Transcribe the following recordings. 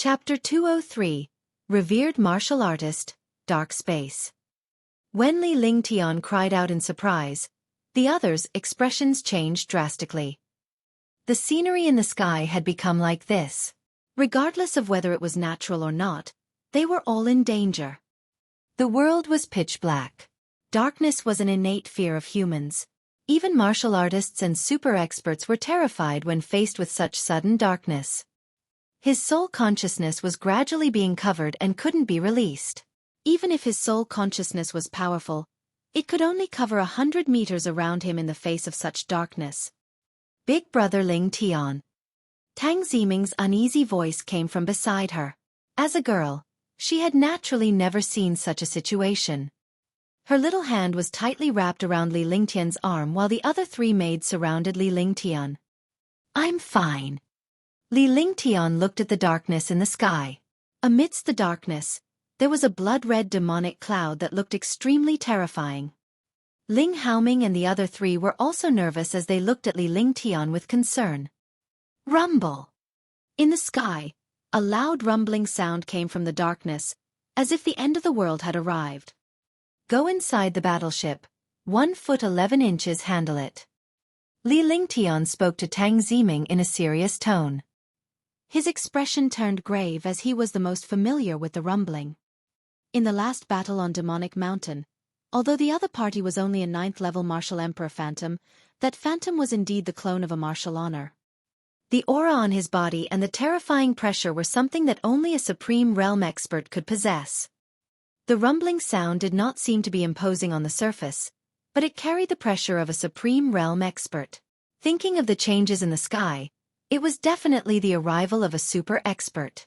Chapter 203, Revered Martial Artist, Dark Space. When Li Lingtian cried out in surprise, the others' expressions changed drastically. The scenery in the sky had become like this. Regardless of whether it was natural or not, they were all in danger. The world was pitch black. Darkness was an innate fear of humans. Even martial artists and super experts were terrified when faced with such sudden darkness. His soul consciousness was gradually being covered and couldn't be released. Even if his soul consciousness was powerful, it could only cover 100 meters around him in the face of such darkness. Big Brother Ling Tian. Tang Ziming's uneasy voice came from beside her. As a girl, she had naturally never seen such a situation. Her little hand was tightly wrapped around Li Lingtian's arm while the other three maids surrounded Li Lingtian. "I'm fine." Li Lingtian looked at the darkness in the sky. Amidst the darkness, there was a blood-red demonic cloud that looked extremely terrifying. Ling Haoming and the other three were also nervous as they looked at Li Lingtian with concern. Rumble! In the sky, a loud rumbling sound came from the darkness, as if the end of the world had arrived. "Go inside the battleship. 1 foot 11 inches handle it." Li Lingtian spoke to Tang Ziming in a serious tone. His expression turned grave as he was the most familiar with the rumbling. In the last battle on Demonic Mountain, although the other party was only a 9th-level martial emperor phantom, that phantom was indeed the clone of a martial honor. The aura on his body and the terrifying pressure were something that only a supreme realm expert could possess. The rumbling sound did not seem to be imposing on the surface, but it carried the pressure of a supreme realm expert. Thinking of the changes in the sky, it was definitely the arrival of a super expert.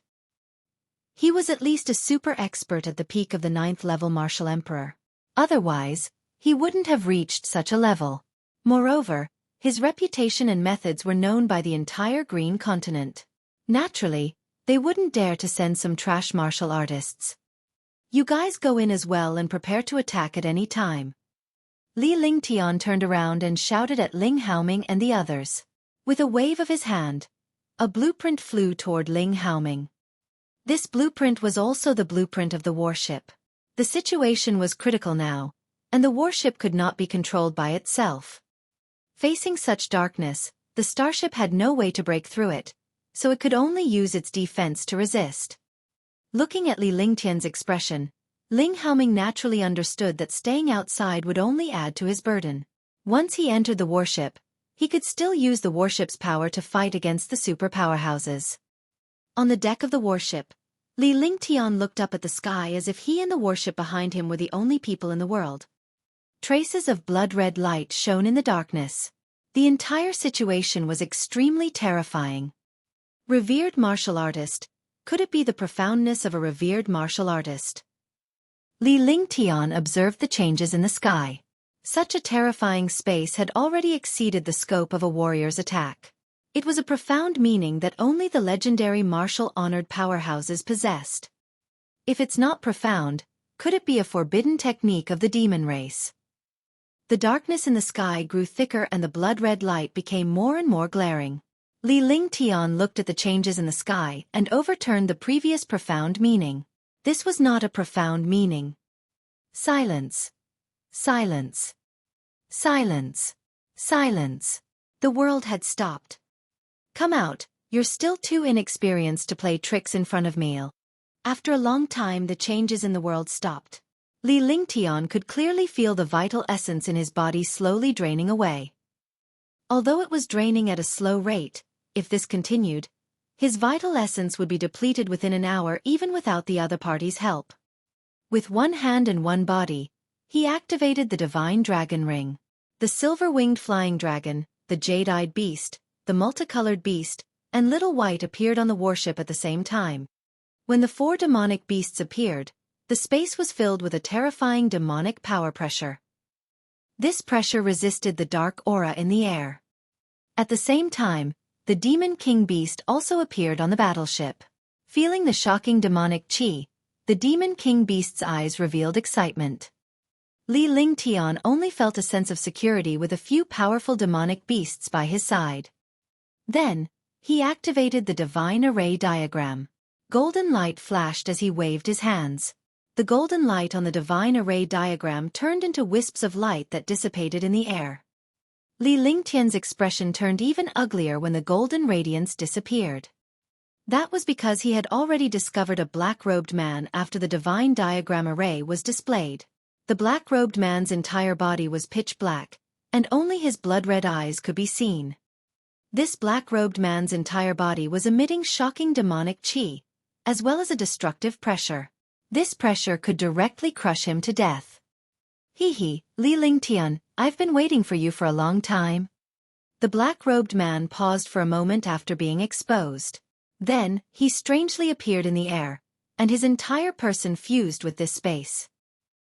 He was at least a super expert at the peak of the 9th-level martial emperor. Otherwise, he wouldn't have reached such a level. Moreover, his reputation and methods were known by the entire Green Continent. Naturally, they wouldn't dare to send some trash martial artists. "You guys go in as well and prepare to attack at any time." Li Lingtian turned around and shouted at Ling Haoming and the others. With a wave of his hand, a blueprint flew toward Ling Haoming. This blueprint was also the blueprint of the warship. The situation was critical now, and the warship could not be controlled by itself. Facing such darkness, the starship had no way to break through it, so it could only use its defense to resist. Looking at Li Lingtian's expression, Ling Haoming naturally understood that staying outside would only add to his burden. Once he entered the warship, he could still use the warship's power to fight against the super powerhouses. On the deck of the warship, Li Lingtian looked up at the sky as if he and the warship behind him were the only people in the world. Traces of blood-red light shone in the darkness. The entire situation was extremely terrifying. Revered martial artist. Could it be the profoundness of a revered martial artist? Li Lingtian observed the changes in the sky. Such a terrifying space had already exceeded the scope of a warrior's attack. It was a profound meaning that only the legendary martial-honored powerhouses possessed. If it's not profound, could it be a forbidden technique of the demon race? The darkness in the sky grew thicker and the blood-red light became more and more glaring. Li Lingtian looked at the changes in the sky and overturned the previous profound meaning. This was not a profound meaning. Silence. Silence. Silence. Silence. The world had stopped. "Come out, you're still too inexperienced to play tricks in front of me." After a long time the changes in the world stopped. Li Lingtian could clearly feel the vital essence in his body slowly draining away. Although it was draining at a slow rate, if this continued, his vital essence would be depleted within an hour even without the other party's help. With one hand and one body, he activated the divine dragon ring. The silver-winged flying dragon, the jade-eyed beast, the multicolored beast, and Little White appeared on the warship at the same time. When the 4 demonic beasts appeared, the space was filled with a terrifying demonic power pressure. This pressure resisted the dark aura in the air. At the same time, the Demon King Beast also appeared on the battleship. Feeling the shocking demonic chi, the Demon King Beast's eyes revealed excitement. Li Lingtian only felt a sense of security with a few powerful demonic beasts by his side. Then, he activated the Divine Array diagram. Golden light flashed as he waved his hands. The golden light on the divine array diagram turned into wisps of light that dissipated in the air. Li Lingtian's expression turned even uglier when the golden radiance disappeared. That was because he had already discovered a black-robed man after the divine diagram array was displayed. The black-robed man's entire body was pitch black, and only his blood-red eyes could be seen. This black-robed man's entire body was emitting shocking demonic qi, as well as a destructive pressure. This pressure could directly crush him to death. Li Lingtian, I've been waiting for you for a long time. The black-robed man paused for a moment after being exposed. Then, he strangely appeared in the air, and his entire person fused with this space.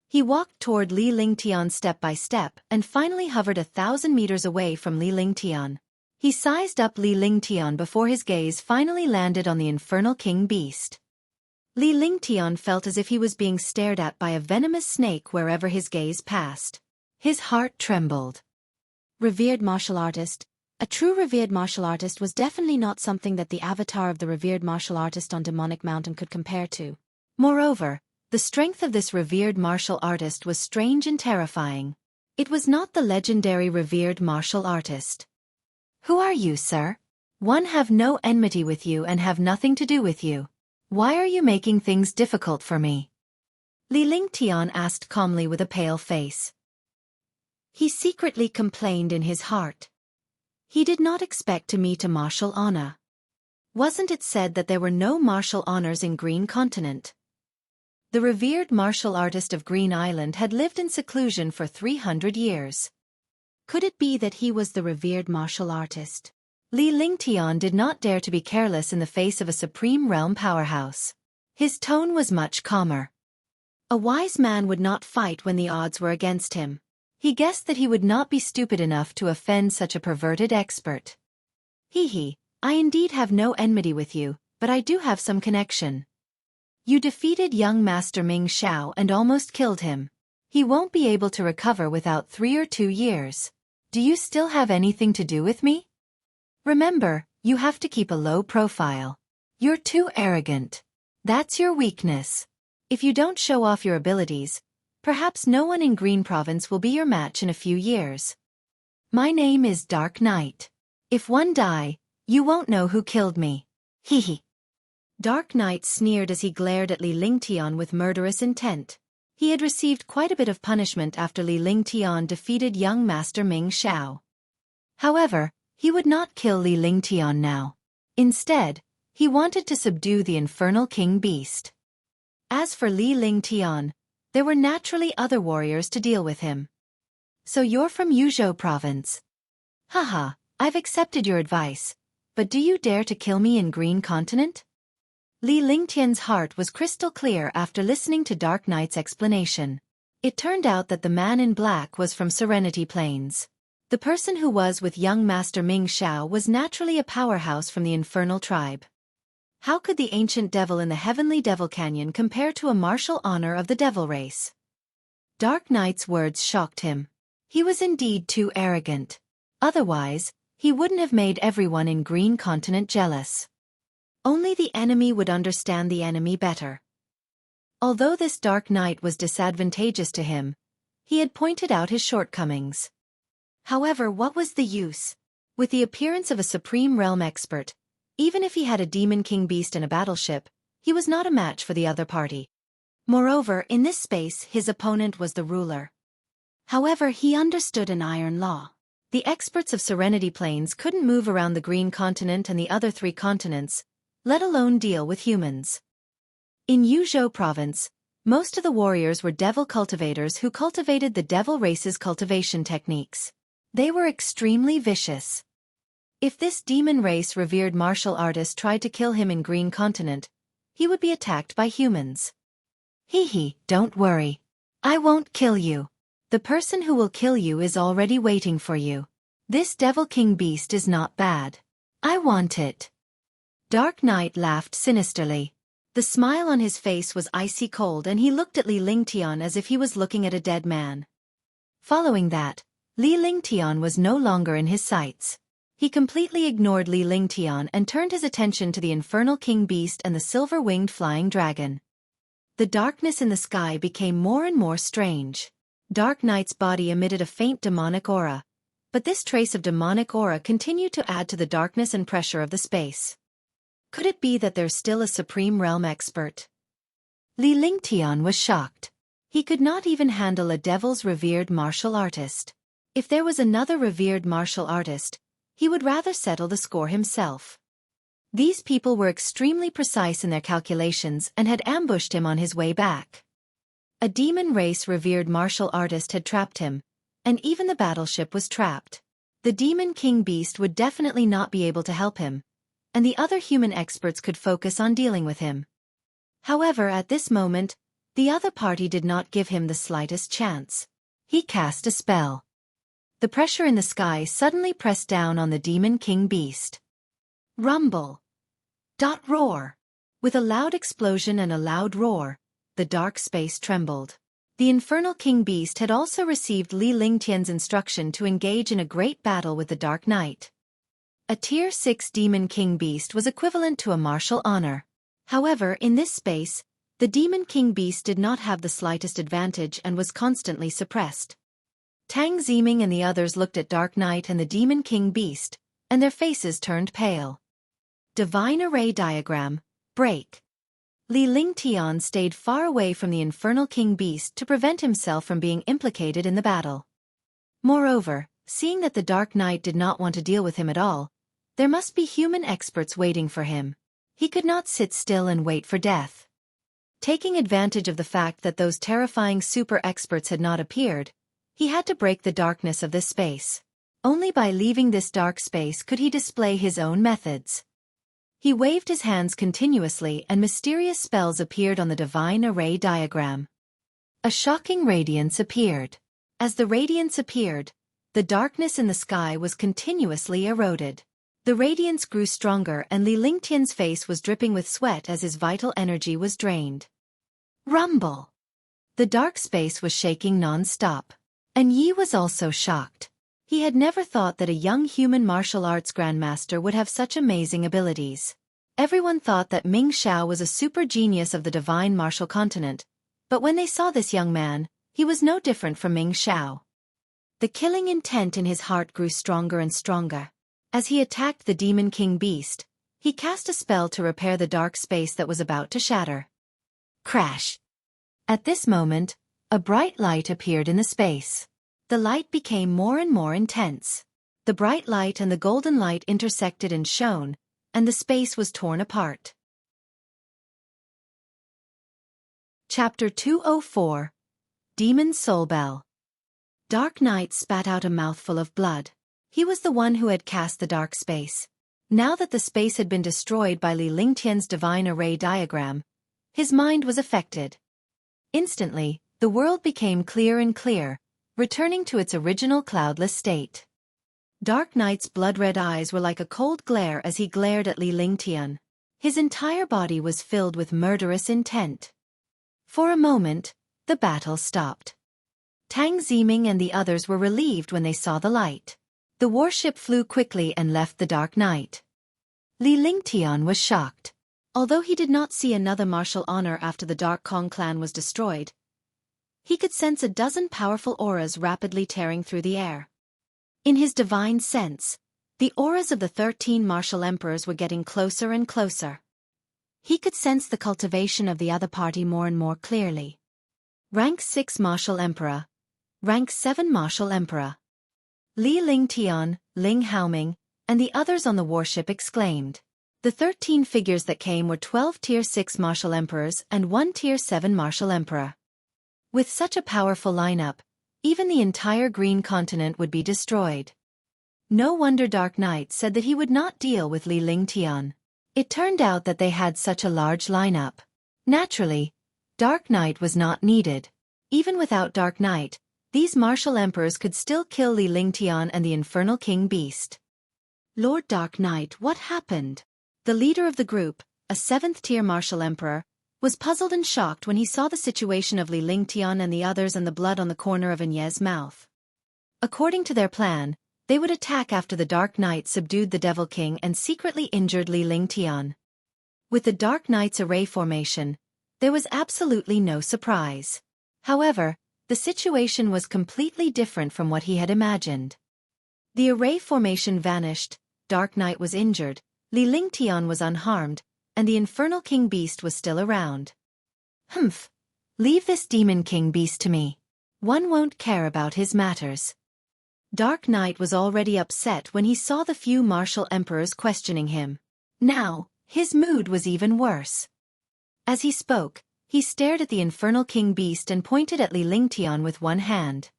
He walked toward Li Lingtian step by step and finally hovered 1,000 meters away from Li Lingtian. He sized up Li Lingtian before his gaze finally landed on the infernal king beast. Li Lingtian felt as if he was being stared at by a venomous snake wherever his gaze passed. His heart trembled. Revered martial artist. A true revered martial artist was definitely not something that the avatar of the revered martial artist on Demonic Mountain could compare to. Moreover, the strength of this revered martial artist was strange and terrifying. It was not the legendary revered martial artist. Who are you, sir? One have no enmity with you and have nothing to do with you. Why are you making things difficult for me? Li Lingtian asked calmly with a pale face. He secretly complained in his heart. He did not expect to meet a martial honor. Wasn't it said that there were no martial honors in Green Continent? The revered martial artist of Green Island had lived in seclusion for 300 years. Could it be that he was the revered martial artist? Li Lingtian did not dare to be careless in the face of a supreme realm powerhouse. His tone was much calmer. A wise man would not fight when the odds were against him. He guessed that he would not be stupid enough to offend such a perverted expert. I indeed have no enmity with you, but I do have some connection. You defeated young Master Ming Xiao and almost killed him. He won't be able to recover without 3 or 2 years. Do you still have anything to do with me? Remember, you have to keep a low profile. You're too arrogant. That's your weakness. If you don't show off your abilities, perhaps no one in Green Province will be your match in a few years. My name is Dark Knight. If one die, you won't know who killed me. Dark Knight sneered as he glared at Li Lingtian with murderous intent. He had received quite a bit of punishment after Li Lingtian defeated young Master Ming Xiao. However, he would not kill Li Lingtian now. Instead, he wanted to subdue the infernal king beast. As for Li Lingtian, there were naturally other warriors to deal with him. So you're from Yuzhou province. Haha, I've accepted your advice, but do you dare to kill me in Green Continent? Li Lingtian's heart was crystal clear after listening to Dark Knight's explanation. It turned out that the man in black was from Serenity Plains. The person who was with young Master Ming Xiao was naturally a powerhouse from the infernal tribe. How could the ancient devil in the heavenly Devil Canyon compare to a martial honor of the devil race? Dark Knight's words shocked him. He was indeed too arrogant. Otherwise, he wouldn't have made everyone in Green Continent jealous. Only the enemy would understand the enemy better. Although this Dark Knight was disadvantageous to him, he had pointed out his shortcomings. However, what was the use? With the appearance of a supreme realm expert, even if he had a demon king beast in a battleship, he was not a match for the other party. Moreover, in this space his opponent was the ruler. However, he understood an iron law. The experts of Serenity Plains couldn't move around the Green Continent and the other 3 continents, let alone deal with humans. In Yuzhou province, most of the warriors were devil cultivators who cultivated the devil race's cultivation techniques. They were extremely vicious. If this demon race revered martial artist tried to kill him in Green Continent, he would be attacked by humans. Don't worry. I won't kill you. The person who will kill you is already waiting for you. This Devil King beast is not bad. I want it. Dark Knight laughed sinisterly. The smile on his face was icy cold and he looked at Li Lingtian as if he was looking at a dead man. Following that, Li Lingtian was no longer in his sights. He completely ignored Li Lingtian and turned his attention to the infernal king beast and the silver-winged flying dragon. The darkness in the sky became more and more strange. Dark Knight's body emitted a faint demonic aura, but this trace of demonic aura continued to add to the darkness and pressure of the space. Could it be that there's still a Supreme Realm expert? Li Lingtian was shocked. He could not even handle a devil's revered martial artist. If there was another revered martial artist, he would rather settle the score himself. These people were extremely precise in their calculations and had ambushed him on his way back. A demon race revered martial artist had trapped him, and even the battleship was trapped. The demon king beast would definitely not be able to help him, and the other human experts could focus on dealing with him. However, at this moment, the other party did not give him the slightest chance. He cast a spell. The pressure in the sky suddenly pressed down on the demon king beast. Rumble. Roar. With a loud explosion and a loud roar, the dark space trembled. The infernal king beast had also received Li Lingtian's instruction to engage in a great battle with the Dark Knight. A Tier 6 demon king beast was equivalent to a martial honor. However, in this space, the demon king beast did not have the slightest advantage and was constantly suppressed. Tang Ziming and the others looked at Dark Knight and the demon king beast, and their faces turned pale. Divine Array Diagram, break. Li Lingtian stayed far away from the infernal king beast to prevent himself from being implicated in the battle. Moreover, seeing that the Dark Knight did not want to deal with him at all, there must be human experts waiting for him. He could not sit still and wait for death. Taking advantage of the fact that those terrifying super experts had not appeared, he had to break the darkness of this space. Only by leaving this dark space could he display his own methods. He waved his hands continuously and mysterious spells appeared on the Divine Array Diagram. A shocking radiance appeared. As the radiance appeared, the darkness in the sky was continuously eroded. The radiance grew stronger and Li Lingtian's face was dripping with sweat as his vital energy was drained. Rumble. The dark space was shaking non-stop. And Yi was also shocked. He had never thought that a young human martial arts grandmaster would have such amazing abilities. Everyone thought that Ming Xiao was a super genius of the divine martial continent, but when they saw this young man, he was no different from Ming Xiao. The killing intent in his heart grew stronger and stronger. As he attacked the demon king beast, he cast a spell to repair the dark space that was about to shatter. Crash! At this moment, a bright light appeared in the space. The light became more and more intense. The bright light and the golden light intersected and shone, and the space was torn apart. Chapter 204. Demon's Soul Bell. Dark Knight spat out a mouthful of blood. He was the one who had cast the dark space. Now that the space had been destroyed by Li Lingtian's Divine Array Diagram, his mind was affected. Instantly, the world became clear and clear, returning to its original cloudless state. Dark Knight's blood-red eyes were like a cold glare as he glared at Li Lingtian. His entire body was filled with murderous intent. For a moment, the battle stopped. Tang Ziming and the others were relieved when they saw the light. The warship flew quickly and left the Dark Knight. Li Lingtian was shocked. Although he did not see another martial honor after the Dark Kong clan was destroyed, he could sense a dozen powerful auras rapidly tearing through the air. In his divine sense, the auras of the 13 martial emperors were getting closer and closer. He could sense the cultivation of the other party more and more clearly. Rank 6 martial emperor. Rank 7 martial emperor. Li Lingtian, Ling Haoming, and the others on the warship exclaimed. The 13 figures that came were 12 Tier 6 martial emperors and 1 Tier 7 martial emperor. With such a powerful lineup, even the entire Green Continent would be destroyed. No wonder Dark Knight said that he would not deal with Li Lingtian. It turned out that they had such a large lineup. Naturally, Dark Knight was not needed. Even without Dark Knight, these martial emperors could still kill Li Lingtian and the Infernal King Beast. Lord Dark Knight, what happened? The leader of the group, a 7th-tier martial emperor, was puzzled and shocked when he saw the situation of Li Lingtian and the others and the blood on the corner of Agne's mouth. According to their plan, They would attack after the Dark Knight subdued the Devil King and secretly injured Li Lingtian. With the Dark Knight's array formation, there was absolutely no surprise. However, the situation was completely different from what he had imagined. The array formation vanished, Dark Knight was injured, Li Lingtian was unharmed, and the Infernal King Beast was still around. Humph! Leave this Demon King Beast to me. One won't care about his matters. Dark Knight was already upset when he saw the few martial emperors questioning him. Now, his mood was even worse. As he spoke, he stared at the Infernal King Beast and pointed at Li Lingtian with one hand.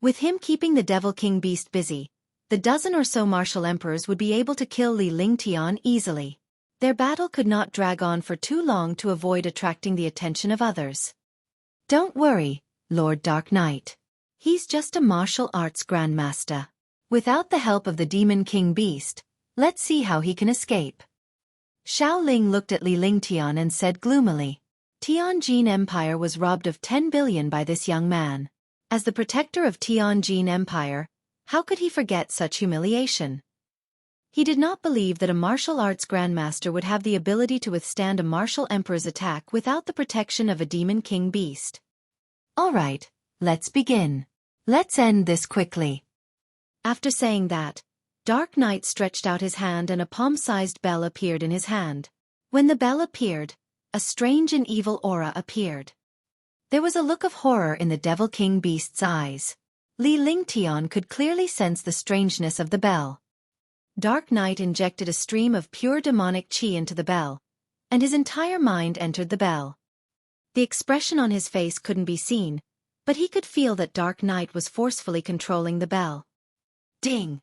With him keeping the Devil King Beast busy, the dozen or so martial emperors would be able to kill Li Lingtian easily. Their battle could not drag on for too long to avoid attracting the attention of others. Don't worry, Lord Dark Knight. He's just a martial arts grandmaster. Without the help of the Demon King Beast, let's see how he can escape. Xiao Ling looked at Li Lingtian and said gloomily, Tianjin Empire was robbed of 10 billion by this young man. As the protector of Tianjin Empire, how could he forget such humiliation? He did not believe that a martial arts grandmaster would have the ability to withstand a martial emperor's attack without the protection of a Demon King Beast. All right, let's begin. Let's end this quickly. After saying that, Dark Knight stretched out his hand and a palm-sized bell appeared in his hand. When the bell appeared, a strange and evil aura appeared. There was a look of horror in the Devil King Beast's eyes. Li Lingtian could clearly sense the strangeness of the bell. Dark Knight injected a stream of pure demonic chi into the bell, and his entire mind entered the bell. The expression on his face couldn't be seen, but he could feel that Dark Knight was forcefully controlling the bell. Ding!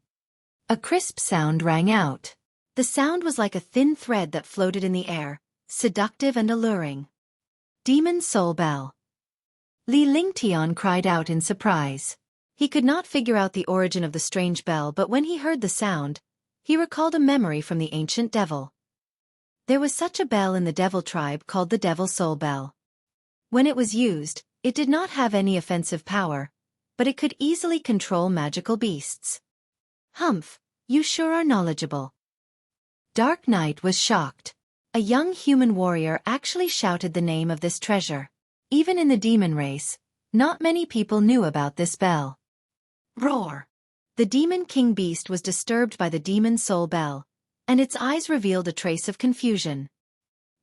A crisp sound rang out. The sound was like a thin thread that floated in the air, seductive and alluring. Demon Soul Bell. Li Lingtian cried out in surprise. He could not figure out the origin of the strange bell, but when he heard the sound, he recalled a memory from the ancient devil. There was such a bell in the devil tribe called the Devil Soul Bell. When it was used, it did not have any offensive power, but it could easily control magical beasts. Humph, you sure are knowledgeable. Dark Knight was shocked. A young human warrior actually shouted the name of this treasure. Even in the demon race, not many people knew about this bell. Roar! The Demon King Beast was disturbed by the Demon Soul Bell, and its eyes revealed a trace of confusion.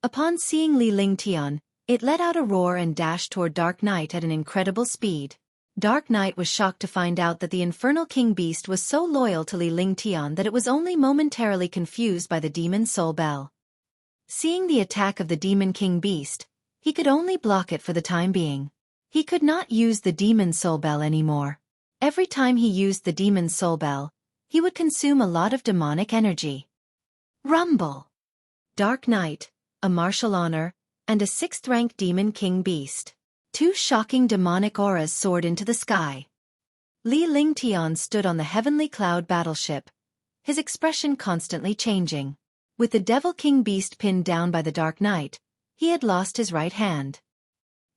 Upon seeing Li Lingtian, it let out a roar and dashed toward Dark Knight at an incredible speed. Dark Knight was shocked to find out that the Infernal King Beast was so loyal to Li Lingtian that it was only momentarily confused by the Demon Soul Bell. Seeing the attack of the Demon King Beast, he could only block it for the time being. He could not use the Demon Soul Bell anymore. Every time he used the Demon Soul Bell, he would consume a lot of demonic energy. Rumble! Dark Knight, a martial honor, and a 6th-rank Demon King Beast. Two shocking demonic auras soared into the sky. Li Lingtian stood on the heavenly cloud battleship, his expression constantly changing. With the Devil King Beast pinned down by the Dark Knight, he had lost his right hand.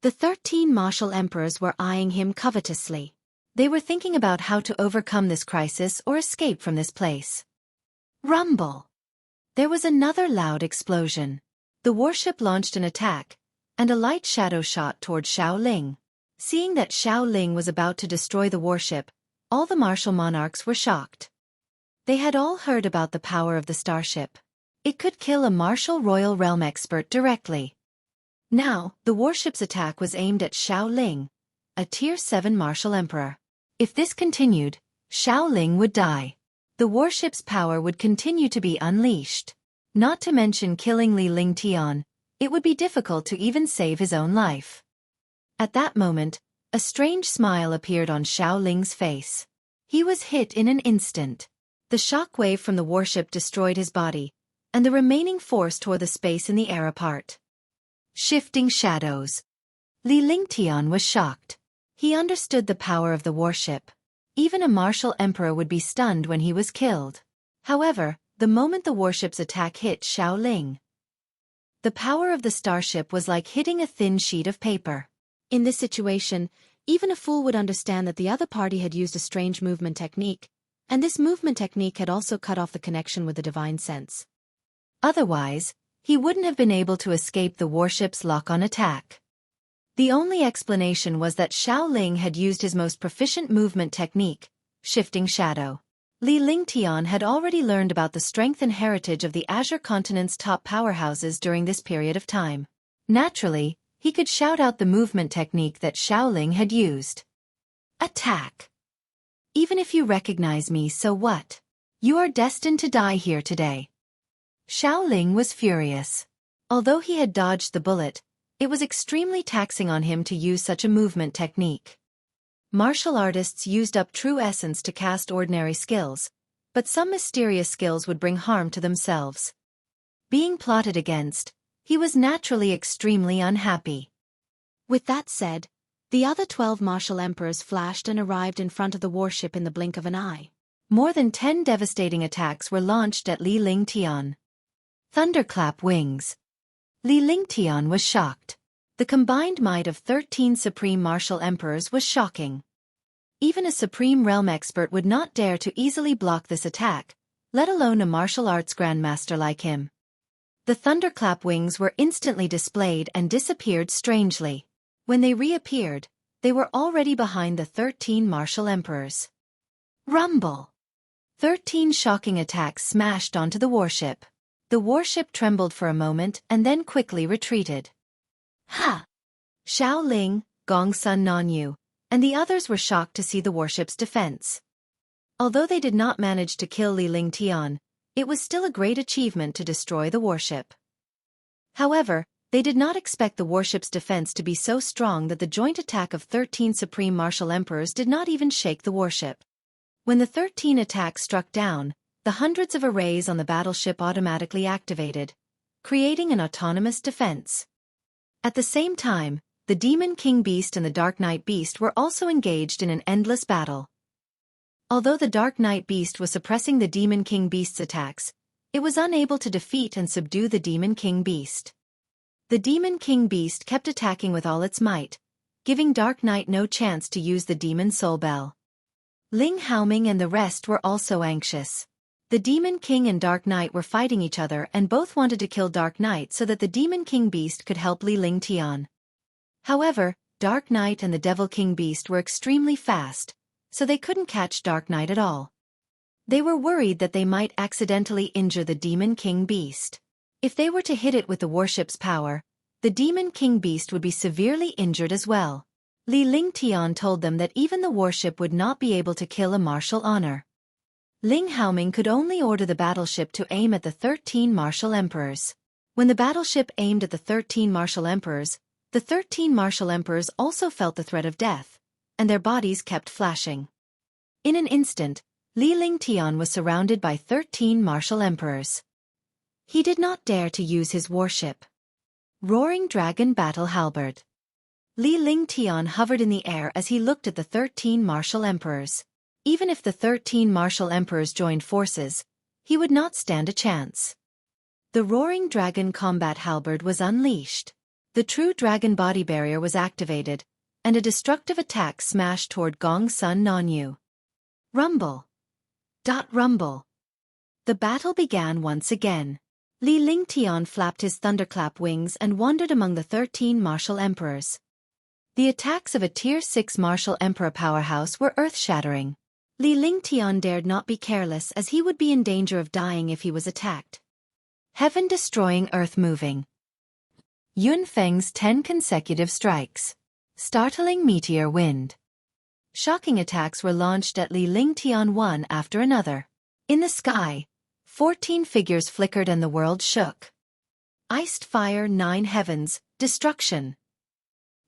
The 13 martial emperors were eyeing him covetously. They were thinking about how to overcome this crisis or escape from this place. Rumble! There was another loud explosion. The warship launched an attack, and a light shadow shot toward Xiao Ling. Seeing that Xiao Ling was about to destroy the warship, all the martial monarchs were shocked. They had all heard about the power of the starship. It could kill a martial royal realm expert directly. Now, the warship's attack was aimed at Xiao Ling, a Tier 7 martial emperor. If this continued, Xiao Ling would die. The warship's power would continue to be unleashed. Not to mention killing Li Lingtian, it would be difficult to even save his own life. At that moment, a strange smile appeared on Xiao Ling's face. He was hit in an instant. The shock wave from the warship destroyed his body, and the remaining force tore the space in the air apart. Shifting shadows. Li Lingtian was shocked. He understood the power of the warship. Even a martial emperor would be stunned when he was killed. However, the moment the warship's attack hit Xiao Ling, the power of the starship was like hitting a thin sheet of paper. In this situation, even a fool would understand that the other party had used a strange movement technique, And this movement technique had also cut off the connection with the divine sense. Otherwise, he wouldn't have been able to escape the warship's lock-on attack. The only explanation was that Xiao Ling had used his most proficient movement technique, shifting shadow. Li Lingtian had already learned about the strength and heritage of the Azure continent's top powerhouses during this period of time. Naturally, he could shout out the movement technique that Xiao Ling had used. Attack! Even if you recognize me, so what? You are destined to die here today. Xiao Ling was furious. Although he had dodged the bullet, it was extremely taxing on him to use such a movement technique. Martial artists used up true essence to cast ordinary skills, but some mysterious skills would bring harm to themselves. Being plotted against, he was naturally extremely unhappy. With that said, the other 12 martial emperors flashed and arrived in front of the warship in the blink of an eye. More than 10 devastating attacks were launched at Li Lingtian. Thunderclap wings. Li Lingtian was shocked. The combined might of 13 supreme martial emperors was shocking. Even a supreme realm expert would not dare to easily block this attack, let alone a martial arts grandmaster like him. The thunderclap wings were instantly displayed and disappeared strangely. When they reappeared, they were already behind the 13 martial emperors. Rumble! 13 shocking attacks smashed onto the warship. The warship trembled for a moment and then quickly retreated. Ha! Xiao Ling, Gong Sun Nanyu, and the others were shocked to see the warship's defense. Although they did not manage to kill Li Lingtian, it was still a great achievement to destroy the warship. However, they did not expect the warship's defense to be so strong that the joint attack of 13 supreme martial emperors did not even shake the warship. When the 13 attacks struck down, the hundreds of arrays on the battleship automatically activated, creating an autonomous defense. At the same time, the Demon King Beast and the Dark Knight Beast were also engaged in an endless battle. Although the Dark Knight Beast was suppressing the Demon King Beast's attacks, it was unable to defeat and subdue the Demon King Beast. The Demon King Beast kept attacking with all its might, giving Dark Knight no chance to use the Demon Soul Bell. Ling Haoming and the rest were also anxious. The Demon King and Dark Knight were fighting each other and both wanted to kill Dark Knight so that the Demon King Beast could help Li Lingtian. However, Dark Knight and the Devil King Beast were extremely fast, so they couldn't catch Dark Knight at all. They were worried that they might accidentally injure the Demon King Beast. If they were to hit it with the warship's power, the Demon King Beast would be severely injured as well. Li Lingtian told them that even the warship would not be able to kill a martial honor. Ling Haoming could only order the battleship to aim at the 13 martial emperors. When the battleship aimed at the 13 martial emperors, the 13 martial emperors also felt the threat of death, and their bodies kept flashing. In an instant, Li Lingtian was surrounded by 13 martial emperors. He did not dare to use his warship. Roaring Dragon Battle Halberd. Li Lingtian hovered in the air as he looked at the 13 martial emperors. Even if the 13 martial emperors joined forces, he would not stand a chance. The Roaring Dragon Combat Halberd was unleashed. The true dragon body barrier was activated, and a destructive attack smashed toward Gong Sun Nanyu. Rumble. Rumble. The battle began once again. Li Lingtian flapped his thunderclap wings and wandered among the 13 martial emperors. The attacks of a Tier 6 martial emperor powerhouse were earth-shattering. Li Lingtian dared not be careless as he would be in danger of dying if he was attacked. Heaven-destroying earth-moving. Yunfeng's 10 consecutive strikes. Startling meteor wind. Shocking attacks were launched at Li Lingtian one after another. In the sky, 14 figures flickered and the world shook. Iced fire 9 heavens, destruction.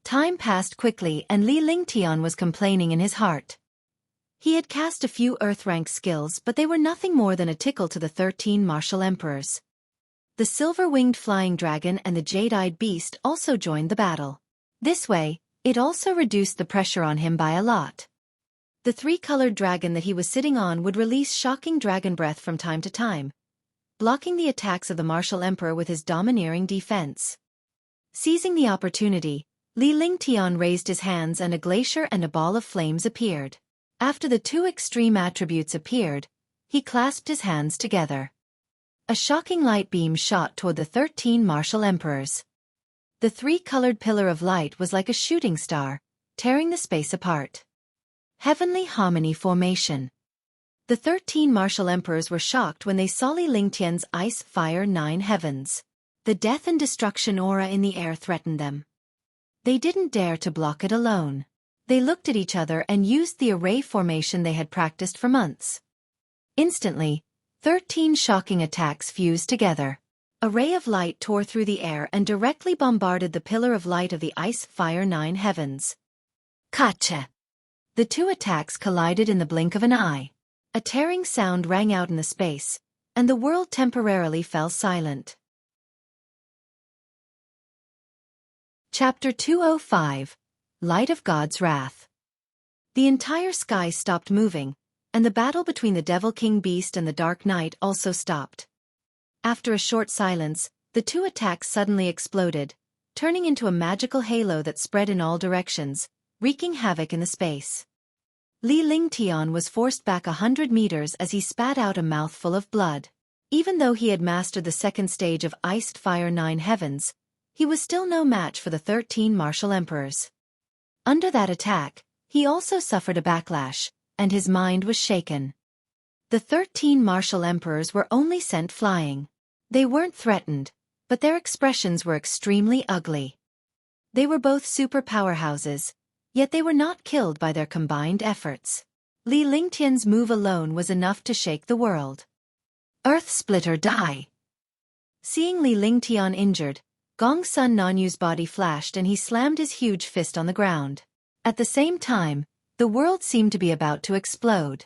Time passed quickly and Li Lingtian was complaining in his heart. He had cast a few earth-rank skills but they were nothing more than a tickle to the 13 martial emperors. The silver-winged flying dragon and the jade-eyed beast also joined the battle. This way, it also reduced the pressure on him by a lot. The 3-colored dragon that he was sitting on would release shocking dragon breath from time to time, blocking the attacks of the martial emperor with his domineering defense. Seizing the opportunity, Li Lingtian raised his hands and a glacier and a ball of flames appeared. After the two extreme attributes appeared, he clasped his hands together. A shocking light beam shot toward the 13 martial emperors. The three-colored pillar of light was like a shooting star, tearing the space apart. Heavenly Harmony Formation. The 13 martial emperors were shocked when they saw Li Lingtian's Ice Fire 9 Heavens. The death and destruction aura in the air threatened them. They didn't dare to block it alone. They looked at each other and used the array formation they had practiced for months. Instantly, 13 shocking attacks fused together. A ray of light tore through the air and directly bombarded the pillar of light of the Ice Fire 9 Heavens. Kacha! The two attacks collided in the blink of an eye. A tearing sound rang out in the space, and the world temporarily fell silent. Chapter 205. Light of God's Wrath. The entire sky stopped moving, and the battle between the Devil King Beast and the Dark Knight also stopped. After a short silence, the two attacks suddenly exploded, turning into a magical halo that spread in all directions, wreaking havoc in the space. Li Lingtian was forced back 100 meters as he spat out a mouthful of blood. Even though he had mastered the second stage of Iced Fire 9 Heavens, he was still no match for the 13 martial emperors. Under that attack, he also suffered a backlash, and his mind was shaken. The 13 martial emperors were only sent flying. They weren't threatened, but their expressions were extremely ugly. They were both super powerhouses, yet they were not killed by their combined efforts. Li Lingtian's move alone was enough to shake the world. Earth Splitter Die! Seeing Li Lingtian injured, Gong Sun Nanyu's body flashed and he slammed his huge fist on the ground. At the same time, the world seemed to be about to explode.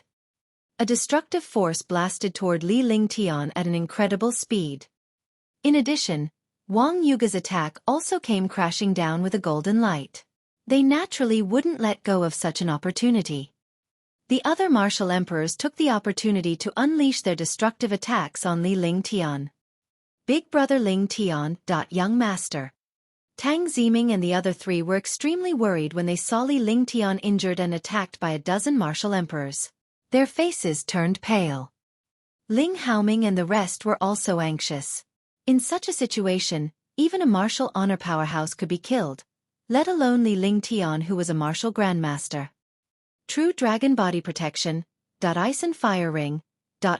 A destructive force blasted toward Li Lingtian at an incredible speed. In addition, Wang Yuge's attack also came crashing down with a golden light. They naturally wouldn't let go of such an opportunity. The other martial emperors took the opportunity to unleash their destructive attacks on Li Lingtian. Big Brother Lingtian. Young Master. Tang Ziming and the other three were extremely worried when they saw Li Lingtian injured and attacked by a dozen martial emperors. Their faces turned pale. Ling Haoming and the rest were also anxious. In such a situation, even a martial honor powerhouse could be killed, let alone Li Lingtian who was a martial grandmaster. True Dragon Body Protection. Ice and Fire Ring.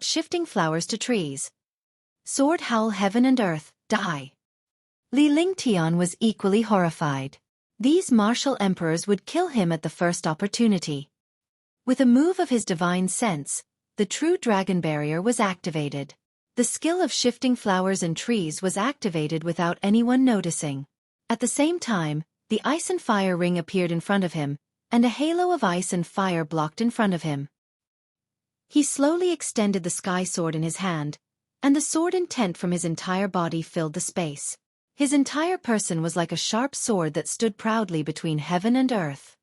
Shifting Flowers to Trees. Sword Howl Heaven and Earth. Die. Li Lingtian was equally horrified. These martial emperors would kill him at the first opportunity. With a move of his divine sense, the true dragon barrier was activated. The skill of shifting flowers and trees was activated without anyone noticing. At the same time, the ice and fire ring appeared in front of him, and a halo of ice and fire blocked in front of him. He slowly extended the sky sword in his hand, and the sword intent from his entire body filled the space. His entire person was like a sharp sword that stood proudly between heaven and earth.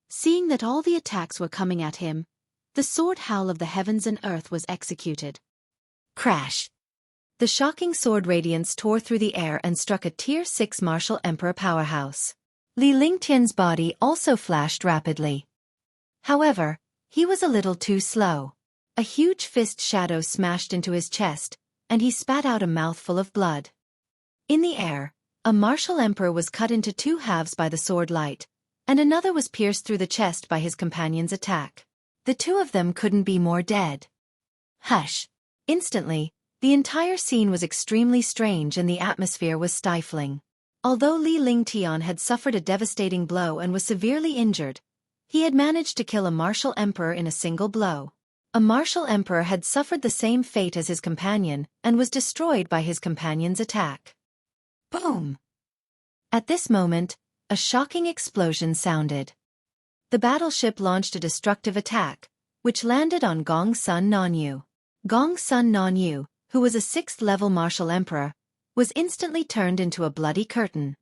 Seeing that all the attacks were coming at him, the sword howl of the heavens and earth was executed. Crash! The shocking sword radiance tore through the air and struck a Tier 6 martial emperor powerhouse. Li Lingtian's body also flashed rapidly. However, he was a little too slow. A huge fist shadow smashed into his chest, and he spat out a mouthful of blood. In the air, a martial emperor was cut into two halves by the sword light, and another was pierced through the chest by his companion's attack. The two of them couldn't be more dead. Hush! Instantly, the entire scene was extremely strange and the atmosphere was stifling. Although Li Lingtian had suffered a devastating blow and was severely injured, he had managed to kill a martial emperor in a single blow. A martial emperor had suffered the same fate as his companion and was destroyed by his companion's attack. Boom! At this moment, a shocking explosion sounded. The battleship launched a destructive attack, which landed on Gong Sun Nanyu. Gong Sun Nanyu, who was a 6th-level martial emperor, was instantly turned into a bloody curtain.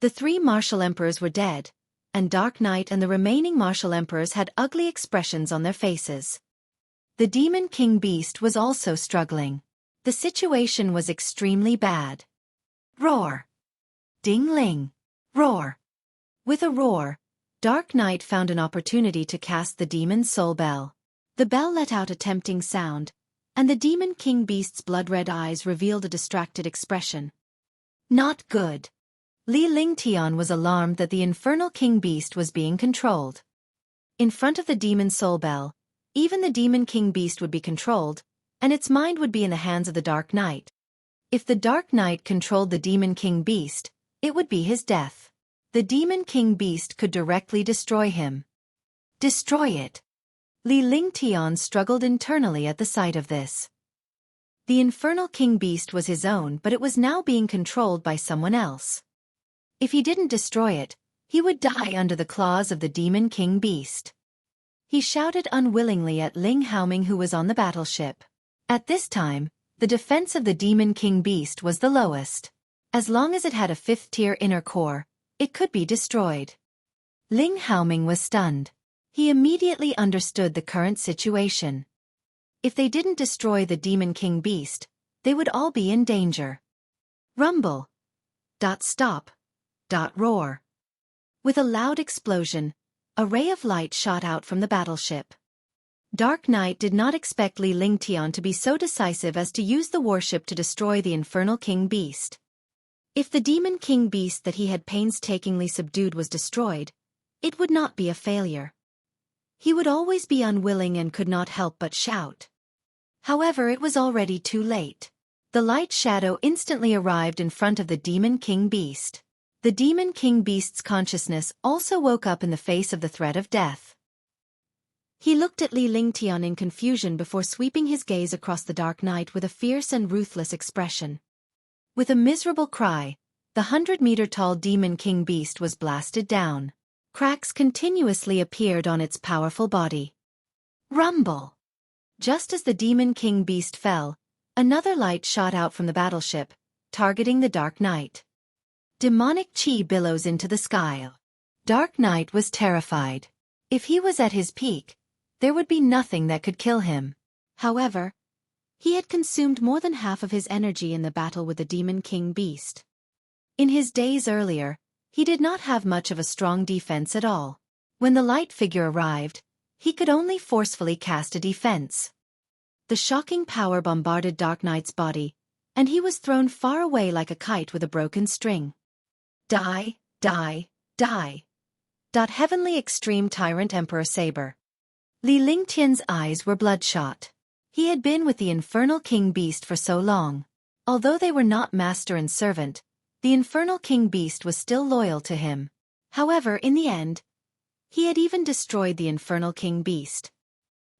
The three martial emperors were dead, and Dark Knight and the remaining martial emperors had ugly expressions on their faces. The Demon King Beast was also struggling. The situation was extremely bad. Roar! Ding-ling! Roar! With a roar, Dark Knight found an opportunity to cast the demon's soul bell. The bell let out a tempting sound, and the Demon King Beast's blood-red eyes revealed a distracted expression. Not good. Li Lingtian was alarmed that the Infernal King Beast was being controlled. In front of the demon's soul bell, even the Demon King Beast would be controlled, and its mind would be in the hands of the Dark Knight. If the Dark Knight controlled the Demon King Beast, it would be his death. The Demon King Beast could directly destroy him. Destroy it. Li Lingtian struggled internally at the sight of this. The Infernal King Beast was his own, but it was now being controlled by someone else. If he didn't destroy it, he would die under the claws of the Demon King Beast. He shouted unwillingly at Ling Haoming, who was on the battleship. At this time, the defense of the Demon King Beast was the lowest. As long as it had a 5th-tier inner core, it could be destroyed. Ling Haoming was stunned. He immediately understood the current situation. If they didn't destroy the Demon King Beast, they would all be in danger. Rumble. Stop. Roar. With a loud explosion, a ray of light shot out from the battleship. Dark Knight did not expect Li Lingtian to be so decisive as to use the warship to destroy the Infernal King Beast. If the Demon King Beast that he had painstakingly subdued was destroyed, it would not be a failure. He would always be unwilling and could not help but shout. However, it was already too late. The light shadow instantly arrived in front of the Demon King Beast. The Demon King Beast's consciousness also woke up in the face of the threat of death. He looked at Li Lingtian in confusion before sweeping his gaze across the Dark Knight with a fierce and ruthless expression. With a miserable cry, the 100-meter-tall Demon King Beast was blasted down. Cracks continuously appeared on its powerful body. Rumble! Just as the Demon King Beast fell, another light shot out from the battleship, targeting the Dark Knight. Demonic chi billows into the sky. Dark Knight was terrified. If he was at his peak, there would be nothing that could kill him. However, he had consumed more than half of his energy in the battle with the Demon King Beast. In his days earlier, he did not have much of a strong defense at all. When the light figure arrived, he could only forcefully cast a defense. The shocking power bombarded Dark Knight's body, and he was thrown far away like a kite with a broken string. Die, die, die. Heavenly Extreme Tyrant Emperor Saber. Li Lingtian's eyes were bloodshot. He had been with the Infernal King Beast for so long. Although they were not master and servant, the Infernal King Beast was still loyal to him. However, in the end, he had even destroyed the Infernal King Beast.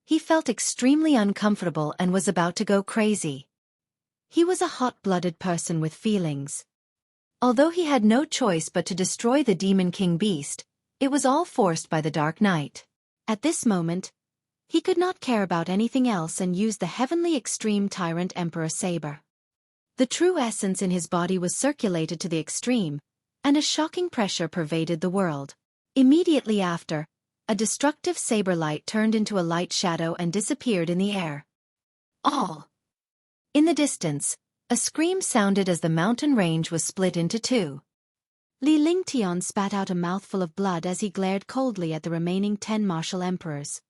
He felt extremely uncomfortable and was about to go crazy. He was a hot-blooded person with feelings. Although he had no choice but to destroy the Demon King Beast, it was all forced by the Dark Knight. At this moment, he could not care about anything else and used the Heavenly Extreme Tyrant Emperor Saber. The true essence in his body was circulated to the extreme, and a shocking pressure pervaded the world. Immediately after, a destructive saber light turned into a light shadow and disappeared in the air. All. In the distance, a scream sounded as the mountain range was split into two. Li Lingtian spat out a mouthful of blood as he glared coldly at the remaining 10 martial emperors.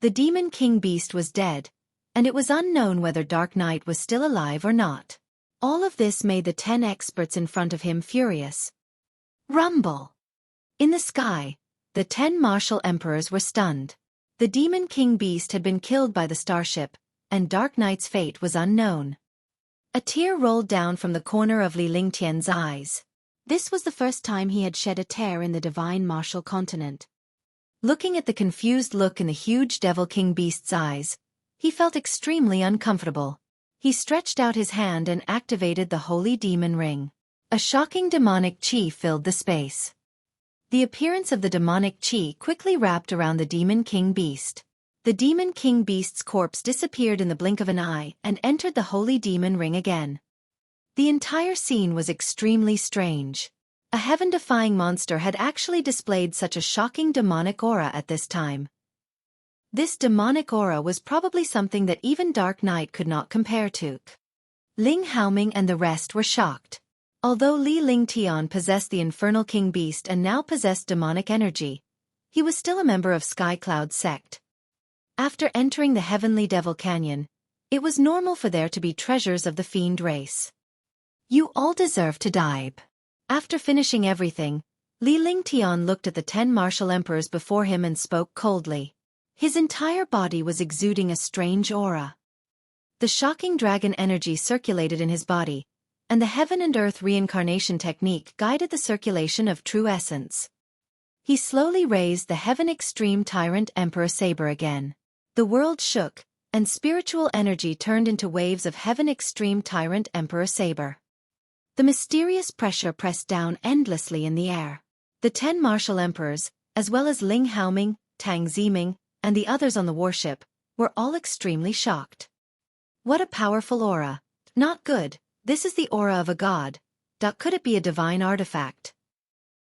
The Demon King Beast was dead, and it was unknown whether Dark Knight was still alive or not. All of this made the 10 experts in front of him furious. Rumble! In the sky, the 10 martial emperors were stunned. The Demon King Beast had been killed by the starship, and Dark Knight's fate was unknown. A tear rolled down from the corner of Li Lingtian's eyes. This was the first time he had shed a tear in the divine martial continent. Looking at the confused look in the huge Devil King Beast's eyes, he felt extremely uncomfortable. He stretched out his hand and activated the Holy Demon Ring. A shocking demonic chi filled the space. The appearance of the demonic chi quickly wrapped around the Demon King Beast. The Demon King Beast's corpse disappeared in the blink of an eye and entered the Holy Demon Ring again. The entire scene was extremely strange. A heaven-defying monster had actually displayed such a shocking demonic aura at this time. This demonic aura was probably something that even Dark Knight could not compare to. Ling Haoming and the rest were shocked. Although Li Lingtian possessed the Infernal King Beast and now possessed demonic energy, He was still a member of Sky Cloud's sect. After entering the Heavenly Devil Canyon, it was normal for there to be treasures of the fiend race. You all deserve to die. After finishing everything, Li Lingtian looked at the 10 martial emperors before him and spoke coldly. His entire body was exuding a strange aura. The shocking dragon energy circulated in his body, and the heaven and earth reincarnation technique guided the circulation of true essence. He slowly raised the Heaven Extreme Tyrant Emperor Saber again. The world shook, and spiritual energy turned into waves of Heaven Extreme Tyrant Emperor Saber. The mysterious pressure pressed down endlessly in the air. The 10 martial emperors, as well as Ling Haoming, Tang Ziming, and the others on the warship, were all extremely shocked. What a powerful aura. Not good, this is the aura of a god. Could it be a divine artifact?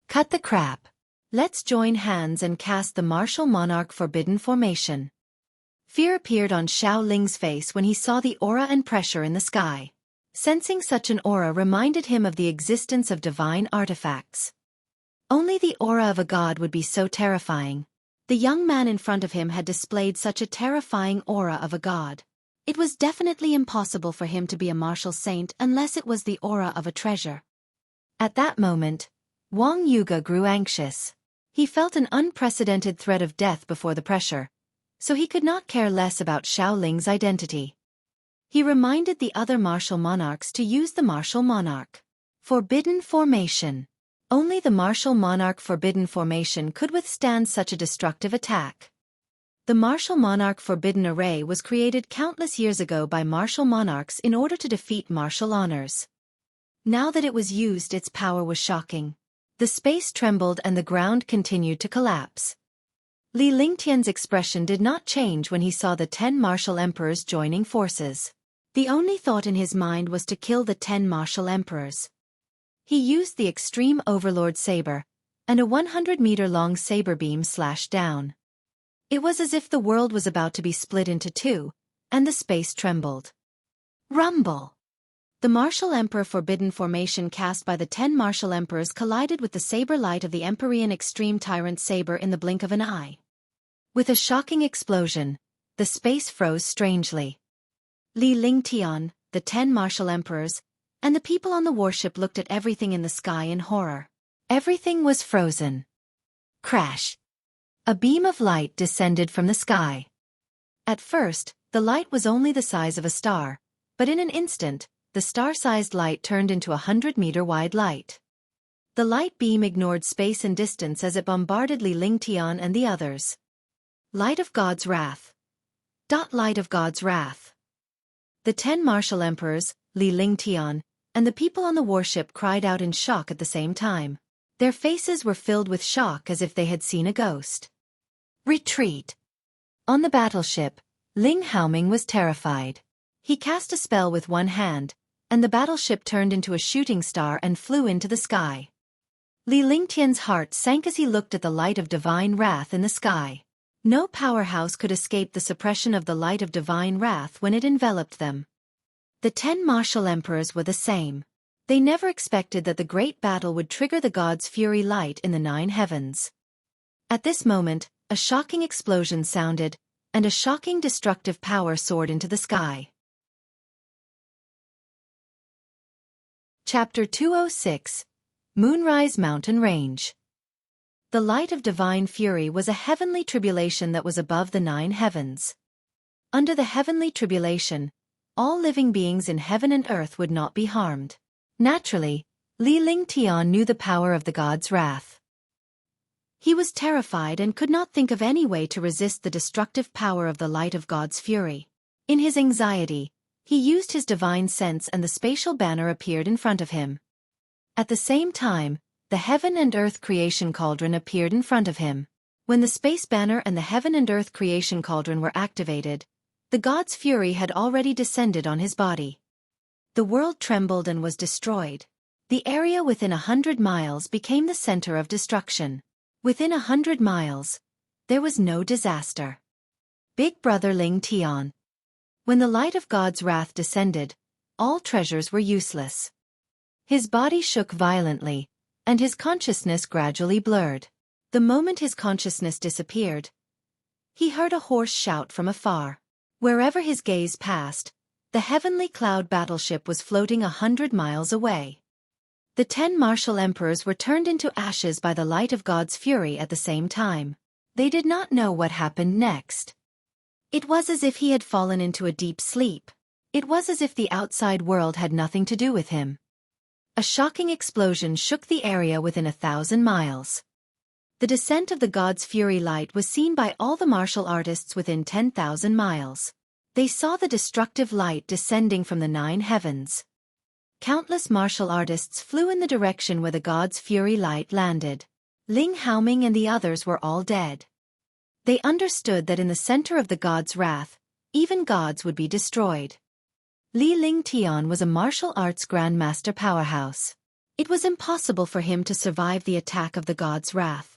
Cut the crap. Let's join hands and cast the Martial Monarch Forbidden Formation. Fear appeared on Xiao Ling's face when he saw the aura and pressure in the sky. Sensing such an aura reminded him of the existence of divine artifacts. Only the aura of a god would be so terrifying. The young man in front of him had displayed such a terrifying aura of a god. It was definitely impossible for him to be a martial saint unless it was the aura of a treasure. At that moment, Wang Yuge grew anxious. He felt an unprecedented threat of death before the pressure, so he could not care less about Xiao Ling's identity. He reminded the other martial monarchs to use the Martial Monarch Forbidden Formation. Only the Martial Monarch Forbidden Formation could withstand such a destructive attack. The Martial Monarch Forbidden Array was created countless years ago by martial monarchs in order to defeat martial honors. Now that it was used, its power was shocking. The space trembled and the ground continued to collapse. Li Lingtian's expression did not change when he saw the 10 martial emperors joining forces. The only thought in his mind was to kill the 10 martial emperors. He used the Extreme Overlord Saber, and a 100-meter-long saber beam slashed down. It was as if the world was about to be split into two, and the space trembled. Rumble! The Martial Emperor Forbidden Formation cast by the 10 martial emperors collided with the saber light of the Empyrean Extreme Tyrant Saber in the blink of an eye. With a shocking explosion, the space froze strangely. Li Lingtian, the 10 martial emperors, and the people on the warship looked at everything in the sky in horror. Everything was frozen. Crash! A beam of light descended from the sky. At first, the light was only the size of a star, but in an instant, the star-sized light turned into a 100-meter-wide light. The light beam ignored space and distance as it bombarded Li Lingtian and the others. Light of God's Wrath. Light of God's Wrath. The 10 martial emperors, Li Lingtian, and the people on the warship cried out in shock at the same time. Their faces were filled with shock as if they had seen a ghost. Retreat! On the battleship, Ling Haoming was terrified. He cast a spell with one hand, and the battleship turned into a shooting star and flew into the sky. Li Lingtian's heart sank as he looked at the light of divine wrath in the sky. No powerhouse could escape the suppression of the light of divine wrath when it enveloped them. The 10 martial emperors were the same. They never expected that the great battle would trigger the god's fury light in the 9 heavens. At this moment, a shocking explosion sounded, and a shocking destructive power soared into the sky. Chapter 206, Moonrise Mountain Range. The light of divine fury was a heavenly tribulation that was above the 9 heavens. Under the heavenly tribulation, all living beings in heaven and earth would not be harmed. Naturally, Li Lingtian knew the power of the god's wrath. He was terrified and could not think of any way to resist the destructive power of the light of God's fury. In his anxiety, he used his divine sense and the spatial banner appeared in front of him. At the same time, the heaven and earth creation cauldron appeared in front of him. When the space banner and the heaven and earth creation cauldron were activated, the god's fury had already descended on his body. The world trembled and was destroyed. The area within 100 miles became the center of destruction. Within 100 miles, there was no disaster. Big Brother Lingtian. When the light of God's wrath descended, all treasures were useless. His body shook violently, and his consciousness gradually blurred. The moment his consciousness disappeared, he heard a hoarse shout from afar. Wherever his gaze passed, the heavenly cloud battleship was floating 100 miles away. The 10 martial emperors were turned into ashes by the light of God's fury at the same time. They did not know what happened next. It was as if he had fallen into a deep sleep. It was as if the outside world had nothing to do with him. A shocking explosion shook the area within 1,000 miles. The descent of the God's fury light was seen by all the martial artists within 10,000 miles. They saw the destructive light descending from the 9 heavens. Countless martial artists flew in the direction where the God's fury light landed. Ling Haoming and the others were all dead. They understood that in the center of the God's wrath, even gods would be destroyed. Li Lingtian was a martial arts grandmaster powerhouse. It was impossible for him to survive the attack of the God's wrath.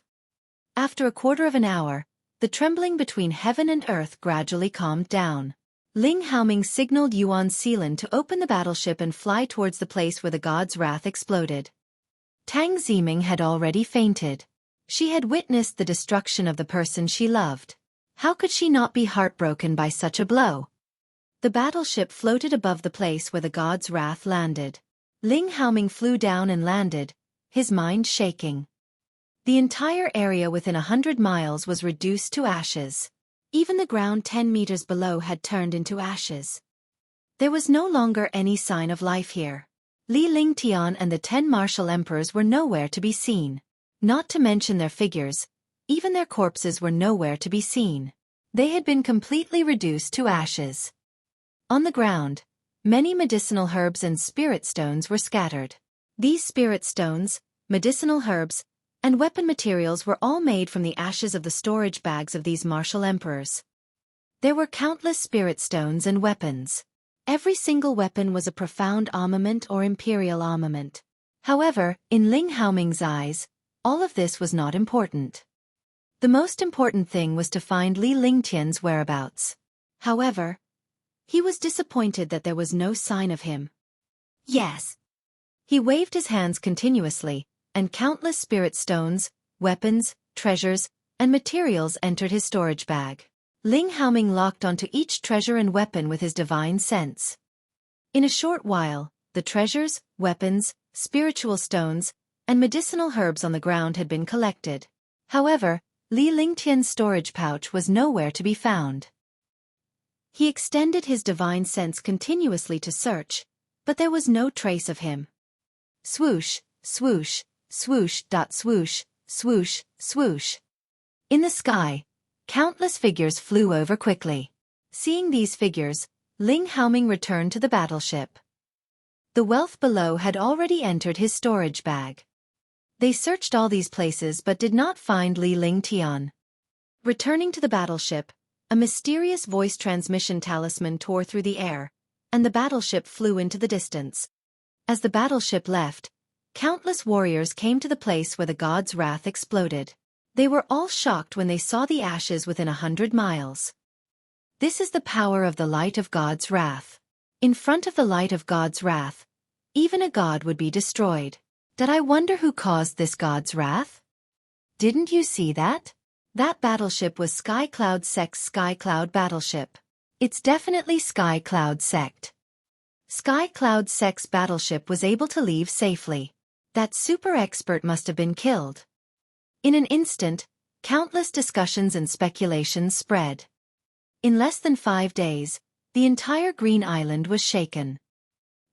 After a quarter of an hour, the trembling between heaven and earth gradually calmed down. Ling Haoming signaled Yuan Sealan to open the battleship and fly towards the place where the God's wrath exploded. Tang Ziming had already fainted. She had witnessed the destruction of the person she loved. How could she not be heartbroken by such a blow? The battleship floated above the place where the God's wrath landed. Ling Haoming flew down and landed, his mind shaking. The entire area within 100 miles was reduced to ashes. Even the ground 10 meters below had turned into ashes. There was no longer any sign of life here. Li Lingtian and the 10 martial emperors were nowhere to be seen. Not to mention their figures, even their corpses were nowhere to be seen. They had been completely reduced to ashes. On the ground, many medicinal herbs and spirit stones were scattered. These spirit stones, medicinal herbs, and weapon materials were all made from the ashes of the storage bags of these martial emperors. There were countless spirit stones and weapons. Every single weapon was a profound armament or imperial armament. However, in Ling Haoming's eyes, all of this was not important. The most important thing was to find Li Lingtian's whereabouts. However, he was disappointed that there was no sign of him. Yes. He waved his hands continuously, and countless spirit stones, weapons, treasures, and materials entered his storage bag. Ling Haoming locked onto each treasure and weapon with his divine sense. In a short while, the treasures, weapons, spiritual stones, and medicinal herbs on the ground had been collected. However, Li Lingtian's storage pouch was nowhere to be found. He extended his divine sense continuously to search, but there was no trace of him. Swoosh, swoosh, swoosh, swoosh, swoosh, swoosh. In the sky, countless figures flew over quickly. Seeing these figures, Ling Haoming returned to the battleship. The wealth below had already entered his storage bag. They searched all these places but did not find Li Lingtian. Returning to the battleship, a mysterious voice transmission talisman tore through the air, and the battleship flew into the distance. As the battleship left, countless warriors came to the place where the God's wrath exploded. They were all shocked when they saw the ashes within 100 miles. This is the power of the light of God's wrath. In front of the light of God's wrath, even a god would be destroyed. Did I wonder who caused this God's wrath? Didn't you see that? That battleship was Sky Cloud Sect's Sky Cloud battleship. It's definitely Sky Cloud Sect. Sky Cloud Sect's battleship was able to leave safely. That super expert must have been killed. In an instant, countless discussions and speculations spread. In less than 5 days, the entire Green Island was shaken.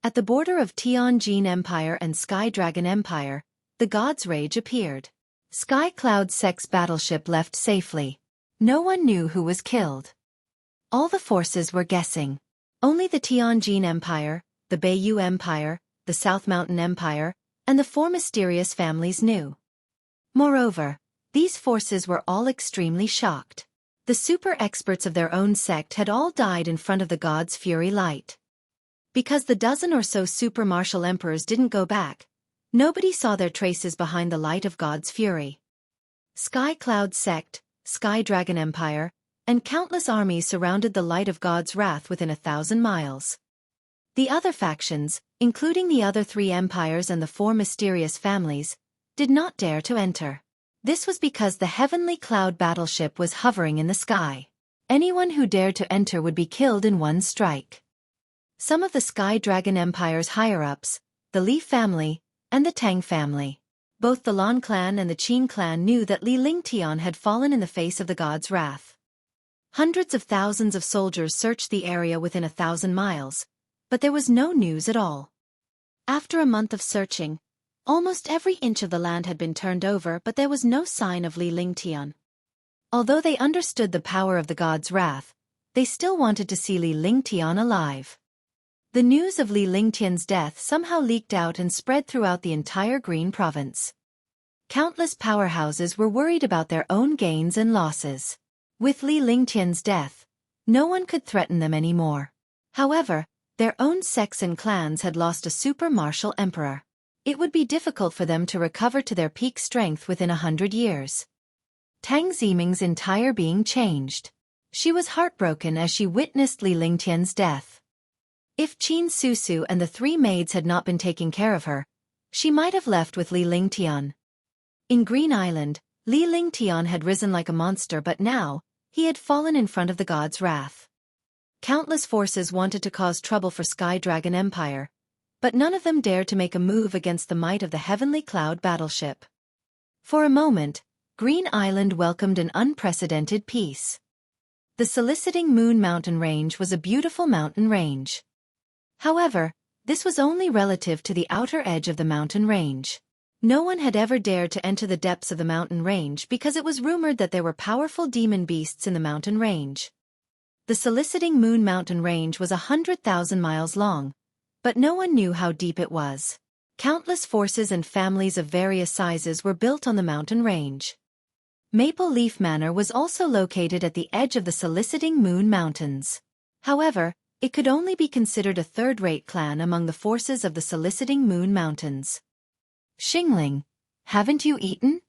At the border of Tianjin Empire and Sky Dragon Empire, the God's Rage appeared. Sky Cloud Sect's battleship left safely. No one knew who was killed. All the forces were guessing. Only the Tianjin Empire, the Beiyu Empire, the South Mountain Empire, and the 4 mysterious families knew. Moreover, these forces were all extremely shocked. The super experts of their own sect had all died in front of the God's fury light. Because the dozen or so super martial emperors didn't go back, nobody saw their traces behind the light of God's fury. Sky Cloud Sect, Sky Dragon Empire, and countless armies surrounded the light of God's wrath within 1,000 miles. The other factions, including the other 3 empires and the 4 mysterious families, did not dare to enter. This was because the heavenly cloud battleship was hovering in the sky. Anyone who dared to enter would be killed in one strike. Some of the Sky Dragon Empire's higher-ups, the Li family, and the Tang family, both the Lan clan and the Qin clan knew that Li Lingtian had fallen in the face of the god's wrath. Hundreds of thousands of soldiers searched the area within 1,000 miles, but there was no news at all. After a month of searching, almost every inch of the land had been turned over, but there was no sign of Li Lingtian. Although they understood the power of the god's wrath, they still wanted to see Li Lingtian alive. The news of Li Lingtian's death somehow leaked out and spread throughout the entire Green province. Countless powerhouses were worried about their own gains and losses. With Li Lingtian's death, no one could threaten them anymore. However, their own sects and clans had lost a super martial emperor. It would be difficult for them to recover to their peak strength within 100 years. Tang Ziming's entire being changed. She was heartbroken as she witnessed Li Lingtian's death. If Qin Susu and the three maids had not been taking care of her, she might have left with Li Lingtian. In Green Island, Li Lingtian had risen like a monster, but now, he had fallen in front of the god's wrath. Countless forces wanted to cause trouble for Sky Dragon Empire, but none of them dared to make a move against the might of the heavenly cloud battleship. For a moment, Green Island welcomed an unprecedented peace. The Soliciting Moon mountain range was a beautiful mountain range. However, this was only relative to the outer edge of the mountain range. No one had ever dared to enter the depths of the mountain range because it was rumored that there were powerful demon beasts in the mountain range. The Soliciting Moon mountain range was 100,000 miles long, but no one knew how deep it was. Countless forces and families of various sizes were built on the mountain range. Maple Leaf Manor was also located at the edge of the Soliciting Moon Mountains. However, it could only be considered a third-rate clan among the forces of the Soliciting Moon Mountains. Xingling, haven't you eaten?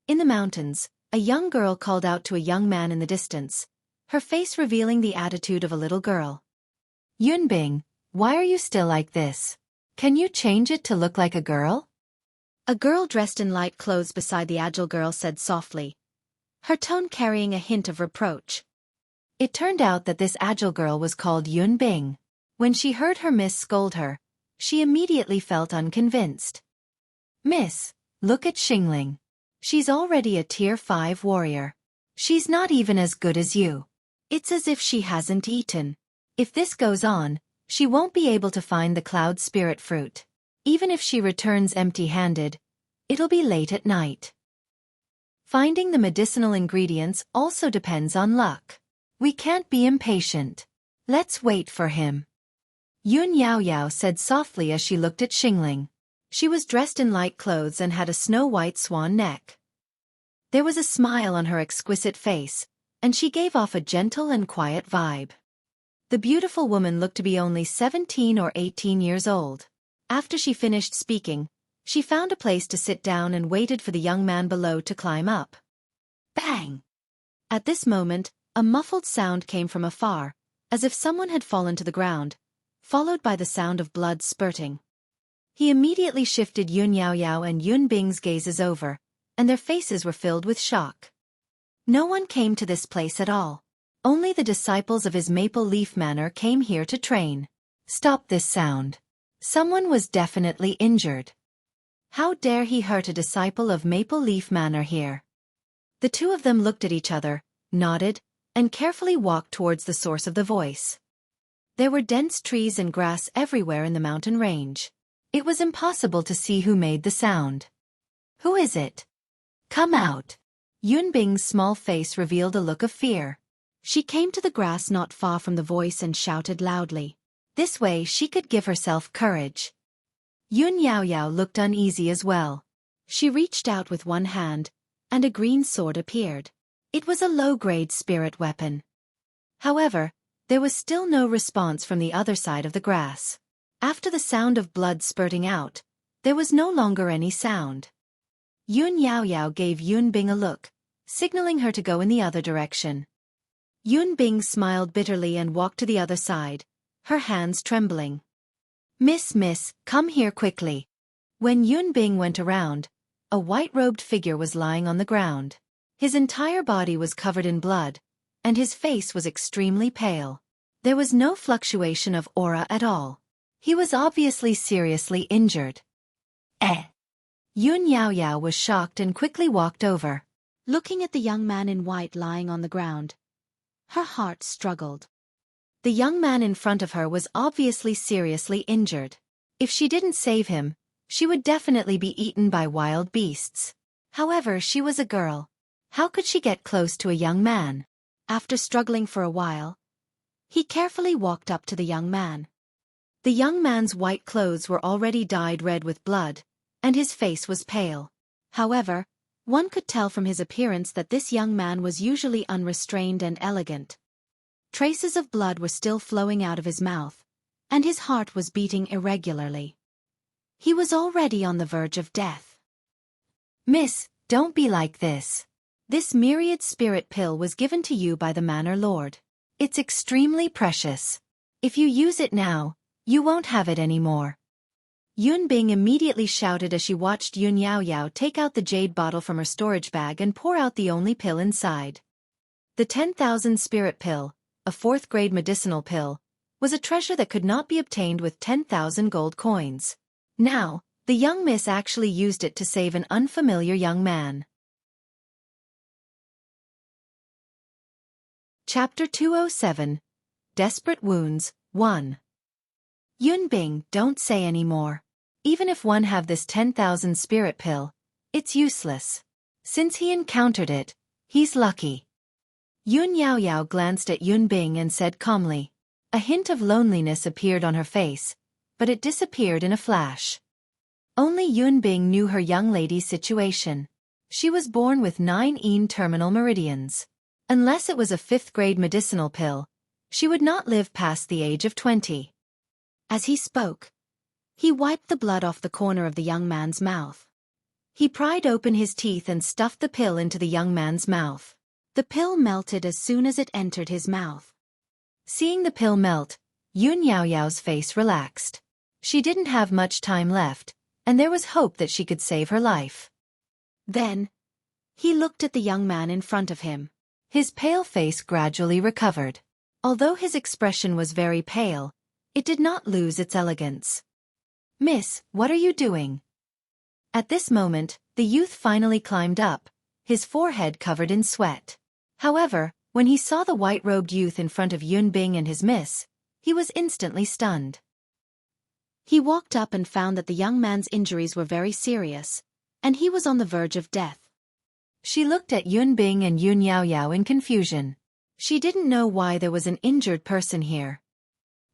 In the mountains, a young girl called out to a young man in the distance, her face revealing the attitude of a little girl. Yunbing, why are you still like this? Can you change it to look like a girl? A girl dressed in light clothes beside the agile girl said softly, her tone carrying a hint of reproach. It turned out that this agile girl was called Yunbing. When she heard her miss scold her, she immediately felt unconvinced. Miss, look at Xingling. She's already a Tier 5 warrior. She's not even as good as you. It's as if she hasn't eaten. If this goes on, she won't be able to find the cloud spirit fruit. Even if she returns empty-handed, it'll be late at night. Finding the medicinal ingredients also depends on luck. We can't be impatient. Let's wait for him. Yun Yaoyao said softly as she looked at Xingling. She was dressed in light clothes and had a snow-white swan neck. There was a smile on her exquisite face, and she gave off a gentle and quiet vibe. The beautiful woman looked to be only 17 or 18 years old. After she finished speaking, she found a place to sit down and waited for the young man below to climb up. Bang! At this moment, a muffled sound came from afar, as if someone had fallen to the ground, followed by the sound of blood spurting. He immediately shifted Yun Yaoyao and Yun Bing's gazes over, and their faces were filled with shock. No one came to this place at all. Only the disciples of his Maple Leaf Manor came here to train. Stop this sound. Someone was definitely injured. How dare he hurt a disciple of Maple Leaf Manor here? The two of them looked at each other, nodded, and carefully walked towards the source of the voice. There were dense trees and grass everywhere in the mountain range. It was impossible to see who made the sound. Who is it? Come out. Yun Bing's small face revealed a look of fear. She came to the grass not far from the voice and shouted loudly. This way she could give herself courage. Yun Yaoyao looked uneasy as well. She reached out with one hand, and a green sword appeared. It was a low-grade spirit weapon. However, there was still no response from the other side of the grass. After the sound of blood spurting out, there was no longer any sound. Yun Yaoyao gave Yun Bing a look, signaling her to go in the other direction. Yun Bing smiled bitterly and walked to the other side, her hands trembling. Miss, come here quickly. When Yun Bing went around, A white-robed figure was lying on the ground. His entire body was covered in blood, and his face was extremely pale. There was no fluctuation of aura at all. He was obviously seriously injured. Yun Yaoyao was shocked and quickly walked over. Looking at the young man in white lying on the ground, her heart struggled. The young man in front of her was obviously seriously injured. If she didn't save him, she would definitely be eaten by wild beasts. However, she was a girl. How could she get close to a young man? After struggling for a while, he carefully walked up to the young man. The young man's white clothes were already dyed red with blood, and his face was pale. However, one could tell from his appearance that this young man was usually unrestrained and elegant. Traces of blood were still flowing out of his mouth, and his heart was beating irregularly. He was already on the verge of death. Miss, don't be like this. This myriad spirit pill was given to you by the Manor Lord. It's extremely precious. If you use it now, you won't have it anymore. Yun Bing immediately shouted as she watched Yun Yaoyao take out the jade bottle from her storage bag and pour out the only pill inside. The 10,000 spirit pill, a 4th-grade medicinal pill, was a treasure that could not be obtained with 10,000 gold coins. Now, the young miss actually used it to save an unfamiliar young man. Chapter 207. Desperate Wounds, 1. Yun Bing, don't say any more. Even if one have this 10,000 spirit pill, it's useless. Since he encountered it, he's lucky. Yun Yaoyao glanced at Yun Bing and said calmly. A hint of loneliness appeared on her face, but it disappeared in a flash. Only Yun Bing knew her young lady's situation. She was born with 9 terminal meridians. Unless it was a 5th-grade medicinal pill, she would not live past the age of 20. As he spoke, he wiped the blood off the corner of the young man's mouth. He pried open his teeth and stuffed the pill into the young man's mouth. The pill melted as soon as it entered his mouth. Seeing the pill melt, Yun Yaoyao's face relaxed. She didn't have much time left, and there was hope that she could save her life. Then, he looked at the young man in front of him. His pale face gradually recovered. Although his expression was very pale, it did not lose its elegance. Miss, what are you doing? At this moment, the youth finally climbed up, his forehead covered in sweat. However, when he saw the white-robed youth in front of Yun Bing and his miss, he was instantly stunned. He walked up and found that the young man's injuries were very serious, and he was on the verge of death. She looked at Yun Bing and Yun Yaoyao in confusion. She didn't know why there was an injured person here.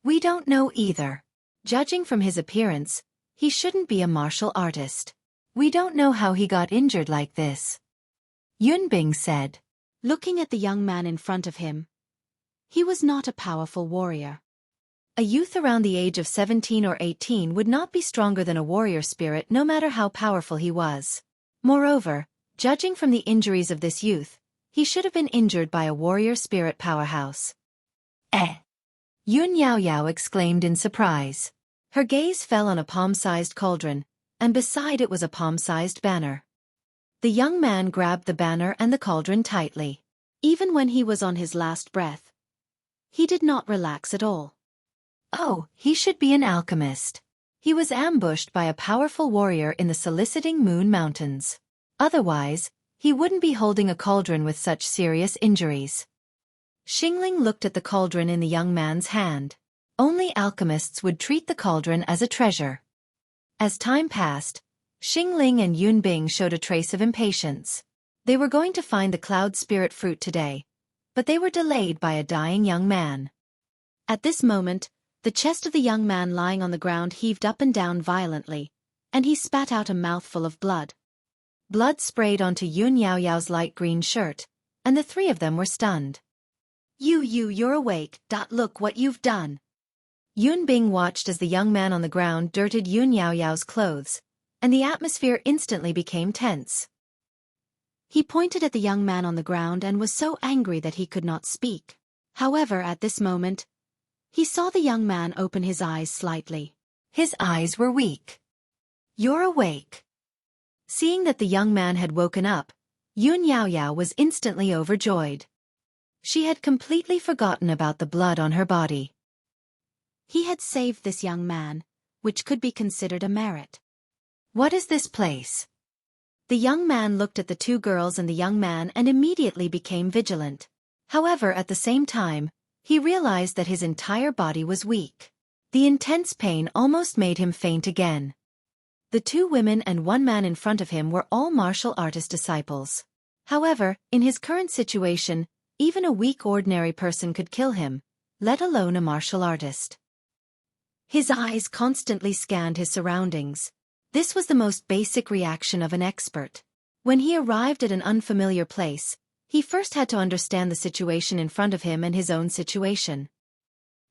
We don't know either. Judging from his appearance, he shouldn't be a martial artist. We don't know how he got injured like this. Yun Bing said. Looking at the young man in front of him, he was not a powerful warrior. A youth around the age of 17 or 18 would not be stronger than a warrior spirit no matter how powerful he was. Moreover, judging from the injuries of this youth, he should have been injured by a warrior spirit powerhouse. Yun Yaoyao exclaimed in surprise. Her gaze fell on a palm-sized cauldron, and beside it was a palm-sized banner. The young man grabbed the banner and the cauldron tightly. Even when he was on his last breath, he did not relax at all. Oh, he should be an alchemist. He was ambushed by a powerful warrior in the Soliciting Moon Mountains. Otherwise, he wouldn't be holding a cauldron with such serious injuries. Xingling looked at the cauldron in the young man's hand. Only alchemists would treat the cauldron as a treasure. As time passed, Xingling and Yun Bing showed a trace of impatience. They were going to find the cloud spirit fruit today, but they were delayed by a dying young man. At this moment, the chest of the young man lying on the ground heaved up and down violently, and he spat out a mouthful of blood. Blood sprayed onto Yun Yaoyao's light green shirt, and the three of them were stunned. You're awake. Look what you've done. Yun Bing watched as the young man on the ground dirted Yun Yaoyao's clothes, and the atmosphere instantly became tense. He pointed at the young man on the ground and was so angry that he could not speak. However, at this moment, he saw the young man open his eyes slightly. His eyes were weak. You're awake. Seeing that the young man had woken up, Yun Yaoyao was instantly overjoyed. She had completely forgotten about the blood on her body. He had saved this young man, which could be considered a merit. What is this place? The young man looked at the two girls and the young man and immediately became vigilant. However, at the same time, he realized that his entire body was weak. The intense pain almost made him faint again. The two women and one man in front of him were all martial artist disciples. However, in his current situation, even a weak ordinary person could kill him, let alone a martial artist. His eyes constantly scanned his surroundings. This was the most basic reaction of an expert. When he arrived at an unfamiliar place, he first had to understand the situation in front of him and his own situation.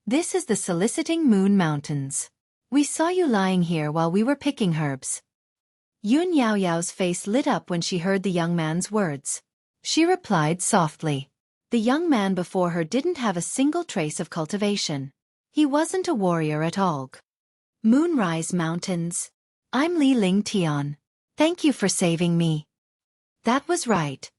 This is the Soliciting Moon Mountains. We saw you lying here while we were picking herbs. Yun Yaoyao's face lit up when she heard the young man's words. She replied softly. The young man before her didn't have a single trace of cultivation. He wasn't a warrior at all. Moonrise Mountains. I'm Li Ling Tian. Thank you for saving me. That was right.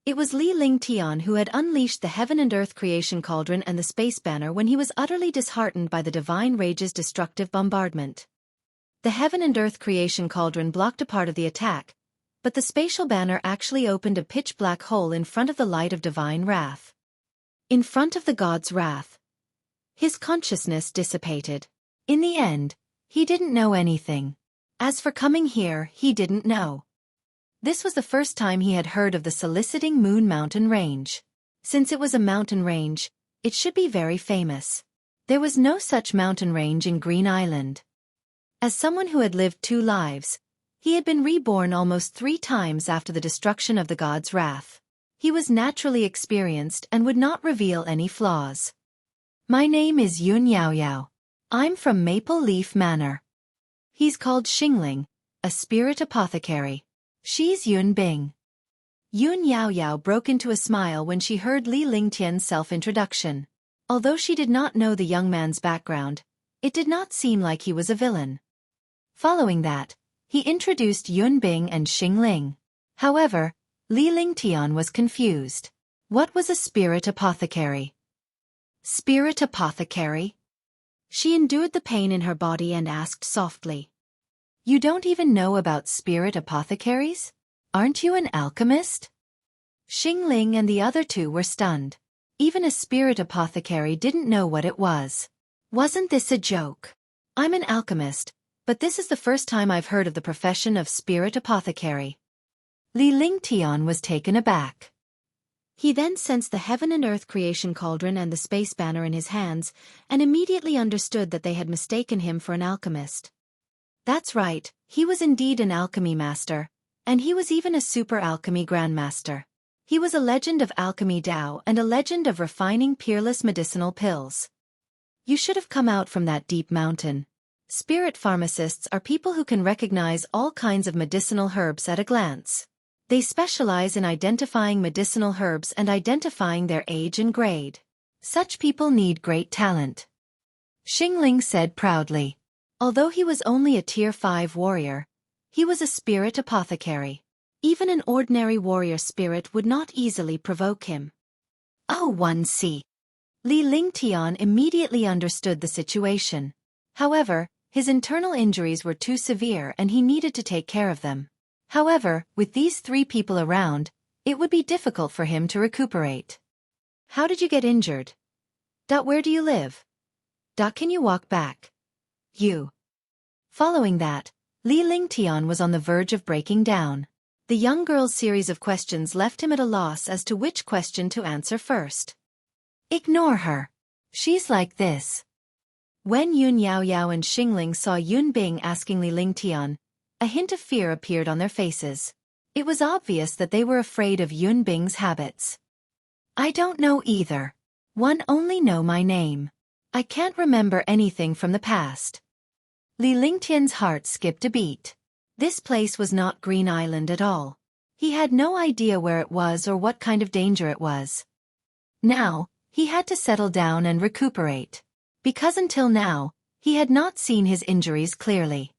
It was Li Ling Tian who had unleashed the Heaven and Earth Creation Cauldron and the Space Banner when he was utterly disheartened by the Divine Rage's destructive bombardment. The Heaven and Earth Creation Cauldron blocked a part of the attack, but the Spatial Banner actually opened a pitch-black hole in front of the light of divine wrath. In front of the god's wrath, his consciousness dissipated. In the end, he didn't know anything. As for coming here, he didn't know. This was the first time he had heard of the Soliciting Moon Mountain Range. Since it was a mountain range, it should be very famous. There was no such mountain range in Green Island. As someone who had lived 2 lives, he had been reborn almost 3 times after the destruction of the god's wrath. He was naturally experienced and would not reveal any flaws. My name is Yun Yaoyao. I'm from Maple Leaf Manor. He's called Xingling, a spirit apothecary. She's Yun Bing. Yun Yaoyao broke into a smile when she heard Li Lingtian's self-introduction. Although she did not know the young man's background, it did not seem like he was a villain. Following that, he introduced Yun Bing and Xingling. However, Li Lingtian was confused. What was a spirit apothecary? Spirit apothecary? She endured the pain in her body and asked softly. You don't even know about spirit apothecaries? Aren't you an alchemist? Xingling and the other two were stunned. Even a spirit apothecary didn't know what it was. Wasn't this a joke? I'm an alchemist, but this is the first time I've heard of the profession of spirit apothecary. Li Lingtian was taken aback. He then sensed the Heaven and Earth Creation Cauldron and the Space Banner in his hands, and immediately understood that they had mistaken him for an alchemist. That's right, he was indeed an alchemy master, and he was even a super alchemy grandmaster. He was a legend of alchemy Dao and a legend of refining peerless medicinal pills. You should have come out from that deep mountain. Spirit pharmacists are people who can recognize all kinds of medicinal herbs at a glance. They specialize in identifying medicinal herbs and identifying their age and grade. Such people need great talent. Xingling said proudly. Although he was only a Tier 5 warrior, he was a spirit apothecary. Even an ordinary warrior spirit would not easily provoke him. Oh, 1C. Li Lingtian immediately understood the situation. However, his internal injuries were too severe and he needed to take care of them. However, with these 3 people around, it would be difficult for him to recuperate. How did you get injured? Where do you live? Can you walk back? Following that, Li Lingtian was on the verge of breaking down. The young girl's series of questions left him at a loss as to which question to answer first. Ignore her. She's like this. When Yun Yaoyao and Xingling saw Yun Bing asking Li Lingtian, a hint of fear appeared on their faces. It was obvious that they were afraid of Yun Bing's habits. I don't know either. One only know my name. I can't remember anything from the past. Li Lingtian's heart skipped a beat. This place was not Green Island at all. He had no idea where it was or what kind of danger it was. Now, he had to settle down and recuperate. Because until now, he had not seen his injuries clearly.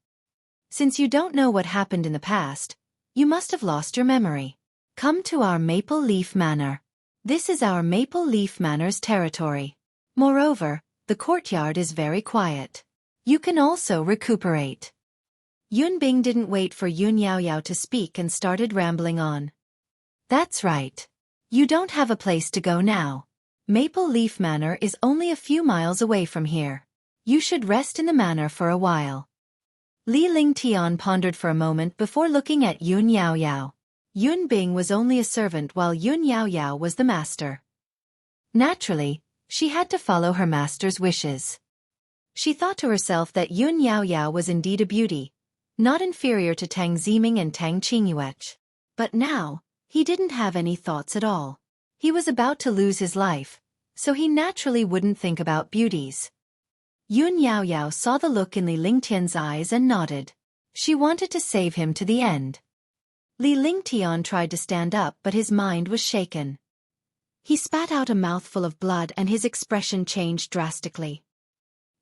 Since you don't know what happened in the past, you must have lost your memory. Come to our Maple Leaf Manor. This is our Maple Leaf Manor's territory. Moreover, the courtyard is very quiet. You can also recuperate. Yunbing didn't wait for Yun Yaoyao to speak and started rambling on. That's right. You don't have a place to go now. Maple Leaf Manor is only a few miles away from here. You should rest in the manor for a while. Li Lingtian pondered for a moment before looking at Yun Yaoyao. Yun Bing was only a servant while Yun Yaoyao was the master. Naturally, she had to follow her master's wishes. She thought to herself that Yun Yaoyao was indeed a beauty, not inferior to Tang Ziming and Tang Qingyuech. But now, he didn't have any thoughts at all. He was about to lose his life, so he naturally wouldn't think about beauties. Yun Yaoyao saw the look in Li Lingtian's eyes and nodded. She wanted to save him to the end. Li Lingtian tried to stand up but his mind was shaken. He spat out a mouthful of blood and his expression changed drastically.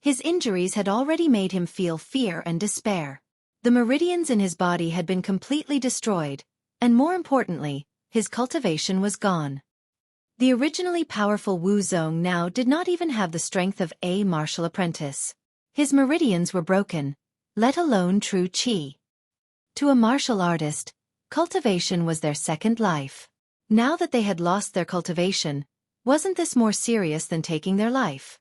His injuries had already made him feel fear and despair. The meridians in his body had been completely destroyed, and more importantly, his cultivation was gone. The originally powerful Wu Zong now did not even have the strength of a martial apprentice. His meridians were broken, let alone true qi. To a martial artist, cultivation was their second life. Now that they had lost their cultivation, wasn't this more serious than taking their life?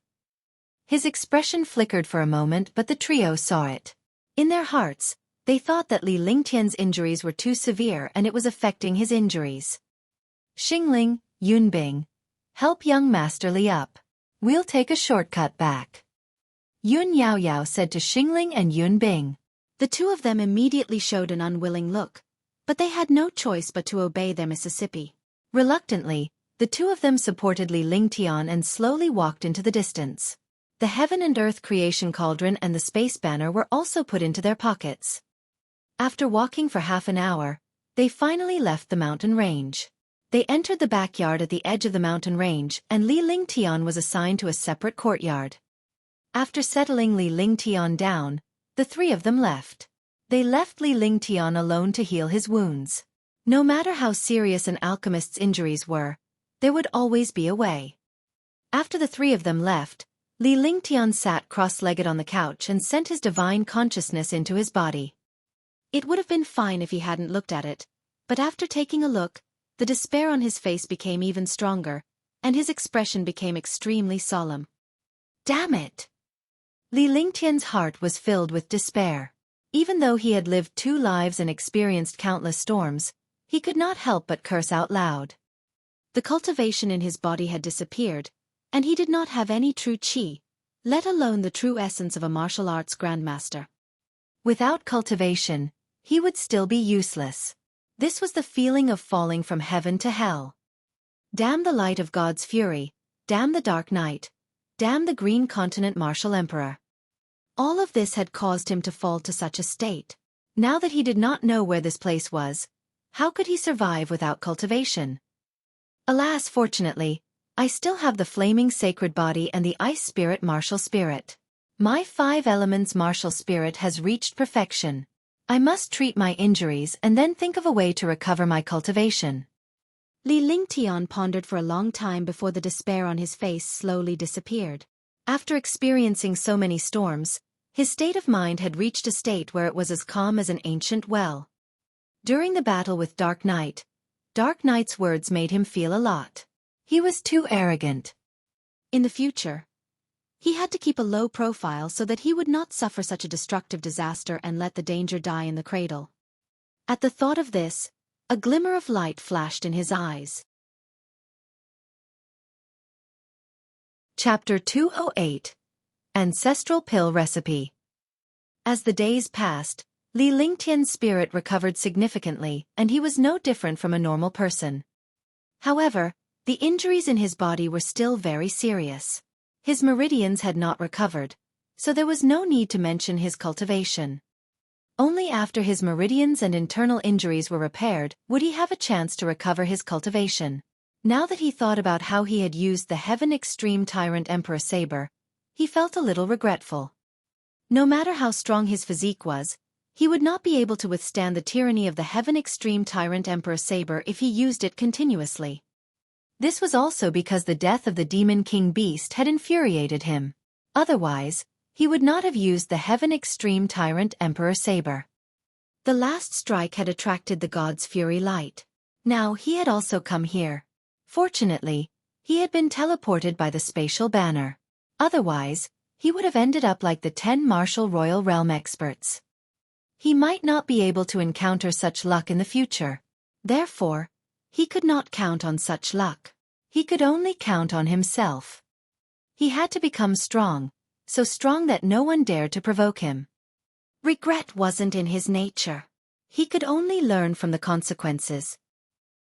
His expression flickered for a moment but the trio saw it. In their hearts, they thought that Li Lingtian's injuries were too severe and it was affecting his injuries. Xingling, Yunbing, help young Master Li up. We'll take a shortcut back. Yun Yaoyao said to Xingling and Yunbing. The two of them immediately showed an unwilling look, but they had no choice but to obey their Mississippi. Reluctantly, the two of them supported Li Lingtian and slowly walked into the distance. The Heaven and Earth Creation Cauldron and the Space Banner were also put into their pockets. After walking for half an hour, they finally left the mountain range. They entered the backyard at the edge of the mountain range and Li Lingtian was assigned to a separate courtyard. After settling Li Lingtian down, the three of them left. They left Li Lingtian alone to heal his wounds. No matter how serious an alchemist's injuries were, there would always be a way. After the three of them left, Li Lingtian sat cross-legged on the couch and sent his divine consciousness into his body. It would have been fine if he hadn't looked at it, but after taking a look, the despair on his face became even stronger, and his expression became extremely solemn. Damn it! Li Lingtian's heart was filled with despair. Even though he had lived 2 lives and experienced countless storms, he could not help but curse out loud. The cultivation in his body had disappeared, and he did not have any true qi, let alone the true essence of a martial arts grandmaster. Without cultivation, he would still be useless. This was the feeling of falling from heaven to hell. Damn the light of God's fury, damn the dark night, damn the Green Continent Martial Emperor. All of this had caused him to fall to such a state. Now that he did not know where this place was, how could he survive without cultivation? Alas, fortunately, I still have the flaming sacred body and the ice spirit martial spirit. My 5 elements martial spirit has reached perfection. I must treat my injuries and then think of a way to recover my cultivation. Li Lingtian pondered for a long time before the despair on his face slowly disappeared. After experiencing so many storms, his state of mind had reached a state where it was as calm as an ancient well. During the battle with Dark Knight's words made him feel a lot. He was too arrogant. In the future, he had to keep a low profile so that he would not suffer such a destructive disaster and let the danger die in the cradle. At the thought of this, a glimmer of light flashed in his eyes. Chapter 208 Ancestral Pill Recipe. As the days passed, Li Lingtian's spirit recovered significantly and he was no different from a normal person. However, the injuries in his body were still very serious. His meridians had not recovered, so there was no need to mention his cultivation. Only after his meridians and internal injuries were repaired would he have a chance to recover his cultivation. Now that he thought about how he had used the Heaven Extreme Tyrant Emperor Saber, he felt a little regretful. No matter how strong his physique was, He would not be able to withstand the tyranny of the Heaven Extreme Tyrant Emperor Saber if he used it continuously. This was also because the death of the Demon King Beast had infuriated him. Otherwise, he would not have used the Heaven Extreme Tyrant Emperor Saber. The last strike had attracted the god's fury light. Now he had also come here. Fortunately, he had been teleported by the spatial banner. Otherwise, he would have ended up like the 10 martial royal realm experts. He might not be able to encounter such luck in the future. Therefore, he could not count on such luck. He could only count on himself. He had to become strong, so strong that no one dared to provoke him. Regret wasn't in his nature. He could only learn from the consequences.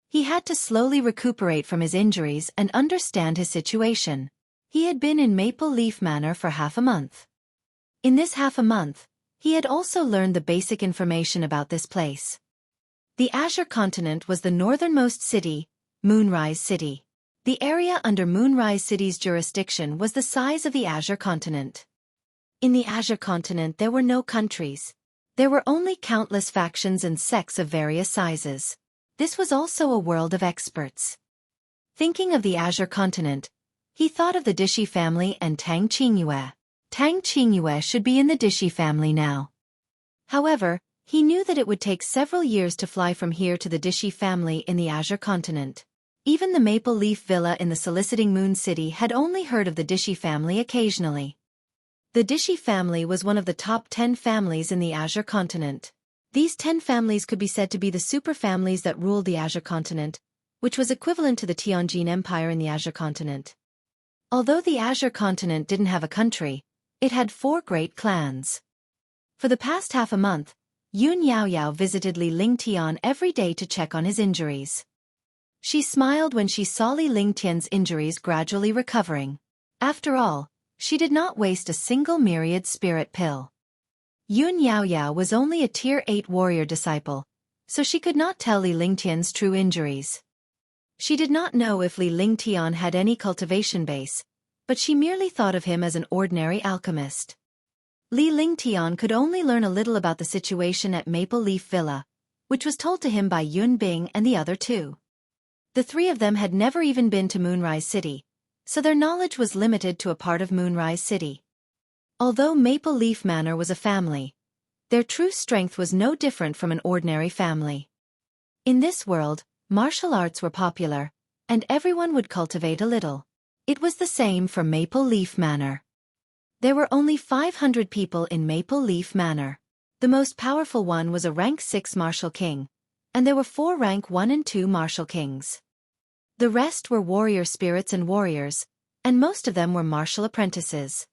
He had to slowly recuperate from his injuries and understand his situation. He had been in Maple Leaf Manor for half a month. In this half a month, he had also learned the basic information about this place. The Azure Continent was the northernmost city, Moonrise City. The area under Moonrise City's jurisdiction was the size of the Azure Continent. In the Azure Continent there were no countries. There were only countless factions and sects of various sizes. This was also a world of experts. Thinking of the Azure Continent, he thought of the Dishi family and Tang Qingyue. Tang Qingyue should be in the Dishi family now. However, he knew that it would take several years to fly from here to the Dishi family in the Azure Continent. Even the Maple Leaf Villa in the Soliciting Moon City had only heard of the Dishi family occasionally. The Dishi family was one of the top 10 families in the Azure Continent. These 10 families could be said to be the super families that ruled the Azure Continent, which was equivalent to the Tianjin Empire in the Azure Continent. Although the Azure Continent didn't have a country, it had 4 great clans. For the past half a month, Yun Yaoyao visited Li Lingtian every day to check on his injuries. She smiled when she saw Li Lingtian's injuries gradually recovering. After all, she did not waste a single myriad spirit pill. Yun Yaoyao was only a Tier 8 warrior disciple, so she could not tell Li Lingtian's true injuries. She did not know if Li Lingtian had any cultivation base, but she merely thought of him as an ordinary alchemist. Li Lingtian could only learn a little about the situation at Maple Leaf Villa, which was told to him by Yun Bing and the other 2. The 3 of them had never even been to Moonrise City, so their knowledge was limited to a part of Moonrise City. Although Maple Leaf Manor was a family, their true strength was no different from an ordinary family. In this world, martial arts were popular, and everyone would cultivate a little. It was the same for Maple Leaf Manor. There were only 500 people in Maple Leaf Manor. The most powerful one was a rank 6 martial king, and there were 4 rank 1 and 2 martial kings. The rest were warrior spirits and warriors, and most of them were martial apprentices.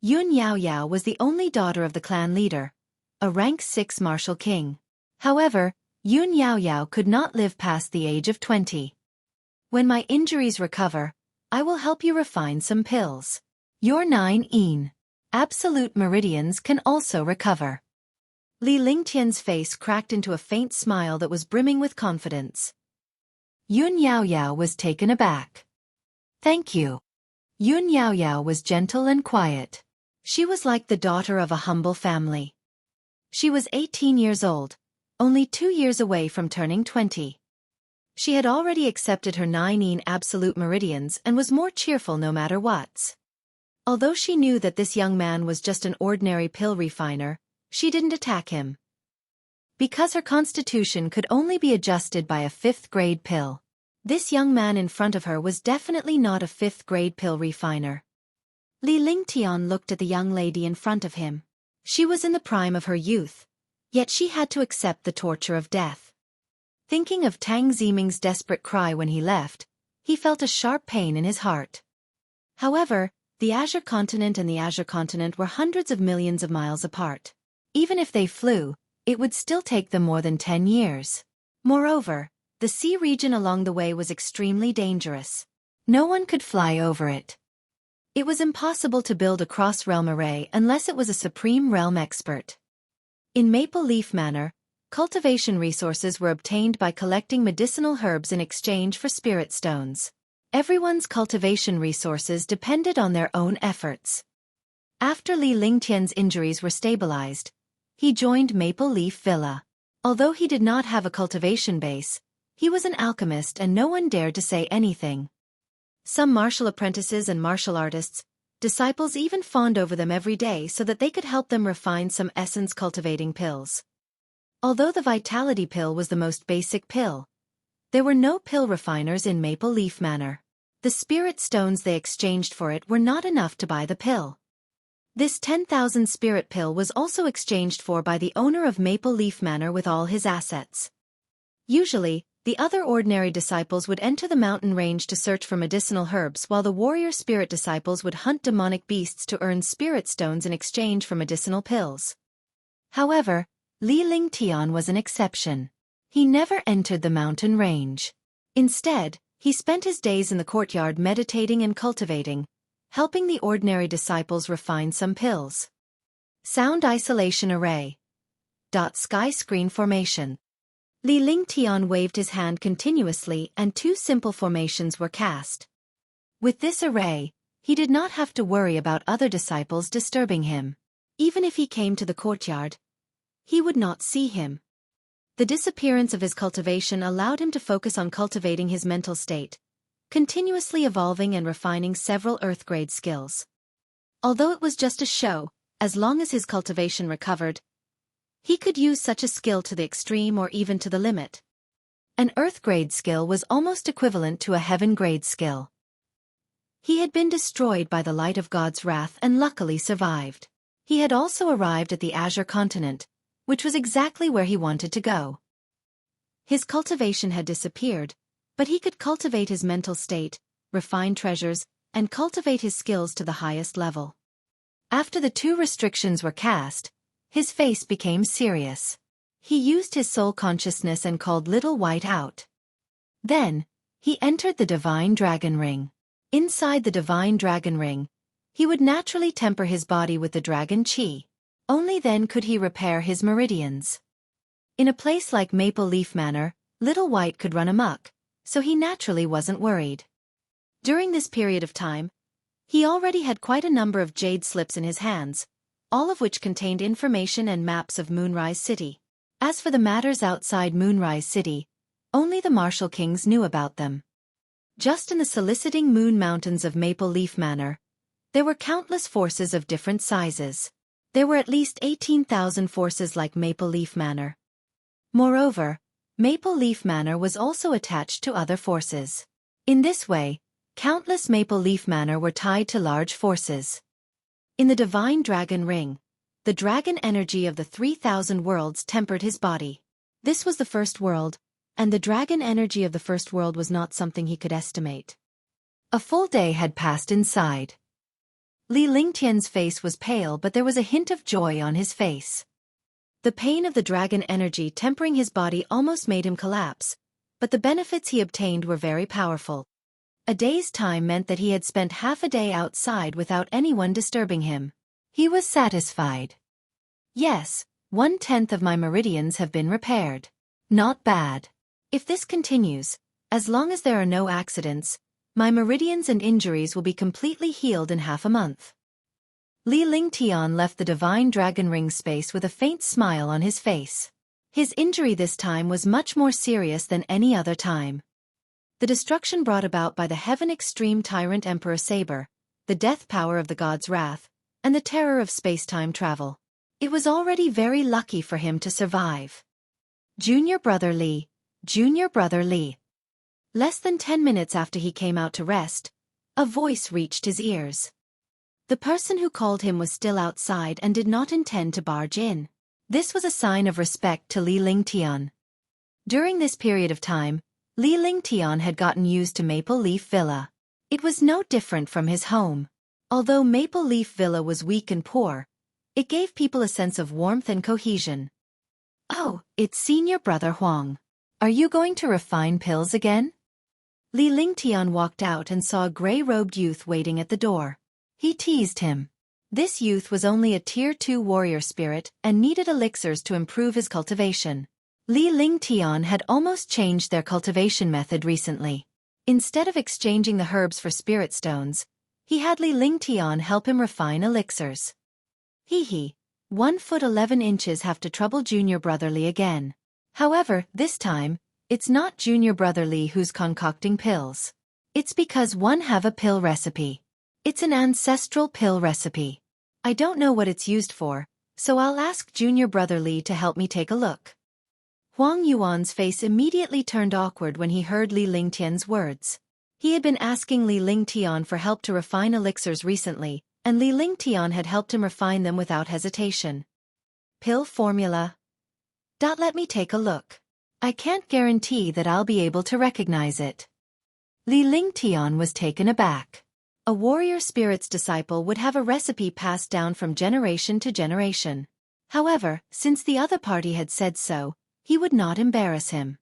Yun Yaoyao was the only daughter of the clan leader, a rank 6 martial king. However, Yun Yaoyao could not live past the age of 20. When my injuries recover, I will help you refine some pills. Your 9 absolute meridians can also recover. Li Lingtian's face cracked into a faint smile that was brimming with confidence. Yun Yaoyao was taken aback. Thank you. Yun Yaoyao was gentle and quiet. She was like the daughter of a humble family. She was 18 years old, only 2 years away from turning 20. She had already accepted her 9 absolute meridians and was more cheerful no matter what. Although she knew that this young man was just an ordinary pill refiner, she didn't attack him. Because her constitution could only be adjusted by a 5th grade pill. This young man in front of her was definitely not a 5th grade pill refiner. Li Lingtian looked at the young lady in front of him. She was in the prime of her youth, yet she had to accept the torture of death. Thinking of Tang Ziming's desperate cry when he left, he felt a sharp pain in his heart. However, the Azure Continent and the Azure Continent were hundreds of millions of miles apart. Even if they flew, it would still take them more than 10 years. Moreover, the sea region along the way was extremely dangerous. No one could fly over it. It was impossible to build a cross-realm array unless it was a supreme realm expert. In Maple Leaf Manor, cultivation resources were obtained by collecting medicinal herbs in exchange for spirit stones. Everyone's cultivation resources depended on their own efforts. After Li Lingtian's injuries were stabilized, He joined Maple Leaf Villa. Although he did not have a cultivation base, he was an alchemist and no one dared to say anything. Some martial apprentices and martial artists, disciples even fawned over them every day so that they could help them refine some essence-cultivating pills. Although the vitality pill was the most basic pill, there were no pill refiners in Maple Leaf Manor. The spirit stones they exchanged for it were not enough to buy the pill. This 10,000 spirit pill was also exchanged for by the owner of Maple Leaf Manor with all his assets. Usually, the other ordinary disciples would enter the mountain range to search for medicinal herbs while the warrior spirit disciples would hunt demonic beasts to earn spirit stones in exchange for medicinal pills. However, Li Lingtian was an exception. He never entered the mountain range. Instead, he spent his days in the courtyard meditating and cultivating, helping the ordinary disciples refine some pills. Sound isolation array. Sky screen formation. Li Lingtian waved his hand continuously and two simple formations were cast. With this array, he did not have to worry about other disciples disturbing him. Even if he came to the courtyard, he would not see him. The disappearance of his cultivation allowed him to focus on cultivating his mental state, continuously evolving and refining several earth-grade skills. Although it was just a show, as long as his cultivation recovered, he could use such a skill to the extreme or even to the limit. An earth-grade skill was almost equivalent to a heaven-grade skill. He had been destroyed by the light of God's wrath and luckily survived. He had also arrived at the Azure continent, which was exactly where he wanted to go. His cultivation had disappeared, but he could cultivate his mental state, refine treasures, and cultivate his skills to the highest level. After the two restrictions were cast, his face became serious. He used his soul consciousness and called Little White out. Then, he entered the Divine Dragon Ring. Inside the Divine Dragon Ring, he would naturally temper his body with the dragon chi. Only then could he repair his meridians. In a place like Maple Leaf Manor, Little White could run amok, so he naturally wasn't worried. During this period of time, he already had quite a number of jade slips in his hands, all of which contained information and maps of Moonrise City. As for the matters outside Moonrise City, only the Martial Kings knew about them. Just in the soliciting moon mountains of Maple Leaf Manor, there were countless forces of different sizes. There were at least 18,000 forces like Maple Leaf Manor. Moreover, Maple Leaf Manor was also attached to other forces. In this way, countless Maple Leaf Manor were tied to large forces. In the Divine Dragon Ring, the dragon energy of the 3,000 worlds tempered his body. This was the first world, and the dragon energy of the first world was not something he could estimate. A full day had passed inside. Li Lingtian's face was pale but there was a hint of joy on his face. The pain of the dragon energy tempering his body almost made him collapse, but the benefits he obtained were very powerful. A day's time meant that he had spent half a day outside without anyone disturbing him. He was satisfied. Yes, 1/10 of my meridians have been repaired. Not bad. If this continues, as long as there are no accidents, my meridians and injuries will be completely healed in half a month. Li Lingtian left the Divine Dragon Ring space with a faint smile on his face. His injury this time was much more serious than any other time. The destruction brought about by the Heaven Extreme Tyrant Emperor Saber, the death power of the god's wrath, and the terror of space-time travel. It was already very lucky for him to survive. Junior Brother Li, Junior Brother Li. Less than 10 minutes after he came out to rest, a voice reached his ears. The person who called him was still outside and did not intend to barge in. This was a sign of respect to Li Lingtian. During this period of time, Li Lingtian had gotten used to Maple Leaf Villa. It was no different from his home. Although Maple Leaf Villa was weak and poor, it gave people a sense of warmth and cohesion. Oh, it's Senior Brother Huang. Are you going to refine pills again? Li Lingtian walked out and saw a gray-robed youth waiting at the door. He teased him. This youth was only a Tier 2 warrior spirit and needed elixirs to improve his cultivation. Li Lingtian had almost changed their cultivation method recently. Instead of exchanging the herbs for spirit stones, he had Li Lingtian help him refine elixirs. Hee, 1 foot 11 inches have to trouble junior brother Li again. However, this time, it's not junior brother Li who's concocting pills. It's because one have a pill recipe. It's an ancestral pill recipe. I don't know what it's used for, so I'll ask junior brother Li to help me take a look. Huang Yuan's face immediately turned awkward when he heard Li Lingtian's words. He had been asking Li Lingtian for help to refine elixirs recently, and Li Lingtian had helped him refine them without hesitation. Pill formula. Let me take a look. I can't guarantee that I'll be able to recognize it. Li Lingtian was taken aback. A warrior spirit's disciple would have a recipe passed down from generation to generation. However, since the other party had said so, he would not embarrass him.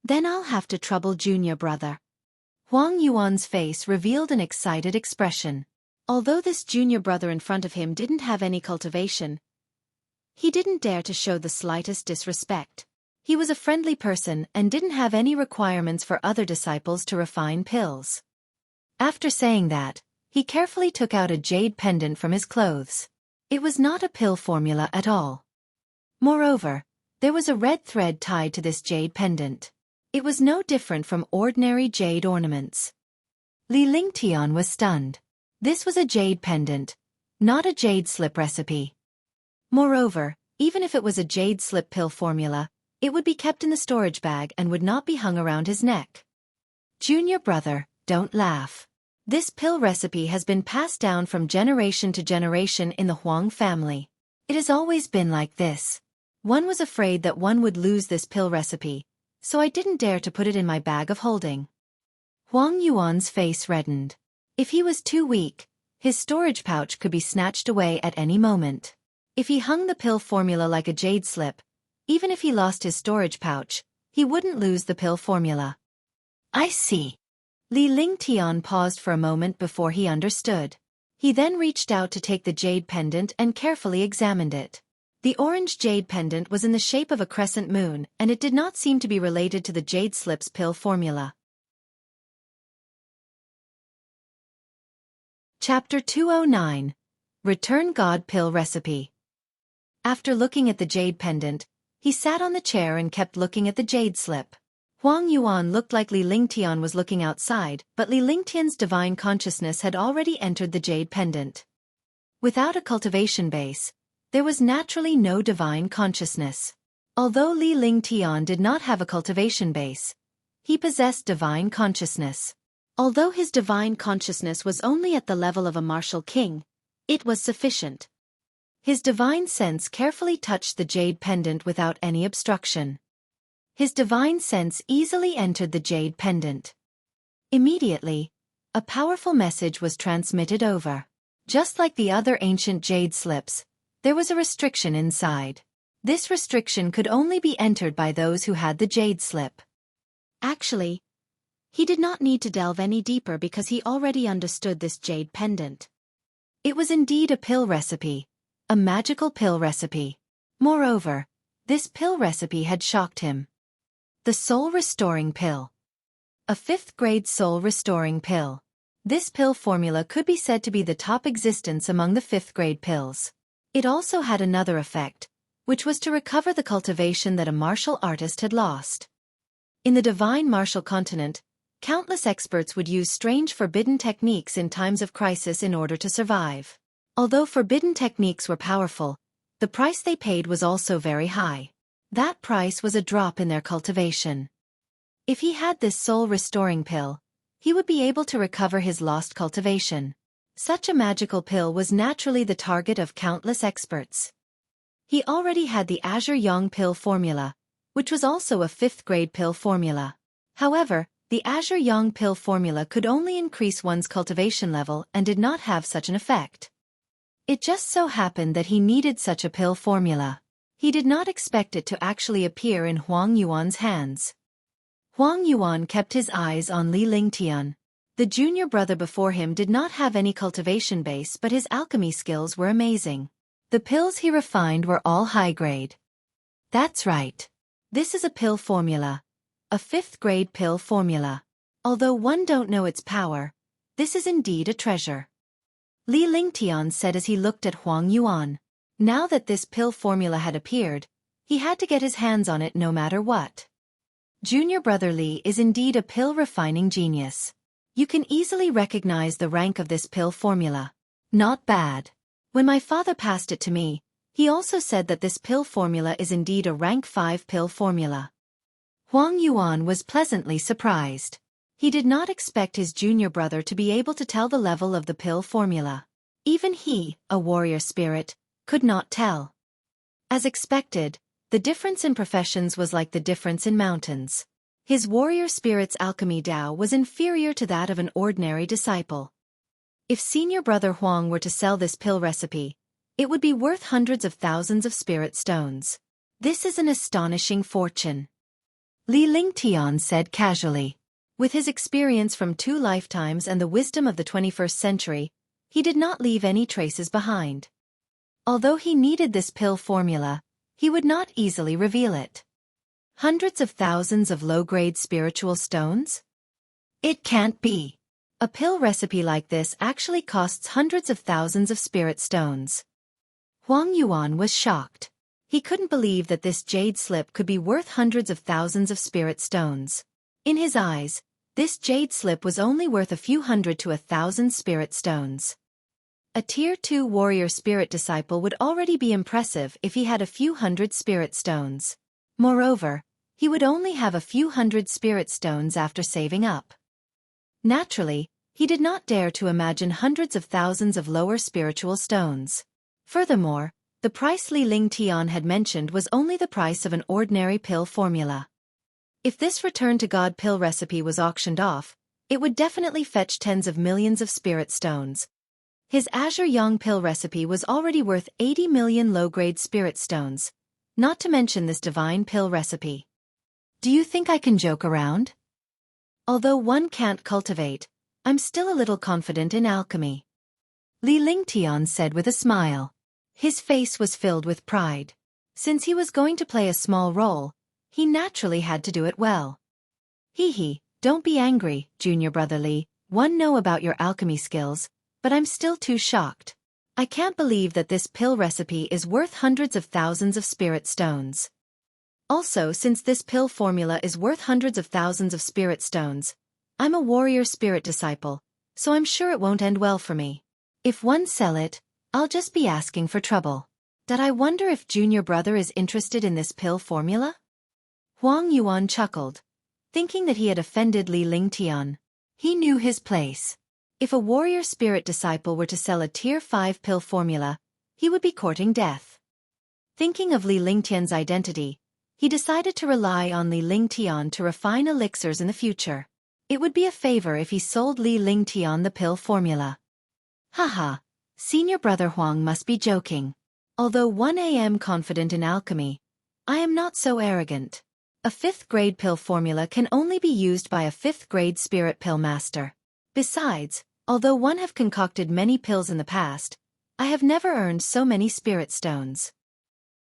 Then I'll have to trouble junior brother. Huang Yuan's face revealed an excited expression. Although this junior brother in front of him didn't have any cultivation, he didn't dare to show the slightest disrespect. He was a friendly person and didn't have any requirements for other disciples to refine pills. After saying that, he carefully took out a jade pendant from his clothes. It was not a pill formula at all. Moreover, there was a red thread tied to this jade pendant. It was no different from ordinary jade ornaments. Li Lingtian was stunned. This was a jade pendant, not a jade slip recipe. Moreover, even if it was a jade slip pill formula, it would be kept in the storage bag and would not be hung around his neck. Junior brother, don't laugh. This pill recipe has been passed down from generation to generation in the Huang family. It has always been like this. One was afraid that one would lose this pill recipe, so I didn't dare to put it in my bag of holding. Huang Yuan's face reddened. If he was too weak, his storage pouch could be snatched away at any moment. If he hung the pill formula like a jade slip, even if he lost his storage pouch, he wouldn't lose the pill formula. I see. Li Lingtian paused for a moment before he understood. He then reached out to take the jade pendant and carefully examined it. The orange jade pendant was in the shape of a crescent moon, and it did not seem to be related to the jade slip's pill formula. Chapter 209. Return God Pill Recipe. After looking at the jade pendant, he sat on the chair and kept looking at the jade slip. Huang Yuan looked like Li Lingtian was looking outside, but Li Lingtian's divine consciousness had already entered the jade pendant. Without a cultivation base, there was naturally no divine consciousness. Although Li Lingtian did not have a cultivation base, he possessed divine consciousness. Although his divine consciousness was only at the level of a martial king, it was sufficient. His divine sense carefully touched the jade pendant without any obstruction. His divine sense easily entered the jade pendant. Immediately, a powerful message was transmitted over. Just like the other ancient jade slips, there was a restriction inside. This restriction could only be entered by those who had the jade slip. Actually, he did not need to delve any deeper because he already understood this jade pendant. It was indeed a pill recipe. A magical pill recipe. Moreover, this pill recipe had shocked him. The soul-restoring pill. A 5th-grade soul-restoring pill. This pill formula could be said to be the top existence among the 5th-grade pills. It also had another effect, which was to recover the cultivation that a martial artist had lost. In the divine martial continent, countless experts would use strange forbidden techniques in times of crisis in order to survive. Although forbidden techniques were powerful, the price they paid was also very high. That price was a drop in their cultivation. If he had this soul-restoring pill, he would be able to recover his lost cultivation. Such a magical pill was naturally the target of countless experts. He already had the Azure Yang pill formula, which was also a 5th-grade pill formula. However, the Azure Yang pill formula could only increase one's cultivation level and did not have such an effect. It just so happened that he needed such a pill formula. He did not expect it to actually appear in Huang Yuan's hands. Huang Yuan kept his eyes on Li Lingtian. The junior brother before him did not have any cultivation base, but his alchemy skills were amazing. The pills he refined were all high-grade. That's right. This is a pill formula. A 5th-grade pill formula. Although one don't know its power, this is indeed a treasure. Li Lingtian said as he looked at Huang Yuan. Now that this pill formula had appeared, he had to get his hands on it no matter what. Junior brother Li is indeed a pill refining genius. You can easily recognize the rank of this pill formula. Not bad. When my father passed it to me, he also said that this pill formula is indeed a rank 5 pill formula. Huang Yuan was pleasantly surprised. He did not expect his junior brother to be able to tell the level of the pill formula. Even he, a warrior spirit, could not tell. As expected, the difference in professions was like the difference in mountains. His warrior spirit's alchemy Dao was inferior to that of an ordinary disciple. If senior brother Huang were to sell this pill recipe, it would be worth hundreds of thousands of spirit stones. This is an astonishing fortune. Li Lingtian said casually. With his experience from 2 lifetimes and the wisdom of the 21st century, he did not leave any traces behind. Although he needed this pill formula, he would not easily reveal it. Hundreds of thousands of low-grade spiritual stones? It can't be. A pill recipe like this actually costs hundreds of thousands of spirit stones. Huang Yuan was shocked. He couldn't believe that this jade slip could be worth hundreds of thousands of spirit stones. In his eyes, this jade slip was only worth a few hundred to 1,000 spirit stones. A Tier 2 warrior spirit disciple would already be impressive if he had a few hundred spirit stones. Moreover, he would only have a few hundred spirit stones after saving up. Naturally, he did not dare to imagine hundreds of thousands of lower spiritual stones. Furthermore, the price Li Lingtian had mentioned was only the price of an ordinary pill formula. If this return to God pill recipe was auctioned off, it would definitely fetch tens of millions of spirit stones. His Azure Yang pill recipe was already worth 80 million low-grade spirit stones, not to mention this divine pill recipe. Do you think I can joke around? Although one can't cultivate, I'm still a little confident in alchemy. Li Lingtian said with a smile. His face was filled with pride. Since he was going to play a small role, he naturally had to do it well. Hee, don't be angry, junior brother Li. One know about your alchemy skills, but I'm still too shocked. I can't believe that this pill recipe is worth hundreds of thousands of spirit stones. Also, since this pill formula is worth hundreds of thousands of spirit stones, I'm a warrior spirit disciple, so I'm sure it won't end well for me. If one sell it, I'll just be asking for trouble. Did I wonder if junior brother is interested in this pill formula? Huang Yuan chuckled, thinking that he had offended Li Lingtian. He knew his place. If a warrior spirit disciple were to sell a Tier 5 pill formula, he would be courting death. Thinking of Li Lingtian's identity, he decided to rely on Li Lingtian to refine elixirs in the future. It would be a favor if he sold Li Lingtian the pill formula. Haha, senior brother Huang must be joking. Although 1 am confident in alchemy, I am not so arrogant. A 5th grade pill formula can only be used by a 5th grade spirit pill master. Besides, although one have concocted many pills in the past, I have never earned so many spirit stones.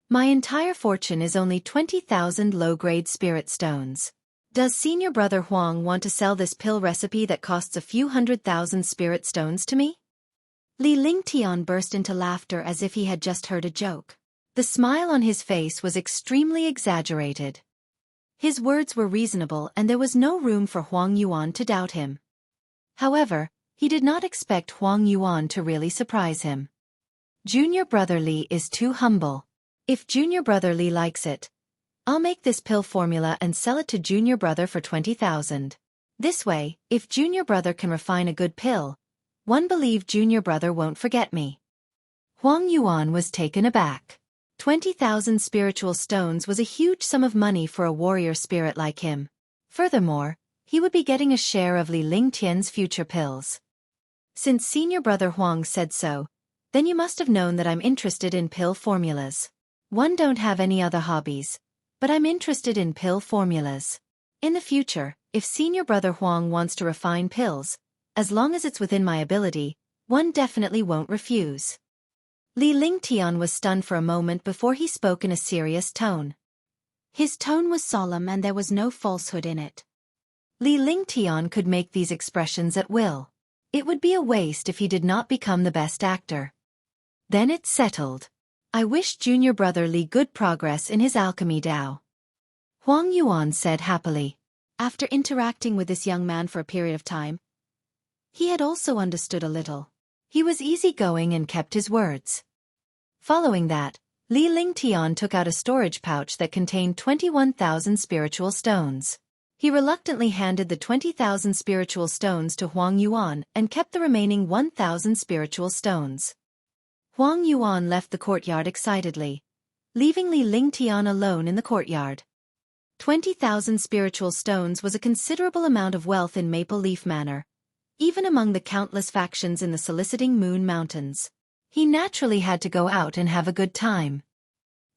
My entire fortune is only 20,000 low-grade spirit stones. Does senior brother Huang want to sell this pill recipe that costs a few 100,000 spirit stones to me? Li Lingtian burst into laughter as if he had just heard a joke. The smile on his face was extremely exaggerated. His words were reasonable and there was no room for Huang Yuan to doubt him. However, he did not expect Huang Yuan to really surprise him. Junior brother Li is too humble. If junior brother Li likes it, I'll make this pill formula and sell it to junior brother for 20,000. This way, if junior brother can refine a good pill, one believe junior brother won't forget me. Huang Yuan was taken aback. 20,000 spiritual stones was a huge sum of money for a warrior spirit like him. Furthermore, he would be getting a share of Li Lingtian's future pills. Since senior brother Huang said so, then you must have known that I'm interested in pill formulas. One don't have any other hobbies, but I'm interested in pill formulas. In the future, if senior brother Huang wants to refine pills, as long as it's within my ability, one definitely won't refuse. Li Lingtian was stunned for a moment before he spoke in a serious tone. His tone was solemn and there was no falsehood in it. Li Lingtian could make these expressions at will. It would be a waste if he did not become the best actor. Then it's settled. I wish junior brother Li good progress in his alchemy Dao. Huang Yuan said happily. After interacting with this young man for a period of time, he had also understood a little. He was easygoing and kept his words. Following that, Li Lingtian took out a storage pouch that contained 21,000 spiritual stones. He reluctantly handed the 20,000 spiritual stones to Huang Yuan and kept the remaining 1,000 spiritual stones. Huang Yuan left the courtyard excitedly, leaving Li Lingtian alone in the courtyard. 20,000 spiritual stones was a considerable amount of wealth in Maple Leaf Manor, even among the countless factions in the soliciting Moon Mountains. He naturally had to go out and have a good time.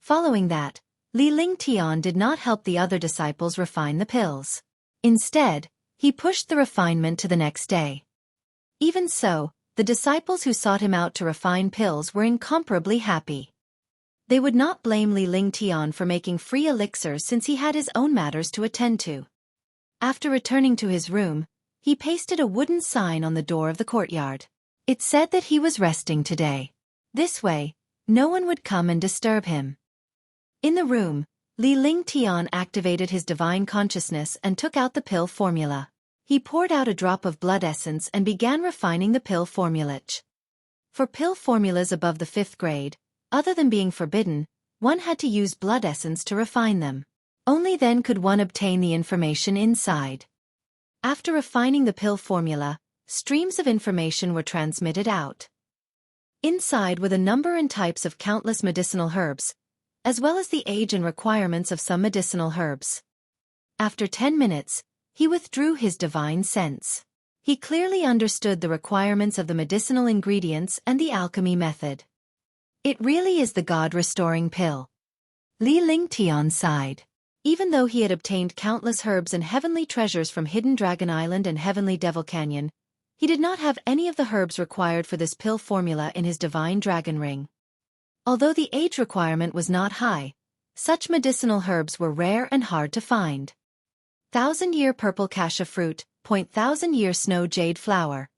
Following that, Li Lingtian did not help the other disciples refine the pills. Instead, he pushed the refinement to the next day. Even so, the disciples who sought him out to refine pills were incomparably happy. They would not blame Li Lingtian for making free elixirs since he had his own matters to attend to. After returning to his room, he pasted a wooden sign on the door of the courtyard. It said that he was resting today. This way, no one would come and disturb him. In the room, Li Lingtian activated his divine consciousness and took out the pill formula. He poured out a drop of blood essence and began refining the pill formulage. For pill formulas above the 5th grade, other than being forbidden, one had to use blood essence to refine them. Only then could one obtain the information inside. After refining the pill formula, streams of information were transmitted out. Inside were the number and types of countless medicinal herbs, as well as the age and requirements of some medicinal herbs. After 10 minutes, he withdrew his divine sense. He clearly understood the requirements of the medicinal ingredients and the alchemy method. It really is the God-restoring pill. Li Lingtian sighed. Even though he had obtained countless herbs and heavenly treasures from Hidden Dragon Island and Heavenly Devil Canyon, he did not have any of the herbs required for this pill formula in his divine dragon ring. Although the age requirement was not high, such medicinal herbs were rare and hard to find. 1,000-year purple cassia fruit, 1,000-year snow jade flower.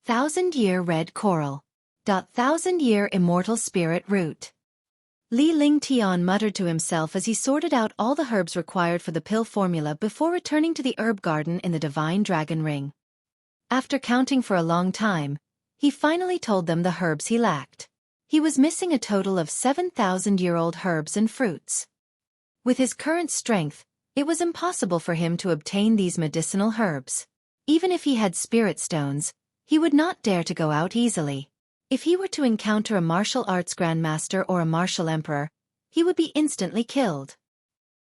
1,000-year red coral. 1,000-year immortal spirit root. Li Lingtian muttered to himself as he sorted out all the herbs required for the pill formula before returning to the herb garden in the divine dragon ring. After counting for a long time, he finally told them the herbs he lacked. He was missing a total of 7,000-year-old herbs and fruits. With his current strength, it was impossible for him to obtain these medicinal herbs. Even if he had spirit stones, he would not dare to go out easily. If he were to encounter a martial arts grandmaster or a martial emperor, he would be instantly killed.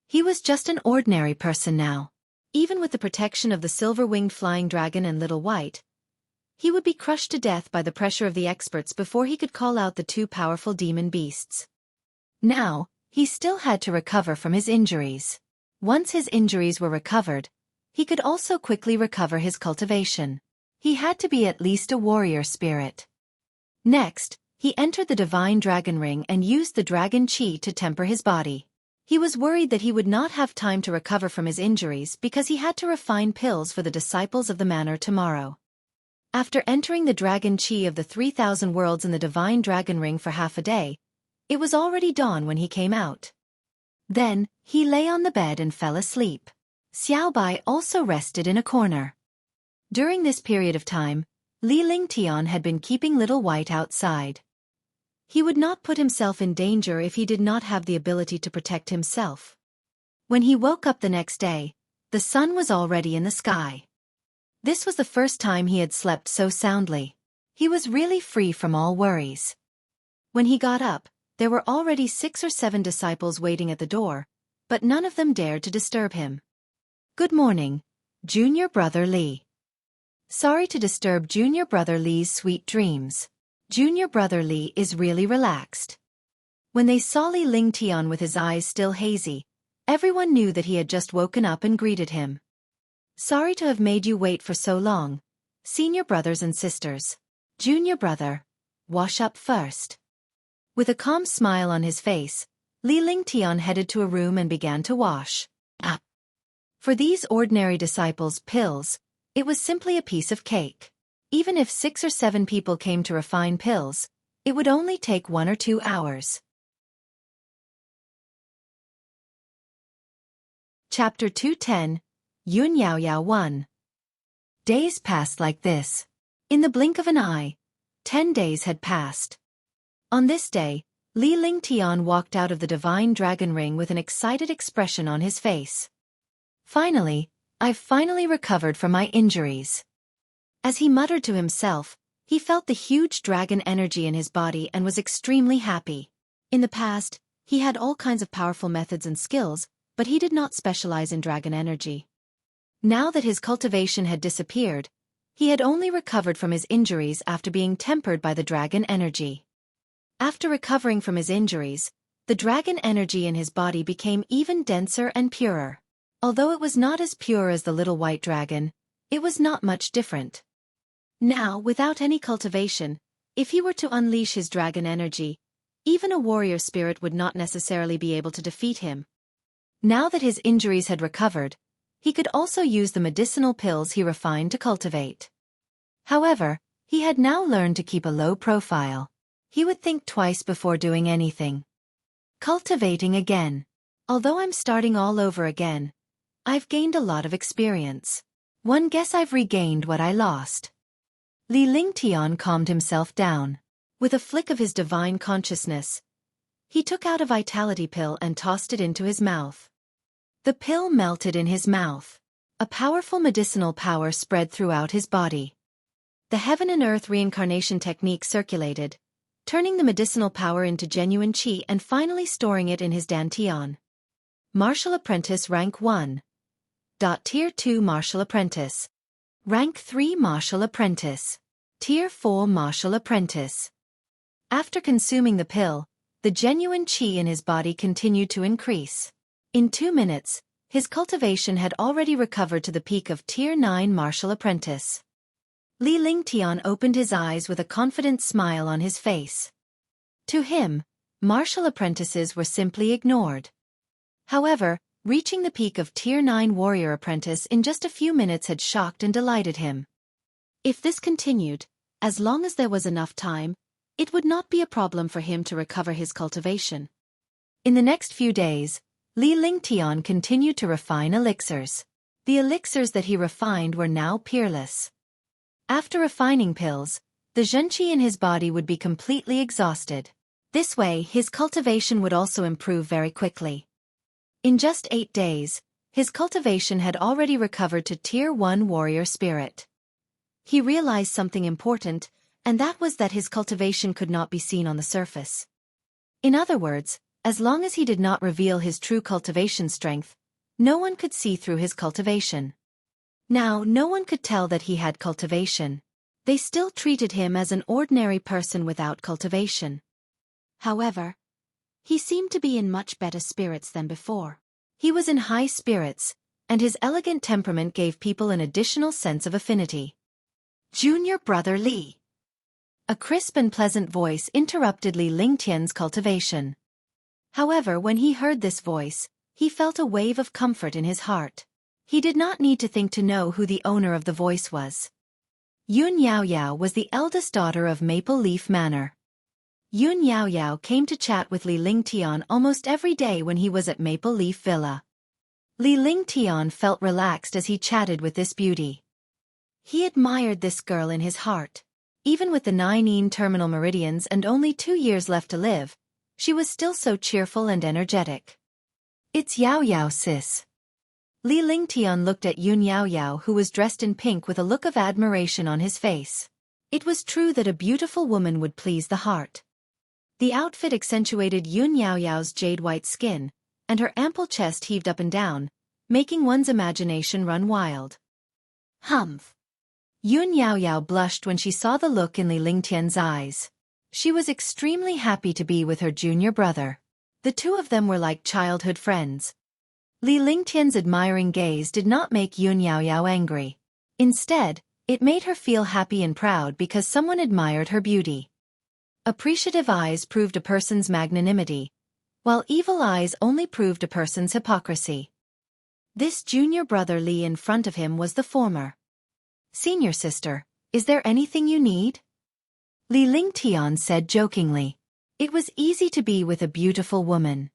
He was just an ordinary person now. Even with the protection of the silver-winged flying dragon and Little White, he would be crushed to death by the pressure of the experts before he could call out the two powerful demon beasts. Now, he still had to recover from his injuries. Once his injuries were recovered, he could also quickly recover his cultivation. He had to be at least a warrior spirit. Next, he entered the divine dragon ring and used the dragon chi to temper his body. He was worried that he would not have time to recover from his injuries because he had to refine pills for the disciples of the manor tomorrow. After entering the dragon chi of the 3,000 worlds in the divine dragon ring for half a day, it was already dawn when he came out. Then, he lay on the bed and fell asleep. Xiaobai also rested in a corner. During this period of time, Li Lingtian had been keeping Little White outside. He would not put himself in danger if he did not have the ability to protect himself. When he woke up the next day, the sun was already in the sky. This was the first time he had slept so soundly. He was really free from all worries. When he got up, there were already 6 or 7 disciples waiting at the door, but none of them dared to disturb him. "Good morning, Junior Brother Li." Sorry to disturb Junior Brother Li's sweet dreams. Junior Brother Li is really relaxed. When they saw Li Lingtian with his eyes still hazy, everyone knew that he had just woken up and greeted him. "Sorry to have made you wait for so long, senior brothers and sisters. Junior brother, wash up first." With a calm smile on his face, Li Lingtian headed to a room and began to wash up. For these ordinary disciples' pills, it was simply a piece of cake. Even if 6 or 7 people came to refine pills, it would only take 1 or 2 hours. Chapter 210, Yun Yao Yao 1. Days passed like this. In the blink of an eye, 10 days had passed. On this day, Li Lingtian walked out of the divine dragon ring with an excited expression on his face. Finally, I've finally recovered from my injuries. As he muttered to himself, he felt the huge dragon energy in his body and was extremely happy. In the past, he had all kinds of powerful methods and skills, but he did not specialize in dragon energy. Now that his cultivation had disappeared, he had only recovered from his injuries after being tempered by the dragon energy. After recovering from his injuries, the dragon energy in his body became even denser and purer. Although it was not as pure as the little white dragon, it was not much different. Now, without any cultivation, if he were to unleash his dragon energy, even a warrior spirit would not necessarily be able to defeat him. Now that his injuries had recovered, he could also use the medicinal pills he refined to cultivate. However, he had now learned to keep a low profile. He would think twice before doing anything. Cultivating again. Although I'm starting all over again, I've gained a lot of experience. One guess I've regained what I lost. Li Lingtian calmed himself down. With a flick of his divine consciousness, he took out a vitality pill and tossed it into his mouth. The pill melted in his mouth. A powerful medicinal power spread throughout his body. The heaven and earth reincarnation technique circulated, turning the medicinal power into genuine qi and finally storing it in his dantian. Martial Apprentice Rank 1. Tier 2 Martial Apprentice. Rank 3 Martial Apprentice. Tier 4 Martial Apprentice. After consuming the pill, the genuine qi in his body continued to increase. In 2 minutes, his cultivation had already recovered to the peak of Tier 9 Martial Apprentice. Li Lingtian opened his eyes with a confident smile on his face. To him, martial apprentices were simply ignored. However, reaching the peak of Tier 9 Warrior Apprentice in just a few minutes had shocked and delighted him. If this continued, as long as there was enough time, it would not be a problem for him to recover his cultivation. In the next few days, Li Lingtian continued to refine elixirs. The elixirs that he refined were now peerless. After refining pills, the zhenqi in his body would be completely exhausted. This way, his cultivation would also improve very quickly. In just 8 days, his cultivation had already recovered to Tier 1 Warrior Spirit. He realized something important, and that was that his cultivation could not be seen on the surface. In other words, as long as he did not reveal his true cultivation strength, no one could see through his cultivation. Now, no one could tell that he had cultivation. They still treated him as an ordinary person without cultivation. However, he seemed to be in much better spirits than before. He was in high spirits, and his elegant temperament gave people an additional sense of affinity. Junior brother Li. A crisp and pleasant voice interrupted Li Lingtian's cultivation. However, when he heard this voice, he felt a wave of comfort in his heart. He did not need to think to know who the owner of the voice was. Yun Yao Yao was the eldest daughter of Maple Leaf Manor. Yun Yao Yao came to chat with Li Lingtian almost every day when he was at Maple Leaf Villa. Li Lingtian felt relaxed as he chatted with this beauty. He admired this girl in his heart. Even with the 9 terminal meridians and only 2 years left to live, she was still so cheerful and energetic. It's Yao Yao, sis. Li Lingtian looked at Yun Yao Yao, who was dressed in pink with a look of admiration on his face. It was true that a beautiful woman would please the heart. The outfit accentuated Yun Yao Yao's jade-white skin, and her ample chest heaved up and down, making one's imagination run wild. Humph. Yun Yao Yao blushed when she saw the look in Li Lingtian's eyes. She was extremely happy to be with her junior brother. The two of them were like childhood friends. Li Lingtian's admiring gaze did not make Yun Yao Yao angry. Instead, it made her feel happy and proud because someone admired her beauty. Appreciative eyes proved a person's magnanimity, while evil eyes only proved a person's hypocrisy. This junior brother Li in front of him was the former. Senior sister, is there anything you need? Li Lingtian said jokingly. It was easy to be with a beautiful woman.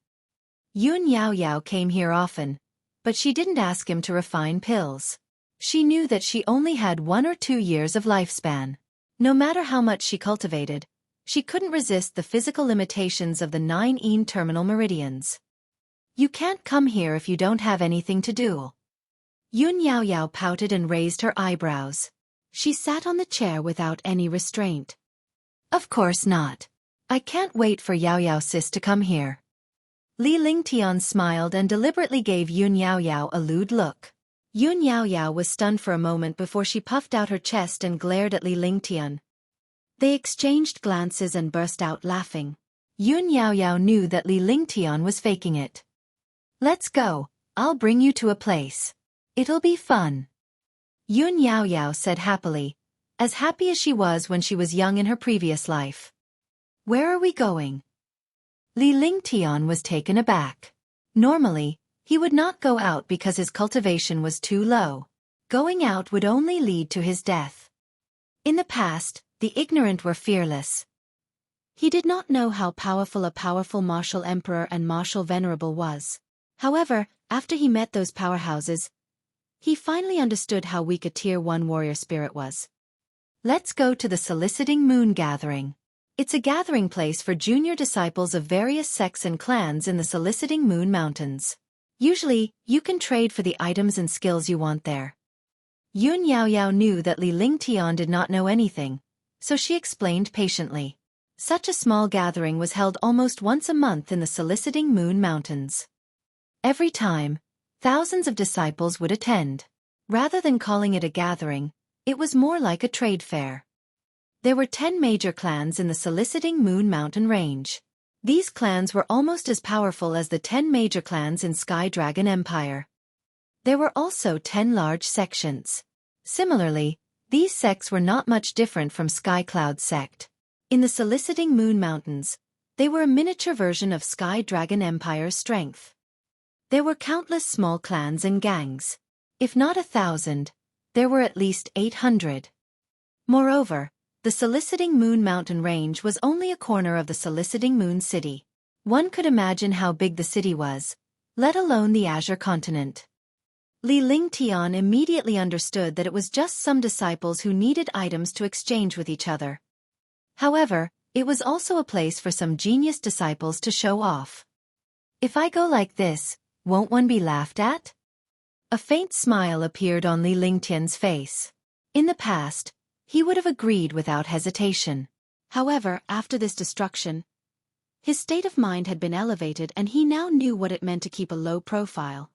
Yun Yao Yao came here often, But she didn't ask him to refine pills. She knew that she only had 1 or 2 years of lifespan. No matter how much she cultivated, she couldn't resist the physical limitations of the 9 terminal meridians. You can't come here if you don't have anything to do. Yun Yao pouted and raised her eyebrows. She sat on the chair without any restraint. Of course not. I can't wait for Yao sis to come here. Li Lingtian smiled and deliberately gave Yun Yao a lewd look. Yun Yao was stunned for a moment before she puffed out her chest and glared at Li Lingtian. They exchanged glances and burst out laughing. Yun Yao knew that Li Lingtian was faking it. Let's go, I'll bring you to a place. It'll be fun. Yun Yao said happily, as happy as she was when she was young in her previous life. Where are we going? Li Lingtian was taken aback. Normally, he would not go out because his cultivation was too low. Going out would only lead to his death. In the past, the ignorant were fearless. He did not know how powerful a powerful martial emperor and martial venerable was. However, after he met those powerhouses, he finally understood how weak a Tier 1 warrior spirit was. Let's go to the Soliciting Moon Gathering. It's a gathering place for junior disciples of various sects and clans in the Soliciting Moon Mountains. Usually, you can trade for the items and skills you want there. Yun Yao knew that Li Lingtian did not know anything, so she explained patiently. Such a small gathering was held almost once a month in the Soliciting Moon Mountains. Every time, thousands of disciples would attend. Rather than calling it a gathering, it was more like a trade fair. There were 10 major clans in the Soliciting Moon Mountain range. These clans were almost as powerful as the 10 major clans in Sky Dragon Empire. There were also 10 large sections. Similarly, these sects were not much different from Sky Cloud's sect. In the Soliciting Moon Mountains, they were a miniature version of Sky Dragon Empire's strength. There were countless small clans and gangs. If not 1,000, there were at least 800. Moreover, the Soliciting Moon Mountain Range was only a corner of the Soliciting Moon City. One could imagine how big the city was, let alone the Azure Continent. Li Lingtian immediately understood that it was just some disciples who needed items to exchange with each other. However, it was also a place for some genius disciples to show off. If I go like this, won't one be laughed at? A faint smile appeared on Li Lingtian's face. In the past, he would have agreed without hesitation. However, after this destruction, his state of mind had been elevated and he now knew what it meant to keep a low profile.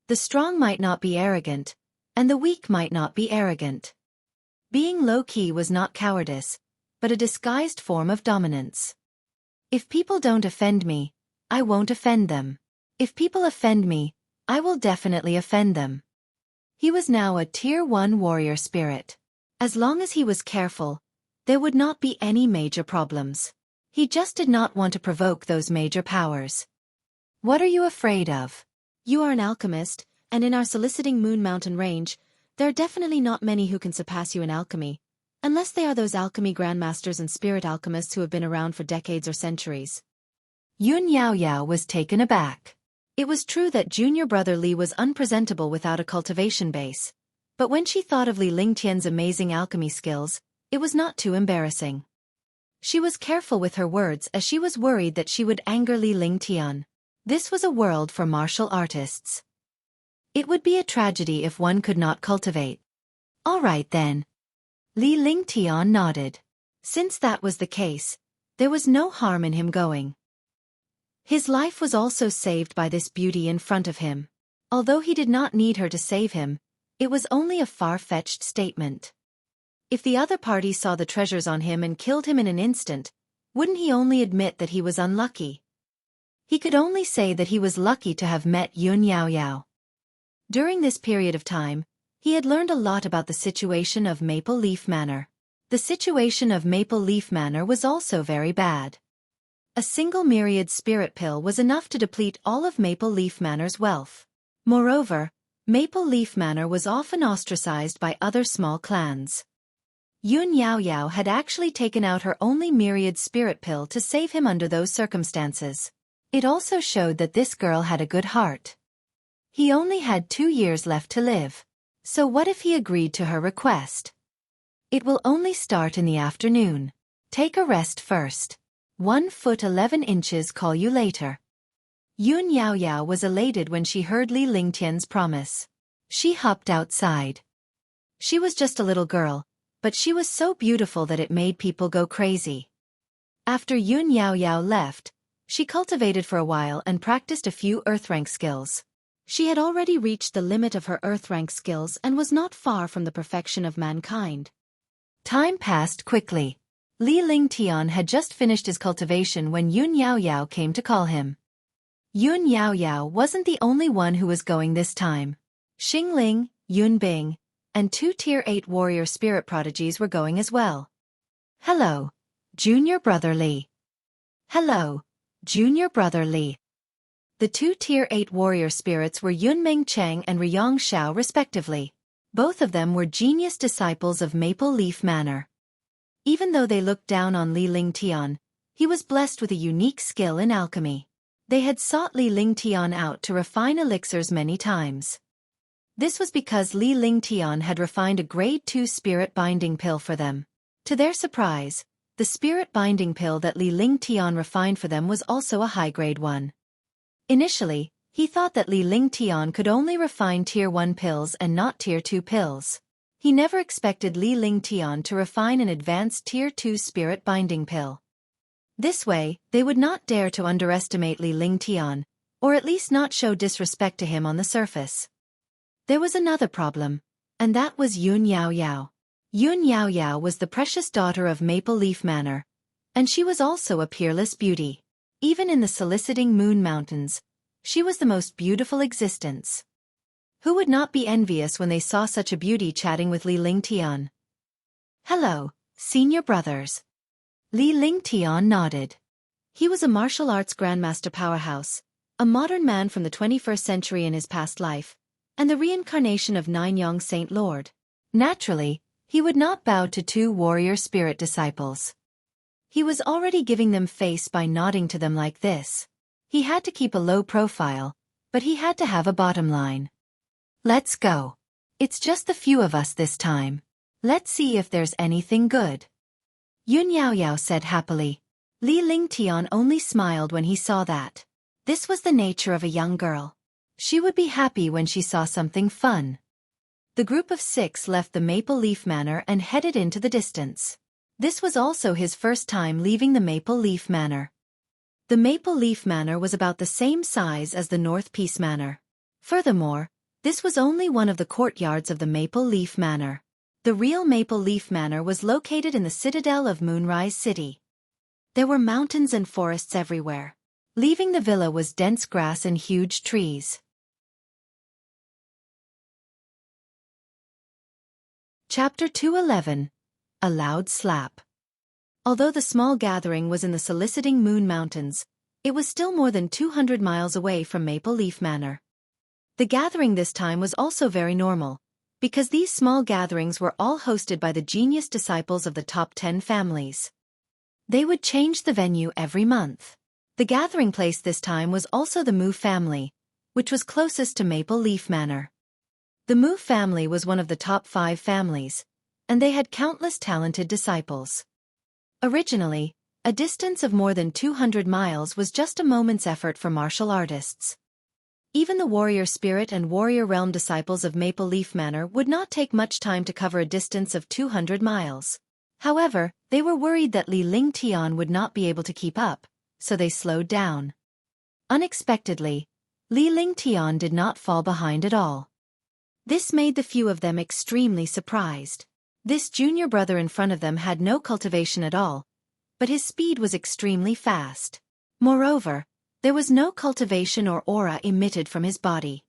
The strong might not be arrogant, and the weak might not be arrogant. Being low-key was not cowardice, but a disguised form of dominance. If people don't offend me, I won't offend them. If people offend me, I will definitely offend them. He was now a Tier 1 warrior spirit. As long as he was careful, there would not be any major problems. He just did not want to provoke those major powers. What are you afraid of? You are an alchemist, and in our Soliciting Moon Mountain range, there are definitely not many who can surpass you in alchemy, unless they are those alchemy grandmasters and spirit alchemists who have been around for decades or centuries. Yun Yao was taken aback. It was true that junior brother Li was unpresentable without a cultivation base, but when she thought of Li Lingtian's amazing alchemy skills, it was not too embarrassing. She was careful with her words as she was worried that she would anger Li Lingtian. This was a world for martial artists. It would be a tragedy if one could not cultivate. All right then. Li Lingtian nodded. Since that was the case, there was no harm in him going. His life was also saved by this beauty in front of him. Although he did not need her to save him, it was only a far-fetched statement. If the other party saw the treasures on him and killed him in an instant, wouldn't he only admit that he was unlucky? He could only say that he was lucky to have met Yun Yao. During this period of time, he had learned a lot about the situation of Maple Leaf Manor. The situation of Maple Leaf Manor was also very bad. A single myriad spirit pill was enough to deplete all of Maple Leaf Manor's wealth. Moreover, Maple Leaf Manor was often ostracized by other small clans. Yun Yao had actually taken out her only myriad spirit pill to save him under those circumstances. It also showed that this girl had a good heart. He only had 2 years left to live. So what if he agreed to her request? It will only start in the afternoon. Take a rest first. 1 foot 11 inches, call you later. Yun Yaoyao was elated when she heard Li Lingtian's promise. She hopped outside. She was just a little girl, but she was so beautiful that it made people go crazy. After Yun Yaoyao left, she cultivated for a while and practiced a few earth rank skills. She had already reached the limit of her earth rank skills and was not far from the perfection of mankind. Time passed quickly. Li Lingtian had just finished his cultivation when Yun Yaoyao came to call him. Yun Yaoyao wasn't the only one who was going this time. Xingling, Yun Bing, and 2 Tier 8 warrior spirit prodigies were going as well. Hello, Junior Brother Li. Hello, Junior Brother Li. The 2 Tier 8 warrior spirits were Yunming Cheng and Riyang Xiao respectively. Both of them were genius disciples of Maple Leaf Manor. Even though they looked down on Li Lingtian, he was blessed with a unique skill in alchemy. They had sought Li Lingtian out to refine elixirs many times. This was because Li Lingtian had refined a grade 2 spirit binding pill for them. To their surprise, the spirit binding pill that Li Lingtian refined for them was also a high grade one. Initially, he thought that Li Lingtian could only refine Tier 1 pills and not Tier 2 pills. He never expected Li Lingtian to refine an advanced Tier 2 spirit binding pill. This way, they would not dare to underestimate Li Lingtian, or at least not show disrespect to him on the surface. There was another problem, and that was Yun Yaoyao. Yun Yaoyao was the precious daughter of Maple Leaf Manor, and she was also a peerless beauty. Even in the soliciting Moon Mountains, she was the most beautiful existence. Who would not be envious when they saw such a beauty chatting with Li Lingtian? Hello, senior brothers. Li Lingtian nodded. He was a martial arts grandmaster powerhouse, a modern man from the 21st century in his past life, and the reincarnation of Ninyang Saint Lord. Naturally, he would not bow to 2 warrior spirit disciples. He was already giving them face by nodding to them like this. He had to keep a low profile, but he had to have a bottom line. Let's go. It's just the few of us this time. Let's see if there's anything good. Yun Yaoyao said happily. Li Lingtian only smiled when he saw that. This was the nature of a young girl. She would be happy when she saw something fun. The group of 6 left the Maple Leaf Manor and headed into the distance. This was also his first time leaving the Maple Leaf Manor. The Maple Leaf Manor was about the same size as the North Peace Manor. Furthermore, this was only one of the courtyards of the Maple Leaf Manor. The real Maple Leaf Manor was located in the citadel of Moonrise City. There were mountains and forests everywhere. Leaving the villa was dense grass and huge trees. Chapter 211. A Loud Slap. Although the small gathering was in the soliciting Moon Mountains, it was still more than 200 miles away from Maple Leaf Manor. The gathering this time was also very normal, because these small gatherings were all hosted by the genius disciples of the top 10 families. They would change the venue every month. The gathering place this time was also the Mu family, which was closest to Maple Leaf Manor. The Mu family was one of the top 5 families, and they had countless talented disciples. Originally, a distance of more than 200 miles was just a moment's effort for martial artists. Even the warrior spirit and warrior realm disciples of Maple Leaf Manor would not take much time to cover a distance of 200 miles. However, they were worried that Li Lingtian would not be able to keep up, so they slowed down. Unexpectedly, Li Lingtian did not fall behind at all. This made the few of them extremely surprised. This junior brother in front of them had no cultivation at all, but his speed was extremely fast. Moreover, there was no cultivation or aura emitted from his body.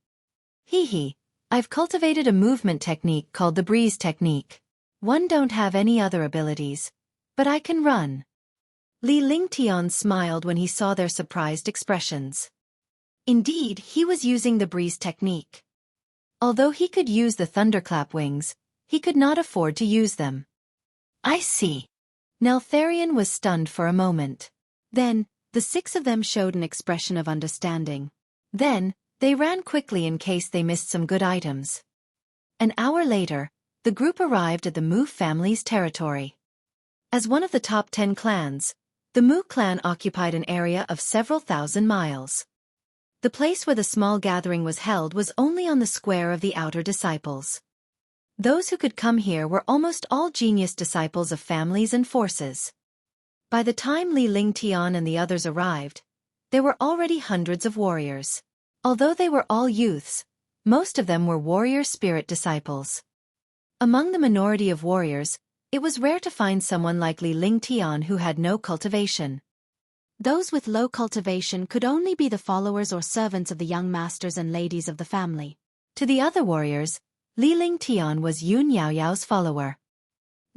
I've cultivated a movement technique called the breeze technique. One don't have any other abilities, but I can run. Li Lingtian smiled when he saw their surprised expressions. Indeed, he was using the breeze technique. Although he could use the thunderclap wings, he could not afford to use them. I see. Neltharion was stunned for a moment. Then, the 6 of them showed an expression of understanding. Then, They ran quickly in case they missed some good items. An hour later, the group arrived at the Mu family's territory. As one of the top 10 clans, the Mu clan occupied an area of several thousand miles. The place where the small gathering was held was only on the square of the outer disciples. Those who could come here were almost all genius disciples of families and forces. By the time Li Lingtian and the others arrived, there were already hundreds of warriors. Although they were all youths, most of them were warrior spirit disciples. Among the minority of warriors, it was rare to find someone like Li Lingtian who had no cultivation. Those with low cultivation could only be the followers or servants of the young masters and ladies of the family. To the other warriors, Li Lingtian was Yun Yaoyao's follower.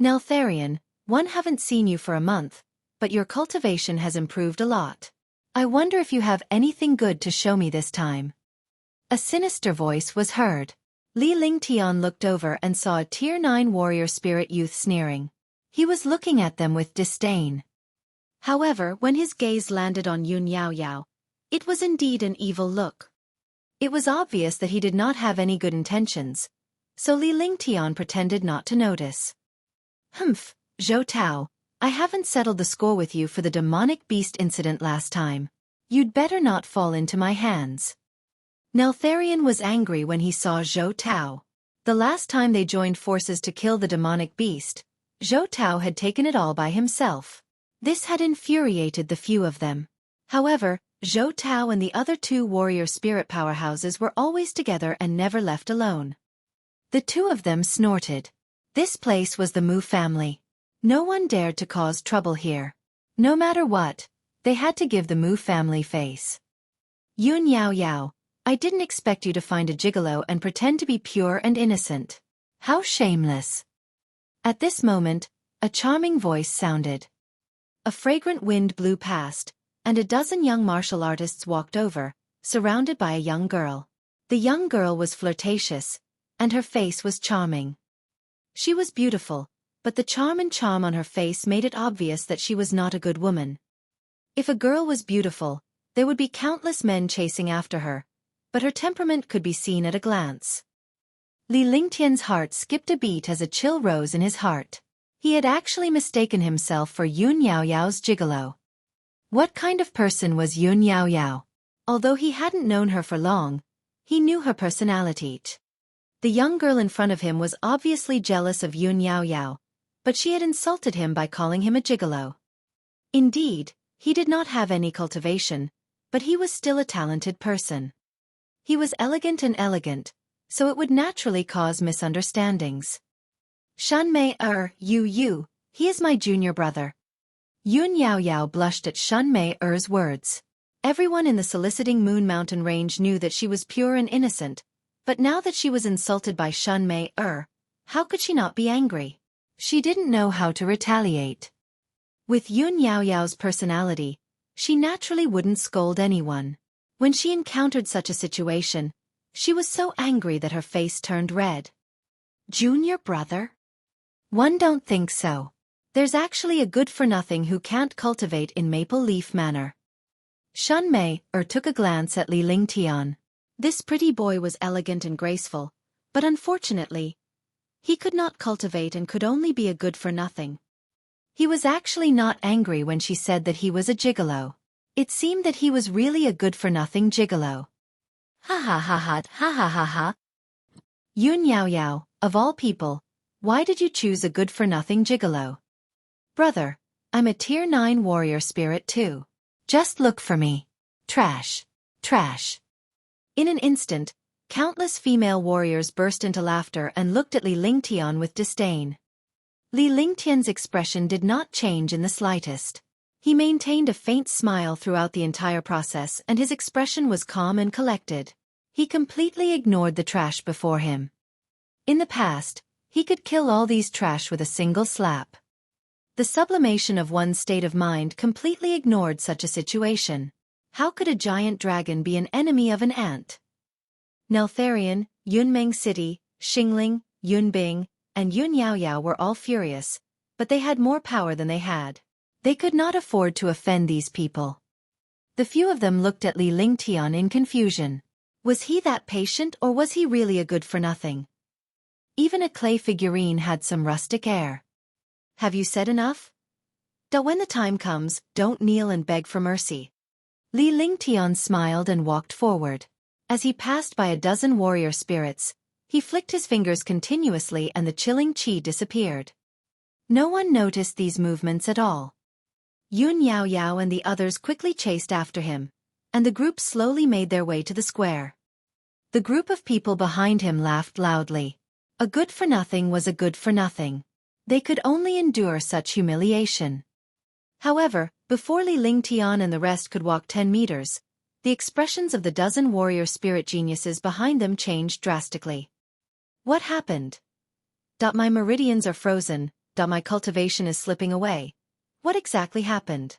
Neltharion, one haven't seen you for a month, but your cultivation has improved a lot. I wonder if you have anything good to show me this time. A sinister voice was heard. Li Lingtian looked over and saw a Tier 9 warrior spirit youth sneering. He was looking at them with disdain. However, when his gaze landed on Yun Yaoyao, it was indeed an evil look. It was obvious that he did not have any good intentions, so Li Lingtian pretended not to notice. Humph, Zhou Tao, I haven't settled the score with you for the demonic beast incident last time. You'd better not fall into my hands. Neltharion was angry when he saw Zhou Tao. The last time they joined forces to kill the demonic beast, Zhou Tao had taken it all by himself. This had infuriated the few of them. However, Zhou Tao and the other two warrior spirit powerhouses were always together and never left alone. The two of them snorted. This place was the Mu family. No one dared to cause trouble here. No matter what, they had to give the Mu family face. Yun Yaoyao, I didn't expect you to find a gigolo and pretend to be pure and innocent. How shameless. At this moment, a charming voice sounded. A fragrant wind blew past, and a dozen young martial artists walked over, surrounded by a young girl. The young girl was flirtatious, and her face was charming. She was beautiful, but the charm on her face made it obvious that she was not a good woman. If a girl was beautiful, there would be countless men chasing after her, but her temperament could be seen at a glance. Li Lingtian's heart skipped a beat as a chill rose in his heart. He had actually mistaken himself for Yun Yaoyao's gigolo. What kind of person was Yun Yaoyao? Although he hadn't known her for long, he knew her personality. The young girl in front of him was obviously jealous of Yun Yaoyao, but she had insulted him by calling him a gigolo. Indeed, he did not have any cultivation, but he was still a talented person. He was elegant, so it would naturally cause misunderstandings. Shunmei Yu, he is my junior brother. Yun Yaoyao blushed at Shunmei words. Everyone in the soliciting Moon Mountain range knew that she was pure and innocent, but now that she was insulted by Shunmei how could she not be angry? She didn't know how to retaliate. With Yun Yaoyao's personality, she naturally wouldn't scold anyone. When she encountered such a situation, she was so angry that her face turned red. Junior brother? One don't think so. There's actually a good-for-nothing who can't cultivate in Maple Leaf Manor. Shunmei took a glance at Li Lingtian. This pretty boy was elegant and graceful, but unfortunately, he could not cultivate and could only be a good-for-nothing. He was actually not angry when she said that he was a gigolo. It seemed that he was really a good-for-nothing gigolo. Ha ha ha ha ha ha ha ha. Yun Yaoyao, of all people, why did you choose a good-for-nothing gigolo? Brother, I'm a Tier 9 warrior spirit too. Just look for me. Trash. Trash. In an instant, countless female warriors burst into laughter and looked at Li Lingtian with disdain. Li Lingtian's expression did not change in the slightest. He maintained a faint smile throughout the entire process and his expression was calm and collected. He completely ignored the trash before him. In the past, he could kill all these trash with a single slap. The sublimation of one's state of mind completely ignored such a situation. How could a giant dragon be an enemy of an ant? Neltharion, Yunmeng City, Xingling, Yunbing, and Yun Yaoyao were all furious, but they had more power than they had. They could not afford to offend these people. The few of them looked at Li Lingtian in confusion. Was he that patient or was he really a good-for-nothing? Even a clay figurine had some rustic air. Have you said enough? When the time comes, don't kneel and beg for mercy. Li Lingtian smiled and walked forward. As he passed by a dozen warrior spirits, he flicked his fingers continuously and the chilling qi disappeared. No one noticed these movements at all. Yun Yao Yao and the others quickly chased after him, and the group slowly made their way to the square. The group of people behind him laughed loudly. A good-for-nothing was a good-for-nothing. They could only endure such humiliation. However, before Li Lingtian and the rest could walk 10 meters, the expressions of the dozen warrior spirit geniuses behind them changed drastically. What happened? My meridians are frozen, my cultivation is slipping away. What exactly happened?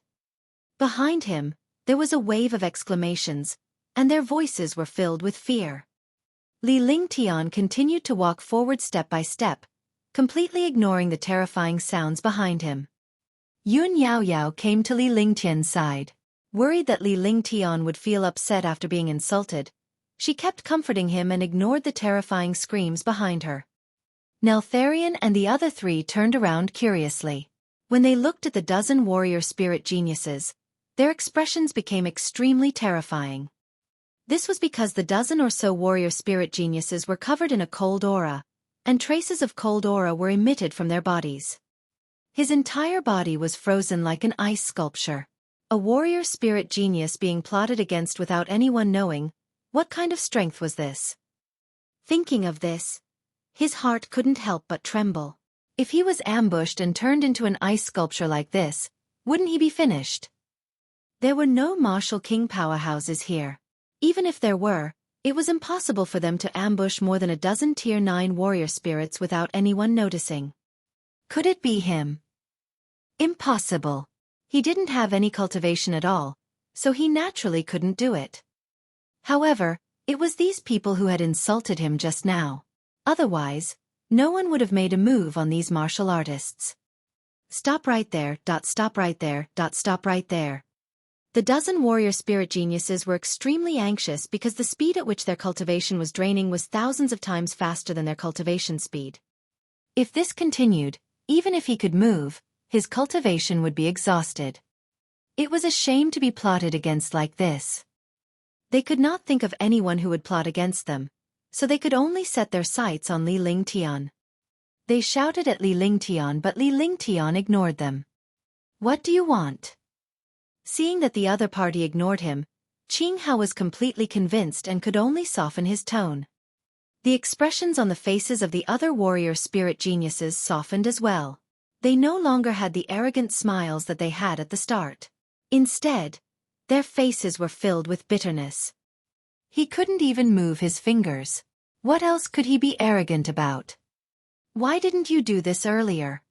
Behind him, there was a wave of exclamations, and their voices were filled with fear. Li Lingtian continued to walk forward step by step, completely ignoring the terrifying sounds behind him. Yun Yao Yao came to Li Lingtian's side. Worried that Li Lingtian would feel upset after being insulted, she kept comforting him and ignored the terrifying screams behind her. Neltharion and the other three turned around curiously. When they looked at the dozen warrior spirit geniuses, their expressions became extremely terrifying. This was because the dozen or so warrior spirit geniuses were covered in a cold aura, and traces of cold aura were emitted from their bodies. His entire body was frozen like an ice sculpture. A warrior spirit genius being plotted against without anyone knowing. What kind of strength was this? Thinking of this, his heart couldn't help but tremble. If he was ambushed and turned into an ice sculpture like this, wouldn't he be finished? There were no martial king powerhouses here. Even if there were, it was impossible for them to ambush more than a dozen tier 9 warrior spirits without anyone noticing. Could it be him? Impossible. He didn't have any cultivation at all, so he naturally couldn't do it. However, it was these people who had insulted him just now. Otherwise, no one would have made a move on these martial artists. Stop right there, stop right there, stop right there. The dozen warrior spirit geniuses were extremely anxious because the speed at which their cultivation was draining was thousands of times faster than their cultivation speed. If this continued, even if he could move, his cultivation would be exhausted. It was a shame to be plotted against like this. They could not think of anyone who would plot against them, so they could only set their sights on Li Lingtian. They shouted at Li Lingtian, but Li Lingtian ignored them. What do you want? Seeing that the other party ignored him, Qing Hao was completely convinced and could only soften his tone. The expressions on the faces of the other warrior spirit geniuses softened as well. They no longer had the arrogant smiles that they had at the start. Instead, their faces were filled with bitterness. He couldn't even move his fingers. What else could he be arrogant about? Why didn't you do this earlier?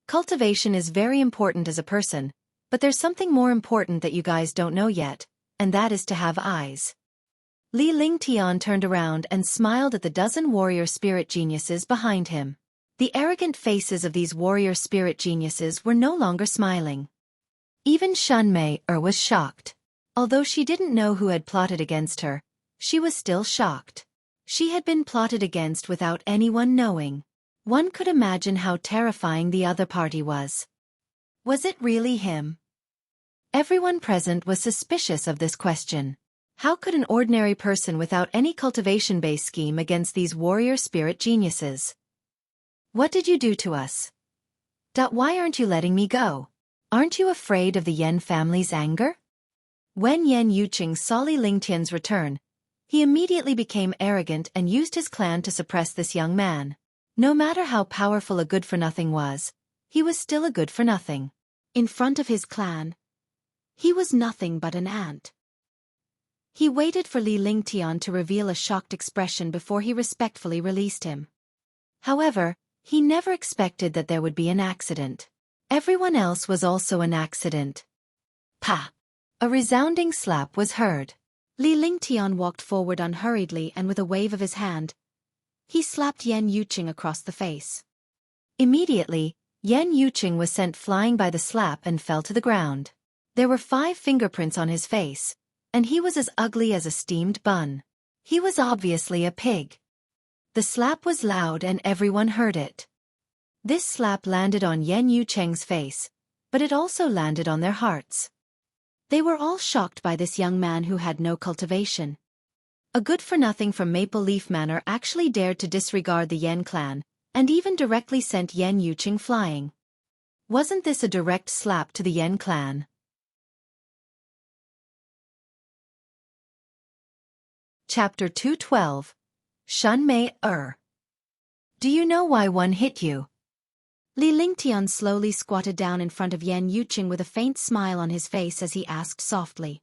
Cultivation is very important as a person, but there's something more important that you guys don't know yet, and that is to have eyes. Li Lingtian turned around and smiled at the dozen warrior spirit geniuses behind him. The arrogant faces of these warrior spirit geniuses were no longer smiling. Even Shunmei was shocked. Although she didn't know who had plotted against her, she was still shocked. She had been plotted against without anyone knowing. One could imagine how terrifying the other party was. Was it really him? Everyone present was suspicious of this question. How could an ordinary person without any cultivation-based scheme against these warrior spirit geniuses? What did you do to us? Why aren't you letting me go? Aren't you afraid of the Yen family's anger? When Yen Yuqing saw Li Lingtian's return, he immediately became arrogant and used his clan to suppress this young man. No matter how powerful a good-for-nothing was, he was still a good-for-nothing. In front of his clan, he was nothing but an ant. He waited for Li Lingtian to reveal a shocked expression before he respectfully released him. However, he never expected that there would be an accident. Everyone else was also an accident. Pa! A resounding slap was heard. Li Lingtian walked forward unhurriedly and with a wave of his hand, he slapped Yen Yuqing across the face. Immediately, Yen Yuqing was sent flying by the slap and fell to the ground. There were 5 fingerprints on his face, and he was as ugly as a steamed bun. He was obviously a pig. The slap was loud and everyone heard it. This slap landed on Yan Yucheng's face, but it also landed on their hearts. They were all shocked by this young man who had no cultivation. A good-for-nothing from Maple Leaf Manor actually dared to disregard the Yan clan, and even directly sent Yan Yucheng flying. Wasn't this a direct slap to the Yan clan? Chapter 212. Shunmei Do you know why one hit you? Li Lingtian slowly squatted down in front of Yan Yucheng with a faint smile on his face as he asked softly.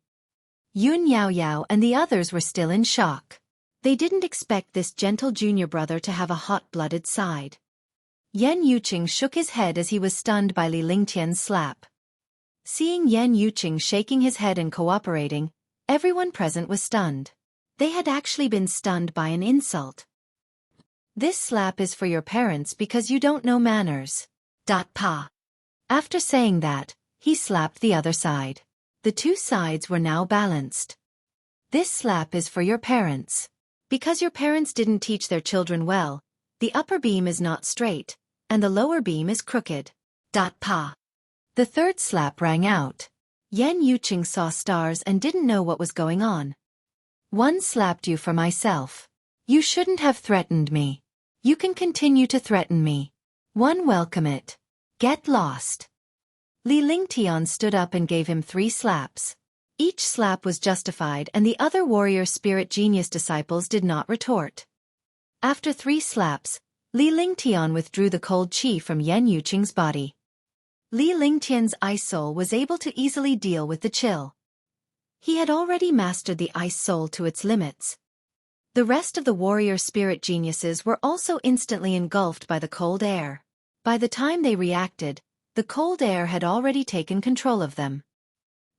Yun Yaoyao and the others were still in shock. They didn't expect this gentle junior brother to have a hot-blooded side. Yan Yucheng shook his head as he was stunned by Li Lingtian's slap. Seeing Yan Yucheng shaking his head and cooperating, everyone present was stunned. They had actually been stunned by an insult. This slap is for your parents because you don't know manners. Pa. After saying that, he slapped the other side. The two sides were now balanced. This slap is for your parents. Because your parents didn't teach their children well, the upper beam is not straight, and the lower beam is crooked. Pa. The third slap rang out. Yan Yucheng saw stars and didn't know what was going on. One slapped you for myself. You shouldn't have threatened me. You can continue to threaten me. One welcome it. Get lost. Li Lingtian stood up and gave him 3 slaps. Each slap was justified and the other warrior spirit genius disciples did not retort. After 3 slaps, Li Lingtian withdrew the cold qi from Yan Yucheng's body. Li Lingtian's ice soul was able to easily deal with the chill. He had already mastered the ice soul to its limits. The rest of the warrior spirit geniuses were also instantly engulfed by the cold air. By the time they reacted, the cold air had already taken control of them.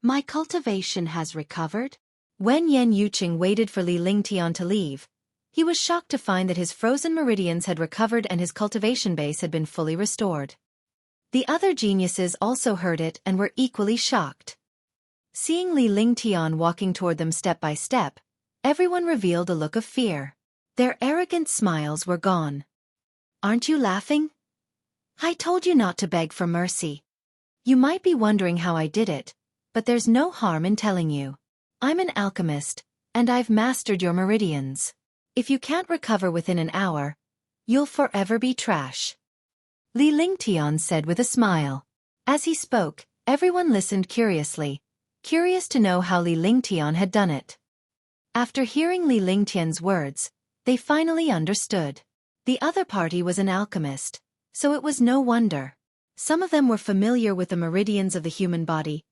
My cultivation has recovered? When Yan Yucheng waited for Li Lingtian to leave, he was shocked to find that his frozen meridians had recovered and his cultivation base had been fully restored. The other geniuses also heard it and were equally shocked. Seeing Li Lingtian walking toward them step by step, everyone revealed a look of fear. Their arrogant smiles were gone. Aren't you laughing? I told you not to beg for mercy. You might be wondering how I did it, but there's no harm in telling you. I'm an alchemist, and I've mastered your meridians. If you can't recover within an hour, you'll forever be trash. Li Lingtian said with a smile. As he spoke, everyone listened curiously, curious to know how Li Lingtian had done it. After hearing Li Lingtian's words, they finally understood. The other party was an alchemist, so it was no wonder. Some of them were familiar with the meridians of the human body,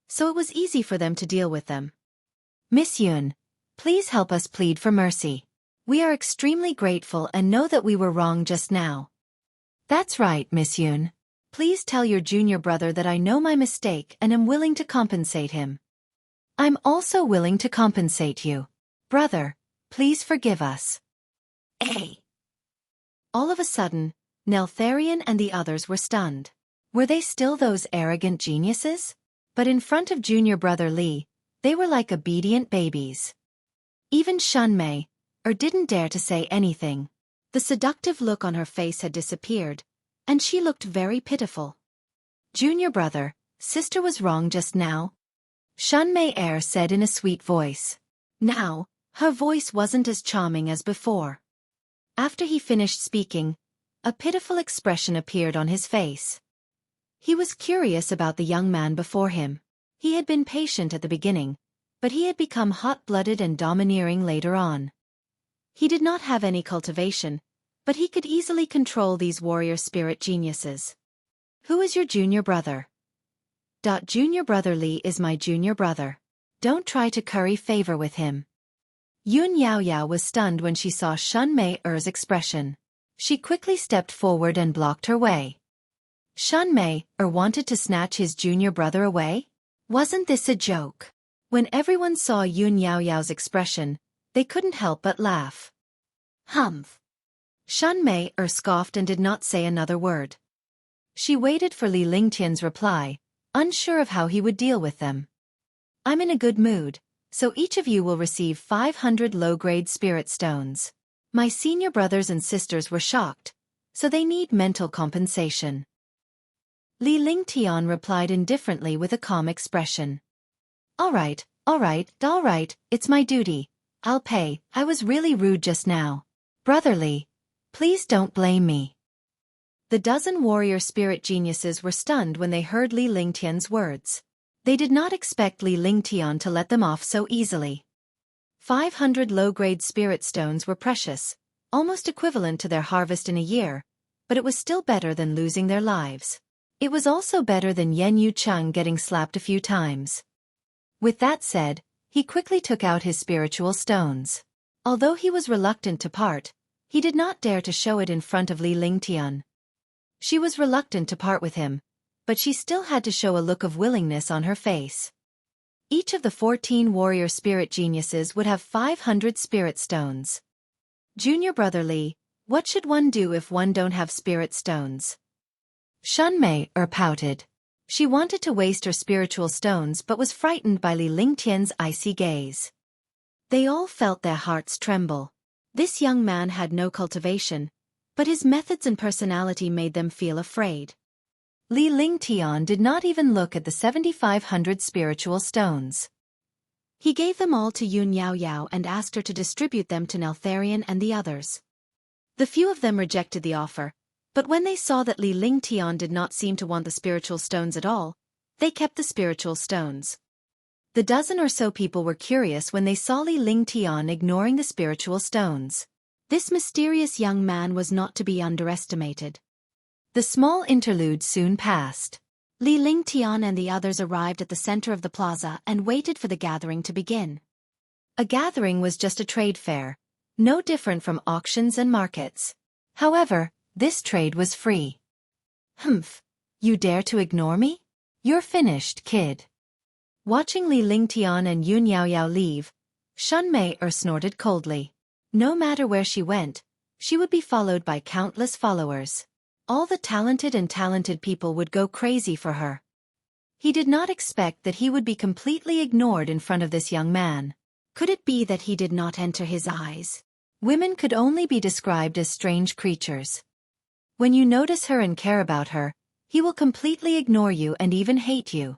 so it was easy for them to deal with them. Miss Yun, please help us plead for mercy. We are extremely grateful and know that we were wrong just now. That's right, Miss Yun. Please tell your junior brother that I know my mistake and am willing to compensate him. I'm also willing to compensate you. Brother, please forgive us. All of a sudden, Neltharion and the others were stunned. Were they still those arrogant geniuses? But in front of junior brother Li, they were like obedient babies. Even Shunmei didn't dare to say anything. The seductive look on her face had disappeared, and she looked very pitiful. Junior brother, sister was wrong just now. Shunmei said in a sweet voice. Now, her voice wasn't as charming as before. After he finished speaking, a pitiful expression appeared on his face. He was curious about the young man before him. He had been patient at the beginning, but he had become hot-blooded and domineering later on. He did not have any cultivation, but he could easily control these warrior spirit geniuses. Who is your junior brother? Junior brother Li is my junior brother. Don't try to curry favor with him. Yun Yaoyao was stunned when she saw Shunmei expression. She quickly stepped forward and blocked her way. Shunmei wanted to snatch his junior brother away? Wasn't this a joke? When everyone saw Yun Yaoyao's expression, they couldn't help but laugh. Humph. Shunmei scoffed and did not say another word. She waited for Li Lingtian's reply, unsure of how he would deal with them. I'm in a good mood, so each of you will receive 500 low-grade spirit stones. My senior brothers and sisters were shocked, so they need mental compensation. Li Lingtian replied indifferently with a calm expression. All right, it's my duty. I'll pay. I was really rude just now. Brother Li, please don't blame me. The dozen warrior spirit geniuses were stunned when they heard Li Lingtian's words. They did not expect Li Lingtian to let them off so easily. 500 low-grade spirit stones were precious, almost equivalent to their harvest in a year, but it was still better than losing their lives. It was also better than Yen Yu Cheng getting slapped a few times. With that said, he quickly took out his spiritual stones. Although he was reluctant to part, he did not dare to show it in front of Li Lingtian. She was reluctant to part with him, but she still had to show a look of willingness on her face. Each of the 14 warrior spirit geniuses would have 500 spirit stones. Junior brother Li, what should one do if one don't have spirit stones? Shunmei pouted. She wanted to waste her spiritual stones but was frightened by Li Lingtian's icy gaze. They all felt their hearts tremble. This young man had no cultivation, but his methods and personality made them feel afraid. Li Lingtian did not even look at the 7,500 spiritual stones. He gave them all to Yun Yao Yao and asked her to distribute them to Neltharion and the others. The few of them rejected the offer, but when they saw that Li Lingtian did not seem to want the spiritual stones at all, they kept the spiritual stones. The dozen or so people were curious when they saw Li Lingtian ignoring the spiritual stones. This mysterious young man was not to be underestimated. The small interlude soon passed. Li Lingtian and the others arrived at the center of the plaza and waited for the gathering to begin. A gathering was just a trade fair, no different from auctions and markets. However, this trade was free. Humph, you dare to ignore me? You're finished, kid. Watching Li Lingtian and Yun Yao Yao leave, Shunmei snorted coldly. No matter where she went, she would be followed by countless followers. All the talented people would go crazy for her. He did not expect that he would be completely ignored in front of this young man. Could it be that he did not enter his eyes? Women could only be described as strange creatures. When you notice her and care about her, he will completely ignore you and even hate you.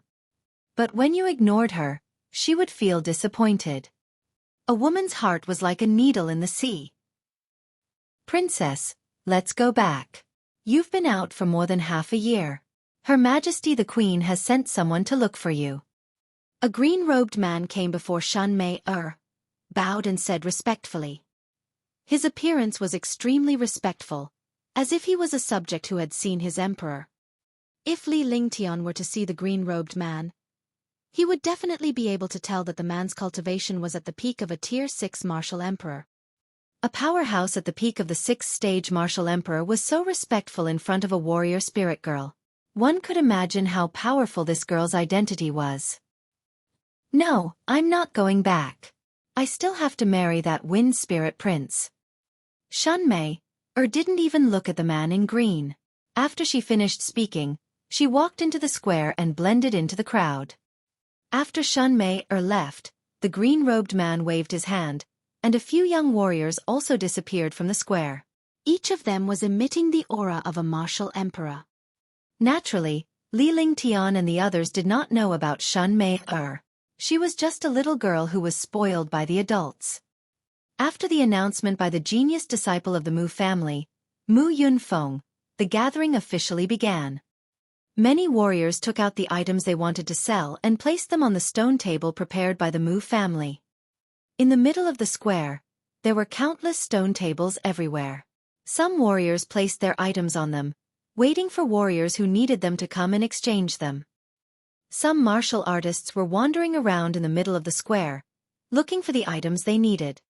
But when you ignored her, she would feel disappointed. A woman's heart was like a needle in the sea. Princess, let's go back. You've been out for more than half a year. Her Majesty the Queen has sent someone to look for you. A green-robed man came before Shunmei bowed and said respectfully. His appearance was extremely respectful, as if he was a subject who had seen his emperor. If Li Lingtian were to see the green-robed man, he would definitely be able to tell that the man's cultivation was at the peak of a Tier 6 martial emperor. A powerhouse at the peak of the 6th-stage martial emperor was so respectful in front of a warrior spirit girl. One could imagine how powerful this girl's identity was. No, I'm not going back. I still have to marry that wind spirit prince. Shunmei didn't even look at the man in green. After she finished speaking, she walked into the square and blended into the crowd. After Shunmei left, the green-robed man waved his hand, and a few young warriors also disappeared from the square. Each of them was emitting the aura of a martial emperor. Naturally, Li Lingtian and the others did not know about Shunmei. She was just a little girl who was spoiled by the adults. After the announcement by the genius disciple of the Mu family, Mu Yunfeng, the gathering officially began. Many warriors took out the items they wanted to sell and placed them on the stone table prepared by the Mu family. In the middle of the square, there were countless stone tables everywhere. Some warriors placed their items on them, waiting for warriors who needed them to come and exchange them. Some martial artists were wandering around in the middle of the square, looking for the items they needed.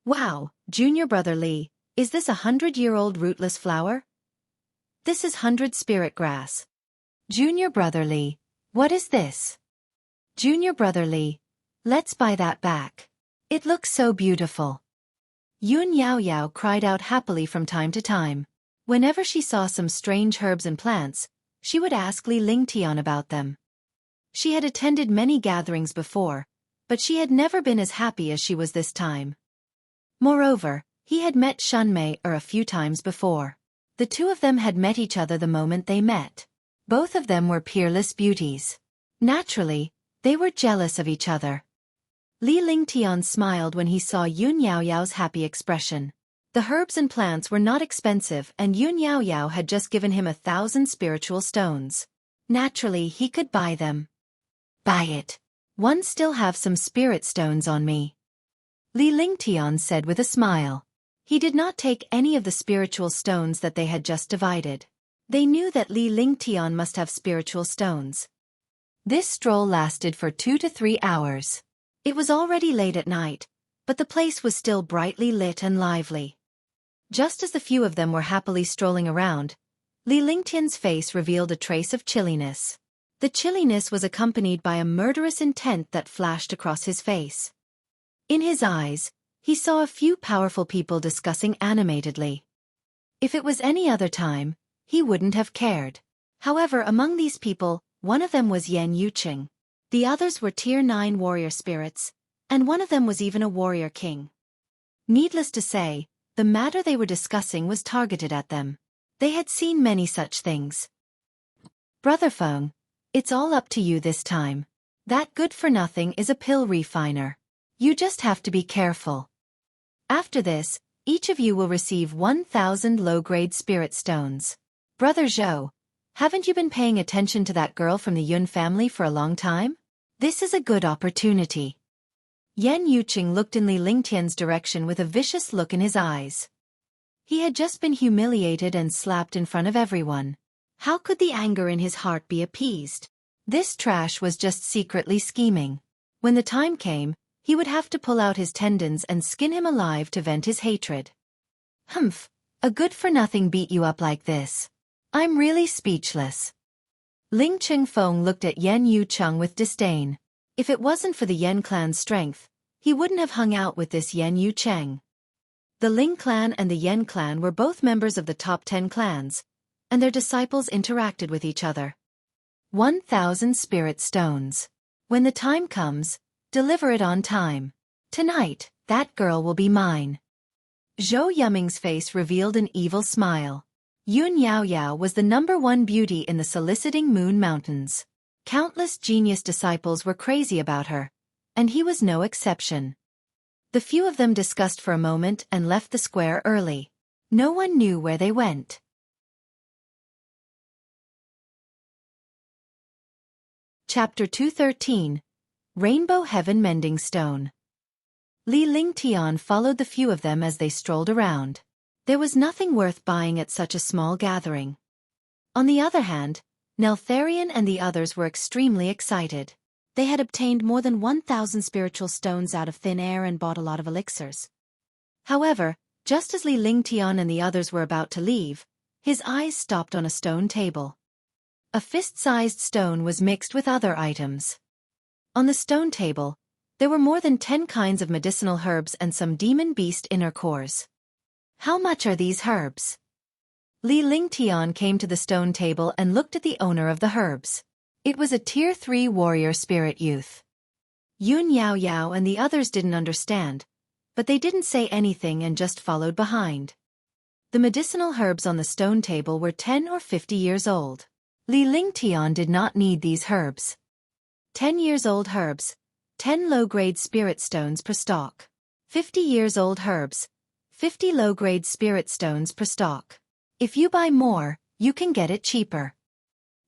Wow, Junior Brother Li, is this 100-year-old rootless flower? This is 100 spirit grass. Junior Brother Li, what is this? Junior Brother Li, let's buy that back. It looks so beautiful. Yun Yao Yao cried out happily from time to time. Whenever she saw some strange herbs and plants, she would ask Li Lingtian about them. She had attended many gatherings before, but she had never been as happy as she was this time. Moreover, he had met Shunmei a few times before. The two of them had met each other the moment they met. Both of them were peerless beauties. Naturally, they were jealous of each other. Li Lingtian smiled when he saw Yun Yaoyao's happy expression. The herbs and plants were not expensive and Yun Yaoyao had just given him 1,000 spiritual stones. Naturally, he could buy them. Buy it. One still have some spirit stones on me. Li Lingtian said with a smile. He did not take any of the spiritual stones that they had just divided. They knew that Li Lingtian must have spiritual stones. This stroll lasted for 2 to 3 hours. It was already late at night, but the place was still brightly lit and lively. Just as the few of them were happily strolling around, Li Lingtian's face revealed a trace of chilliness. The chilliness was accompanied by a murderous intent that flashed across his face. In his eyes, he saw a few powerful people discussing animatedly. If it was any other time, he wouldn't have cared. However, among these people, one of them was Yan Yuqing. The others were Tier 9 warrior spirits, and one of them was even a warrior king. Needless to say, the matter they were discussing was targeted at them. They had seen many such things. Brother Feng, it's all up to you this time. That good-for-nothing is a pill refiner. You just have to be careful. After this, each of you will receive 1,000 low-grade spirit stones. Brother Zhou, haven't you been paying attention to that girl from the Yun family for a long time? This is a good opportunity. Yan Yuqing looked in Li Lingtian's direction with a vicious look in his eyes. He had just been humiliated and slapped in front of everyone. How could the anger in his heart be appeased? This trash was just secretly scheming. When the time came, he would have to pull out his tendons and skin him alive to vent his hatred. Humph, a good-for-nothing beat you up like this. I'm really speechless. Ling Qingfeng looked at Yan Yucheng with disdain. If it wasn't for the Yan clan's strength, he wouldn't have hung out with this Yan Yucheng. The Ling clan and the Yan clan were both members of the top 10 clans, and their disciples interacted with each other. 1,000 spirit stones. When the time comes, deliver it on time. Tonight, that girl will be mine. Zhou Yuming's face revealed an evil smile. Yun Yaoyao was the #1 beauty in the soliciting Moon Mountains. Countless genius disciples were crazy about her, and he was no exception. The few of them discussed for a moment and left the square early. No one knew where they went. Chapter 213, Rainbow Heaven Mending Stone. Li Lingtian followed the few of them as they strolled around. There was nothing worth buying at such a small gathering. On the other hand, Neltharion and the others were extremely excited. They had obtained more than 1,000 spiritual stones out of thin air and bought a lot of elixirs. However, just as Li Lingtian and the others were about to leave, his eyes stopped on a stone table. A fist-sized stone was mixed with other items. On the stone table, there were more than 10 kinds of medicinal herbs and some demon beast inner cores. How much are these herbs? Li Lingtian came to the stone table and looked at the owner of the herbs. It was a Tier 3 warrior spirit youth. Yun Yaoyao and the others didn't understand, but they didn't say anything and just followed behind. The medicinal herbs on the stone table were 10 or 50 years old. Li Lingtian did not need these herbs. 10 years old herbs, 10 low-grade spirit stones per stalk. 50 years old herbs, 50 low-grade spirit stones per stalk. If you buy more, you can get it cheaper.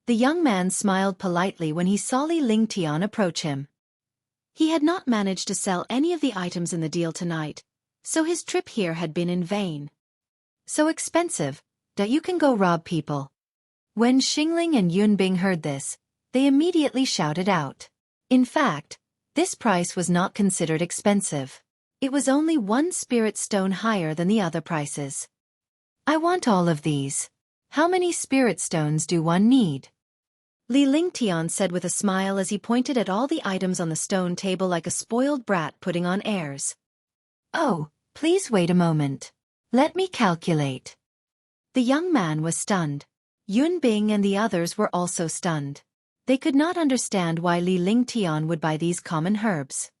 The young man smiled politely when he saw Li Lingtian approach him. He had not managed to sell any of the items in the deal tonight, so his trip here had been in vain. So expensive that you can go rob people. When Xingling and Yunbing heard this, they immediately shouted out. In fact, this price was not considered expensive. It was only 1 spirit stone higher than the other prices. I want all of these. How many spirit stones do one need? Li Lingtian said with a smile as he pointed at all the items on the stone table like a spoiled brat putting on airs. Oh, please wait a moment. Let me calculate. The young man was stunned. Yunbing and the others were also stunned. They could not understand why Li Lingtian would buy these common herbs.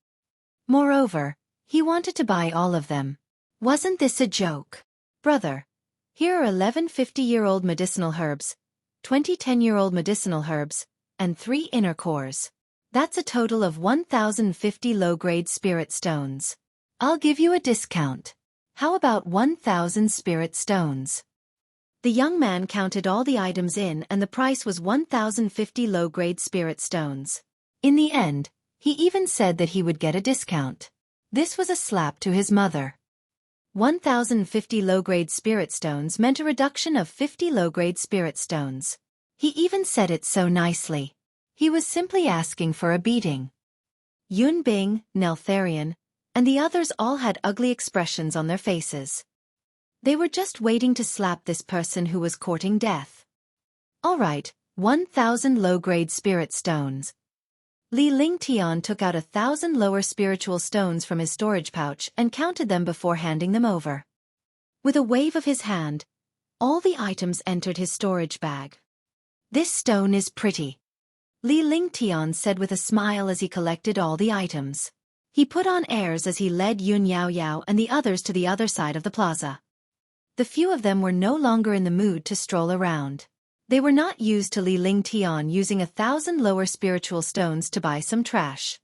Moreover, he wanted to buy all of them. Wasn't this a joke? Brother, here are 11 50-year-old medicinal herbs, 20 10-year-old medicinal herbs, and 3 inner cores. That's a total of 1,050 low-grade spirit stones. I'll give you a discount. How about 1,000 spirit stones? The young man counted all the items in and the price was 1,050 low-grade spirit stones. In the end, he even said that he would get a discount. This was a slap to his mother. 1,050 low-grade spirit stones meant a reduction of 50 low-grade spirit stones. He even said it so nicely. He was simply asking for a beating. Yun Bing, Neltharion, and the others all had ugly expressions on their faces. They were just waiting to slap this person who was courting death. All right, 1,000 low-grade spirit stones. Li Lingtian took out 1,000 lower spiritual stones from his storage pouch and counted them before handing them over. With a wave of his hand, all the items entered his storage bag. This stone is pretty, Li Lingtian said with a smile as he collected all the items. He put on airs as he led Yun Yao Yao and the others to the other side of the plaza. The few of them were no longer in the mood to stroll around. They were not used to Li Lingtian using 1,000 lower spiritual stones to buy some trash.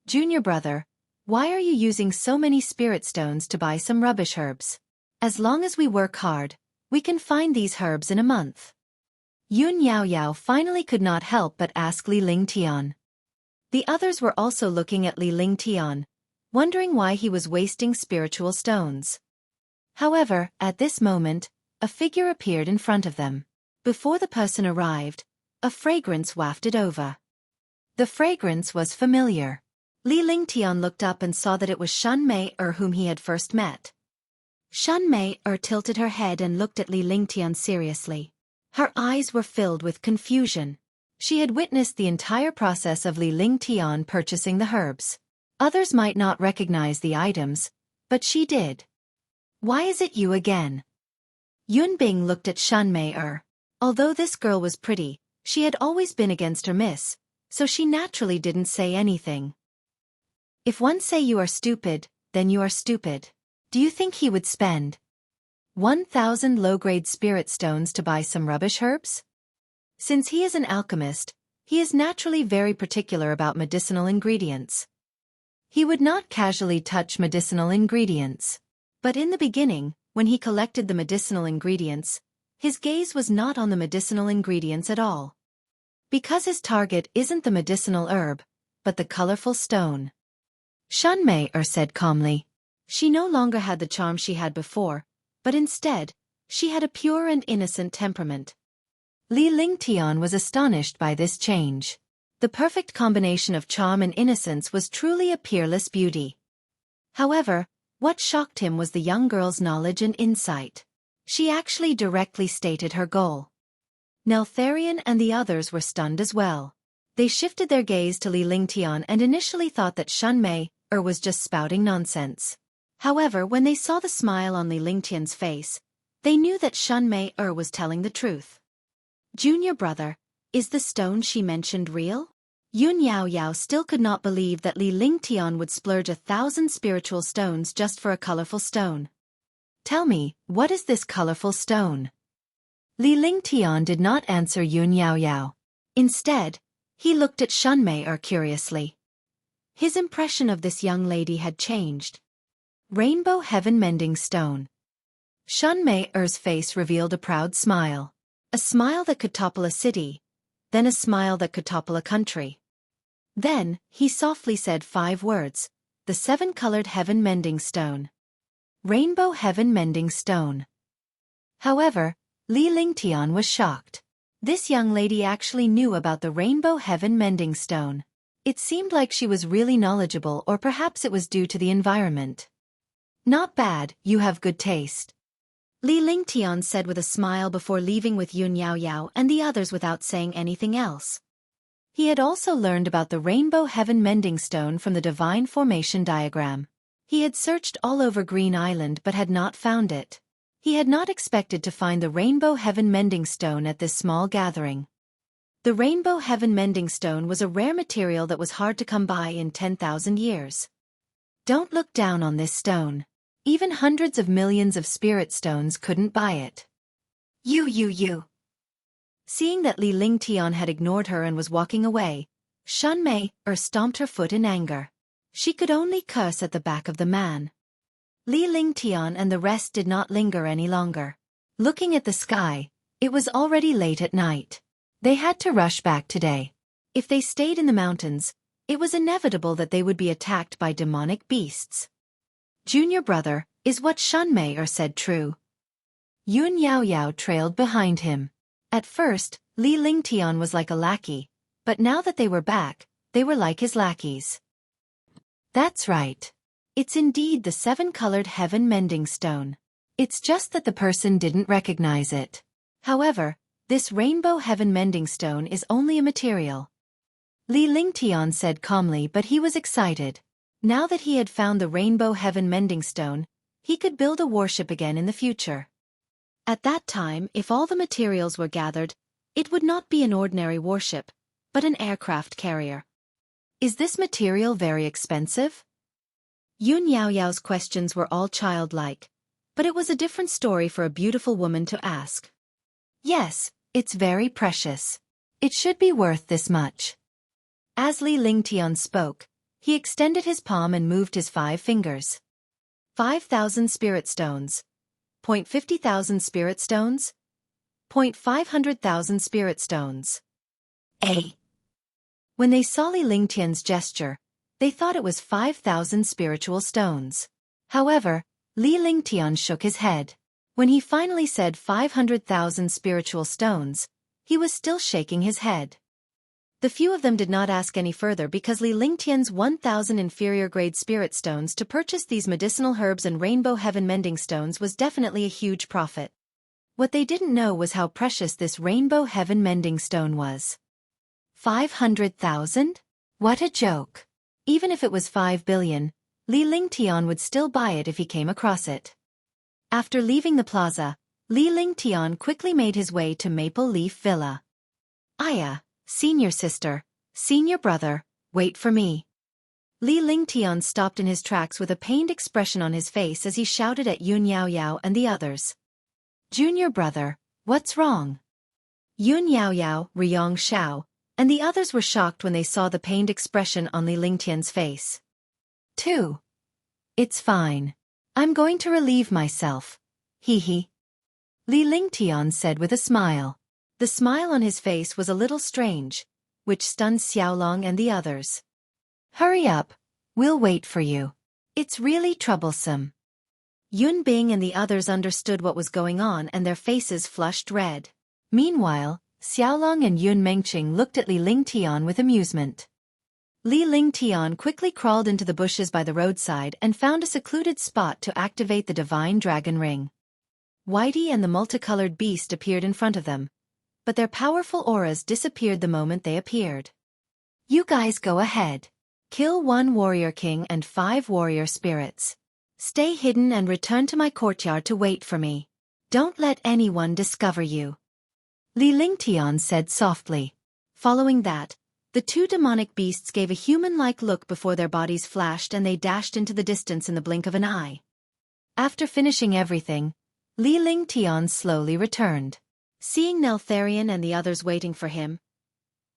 Junior brother, why are you using so many spirit stones to buy some rubbish herbs? As long as we work hard, we can find these herbs in a month. Yun Yao Yao finally could not help but ask Li Lingtian. The others were also looking at Li Lingtian, wondering why he was wasting spiritual stones. However, at this moment, a figure appeared in front of them. Before the person arrived, a fragrance wafted over. The fragrance was familiar. Li Lingtian looked up and saw that it was Shun Mei whom he had first met. Shun Mei tilted her head and looked at Li Lingtian seriously. Her eyes were filled with confusion. She had witnessed the entire process of Li Lingtian purchasing the herbs. Others might not recognize the items, but she did. Why is it you again? Yun Bing looked at Shun Mei. Although this girl was pretty, she had always been against her miss, so she naturally didn't say anything. If one say you are stupid, then you are stupid. Do you think he would spend 1,000 low-grade spirit stones to buy some rubbish herbs? Since he is an alchemist, he is naturally very particular about medicinal ingredients. He would not casually touch medicinal ingredients. But in the beginning, when he collected the medicinal ingredients, his gaze was not on the medicinal ingredients at all. Because his target isn't the medicinal herb, but the colorful stone. Shun Mei said calmly. She no longer had the charm she had before, but instead, she had a pure and innocent temperament. Li Lingtian was astonished by this change. The perfect combination of charm and innocence was truly a peerless beauty. However, what shocked him was the young girl's knowledge and insight. She actually directly stated her goal. Neltharion and the others were stunned as well. They shifted their gaze to Li Lingtian and initially thought that Shun Mei was just spouting nonsense. However, when they saw the smile on Li Lingtian's face, they knew that Shun Mei was telling the truth. Junior brother, is the stone she mentioned real? Yun Yao Yao still could not believe that Li Lingtian would splurge 1,000 spiritual stones just for a colorful stone. Tell me, what is this colorful stone? Li Lingtian did not answer Yun Yao Yao. Instead, he looked at Shun Mei curiously. His impression of this young lady had changed. Rainbow Heaven Mending Stone. Shun Mei's face revealed a proud smile. A smile that could topple a city, then a smile that could topple a country. Then, he softly said 5 words, the 7-colored Heaven Mending Stone. Rainbow Heaven Mending Stone. However, Li Lingtian was shocked. This young lady actually knew about the Rainbow Heaven Mending Stone. It seemed like she was really knowledgeable, or perhaps it was due to the environment. Not bad, you have good taste. Li Lingtian said with a smile before leaving with Yun Yao Yao and the others without saying anything else. He had also learned about the Rainbow Heaven Mending Stone from the Divine Formation Diagram. He had searched all over Green Island but had not found it. He had not expected to find the Rainbow Heaven Mending Stone at this small gathering. The Rainbow Heaven Mending Stone was a rare material that was hard to come by in 10,000 years. Don't look down on this stone. Even hundreds of millions of spirit stones couldn't buy it. You. Seeing that Li Lingtian had ignored her and was walking away, Shunmei stomped her foot in anger. She could only curse at the back of the man. Li Lingtian and the rest did not linger any longer. Looking at the sky, it was already late at night. They had to rush back today. If they stayed in the mountains, it was inevitable that they would be attacked by demonic beasts. Junior brother, is what Shunmei said true? Yun Yao trailed behind him. At first, Li Lingtian was like a lackey, but now that they were back, they were like his lackeys. That's right. It's indeed the 7-colored heaven mending stone. It's just that the person didn't recognize it. However, this rainbow heaven mending stone is only a material. Li Lingtian said calmly, but he was excited. Now that he had found the rainbow heaven mending stone, he could build a warship again in the future. At that time, if all the materials were gathered, it would not be an ordinary warship, but an aircraft carrier. Is this material very expensive? Yun Yao's questions were all childlike, but it was a different story for a beautiful woman to ask. Yes, it's very precious. It should be worth this much. As Li Lingtian spoke, he extended his palm and moved his 5 fingers. 5,000 spirit stones. 50,000 spirit stones? 500,000 spirit stones. When they saw Li Lingtian's gesture, they thought it was 5,000 spiritual stones. However, Li Lingtian shook his head. When he finally said 500,000 spiritual stones, he was still shaking his head. The few of them did not ask any further because Li Lingtian's 1,000 inferior-grade spirit stones to purchase these medicinal herbs and rainbow heaven mending stones was definitely a huge profit. What they didn't know was how precious this rainbow heaven mending stone was. 500,000? What a joke. Even if it was 5 billion, Li Lingtian would still buy it if he came across it. After leaving the plaza, Li Lingtian quickly made his way to Maple Leaf Villa. Aya, senior sister, senior brother, wait for me. Li Lingtian stopped in his tracks with a pained expression on his face as he shouted at Yun Yao and the others. Junior brother, what's wrong? Yun Yao, Riyong Xiao, and the others were shocked when they saw the pained expression on Li Lingtian's face. 2. It's fine. I'm going to relieve myself. Hee. Li Lingtian said with a smile. The smile on his face was a little strange, which stunned Xiaolong and the others. Hurry up, we'll wait for you. It's really troublesome. Yun Bing and the others understood what was going on and their faces flushed red. Meanwhile, Xiaolong and Yun Mengqing looked at Li Lingtian with amusement. Li Lingtian quickly crawled into the bushes by the roadside and found a secluded spot to activate the divine dragon ring. Whitey and the multicolored beast appeared in front of them, but their powerful auras disappeared the moment they appeared. You guys go ahead. Kill 1 warrior king and 5 warrior spirits. Stay hidden and return to my courtyard to wait for me. Don't let anyone discover you. Li Lingtian said softly. Following that, the 2 demonic beasts gave a human-like look before their bodies flashed and they dashed into the distance in the blink of an eye. After finishing everything, Li Lingtian slowly returned. Seeing Neltharion and the others waiting for him,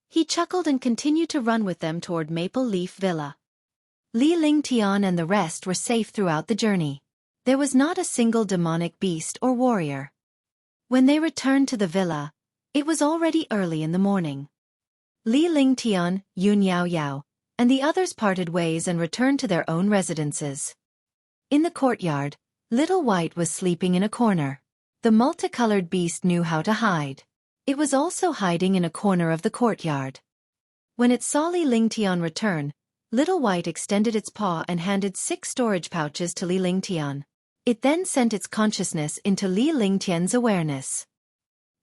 he chuckled and continued to run with them toward Maple Leaf Villa. Li Lingtian and the rest were safe throughout the journey. There was not a single demonic beast or warrior. When they returned to the villa, it was already early in the morning. Li Lingtian, Yun Yao, and the others parted ways and returned to their own residences. In the courtyard, Little White was sleeping in a corner. The multicolored beast knew how to hide. It was also hiding in a corner of the courtyard. When it saw Li Lingtian return, Little White extended its paw and handed 6 storage pouches to Li Lingtian. It then sent its consciousness into Li Lingtian's awareness.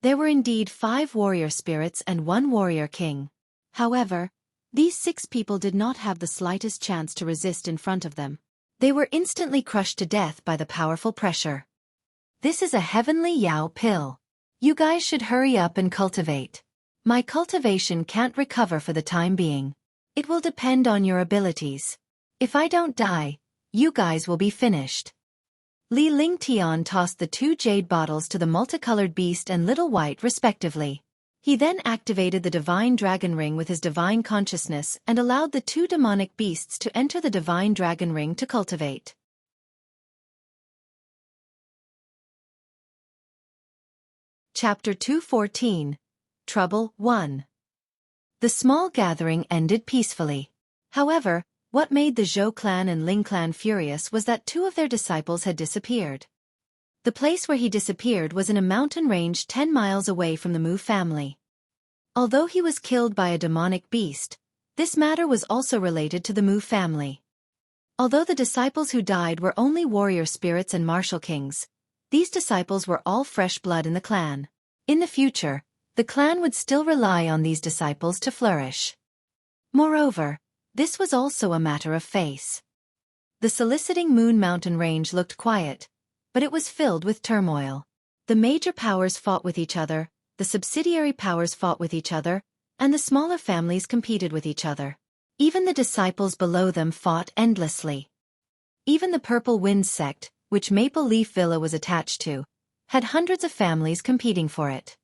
There were indeed 5 warrior spirits and 1 warrior king. However, these 6 people did not have the slightest chance to resist in front of them. They were instantly crushed to death by the powerful pressure. This is a heavenly Yao pill. You guys should hurry up and cultivate. My cultivation can't recover for the time being. It will depend on your abilities. If I don't die, You guys will be finished. Li Lingtian tossed the 2 jade bottles to the multicolored beast and Little White respectively. He then activated the divine dragon ring with his divine consciousness and allowed the 2 demonic beasts to enter the divine dragon ring to cultivate. Chapter 214. Trouble 1. The small gathering ended peacefully. However, what made the Zhou clan and Ling clan furious was that 2 of their disciples had disappeared. The place where he disappeared was in a mountain range 10 miles away from the Mu family. Although he was killed by a demonic beast, this matter was also related to the Mu family. Although the disciples who died were only warrior spirits and martial kings, these disciples were all fresh blood in the clan. In the future, the clan would still rely on these disciples to flourish. Moreover, this was also a matter of face. The soliciting Moon Mountain range looked quiet, but it was filled with turmoil. The major powers fought with each other, the subsidiary powers fought with each other, and the smaller families competed with each other. Even the disciples below them fought endlessly. Even the Purple Wind sect, which Maple Leaf Villa was attached to, had hundreds of families competing for it.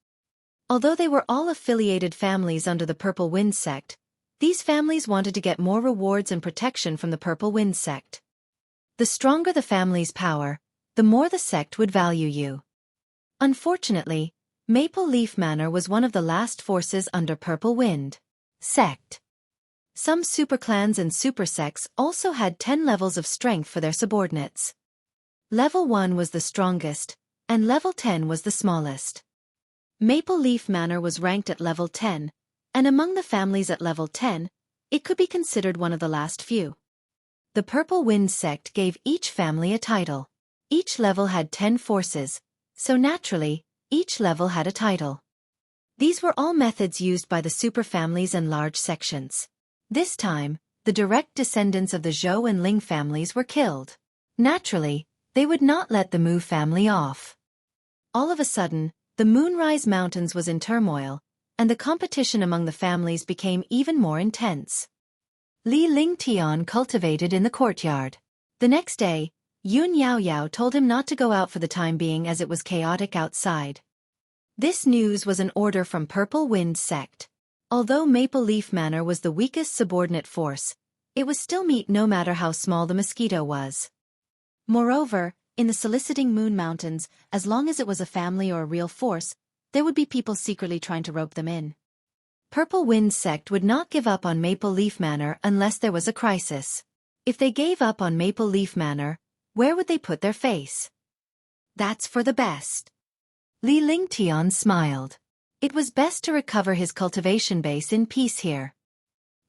Although they were all affiliated families under the Purple Wind sect, these families wanted to get more rewards and protection from the Purple Wind sect. The stronger the family's power, the more the sect would value you. Unfortunately, Maple Leaf Manor was one of the last forces under Purple Wind sect. Some superclans and supersects also had 10 levels of strength for their subordinates. Level 1 was the strongest, and level 10 was the smallest. Maple Leaf Manor was ranked at level 10, and among the families at level 10, it could be considered one of the last few. The Purple Wind sect gave each family a title. Each level had 10 forces, so naturally, each level had a title. These were all methods used by the superfamilies and large sections. This time, the direct descendants of the Zhou and Ling families were killed. Naturally, they would not let the Mu family off. All of a sudden, the Moonrise Mountains was in turmoil, and the competition among the families became even more intense. Li Lingtian cultivated in the courtyard. The next day, Yun Yaoyao told him not to go out for the time being as it was chaotic outside. This news was an order from Purple Wind sect. Although Maple Leaf Manor was the weakest subordinate force, it was still meat no matter how small the mosquito was. Moreover, in the soliciting Moon Mountains, as long as it was a family or a real force, there would be people secretly trying to rope them in. Purple Wind sect would not give up on Maple Leaf Manor unless there was a crisis. If they gave up on Maple Leaf Manor, where would they put their face? That's for the best. Li Lingtian smiled. It was best to recover his cultivation base in peace here.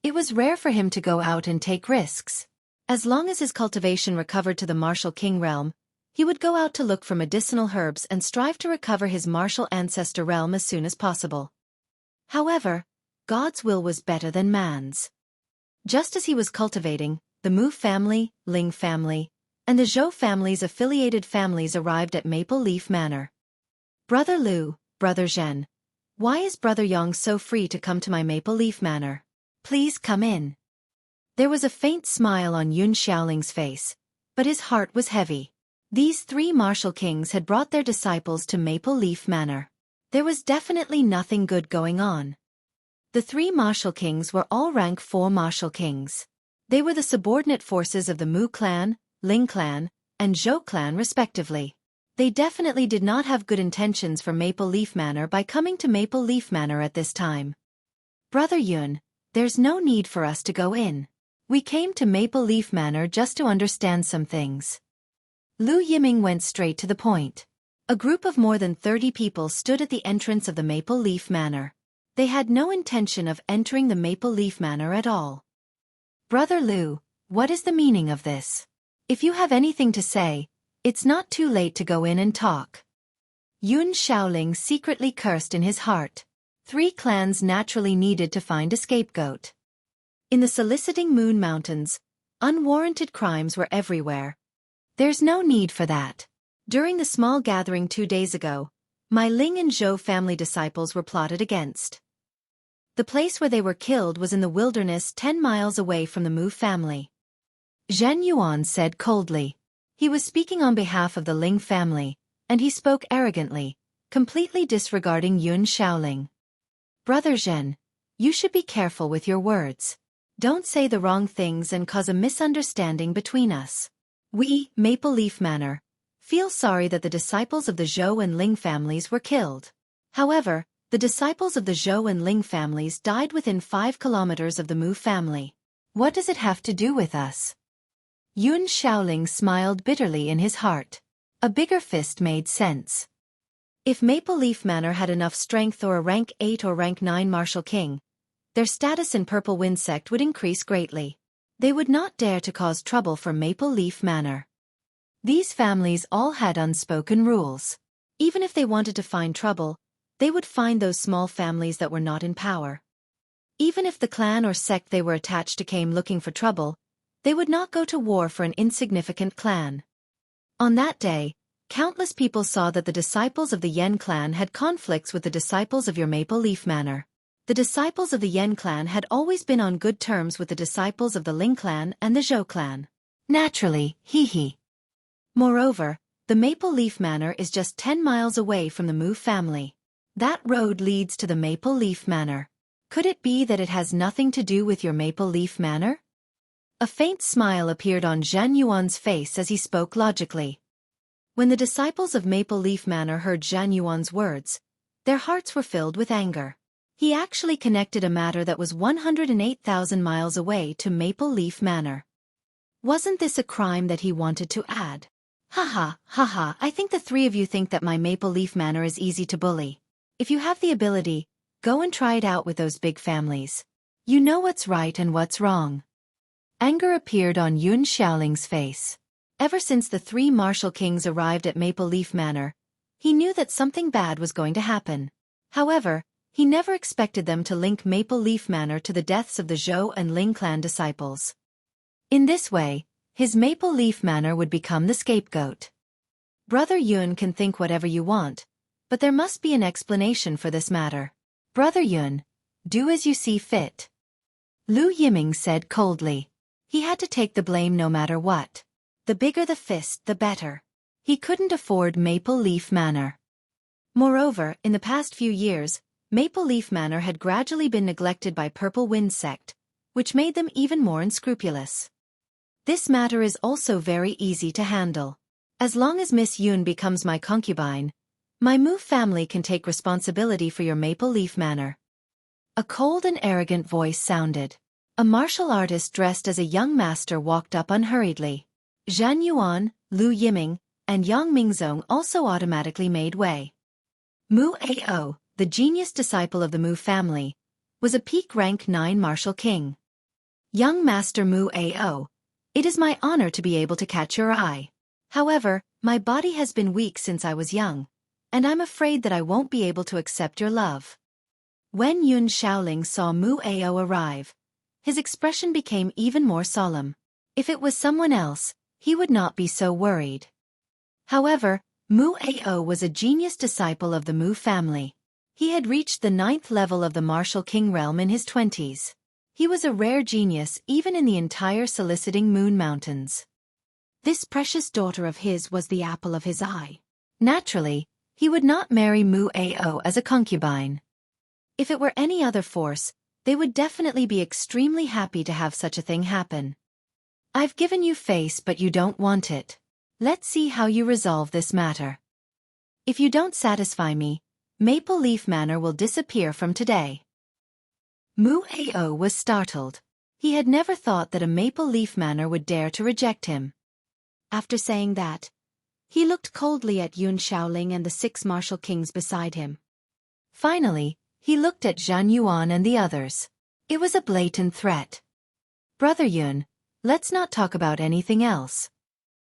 It was rare for him to go out and take risks. As long as his cultivation recovered to the martial king realm, he would go out to look for medicinal herbs and strive to recover his martial ancestor realm as soon as possible. However, God's will was better than man's. Just as he was cultivating, the Mu family, Ling family, and the Zhou family's affiliated families arrived at Maple Leaf Manor. Brother Lu, Brother Zhen, why is Brother Yang so free to come to my Maple Leaf Manor? Please come in. There was a faint smile on Yun Xiaoling's face, but his heart was heavy. These 3 martial kings had brought their disciples to Maple Leaf Manor. There was definitely nothing good going on. The 3 martial kings were all rank 4 martial kings. They were the subordinate forces of the Mu clan, Ling clan, and Zhou clan respectively. They definitely did not have good intentions for Maple Leaf Manor by coming to Maple Leaf Manor at this time. Brother Yun, there's no need for us to go in. We came to Maple Leaf Manor just to understand some things. Lu Yiming went straight to the point. A group of more than 30 people stood at the entrance of the Maple Leaf Manor. They had no intention of entering the Maple Leaf Manor at all. Brother Lu, what is the meaning of this? If you have anything to say, it's not too late to go in and talk. Yun Xiaoling secretly cursed in his heart. 3 clans naturally needed to find a scapegoat. In the soliciting Moon Mountains, unwarranted crimes were everywhere. There's no need for that. During the small gathering 2 days ago, my Ling and Zhou family disciples were plotted against. The place where they were killed was in the wilderness 10 miles away from the Mu family. Zhen Yuan said coldly. He was speaking on behalf of the Ling family, and he spoke arrogantly, completely disregarding Yun Shaoling. Brother Zhen, you should be careful with your words. Don't say the wrong things and cause a misunderstanding between us. We, Maple Leaf Manor, feel sorry that the disciples of the Zhou and Ling families were killed. However, the disciples of the Zhou and Ling families died within 5 kilometers of the Mu family. What does it have to do with us? Yun Shaoling smiled bitterly in his heart. A bigger fist made sense. If Maple Leaf Manor had enough strength or a rank 8 or rank 9 martial king, their status in Purple Wind sect would increase greatly. They would not dare to cause trouble for Maple Leaf Manor. These families all had unspoken rules. Even if they wanted to find trouble, they would find those small families that were not in power. Even if the clan or sect they were attached to came looking for trouble, they would not go to war for an insignificant clan. On that day, countless people saw that the disciples of the Yen clan had conflicts with the disciples of your Maple Leaf Manor. The disciples of the Yen clan had always been on good terms with the disciples of the Ling clan and the Zhou clan. Naturally, hee. Moreover, the Maple Leaf Manor is just 10 miles away from the Mu family. That road leads to the Maple Leaf Manor. Could it be that it has nothing to do with your Maple Leaf Manor? A faint smile appeared on Zhen Yuan's face as he spoke logically. When the disciples of Maple Leaf Manor heard Zhen Yuan's words, their hearts were filled with anger. He actually connected a matter that was 108,000 miles away to Maple Leaf Manor. Wasn't this a crime that he wanted to add? Haha, I think the three of you think that my Maple Leaf Manor is easy to bully. If you have the ability, go and try it out with those big families. You know what's right and what's wrong. Anger appeared on Yun Shaoling's face. Ever since the 3 martial kings arrived at Maple Leaf Manor, he knew that something bad was going to happen. However, he never expected them to link Maple Leaf Manor to the deaths of the Zhou and Ling clan disciples. In this way, his Maple Leaf Manor would become the scapegoat. Brother Yun can think whatever you want, but there must be an explanation for this matter. Brother Yun, do as you see fit. Lu Yiming said coldly. He had to take the blame no matter what. The bigger the fist, the better. He couldn't afford Maple Leaf Manor. Moreover, in the past few years, Maple Leaf Manor had gradually been neglected by Purple Wind sect, which made them even more unscrupulous. This matter is also very easy to handle. As long as Miss Yun becomes my concubine, my Mu family can take responsibility for your Maple Leaf Manor. A cold and arrogant voice sounded. A martial artist dressed as a young master walked up unhurriedly. Zhan Yuan, Lu Yiming, and Yang Mingzong also automatically made way. Mu Ao, the genius disciple of the Mu family, was a peak rank 9 martial king. Young Master Mu Ao, it is my honor to be able to catch your eye. However, my body has been weak since I was young, and I'm afraid that I won't be able to accept your love. When Yun Shaoling saw Mu Ao arrive, his expression became even more solemn. If it was someone else, he would not be so worried. However, Mu Ao was a genius disciple of the Mu family. He had reached the 9th level of the martial king realm in his 20s. He was a rare genius even in the entire soliciting Moon Mountains. This precious daughter of his was the apple of his eye. Naturally, he would not marry Mu Ao as a concubine. If it were any other force, they would definitely be extremely happy to have such a thing happen. I've given you face but you don't want it. Let's see how you resolve this matter. If you don't satisfy me, Maple Leaf Manor will disappear from today. Mu Ao was startled. He had never thought that a Maple Leaf Manor would dare to reject him. After saying that, he looked coldly at Yun Shaoling and the 6 martial kings beside him. Finally, he looked at Zhan Yuan and the others. It was a blatant threat. Brother Yun, let's not talk about anything else.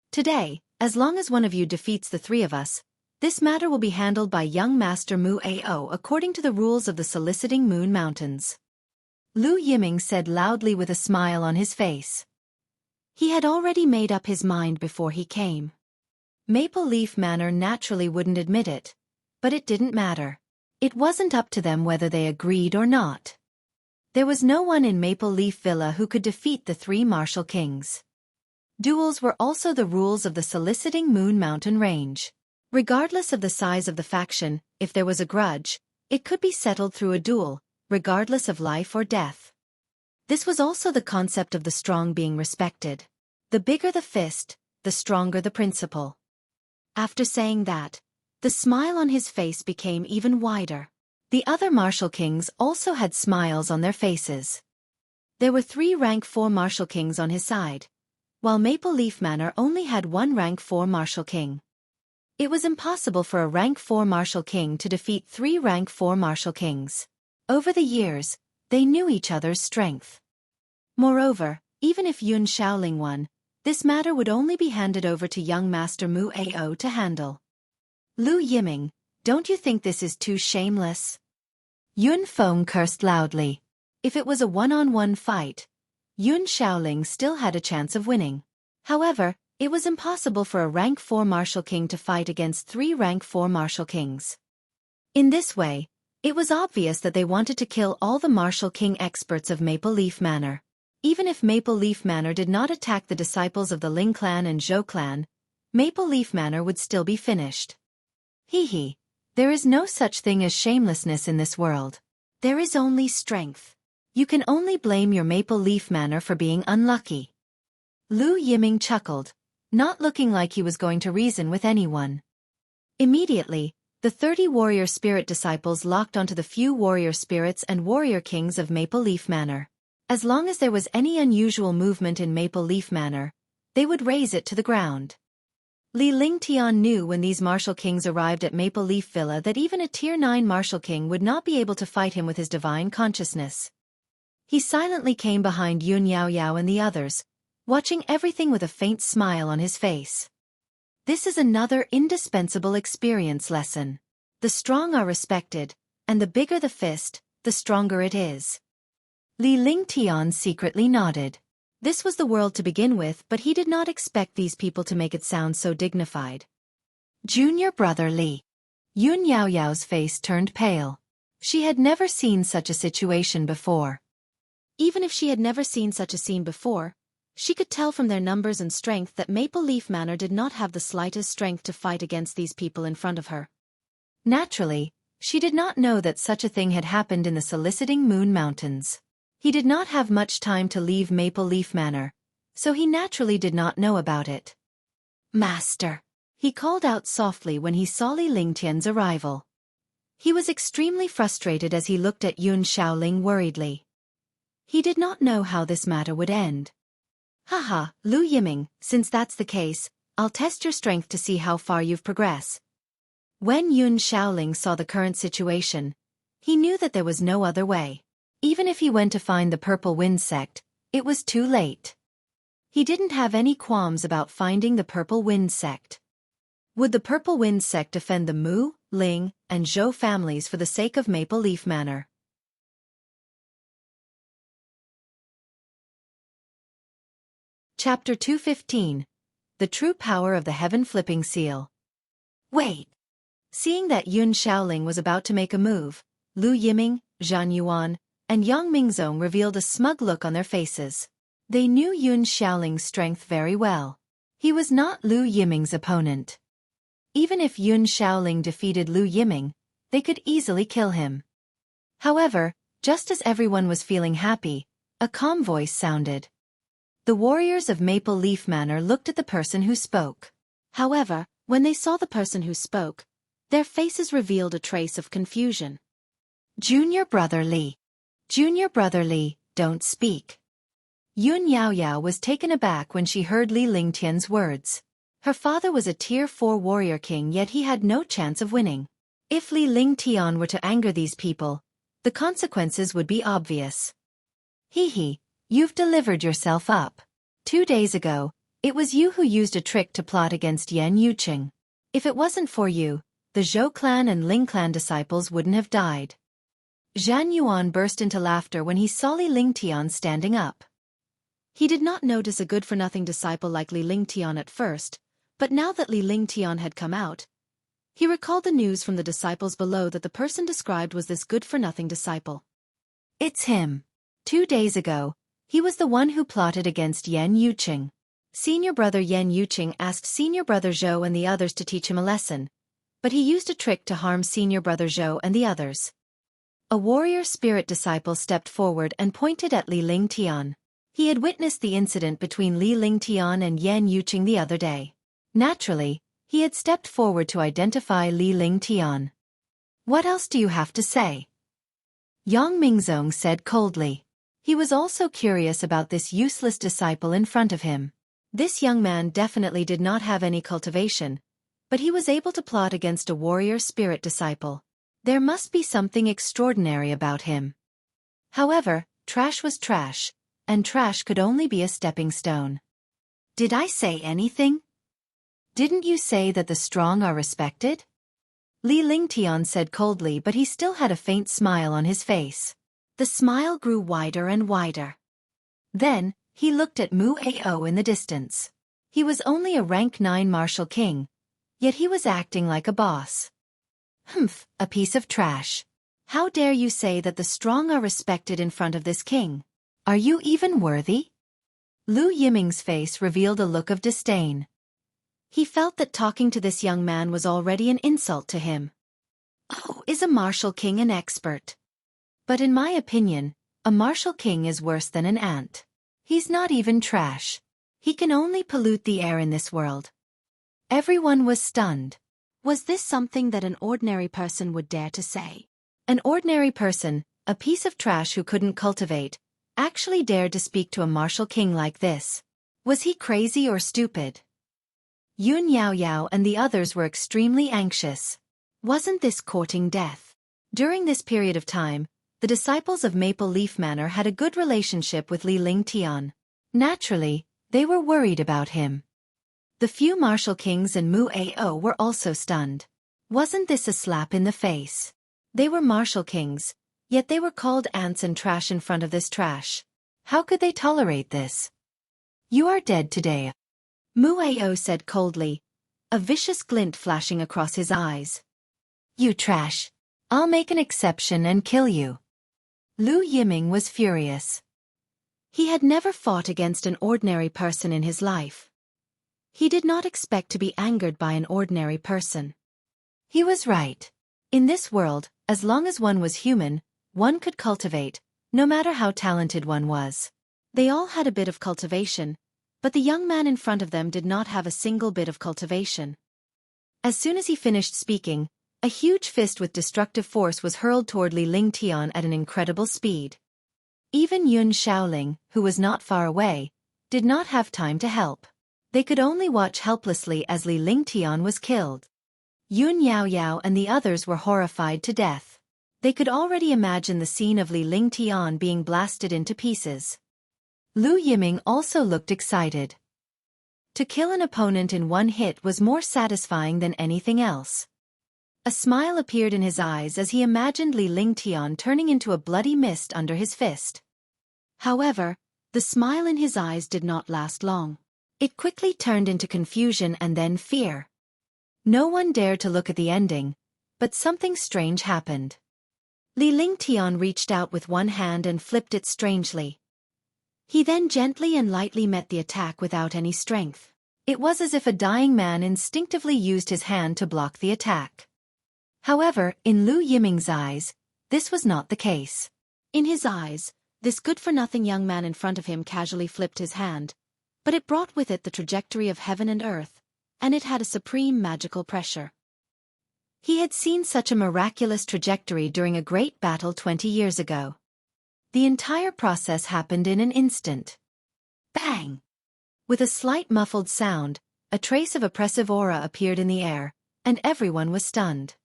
Today, as long as one of you defeats the 3 of us, this matter will be handled by young Master Mu Ao according to the rules of the soliciting Moon Mountains. Lu Yiming said loudly with a smile on his face. He had already made up his mind before he came. Maple Leaf Manor naturally wouldn't admit it, but it didn't matter. It wasn't up to them whether they agreed or not. There was no one in Maple Leaf Villa who could defeat the 3 martial kings. Duels were also the rules of the soliciting Moon Mountain range. Regardless of the size of the faction, if there was a grudge, it could be settled through a duel, regardless of life or death. This was also the concept of the strong being respected. The bigger the fist, the stronger the principle. After saying that, the smile on his face became even wider. The other martial kings also had smiles on their faces. There were 3 rank 4 martial kings on his side, while Maple Leaf Manor only had 1 rank 4 martial king. It was impossible for a rank 4 martial king to defeat 3 rank 4 martial kings. Over the years, they knew each other's strength. Moreover, even if Yun Shaoling won, this matter would only be handed over to young Master Mu Ao to handle. Lu Yiming, don't you think this is too shameless? Yun Feng cursed loudly. If it was a one-on-one fight, Yun Shaoling still had a chance of winning. However, it was impossible for a rank 4 martial king to fight against 3 rank 4 martial kings. In this way, it was obvious that they wanted to kill all the martial king experts of Maple Leaf Manor. Even if Maple Leaf Manor did not attack the disciples of the Ling clan and Zhou clan, Maple Leaf Manor would still be finished. Hee, there is no such thing as shamelessness in this world. There is only strength. You can only blame your Maple Leaf Manor for being unlucky. Lu Yiming chuckled, not looking like he was going to reason with anyone. Immediately, the 30 warrior spirit disciples locked onto the few warrior spirits and warrior kings of Maple Leaf Manor. As long as there was any unusual movement in Maple Leaf Manor, they would raze it to the ground. Li Lingtian knew when these martial kings arrived at Maple Leaf Villa that even a Tier 9 martial king would not be able to fight him with his divine consciousness. He silently came behind Yun Yao Yao and the others, watching everything with a faint smile on his face. This is another indispensable experience lesson. The strong are respected, and the bigger the fist, the stronger it is. Li Lingtian secretly nodded. This was the world to begin with, but he did not expect these people to make it sound so dignified. Junior brother Li. Yun Yao Yao's face turned pale. She had never seen such a situation before. Even if she had never seen such a scene before, she could tell from their numbers and strength that Maple Leaf Manor did not have the slightest strength to fight against these people in front of her. Naturally, she did not know that such a thing had happened in the soliciting Moon Mountains. He did not have much time to leave Maple Leaf Manor, so he naturally did not know about it. Master, he called out softly when he saw Li Lingtian's arrival. He was extremely frustrated as he looked at Yun Shaoling worriedly. He did not know how this matter would end. Haha, Lu Yiming, since that's the case, I'll test your strength to see how far you've progressed. When Yun Shaoling saw the current situation, he knew that there was no other way. Even if he went to find the Purple Wind Sect, it was too late. He didn't have any qualms about finding the Purple Wind Sect. Would the Purple Wind Sect defend the Mu, Ling, and Zhou families for the sake of Maple Leaf Manor? Chapter 215. The True Power of the Heaven Flipping Seal. Wait! Seeing that Yun Shaoling was about to make a move, Lu Yiming, Zhan Yuan, and Yang Mingzong revealed a smug look on their faces. They knew Yun Shaoling's strength very well. He was not Lu Yiming's opponent. Even if Yun Shaoling defeated Lu Yiming, they could easily kill him. However, just as everyone was feeling happy, a calm voice sounded. The warriors of Maple Leaf Manor looked at the person who spoke. However, when they saw the person who spoke, their faces revealed a trace of confusion. Junior brother Li. Junior brother Li, don't speak. Yun Yao Yao was taken aback when she heard Li Lingtian's words. Her father was a Tier 4 warrior king, yet he had no chance of winning. If Li Lingtian were to anger these people, the consequences would be obvious. Hee, you've delivered yourself up. 2 days ago, it was you who used a trick to plot against Yan Yuqing. If it wasn't for you, the Zhou clan and Ling clan disciples wouldn't have died. Zhan Yuan burst into laughter when he saw Li Lingtian standing up. He did not notice a good-for-nothing disciple like Li Lingtian at first, but now that Li Lingtian had come out, he recalled the news from the disciples below that the person described was this good-for-nothing disciple. It's him. 2 days ago, he was the one who plotted against Yan Yuqing. Senior brother Yan Yuqing asked senior brother Zhou and the others to teach him a lesson, but he used a trick to harm senior brother Zhou and the others. A warrior spirit disciple stepped forward and pointed at Li Lingtian. He had witnessed the incident between Li Lingtian and Yan Yuqing the other day. Naturally, he had stepped forward to identify Li Lingtian. "What else do you have to say?" Yang Mingzong said coldly. He was also curious about this useless disciple in front of him. This young man definitely did not have any cultivation, but he was able to plot against a warrior spirit disciple. There must be something extraordinary about him. However, trash was trash, and trash could only be a stepping stone. "Did I say anything? Didn't you say that the strong are respected?" Li Lingtian said coldly, but he still had a faint smile on his face. The smile grew wider and wider. Then, he looked at Mu Ao in the distance. He was only a rank 9 martial king, yet he was acting like a boss. "Humph, a piece of trash. How dare you say that the strong are respected in front of this king? Are you even worthy?" Lu Yiming's face revealed a look of disdain. He felt that talking to this young man was already an insult to him. "Oh, is a martial king an expert? But in my opinion, a martial king is worse than an ant. He's not even trash. He can only pollute the air in this world." Everyone was stunned. Was this something that an ordinary person would dare to say? An ordinary person, a piece of trash who couldn't cultivate, actually dared to speak to a martial king like this. Was he crazy or stupid? Yun Yao Yao and the others were extremely anxious. Wasn't this courting death? During this period of time, the disciples of Maple Leaf Manor had a good relationship with Li Lingtian. Naturally, they were worried about him. The few martial kings and Mu Ao were also stunned. Wasn't this a slap in the face? They were martial kings, yet they were called ants and trash in front of this trash. How could they tolerate this? "You are dead today," Mu Ao said coldly, a vicious glint flashing across his eyes. "You trash. I'll make an exception and kill you." Lu Yiming was furious. He had never fought against an ordinary person in his life. He did not expect to be angered by an ordinary person. He was right. In this world, as long as one was human, one could cultivate, no matter how talented one was. They all had a bit of cultivation, but the young man in front of them did not have a single bit of cultivation. As soon as he finished speaking, a huge fist with destructive force was hurled toward Li Lingtian at an incredible speed. Even Yun Shaoling, who was not far away, did not have time to help. They could only watch helplessly as Li Lingtian was killed. Yun Yao Yao and the others were horrified to death. They could already imagine the scene of Li Lingtian being blasted into pieces. Lu Yiming also looked excited. To kill an opponent in one hit was more satisfying than anything else. A smile appeared in his eyes as he imagined Li Lingtian turning into a bloody mist under his fist. However, the smile in his eyes did not last long. It quickly turned into confusion and then fear. No one dared to look at the ending, but something strange happened. Li Lingtian reached out with one hand and flipped it strangely. He then gently and lightly met the attack without any strength. It was as if a dying man instinctively used his hand to block the attack. However, in Lu Yiming's eyes, this was not the case. In his eyes, this good-for-nothing young man in front of him casually flipped his hand, but it brought with it the trajectory of heaven and earth, and it had a supreme magical pressure. He had seen such a miraculous trajectory during a great battle 20 years ago. The entire process happened in an instant. Bang! With a slight muffled sound, a trace of oppressive aura appeared in the air, and everyone was stunned.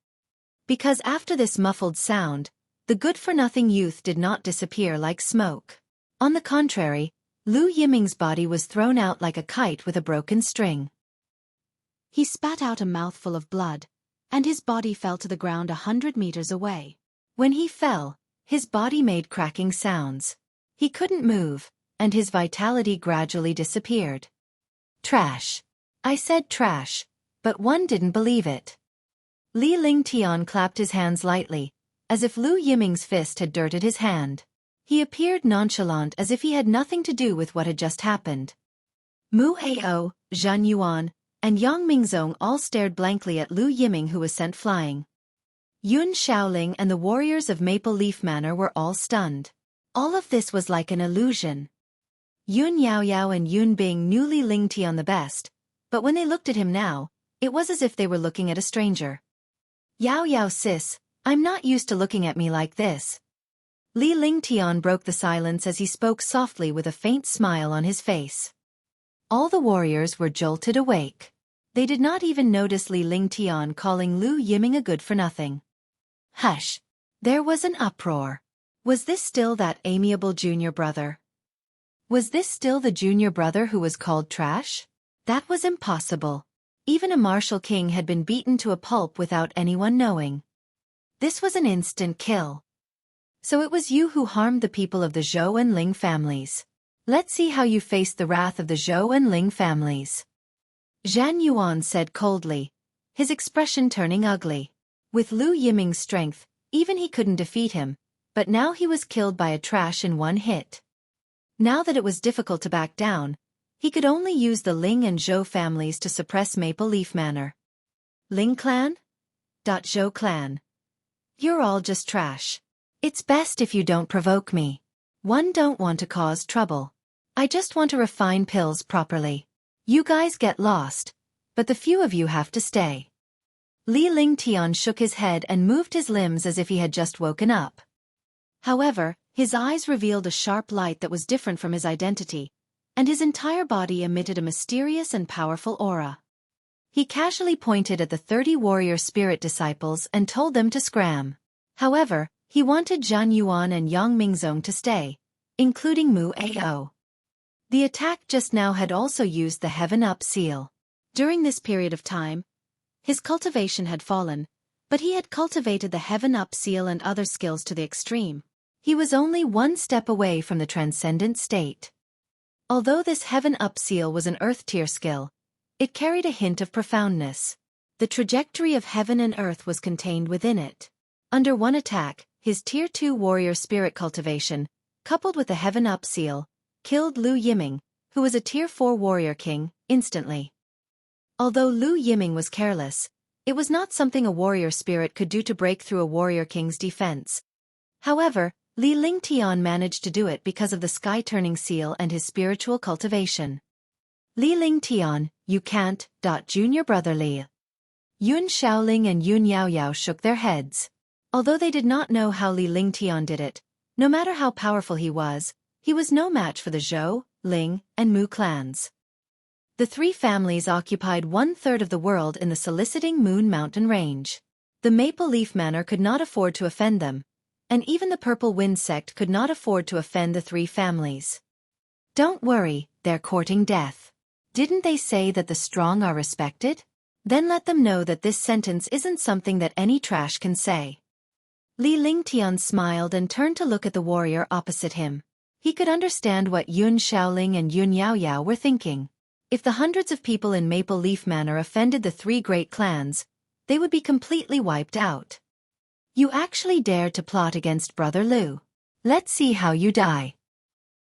Because after this muffled sound, the good-for-nothing youth did not disappear like smoke. On the contrary, Lu Yiming's body was thrown out like a kite with a broken string. He spat out a mouthful of blood, and his body fell to the ground 100 meters away. When he fell, his body made cracking sounds. He couldn't move, and his vitality gradually disappeared. Trash. I said trash, but one didn't believe it. Li Lingtian clapped his hands lightly, as if Lu Yiming's fist had dirted his hand. He appeared nonchalant as if he had nothing to do with what had just happened. Mu Ao, Zhan Yuan, and Yang Mingzong all stared blankly at Lu Yiming, who was sent flying. Yun Shaoling and the warriors of Maple Leaf Manor were all stunned. All of this was like an illusion. Yun Yaoyao and Yun Bing knew Li Lingtian the best, but when they looked at him now, it was as if they were looking at a stranger. Yaoyao sis, I'm not used to looking at me like this. Li Lingtian broke the silence as he spoke softly with a faint smile on his face. All the warriors were jolted awake. They did not even notice Li Lingtian calling Lu Yiming a good-for-nothing. Hush! There was an uproar. Was this still that amiable junior brother? Was this still the junior brother who was called trash? That was impossible. Even a martial king had been beaten to a pulp without anyone knowing. This was an instant kill. So it was you who harmed the people of the Zhou and Ling families. Let's see how you face the wrath of the Zhou and Ling families. Zhan Yuan said coldly, his expression turning ugly. With Lu Yiming's strength, even he couldn't defeat him, but now he was killed by a trash in one hit. Now that it was difficult to back down, he could only use the Ling and Zhou families to suppress Maple Leaf Manor. Ling clan? Zhou clan. You're all just trash. It's best if you don't provoke me. One don't want to cause trouble. I just want to refine pills properly. You guys get lost, but the few of you have to stay. Li Lingtian shook his head and moved his limbs as if he had just woken up. However, his eyes revealed a sharp light that was different from his identity, and his entire body emitted a mysterious and powerful aura. He casually pointed at the 30 warrior spirit disciples and told them to scram. However, he wanted Zhan Yuan and Yang Mingzong to stay, including Mu Ao. The attack just now had also used the Heaven Up seal. During this period of time, his cultivation had fallen, but he had cultivated the Heaven Up seal and other skills to the extreme. He was only one step away from the transcendent state. Although this Heaven Up seal was an Earth-tier skill, it carried a hint of profoundness. The trajectory of heaven and earth was contained within it. Under one attack, his Tier 2 warrior spirit cultivation, coupled with the Heaven Up seal, killed Lu Yiming, who was a Tier 4 warrior king, instantly. Although Lu Yiming was careless, it was not something a warrior spirit could do to break through a warrior king's defense. However, Li Lingtian managed to do it because of the sky-turning seal and his spiritual cultivation. Li Lingtian, you can't. Junior brother Li. Yun Shaoling and Yun Yaoyao shook their heads. Although they did not know how Li Lingtian did it, no matter how powerful he was no match for the Zhou, Ling, and Mu clans. The three families occupied 1/3 of the world in the soliciting Moon Mountain Range. The Maple Leaf Manor could not afford to offend them, and even the Purple Wind sect could not afford to offend the three families. Don't worry, they're courting death. Didn't they say that the strong are respected? Then let them know that this sentence isn't something that any trash can say. Li Lingtian smiled and turned to look at the warrior opposite him. He could understand what Yun Shaoling and Yun Yaoyao were thinking. If the hundreds of people in Maple Leaf Manor offended the three great clans, they would be completely wiped out. You actually dared to plot against Brother Lu. Let's see how you die.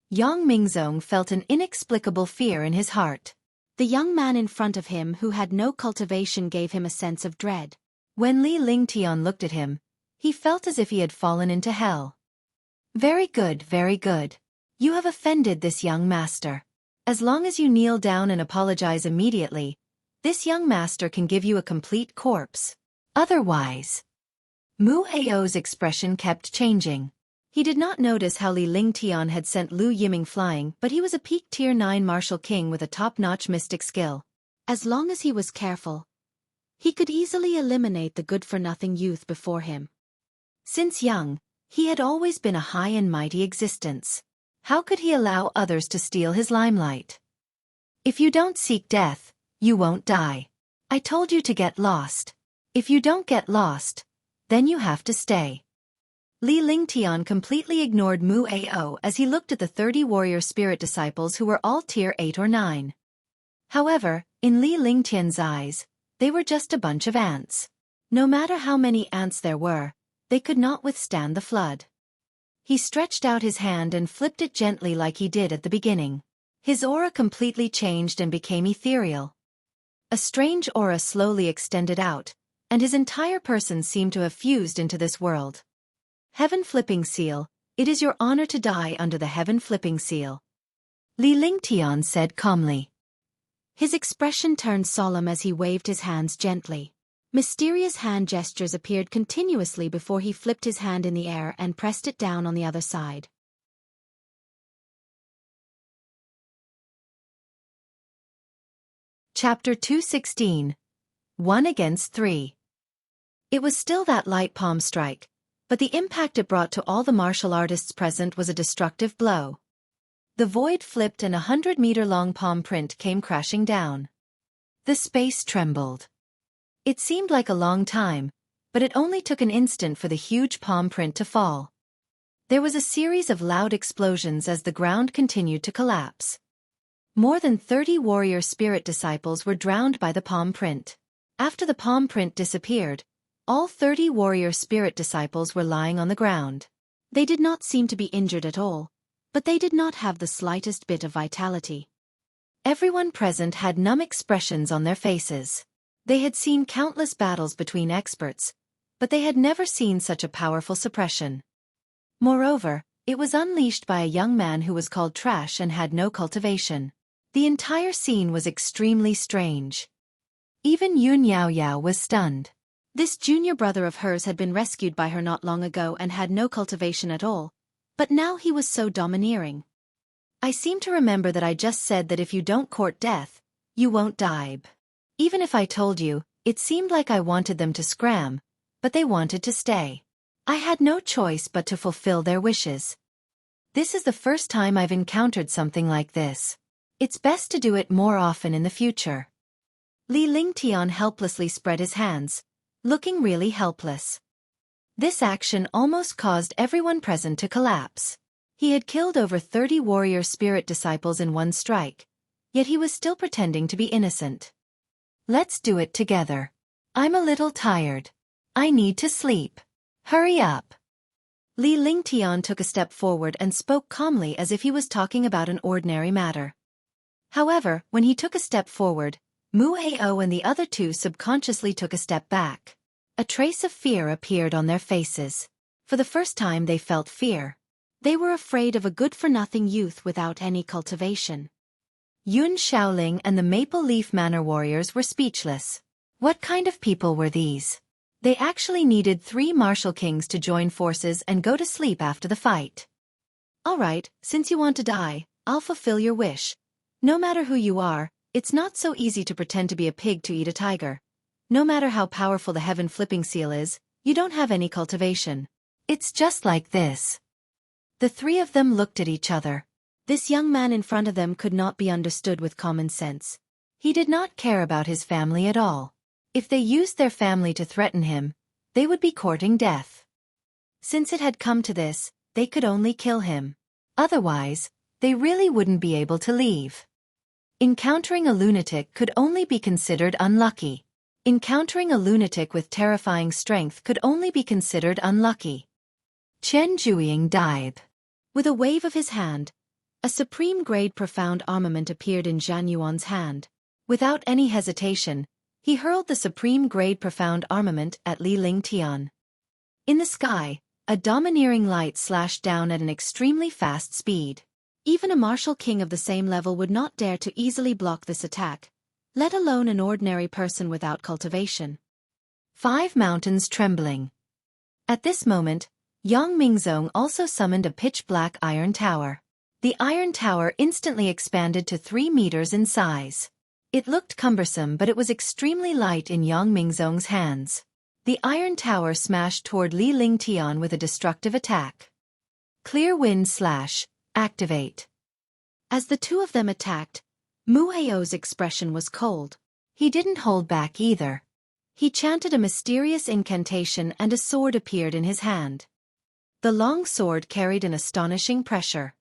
Yang Mingzong felt an inexplicable fear in his heart. The young man in front of him who had no cultivation gave him a sense of dread. When Li Lingtian looked at him, he felt as if he had fallen into hell. Very good, very good. You have offended this young master. As long as you kneel down and apologize immediately, this young master can give you a complete corpse. Otherwise... Mu Ao's expression kept changing. He did not notice how Li Lingtian had sent Lu Yiming flying, but he was a peak Tier 9 martial king with a top-notch mystic skill. As long as he was careful, he could easily eliminate the good-for-nothing youth before him. Since young, he had always been a high and mighty existence. How could he allow others to steal his limelight? If you don't seek death, you won't die. I told you to get lost. If you don't get lost, then you have to stay. Li Lingtian completely ignored Mu Ao as he looked at the 30 warrior spirit disciples who were all Tier 8 or 9. However, in Li Lingtian's eyes, they were just a bunch of ants. No matter how many ants there were, they could not withstand the flood. He stretched out his hand and flipped it gently like he did at the beginning. His aura completely changed and became ethereal. A strange aura slowly extended out, and his entire person seemed to have fused into this world. Heaven Flipping Seal, it is your honor to die under the Heaven Flipping Seal, Li Lingtian said calmly. His expression turned solemn as he waved his hands gently. Mysterious hand gestures appeared continuously before he flipped his hand in the air and pressed it down on the other side. Chapter 216. 1 against 3. It was still that light palm strike, but the impact it brought to all the martial artists present was a destructive blow. The void flipped and a 100-meter-long palm print came crashing down. The space trembled. It seemed like a long time, but it only took an instant for the huge palm print to fall. There was a series of loud explosions as the ground continued to collapse. More than 30 warrior spirit disciples were drowned by the palm print. After the palm print disappeared, all 30 warrior spirit disciples were lying on the ground. They did not seem to be injured at all, but they did not have the slightest bit of vitality. Everyone present had numb expressions on their faces. They had seen countless battles between experts, but they had never seen such a powerful suppression. Moreover, it was unleashed by a young man who was called Trash and had no cultivation. The entire scene was extremely strange. Even Yun Yao Yao was stunned. This junior brother of hers had been rescued by her not long ago and had no cultivation at all, but now he was so domineering. I seem to remember that I just said that if you don't court death, you won't die. Even if I told you, it seemed like I wanted them to scram, but they wanted to stay. I had no choice but to fulfill their wishes. This is the first time I've encountered something like this. It's best to do it more often in the future. Li Lingtian helplessly spread his hands, looking really helpless. This action almost caused everyone present to collapse. He had killed over 30 warrior spirit disciples in one strike, yet he was still pretending to be innocent. Let's do it together. I'm a little tired. I need to sleep. Hurry up. Li Lingtian took a step forward and spoke calmly as if he was talking about an ordinary matter. However, when he took a step forward, Mu Ao and the other two subconsciously took a step back. A trace of fear appeared on their faces. For the first time they felt fear. They were afraid of a good-for-nothing youth without any cultivation. Yun Shaoling and the Maple Leaf Manor warriors were speechless. What kind of people were these? They actually needed 3 martial kings to join forces and go to sleep after the fight. All right, since you want to die, I'll fulfill your wish. No matter who you are, it's not so easy to pretend to be a pig to eat a tiger. No matter how powerful the Heaven Flipping Seal is, you don't have any cultivation. It's just like this. The 3 of them looked at each other. This young man in front of them could not be understood with common sense. He did not care about his family at all. If they used their family to threaten him, they would be courting death. Since it had come to this, they could only kill him. Otherwise, they really wouldn't be able to leave. Encountering a lunatic could only be considered unlucky. Encountering a lunatic with terrifying strength could only be considered unlucky. Chen Juiying died. With a wave of his hand, a supreme-grade profound armament appeared in Zhan Yuan's hand. Without any hesitation, he hurled the supreme-grade profound armament at Li Lingtian. In the sky, a domineering light slashed down at an extremely fast speed. Even a martial king of the same level would not dare to easily block this attack, let alone an ordinary person without cultivation. 5 mountains trembling. At this moment, Yang Mingzong also summoned a pitch-black iron tower. The iron tower instantly expanded to 3 meters in size. It looked cumbersome, but it was extremely light in Yang Mingzong's hands. The iron tower smashed toward Li Lingtian with a destructive attack. Clear Wind Slash. Activate. As the 2 of them attacked, Mu Ao's expression was cold. He didn't hold back either. He chanted a mysterious incantation and a sword appeared in his hand. The long sword carried an astonishing pressure.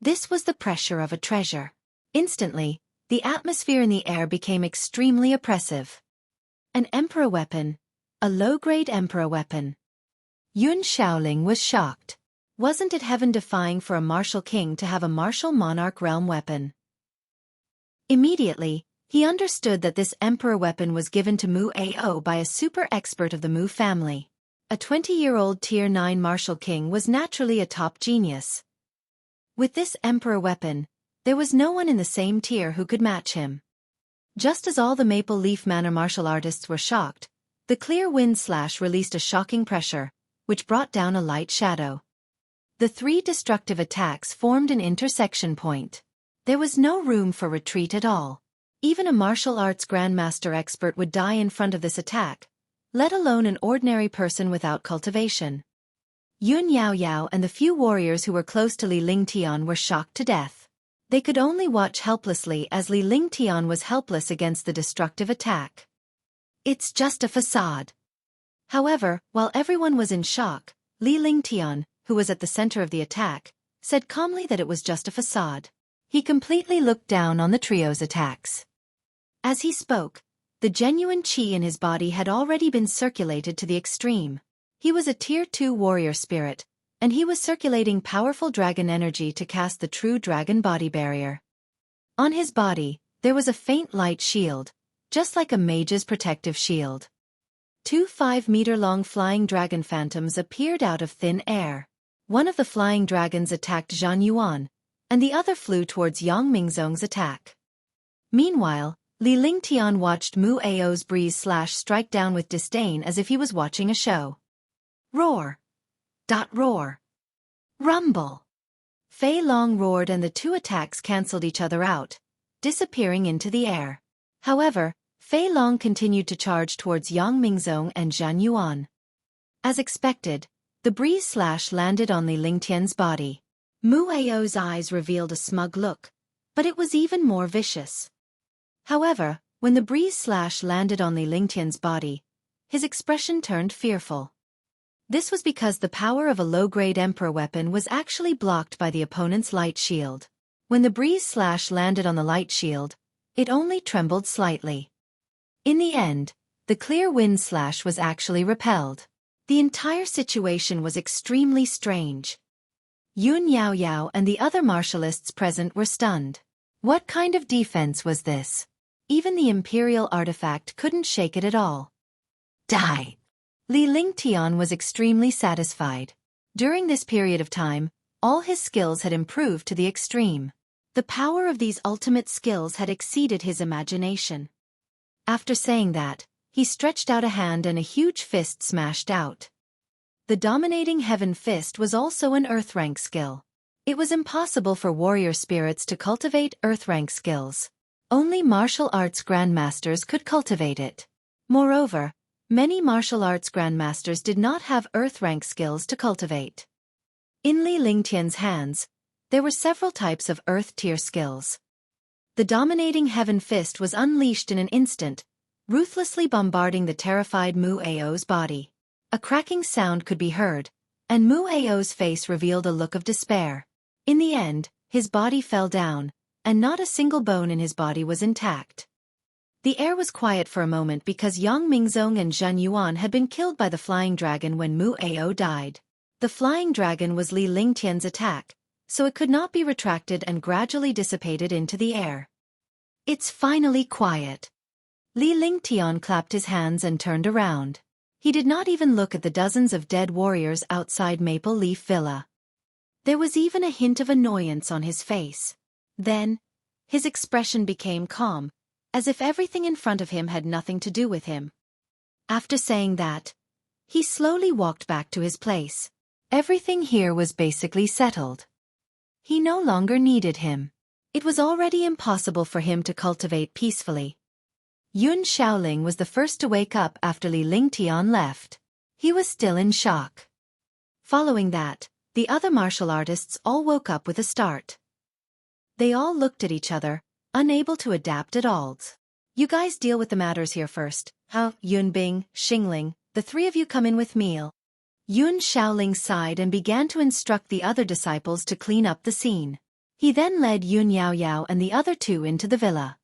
This was the pressure of a treasure. Instantly, the atmosphere in the air became extremely oppressive. An emperor weapon. A low-grade emperor weapon. Yun Shaoling was shocked. Wasn't it heaven-defying for a martial king to have a martial monarch realm weapon? Immediately, he understood that this emperor weapon was given to Mu Ao by a super expert of the Mu family. A 20-year-old Tier 9 martial king was naturally a top genius. With this emperor weapon, there was no one in the same tier who could match him. Just as all the Maple Leaf Manor martial artists were shocked, the clear wind slash released a shocking pressure, which brought down a light shadow. The three destructive attacks formed an intersection point. There was no room for retreat at all. Even a martial arts grandmaster expert would die in front of this attack, let alone an ordinary person without cultivation. Yun Yao Yao and the few warriors who were close to Li Lingtian were shocked to death. They could only watch helplessly as Li Lingtian was helpless against the destructive attack. It's just a facade. However, while everyone was in shock, Li Lingtian, who was at the center of the attack, said calmly that it was just a facade. He completely looked down on the trio's attacks. As he spoke, the genuine qi in his body had already been circulated to the extreme. He was a Tier 2 warrior spirit, and he was circulating powerful dragon energy to cast the true dragon body barrier. On his body, there was a faint light shield, just like a mage's protective shield. Two 5-meter-long flying dragon phantoms appeared out of thin air. One of the flying dragons attacked Zhan Yuan, and the other flew towards Yang Mingzong's attack. Meanwhile, Li Lingtian watched Mu Ao's breeze slash strike down with disdain as if he was watching a show. Roar! Roar! Rumble! Fei Long roared and the two attacks cancelled each other out, disappearing into the air. However, Fei Long continued to charge towards Yang Mingzong and Zhan Yuan. As expected, the breeze slash landed on Li Lingtian's body. Mu Ao's eyes revealed a smug look, but it was even more vicious. However, when the breeze slash landed on Li Lingtian's body, his expression turned fearful. This was because the power of a low-grade emperor weapon was actually blocked by the opponent's light shield. When the breeze slash landed on the light shield, it only trembled slightly. In the end, the clear wind slash was actually repelled. The entire situation was extremely strange. Yun Yao Yao and the other martialists present were stunned. What kind of defense was this? Even the imperial artifact couldn't shake it at all. Die! Li Lingtian was extremely satisfied. During this period of time, all his skills had improved to the extreme. The power of these ultimate skills had exceeded his imagination. After saying that, he stretched out a hand and a huge fist smashed out. The dominating heaven fist was also an earth rank skill. It was impossible for warrior spirits to cultivate earth rank skills. Only martial arts grandmasters could cultivate it. Moreover, many martial arts grandmasters did not have earth rank skills to cultivate. In Li Lingtian's hands, there were several types of earth tier skills. The dominating heaven fist was unleashed in an instant, ruthlessly bombarding the terrified Mu Ao's body. A cracking sound could be heard, and Mu Ao's face revealed a look of despair. In the end, his body fell down, and not a single bone in his body was intact. The air was quiet for a moment because Yang Mingzong and Zhan Yuan had been killed by the flying dragon when Mu Ao died. The flying dragon was Li Lingtian's attack, so it could not be retracted and gradually dissipated into the air. It's finally quiet. Li Lingtian clapped his hands and turned around. He did not even look at the dozens of dead warriors outside Maple Leaf Villa. There was even a hint of annoyance on his face. Then, his expression became calm, as if everything in front of him had nothing to do with him. After saying that, he slowly walked back to his place. Everything here was basically settled. He no longer needed him. It was already impossible for him to cultivate peacefully. Yun Shaoling was the first to wake up after Li Lingtian left. He was still in shock. Following that, the other martial artists all woke up with a start. They all looked at each other, unable to adapt at all. You guys deal with the matters here first. Yunbing, Xingling, the three of you come in with me. Yun Shaoling sighed and began to instruct the other disciples to clean up the scene. He then led Yun Yao Yao and the other two into the villa.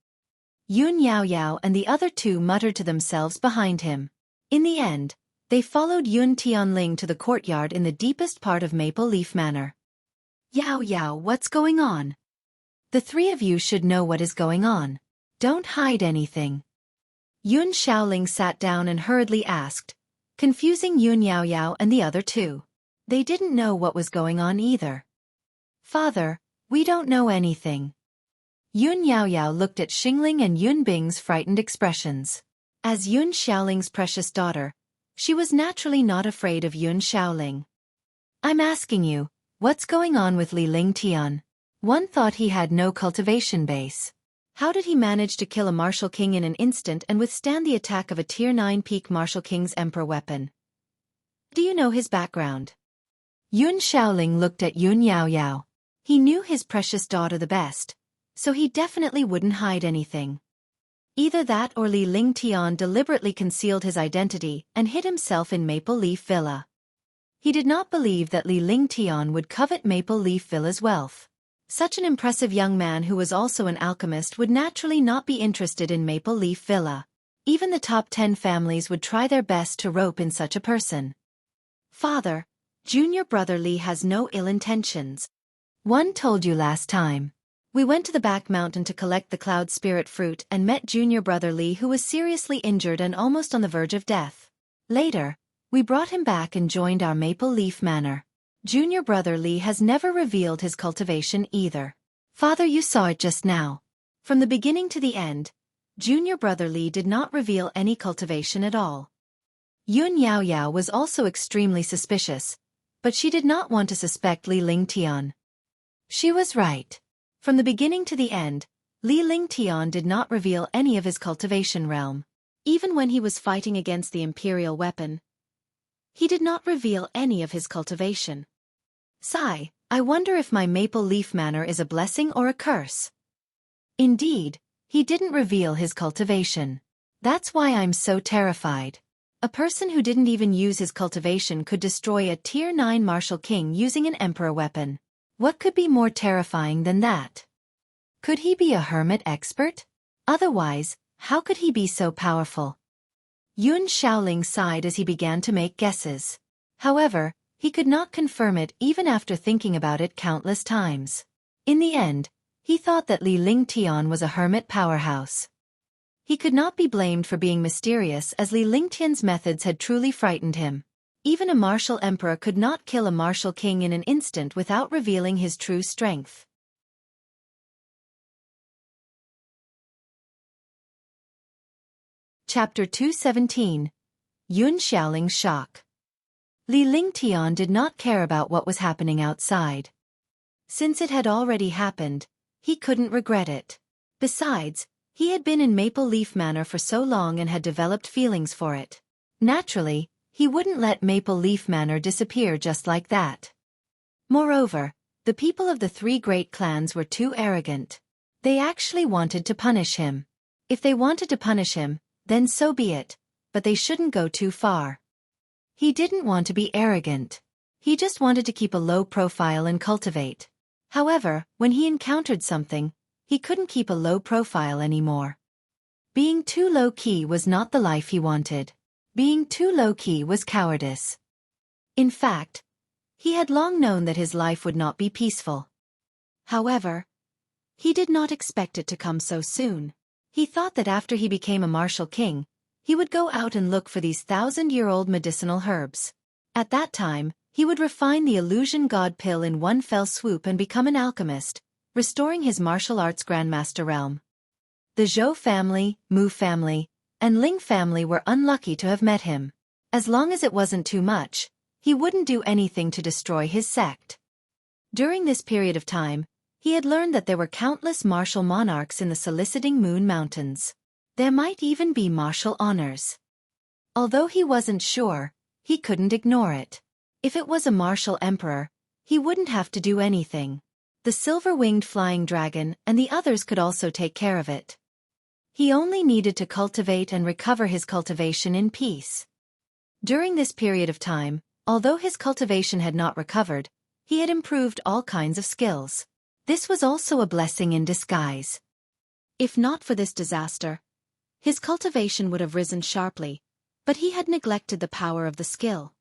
Yun Yao Yao and the other two muttered to themselves behind him. In the end, They followed Yun Tianling to the courtyard in the deepest part of Maple Leaf Manor. Yao Yao, what's going on? The three of you should know what is going on. Don't hide anything. Yun Xiaoling sat down and hurriedly asked, confusing Yun Yao Yao and the other two. They didn't know what was going on either. Father, we don't know anything. Yun Yao Yao looked at Xingling and Yun Bing's frightened expressions. As Yun Xiaoling's precious daughter, she was naturally not afraid of Yun Xiaoling. I'm asking you, what's going on with Li Ling Tian? One thought he had no cultivation base. How did he manage to kill a martial king in an instant and withstand the attack of a Tier 9 peak martial king's emperor weapon? Do you know his background? Yun Xiaoling looked at Yun Yao Yao. He knew his precious daughter the best, so he definitely wouldn't hide anything. Either that or Li Ling Tian deliberately concealed his identity and hid himself in Maple Leaf Villa. He did not believe that Li Ling Tian would covet Maple Leaf Villa's wealth. Such an impressive young man who was also an alchemist would naturally not be interested in Maple Leaf Villa. Even the top 10 families would try their best to rope in such a person. Father, junior brother Li has no ill intentions. One told you last time. We went to the back mountain to collect the cloud spirit fruit and met junior brother Li, who was seriously injured and almost on the verge of death. Later, we brought him back and joined our Maple Leaf Manor. Junior brother Li has never revealed his cultivation either. Father, you saw it just now. From the beginning to the end, junior brother Li did not reveal any cultivation at all. Yun Yao Yao was also extremely suspicious, but she did not want to suspect Li Ling Tian. She was right. From the beginning to the end, Li Ling Tian did not reveal any of his cultivation realm. Even when he was fighting against the imperial weapon, he did not reveal any of his cultivation. Sigh, I wonder if my Maple Leaf Manor is a blessing or a curse. Indeed, he didn't reveal his cultivation. That's why I'm so terrified. A person who didn't even use his cultivation could destroy a Tier 9 martial king using an emperor weapon. What could be more terrifying than that? Could he be a hermit expert? Otherwise, how could he be so powerful? Yun Xiaoling sighed as he began to make guesses. However, he could not confirm it even after thinking about it countless times. In the end, he thought that Li Ling Tian was a hermit powerhouse. He could not be blamed for being mysterious, as Li Ling Tian's methods had truly frightened him. Even a martial emperor could not kill a martial king in an instant without revealing his true strength. Chapter 217. Yun Xiaoling's Shock. Li Ling Tian did not care about what was happening outside. Since it had already happened, he couldn't regret it. Besides, he had been in Maple Leaf Manor for so long and had developed feelings for it. Naturally, he wouldn't let Maple Leaf Manor disappear just like that. Moreover, the people of the 3 great clans were too arrogant. They actually wanted to punish him. If they wanted to punish him, then so be it, but they shouldn't go too far. He didn't want to be arrogant. He just wanted to keep a low profile and cultivate. However, when he encountered something, he couldn't keep a low profile anymore. Being too low-key was not the life he wanted. Being too low-key was cowardice. In fact, he had long known that his life would not be peaceful. However, he did not expect it to come so soon. He thought that after he became a martial king, he would go out and look for these 1,000-year-old medicinal herbs. At that time, he would refine the illusion god pill in one fell swoop and become an alchemist, restoring his martial arts grandmaster realm. The Zhou family, Mu family, and Ling family were unlucky to have met him. As long as it wasn't too much, he wouldn't do anything to destroy his sect. During this period of time, he had learned that there were countless martial monarchs in the soliciting Moon Mountains. There might even be martial honors. Although he wasn't sure, he couldn't ignore it. If it was a martial emperor, he wouldn't have to do anything. The silver-winged flying dragon and the others could also take care of it. He only needed to cultivate and recover his cultivation in peace. During this period of time, although his cultivation had not recovered, he had improved all kinds of skills. This was also a blessing in disguise. If not for this disaster, his cultivation would have risen sharply, But he had neglected the power of the skill.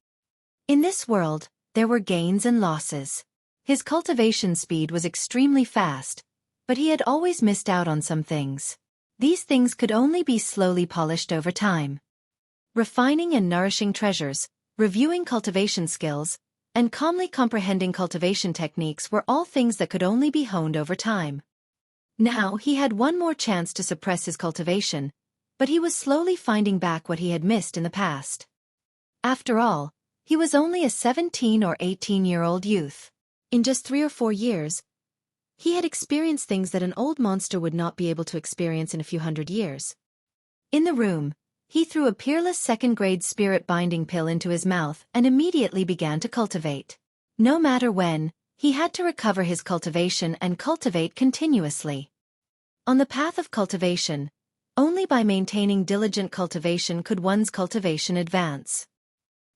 In this world, there were gains and losses. His cultivation speed was extremely fast, but he had always missed out on some things. These things could only be slowly polished over time. Refining and nourishing treasures, reviewing cultivation skills, and calmly comprehending cultivation techniques were all things that could only be honed over time. Now he had one more chance to suppress his cultivation, but he was slowly finding back what he had missed in the past. After all, he was only a 17 or 18-year-old youth. In just 3 or 4 years, he had experienced things that an old monster would not be able to experience in a few hundred years. In the room, he threw a peerless second-grade spirit binding pill into his mouth and immediately began to cultivate. No matter when, he had to recover his cultivation and cultivate continuously. On the path of cultivation, only by maintaining diligent cultivation could one's cultivation advance.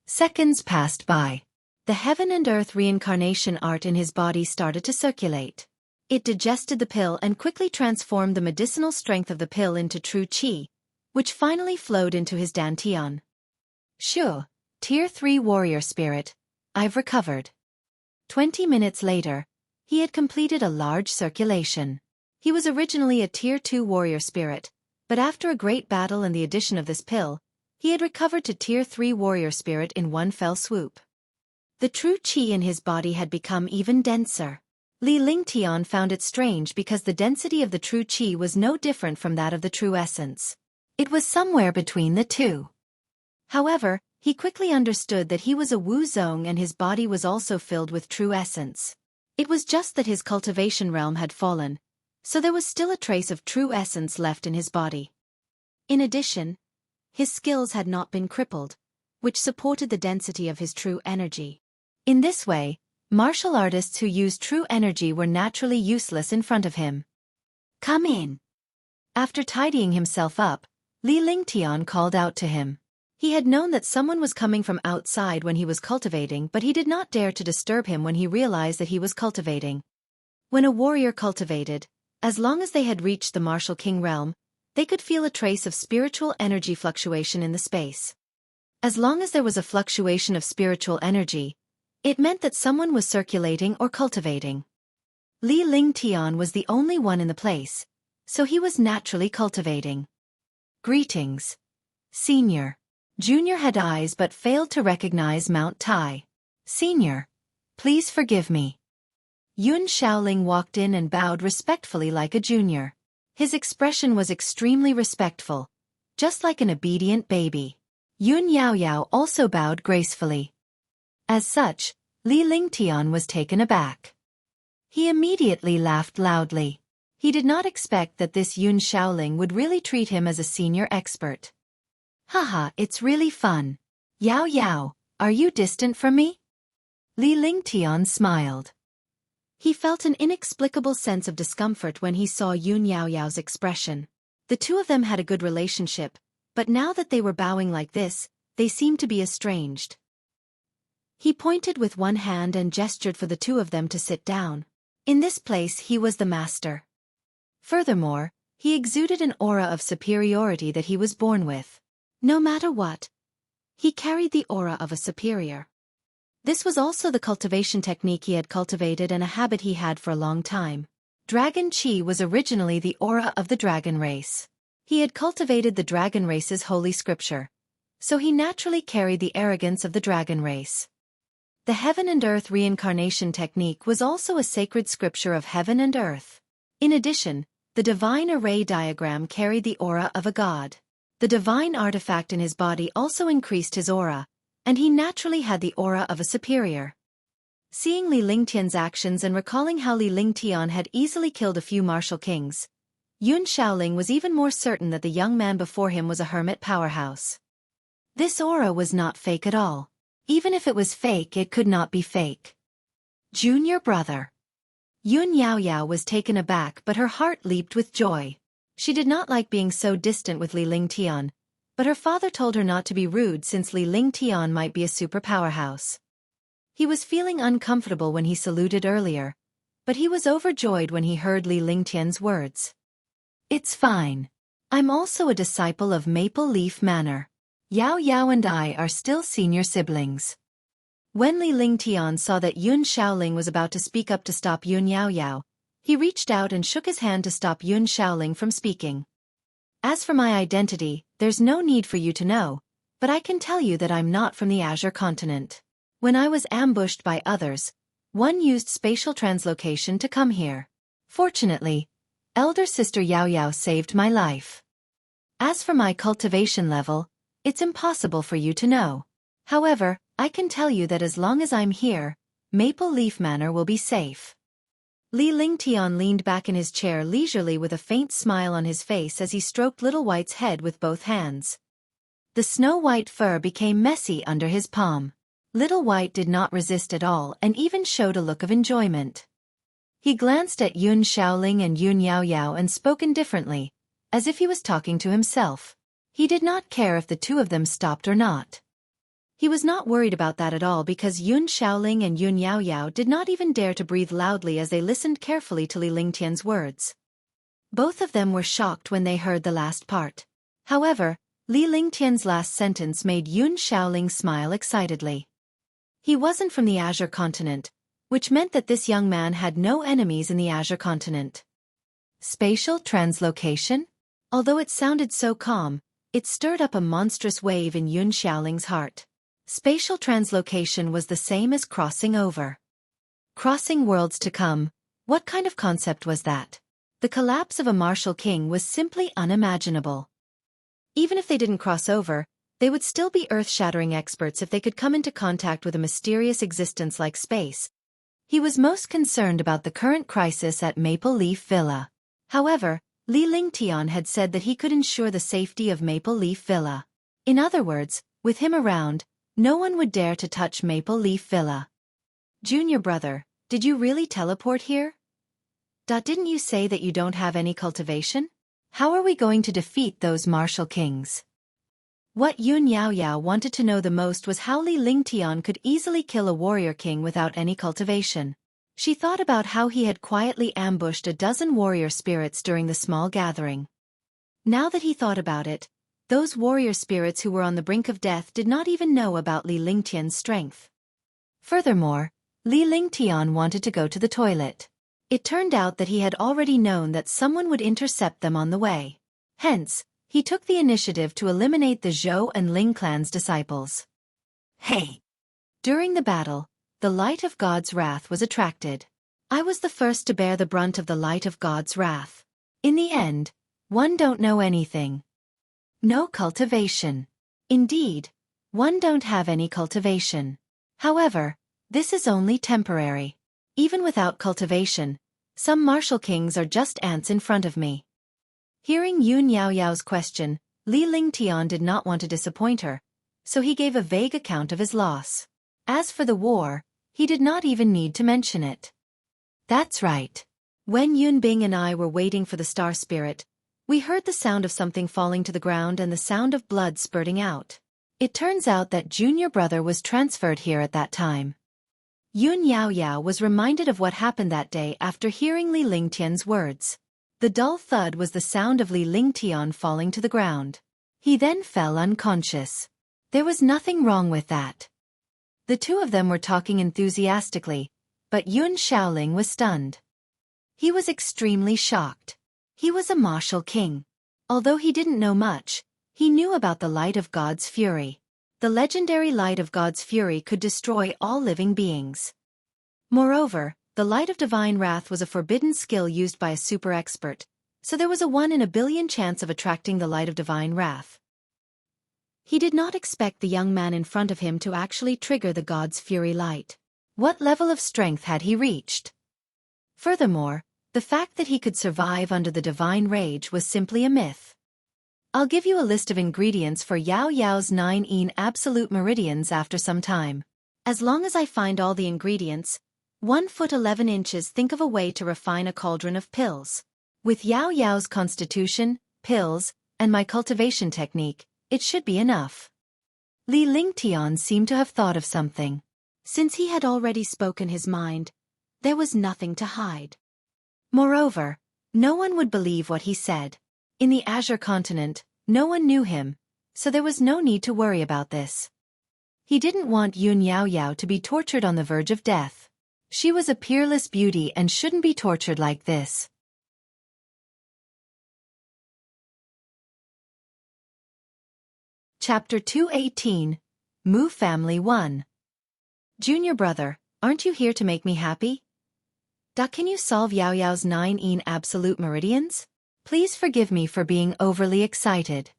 Seconds passed by. The heaven and earth reincarnation art in his body started to circulate. It digested the pill and quickly transformed the medicinal strength of the pill into true qi, which finally flowed into his dantian. Sure, Tier 3 warrior spirit, I've recovered. 20 minutes later, he had completed a large circulation. He was originally a Tier 2 warrior spirit, but after a great battle and the addition of this pill, he had recovered to Tier 3 warrior spirit in one fell swoop. The true qi in his body had become even denser. Li Lingtian found it strange because the density of the true qi was no different from that of the true essence. It was somewhere between the two. However, he quickly understood that he was a Wu Zong and his body was also filled with true essence. It was just that his cultivation realm had fallen, so there was still a trace of true essence left in his body. In addition, his skills had not been crippled, which supported the density of his true energy. In this way, martial artists who used true energy were naturally useless in front of him. Come in. After tidying himself up, Li Lingtian called out to him. He had known that someone was coming from outside when he was cultivating, but he did not dare to disturb him when he realized that he was cultivating. When a warrior cultivated, as long as they had reached the martial king realm, they could feel a trace of spiritual energy fluctuation in the space. As long as there was a fluctuation of spiritual energy, it meant that someone was circulating or cultivating. Li Lingtian was the only one in the place, so he was naturally cultivating. Greetings. Senior. Junior had eyes but failed to recognize Mount Tai. Senior. Please forgive me. Yun Shaoling walked in and bowed respectfully like a junior. His expression was extremely respectful, just like an obedient baby. Yun Yaoyao also bowed gracefully. As such, Li Lingtian was taken aback. He immediately laughed loudly. He did not expect that this Yun Shaoling would really treat him as a senior expert. Haha, it's really fun. Yao Yao, are you distant from me? Li Lingtian smiled. He felt an inexplicable sense of discomfort when he saw Yun Yaoyao's expression. The two of them had a good relationship, but now that they were bowing like this, they seemed to be estranged. He pointed with one hand and gestured for the two of them to sit down. In this place he was the master. Furthermore, he exuded an aura of superiority that he was born with. No matter what, he carried the aura of a superior. This was also the cultivation technique he had cultivated and a habit he had for a long time. Dragon Qi was originally the aura of the dragon race. He had cultivated the dragon race's holy scripture, so he naturally carried the arrogance of the dragon race. The heaven and earth reincarnation technique was also a sacred scripture of heaven and earth. In addition, the divine array diagram carried the aura of a god. The divine artifact in his body also increased his aura, and he naturally had the aura of a superior. Seeing Li Lingtian's actions and recalling how Li Lingtian had easily killed a few martial kings, Yun Shaoling was even more certain that the young man before him was a hermit powerhouse. This aura was not fake at all. Even if it was fake, it could not be fake. Junior brother. Yun Yaoyao was taken aback, but her heart leaped with joy. She did not like being so distant with Li Lingtian, but her father told her not to be rude since Li Lingtian might be a super powerhouse. He was feeling uncomfortable when he saluted earlier, but he was overjoyed when he heard Li Lingtian's words. It's fine. I'm also a disciple of Maple Leaf Manor. Yao Yao and I are still senior siblings. When Li Lingtian saw that Yun Xiaoling was about to speak up to stop Yun Yao Yao, he reached out and shook his hand to stop Yun Xiaoling from speaking. As for my identity, there's no need for you to know, but I can tell you that I'm not from the Azure continent. When I was ambushed by others, one used spatial translocation to come here. Fortunately, elder sister Yao Yao saved my life. As for my cultivation level, it's impossible for you to know. However, I can tell you that as long as I'm here, Maple Leaf Manor will be safe. Li Lingtian leaned back in his chair leisurely with a faint smile on his face as he stroked Little White's head with both hands. The snow-white fur became messy under his palm. Little White did not resist at all and even showed a look of enjoyment. He glanced at Yun Xiaoling and Yun Yao Yao and spoke indifferently, as if he was talking to himself. He did not care if the two of them stopped or not. He was not worried about that at all because Yun Xiaoling and Yun Yao Yao did not even dare to breathe loudly as they listened carefully to Li Lingtian's words. Both of them were shocked when they heard the last part. However, Li Lingtian's last sentence made Yun Xiaoling smile excitedly. He wasn't from the Azure continent, which meant that this young man had no enemies in the Azure continent. Spatial translocation? Although it sounded so calm, it stirred up a monstrous wave in Yun Xiaoling's heart. Spatial translocation was the same as crossing over. Crossing worlds to come, what kind of concept was that? The collapse of a martial king was simply unimaginable. Even if they didn't cross over, they would still be earth-shattering experts if they could come into contact with a mysterious existence like space. He was most concerned about the current crisis at Maple Leaf Villa. However, Li Lingtian had said that he could ensure the safety of Maple Leaf Villa. In other words, with him around, no one would dare to touch Maple Leaf Villa. Junior brother, did you really teleport here? Didn't you say that you don't have any cultivation? How are we going to defeat those martial kings? What Yun Yao Yao wanted to know the most was how Li Lingtian could easily kill a warrior king without any cultivation. She thought about how he had quietly ambushed a dozen warrior spirits during the small gathering. Now that he thought about it, those warrior spirits who were on the brink of death did not even know about Li Lingtian's strength. Furthermore, Li Lingtian wanted to go to the toilet. It turned out that he had already known that someone would intercept them on the way. Hence, he took the initiative to eliminate the Zhou and Ling clan's disciples. Hey! During the battle, the light of God's wrath was attracted. I was the first to bear the brunt of the light of God's wrath. In the end, one don't know anything. No cultivation. Indeed, one don't have any cultivation. However, this is only temporary. Even without cultivation, some martial kings are just ants in front of me. Hearing Yun Yao Yao's question, Li Lingtian did not want to disappoint her, so he gave a vague account of his loss. As for the war, he did not even need to mention it. That's right. When Yun Bing and I were waiting for the star spirit, we heard the sound of something falling to the ground and the sound of blood spurting out. It turns out that junior brother was transferred here at that time. Yun Yao Yao was reminded of what happened that day after hearing Li Lingtian's words. The dull thud was the sound of Li Lingtian falling to the ground. He then fell unconscious. There was nothing wrong with that. The two of them were talking enthusiastically, but Yun Xiaoling was stunned. He was extremely shocked. He was a martial king. Although he didn't know much, he knew about the light of God's fury. The legendary light of God's fury could destroy all living beings. Moreover, the light of divine wrath was a forbidden skill used by a super expert, so there was a 1 in a billion chance of attracting the light of divine wrath. He did not expect the young man in front of him to actually trigger the God's fury light. What level of strength had he reached? Furthermore, the fact that he could survive under the divine rage was simply a myth. I'll give you a list of ingredients for Yao Yao's 9 absolute meridians after some time. As long as I find all the ingredients, 1 foot 11 inches, think of a way to refine a cauldron of pills. With Yao Yao's constitution, pills, and my cultivation technique, it should be enough. Li Lingtian seemed to have thought of something. Since he had already spoken his mind, there was nothing to hide. Moreover, no one would believe what he said. In the Azure continent, no one knew him, so there was no need to worry about this. He didn't want Yun Yaoyao to be tortured on the verge of death. She was a peerless beauty and shouldn't be tortured like this. Chapter 218, Mu Family 1. Junior brother, aren't you here to make me happy? Can you solve Yaoyao's 9 absolute meridians? Please forgive me for being overly excited.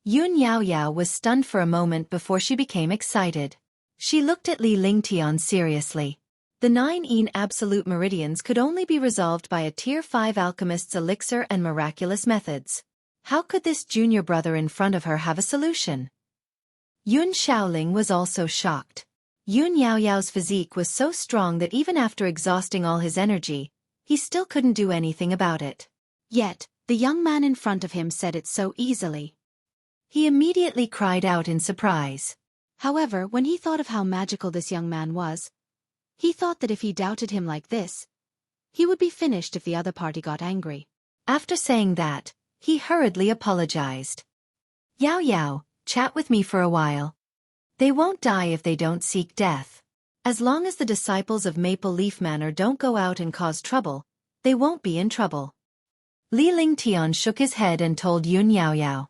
Yun Yaoyao was stunned for a moment before she became excited. She looked at Li Lingtian seriously. The 9 absolute meridians could only be resolved by a Tier 5 alchemist's elixir and miraculous methods. How could this junior brother in front of her have a solution? Yun Shaoling was also shocked. Yun Yaoyao's physique was so strong that even after exhausting all his energy, he still couldn't do anything about it. Yet, the young man in front of him said it so easily. He immediately cried out in surprise. However, when he thought of how magical this young man was, he thought that if he doubted him like this, he would be finished if the other party got angry. After saying that, he hurriedly apologized. Yaoyao, chat with me for a while. They won't die if they don't seek death. As long as the disciples of Maple Leaf Manor don't go out and cause trouble, they won't be in trouble. Li Lingtian shook his head and told Yun Yaoyao.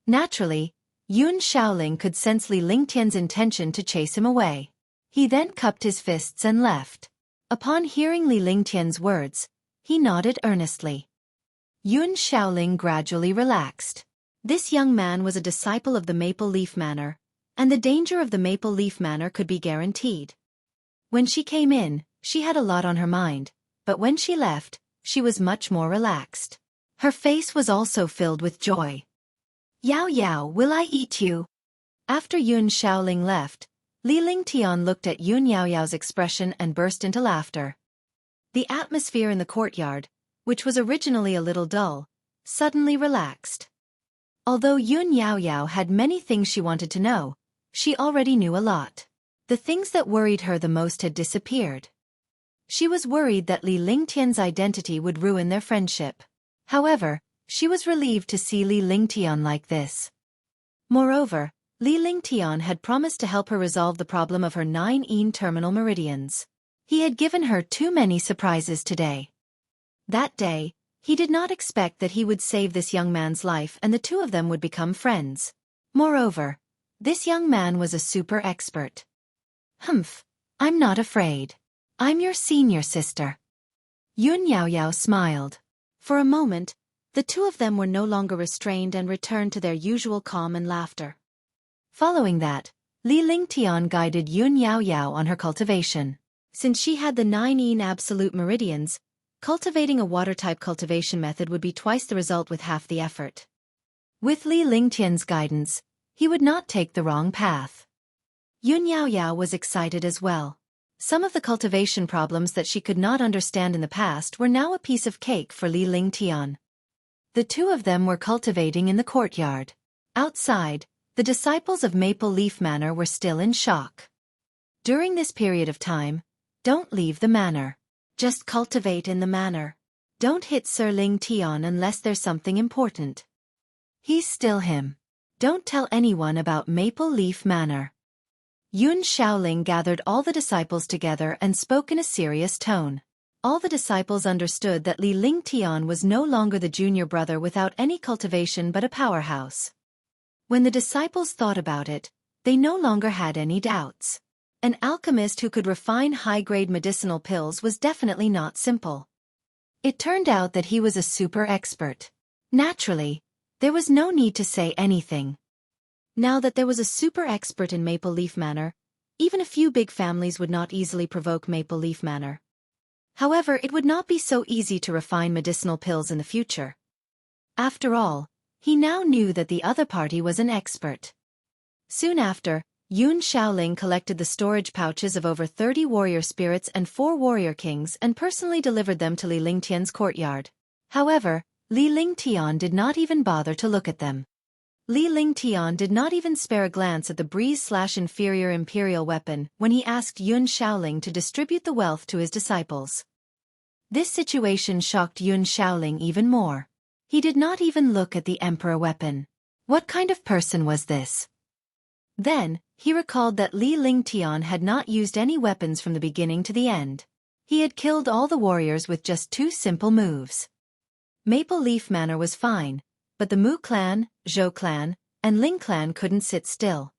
Naturally, Yun Shaoling could sense Li Lingtian's intention to chase him away. He then cupped his fists and left. Upon hearing Li Lingtian's words, he nodded earnestly. Yun Shaoling gradually relaxed. This young man was a disciple of the Maple Leaf Manor, and the danger of the Maple Leaf Manor could be guaranteed. When she came in, she had a lot on her mind, but when she left, she was much more relaxed. Her face was also filled with joy. Yaoyao, will I eat you? After Yun Shaoling left, Li Lingtian looked at Yun Yaoyao's expression and burst into laughter. The atmosphere in the courtyard, which was originally a little dull, suddenly relaxed. Although Yun Yaoyao had many things she wanted to know, she already knew a lot. The things that worried her the most had disappeared. She was worried that Li Lingtian's identity would ruin their friendship. However, she was relieved to see Li Lingtian like this. Moreover, Li Lingtian had promised to help her resolve the problem of her 9 terminal meridians. He had given her too many surprises today. That day, he did not expect that he would save this young man's life and the two of them would become friends. Moreover, this young man was a super expert. Humph, I'm not afraid. I'm your senior sister. Yun Yaoyao smiled. For a moment, the two of them were no longer restrained and returned to their usual calm and laughter. Following that, Li Lingtian guided Yun Yaoyao on her cultivation. Since she had the 9 absolute meridians, cultivating a water-type cultivation method would be twice the result with half the effort. With Li Lingtian's guidance, he would not take the wrong path. Yun Yaoyao was excited as well. Some of the cultivation problems that she could not understand in the past were now a piece of cake for Li Lingtian. The two of them were cultivating in the courtyard. Outside, the disciples of Maple Leaf Manor were still in shock. During this period of time, don't leave the manor. Just cultivate in the manor. Don't hit Sir Lingtian unless there's something important. He's still him. Don't tell anyone about Maple Leaf Manor. Yun Shaoling gathered all the disciples together and spoke in a serious tone. All the disciples understood that Li Lingtian was no longer the junior brother without any cultivation but a powerhouse. When the disciples thought about it, they no longer had any doubts. An alchemist who could refine high-grade medicinal pills was definitely not simple. It turned out that he was a super expert. Naturally, there was no need to say anything. Now that there was a super expert in Maple Leaf Manor, even a few big families would not easily provoke Maple Leaf Manor. However, it would not be so easy to refine medicinal pills in the future. After all, he now knew that the other party was an expert. Soon after, Yun Shaoling collected the storage pouches of over 30 warrior spirits and 4 warrior kings and personally delivered them to Li Lingtian's courtyard. However, Li Lingtian did not even bother to look at them. Li Lingtian did not even spare a glance at the breeze/inferior imperial weapon when he asked Yun Shaoling to distribute the wealth to his disciples. This situation shocked Yun Shaoling even more. He did not even look at the emperor weapon. What kind of person was this? Then, he recalled that Li Lingtian had not used any weapons from the beginning to the end. He had killed all the warriors with just 2 simple moves. Maple Leaf Manor was fine, but the Mu clan, Zhou clan, and Ling clan couldn't sit still.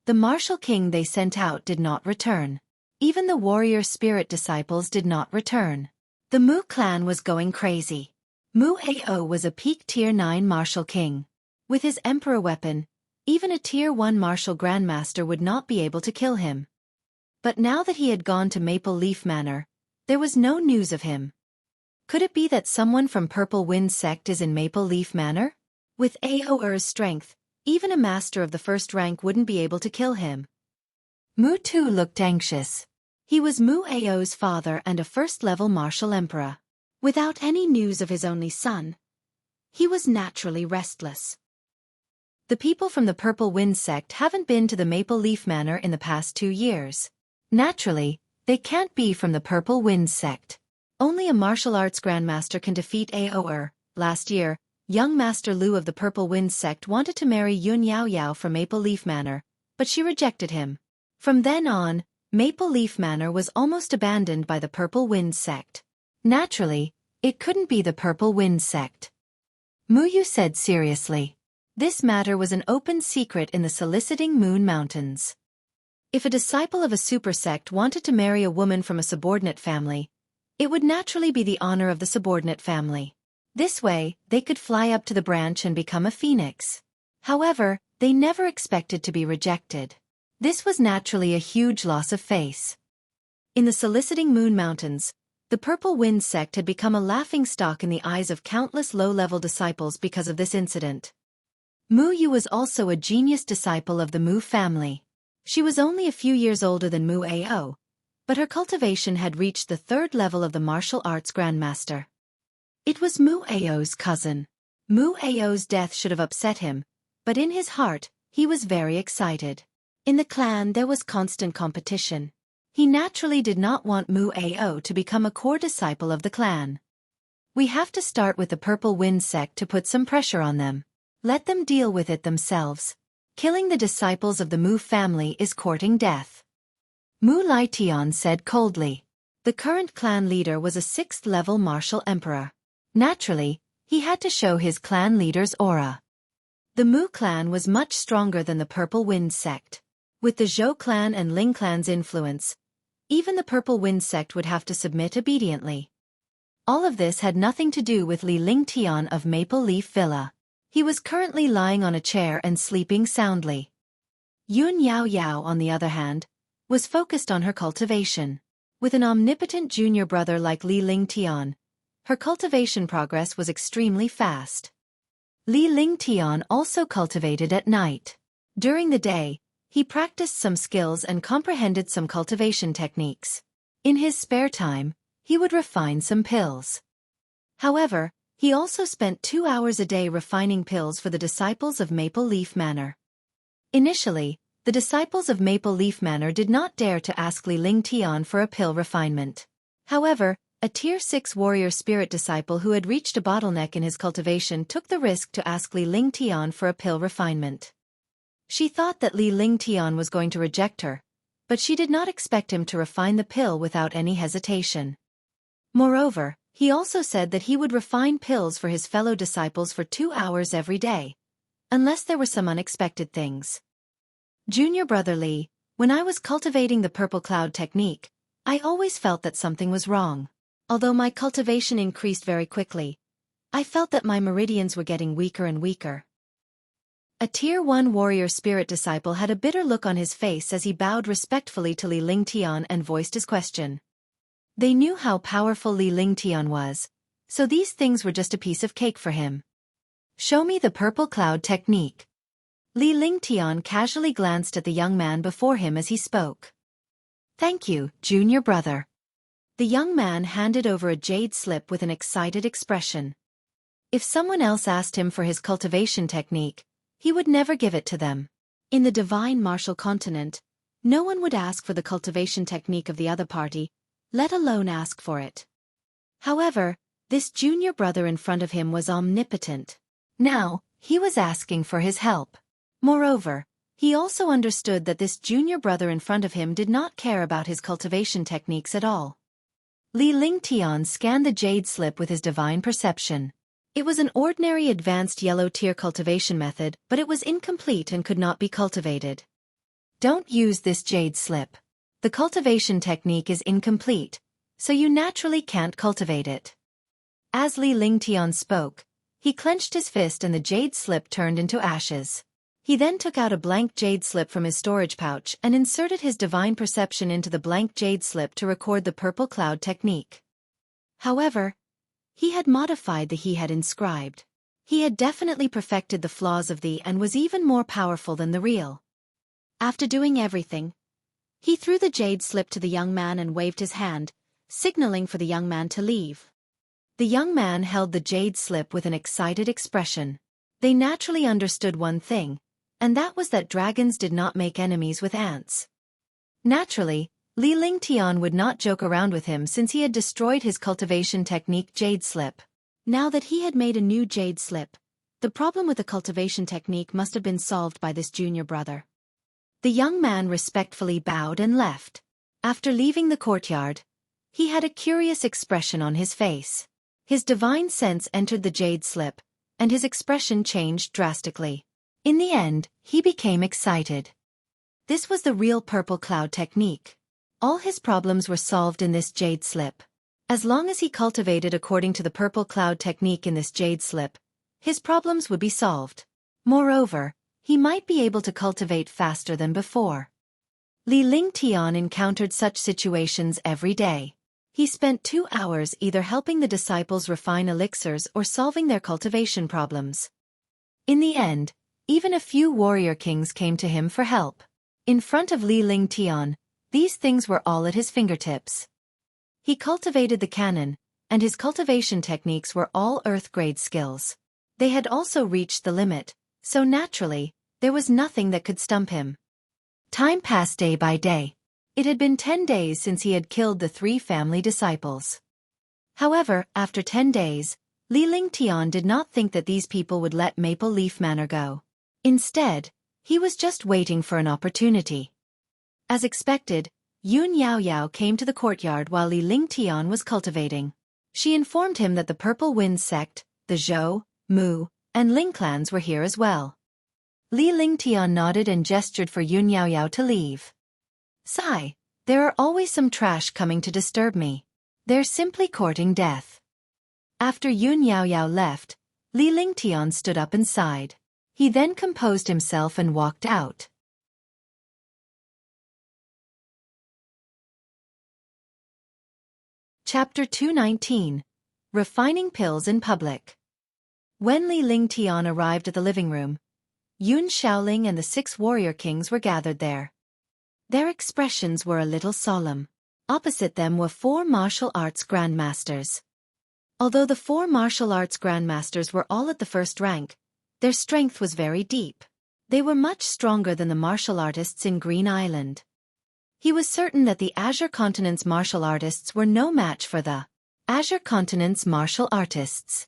The martial king they sent out did not return. Even the warrior spirit disciples did not return. The Mu clan was going crazy. Mu Ao was a peak Tier 9 martial king. With his emperor weapon, even a Tier 1 martial grandmaster would not be able to kill him. But now that he had gone to Maple Leaf Manor, there was no news of him. Could it be that someone from Purple Wind sect is in Maple Leaf Manor? With Ao's strength, even a master of the first rank wouldn't be able to kill him. Mu too looked anxious. He was Mu Ao's father and a first-level martial emperor. Without any news of his only son, he was naturally restless. The people from the Purple Wind sect haven't been to the Maple Leaf Manor in the past 2 years. Naturally, they can't be from the Purple Wind sect. Only a martial arts grandmaster can defeat Ao. Last year, young Master Lu of the Purple Wind sect wanted to marry Yun Yao Yao from Maple Leaf Manor, but she rejected him. From then on, Maple Leaf Manor was almost abandoned by the Purple Wind sect. Naturally, it couldn't be the Purple Wind sect. Mu Yu said seriously. This matter was an open secret in the Soliciting Moon Mountains. If a disciple of a super sect wanted to marry a woman from a subordinate family, it would naturally be the honor of the subordinate family. This way, they could fly up to the branch and become a phoenix. However, they never expected to be rejected. This was naturally a huge loss of face. In the Soliciting Moon Mountains, the Purple Wind sect had become a laughingstock in the eyes of countless low-level disciples because of this incident. Mu Yu was also a genius disciple of the Mu family. She was only a few years older than Mu Ao, but her cultivation had reached the 3rd level of the martial arts grandmaster. It was Mu Ao's cousin. Mu Ao's death should have upset him, but in his heart, he was very excited. In the clan there was constant competition. He naturally did not want Mu Ao to become a core disciple of the clan. We have to start with the Purple Wind sect to put some pressure on them. Let them deal with it themselves. Killing the disciples of the Mu family is courting death. Mu Laition said coldly. The current clan leader was a 6th-level martial emperor. Naturally, he had to show his clan leader's aura. The Mu clan was much stronger than the Purple Wind sect. With the Zhou clan and Ling clan's influence, even the Purple Wind sect would have to submit obediently. All of this had nothing to do with Li Lingtian of Maple Leaf Villa. He was currently lying on a chair and sleeping soundly. Yun Yao Yao, on the other hand, was focused on her cultivation. With an omnipotent junior brother like Li Lingtian, her cultivation progress was extremely fast. Li Lingtian also cultivated at night. During the day, he practiced some skills and comprehended some cultivation techniques. In his spare time, he would refine some pills. However, he also spent 2 hours a day refining pills for the disciples of Maple Leaf Manor. Initially, the disciples of Maple Leaf Manor did not dare to ask Li Lingtian for a pill refinement. However, a Tier 6 warrior spirit disciple who had reached a bottleneck in his cultivation took the risk to ask Li Lingtian for a pill refinement. She thought that Li Lingtian was going to reject her, but she did not expect him to refine the pill without any hesitation. Moreover, he also said that he would refine pills for his fellow disciples for 2 hours every day, unless there were some unexpected things. Junior brother Li, when I was cultivating the purple cloud technique, I always felt that something was wrong. Although my cultivation increased very quickly, I felt that my meridians were getting weaker and weaker. A Tier 1 warrior spirit disciple had a bitter look on his face as he bowed respectfully to Li Lingtian and voiced his question. They knew how powerful Li Lingtian was, so these things were just a piece of cake for him. Show me the purple cloud technique. Li Lingtian casually glanced at the young man before him as he spoke. Thank you, junior brother. The young man handed over a jade slip with an excited expression. If someone else asked him for his cultivation technique, he would never give it to them. In the divine martial continent, no one would ask for the cultivation technique of the other party, let alone ask for it. However, this junior brother in front of him was omnipotent. Now, he was asking for his help. Moreover, he also understood that this junior brother in front of him did not care about his cultivation techniques at all. Li Lingtian scanned the jade slip with his divine perception. It was an ordinary advanced yellow tier cultivation method, but it was incomplete and could not be cultivated. Don't use this jade slip. The cultivation technique is incomplete, so you naturally can't cultivate it. As Li Lingtian spoke, he clenched his fist and the jade slip turned into ashes. He then took out a blank jade slip from his storage pouch and inserted his divine perception into the blank jade slip to record the purple cloud technique. However, he had modified the he had inscribed. He had definitely perfected the flaws of the and was even more powerful than the real. After doing everything, he threw the jade slip to the young man and waved his hand, signaling for the young man to leave. The young man held the jade slip with an excited expression. They naturally understood one thing, and that was that dragons did not make enemies with ants. Naturally, Li Lingtian would not joke around with him since he had destroyed his cultivation technique jade slip. Now that he had made a new jade slip, the problem with the cultivation technique must have been solved by this junior brother. The young man respectfully bowed and left. After leaving the courtyard, he had a curious expression on his face. His divine sense entered the jade slip, and his expression changed drastically. In the end, he became excited. This was the real purple cloud technique. All his problems were solved in this jade slip. As long as he cultivated according to the purple cloud technique in this jade slip, his problems would be solved. Moreover, he might be able to cultivate faster than before. Li Lingtian encountered such situations every day. He spent 2 hours either helping the disciples refine elixirs or solving their cultivation problems. In the end, even a few warrior kings came to him for help. In front of Li Lingtian, these things were all at his fingertips. He cultivated the cannon, and his cultivation techniques were all earth-grade skills. They had also reached the limit, so naturally, there was nothing that could stump him. Time passed day by day. It had been 10 days since he had killed the 3 family disciples. However, after 10 days, Li Lingtian did not think that these people would let Maple Leaf Manor go. Instead, he was just waiting for an opportunity. As expected, Yun Yaoyao came to the courtyard while Li Lingtian was cultivating. She informed him that the Purple Wind sect, the Zhou, Mu, and Ling clans were here as well. Li Lingtian nodded and gestured for Yun Yaoyao to leave. Sigh, there are always some trash coming to disturb me. They're simply courting death. After Yun Yaoyao left, Li Lingtian stood up and sighed. He then composed himself and walked out. Chapter 219. Refining Pills in Public. When Li Lingtian arrived at the living room, Yun Shaoling and the 6 warrior kings were gathered there. Their expressions were a little solemn. Opposite them were 4 martial arts grandmasters. Although the 4 martial arts grandmasters were all at the first rank, their strength was very deep. They were much stronger than the martial artists in Green Island. He was certain that the Azure Continent's martial artists were no match for the Azure Continent's martial artists.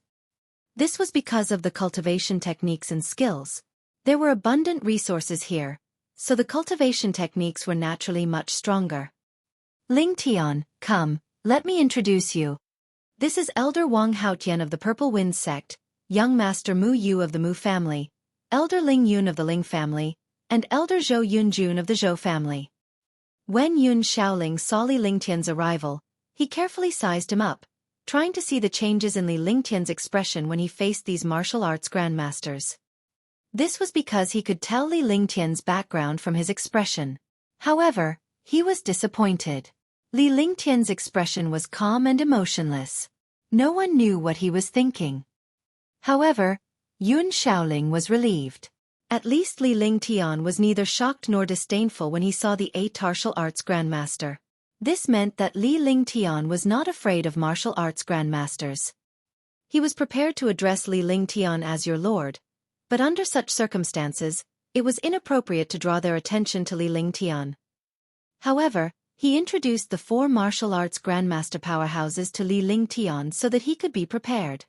This was because of the cultivation techniques and skills. There were abundant resources here, so the cultivation techniques were naturally much stronger. Lingtian, come, let me introduce you. This is Elder Wang Haotian of the Purple Wind sect, Young Master Mu Yu of the Mu family, Elder Ling Yun of the Ling family, and Elder Zhou Yunjun of the Zhou family. When Yun Shaoling saw Li Lingtian's arrival, he carefully sized him up, trying to see the changes in Li Lingtian's expression when he faced these martial arts grandmasters. This was because he could tell Li Lingtian's background from his expression. However, he was disappointed. Li Lingtian's expression was calm and emotionless. No one knew what he was thinking. However, Yun Shaoling was relieved. At least Li Lingtian was neither shocked nor disdainful when he saw the 8 martial arts grandmaster. This meant that Li Lingtian was not afraid of martial arts grandmasters. He was prepared to address Li Lingtian as your lord, but under such circumstances, it was inappropriate to draw their attention to Li Lingtian. However, he introduced the 4 martial arts grandmaster powerhouses to Li Lingtian so that he could be prepared.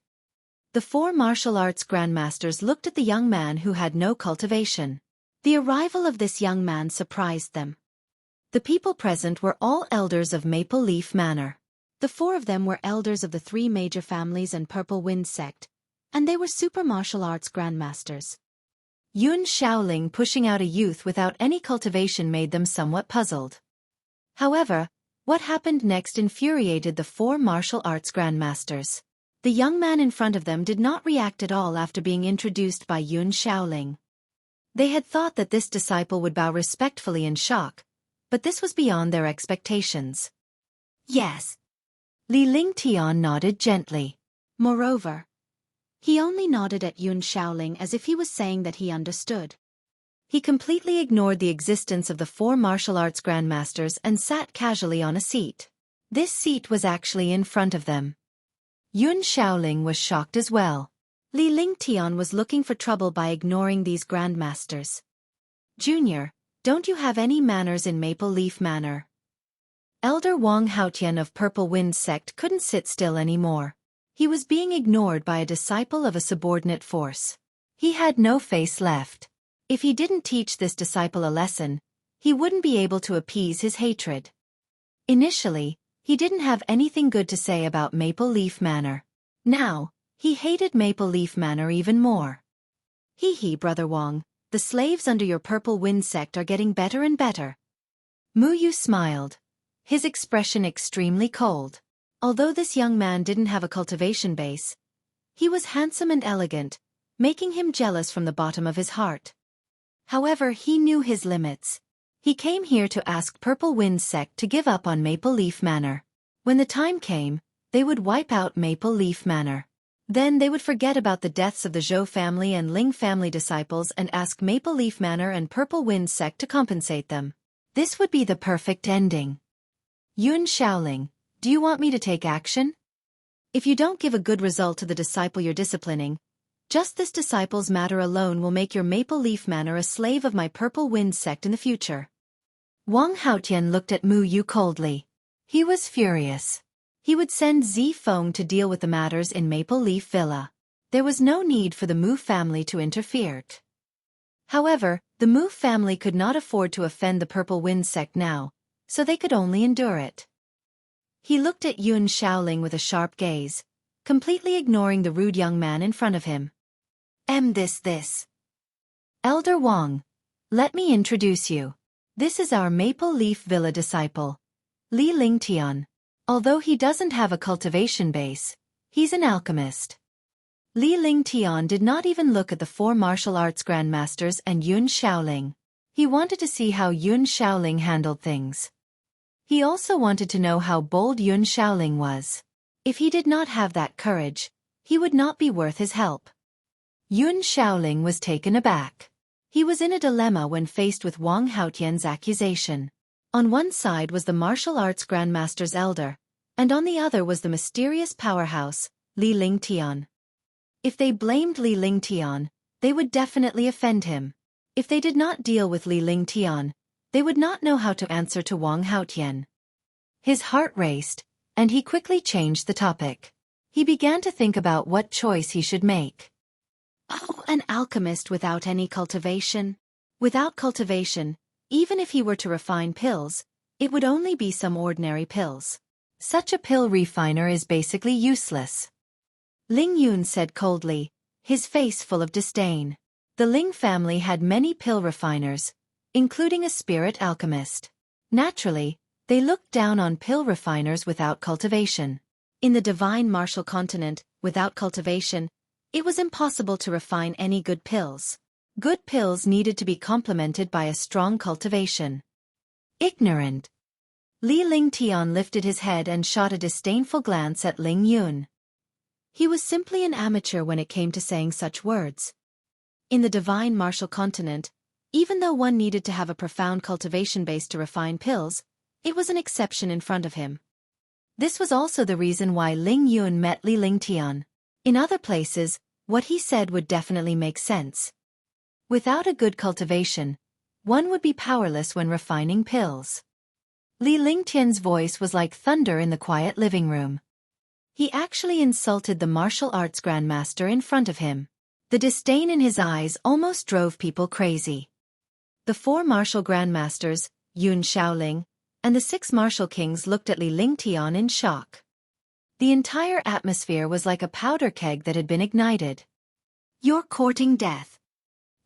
The 4 martial arts grandmasters looked at the young man who had no cultivation. The arrival of this young man surprised them. The people present were all elders of Maple Leaf Manor. The 4 of them were elders of the 3 major families and Purple Wind sect, and they were super martial arts grandmasters. Yun Shaoling pushing out a youth without any cultivation made them somewhat puzzled. However, what happened next infuriated the 4 martial arts grandmasters. The young man in front of them did not react at all after being introduced by Yun Shaoling. They had thought that this disciple would bow respectfully in shock, but this was beyond their expectations. Yes. Li Lingtian nodded gently. Moreover, he only nodded at Yun Shaoling as if he was saying that he understood. He completely ignored the existence of the 4 martial arts grandmasters and sat casually on a seat. This seat was actually in front of them. Yun Shaoling was shocked as well. Li Lingtian was looking for trouble by ignoring these grandmasters. Junior, don't you have any manners in Maple Leaf Manor? Elder Wang Haotian of Purple Wind sect couldn't sit still anymore. He was being ignored by a disciple of a subordinate force. He had no face left. If he didn't teach this disciple a lesson, he wouldn't be able to appease his hatred. Initially, he didn't have anything good to say about Maple Leaf Manor. Now, he hated Maple Leaf Manor even more. Hee, Brother Wang, the slaves under your Purple Wind sect are getting better and better. Mu Yu smiled, his expression extremely cold. Although this young man didn't have a cultivation base, he was handsome and elegant, making him jealous from the bottom of his heart. However, he knew his limits. He came here to ask Purple Wind sect to give up on Maple Leaf Manor. When the time came, they would wipe out Maple Leaf Manor. Then they would forget about the deaths of the Zhou family and Ling family disciples and ask Maple Leaf Manor and Purple Wind sect to compensate them. This would be the perfect ending. Yun Shaoling, do you want me to take action? If you don't give a good result to the disciple you're disciplining, just this disciple's matter alone will make your Maple Leaf Manor a slave of my Purple Wind sect in the future. Wang Haotian looked at Mu Yu coldly. He was furious. He would send Zi Feng to deal with the matters in Maple Leaf Villa. There was no need for the Mu family to interfere. However, the Mu family could not afford to offend the Purple Wind sect now, so they could only endure it. He looked at Yun Shaoling with a sharp gaze, completely ignoring the rude young man in front of him. This. Elder Wang, let me introduce you. This is our Maple Leaf Villa disciple, Li Lingtian. Although he doesn't have a cultivation base, he's an alchemist. Li Lingtian did not even look at the 4 martial arts grandmasters and Yun Shaoling. He wanted to see how Yun Shaoling handled things. He also wanted to know how bold Yun Shaoling was. If he did not have that courage, he would not be worth his help. Yun Shaoling was taken aback. He was in a dilemma when faced with Wang Haotian's accusation. On one side was the martial arts grandmaster's elder, and on the other was the mysterious powerhouse, Li Lingtian. If they blamed Li Lingtian, they would definitely offend him. If they did not deal with Li Lingtian, they would not know how to answer to Wang Haotian. His heart raced, and he quickly changed the topic. He began to think about what choice he should make. Oh, an alchemist without any cultivation. Without cultivation, even if he were to refine pills, it would only be some ordinary pills. Such a pill refiner is basically useless. Ling Yun said coldly, his face full of disdain. The Ling family had many pill refiners, including a spirit alchemist. Naturally, they looked down on pill refiners without cultivation. In the divine martial continent, without cultivation, it was impossible to refine any good pills. Good pills needed to be complemented by a strong cultivation. Ignorant. Li Lingtian lifted his head and shot a disdainful glance at Ling Yun. He was simply an amateur when it came to saying such words. In the divine martial continent, even though one needed to have a profound cultivation base to refine pills, it was an exception in front of him. This was also the reason why Ling Yun met Li Lingtian. In other places, what he said would definitely make sense. Without a good cultivation, one would be powerless when refining pills. Li Lingtian's voice was like thunder in the quiet living room. He actually insulted the martial arts grandmaster in front of him. The disdain in his eyes almost drove people crazy. The 4 martial grandmasters, Yun Shaoling, and the 6 martial kings looked at Li Lingtian in shock. The entire atmosphere was like a powder keg that had been ignited. "You're courting death."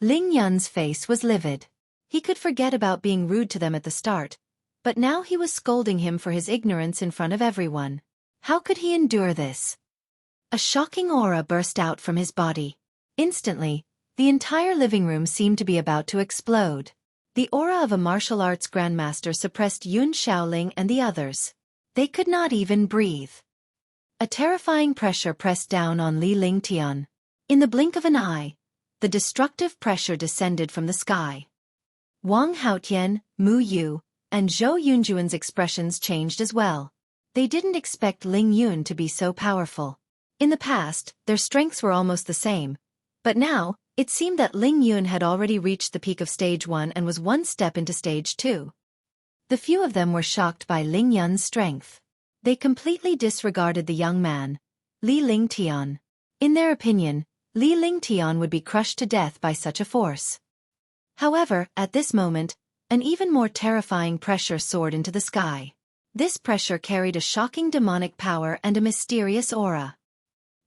Ling Yun's face was livid. He could forget about being rude to them at the start, but now he was scolding him for his ignorance in front of everyone. How could he endure this? A shocking aura burst out from his body. Instantly, the entire living room seemed to be about to explode. The aura of a martial arts grandmaster suppressed Yun Shaoling and the others. They could not even breathe. A terrifying pressure pressed down on Li Lingtian. In the blink of an eye, the destructive pressure descended from the sky. Wang Haotian, Mu Yu, and Zhou Yunjuan's expressions changed as well. They didn't expect Ling Yun to be so powerful. In the past, their strengths were almost the same, but now, it seemed that Ling Yun had already reached the peak of stage 1 and was one step into stage 2. The few of them were shocked by Ling Yun's strength. They completely disregarded the young man, Li Lingtian. In their opinion, Li Lingtian would be crushed to death by such a force. However, at this moment, an even more terrifying pressure soared into the sky. This pressure carried a shocking demonic power and a mysterious aura.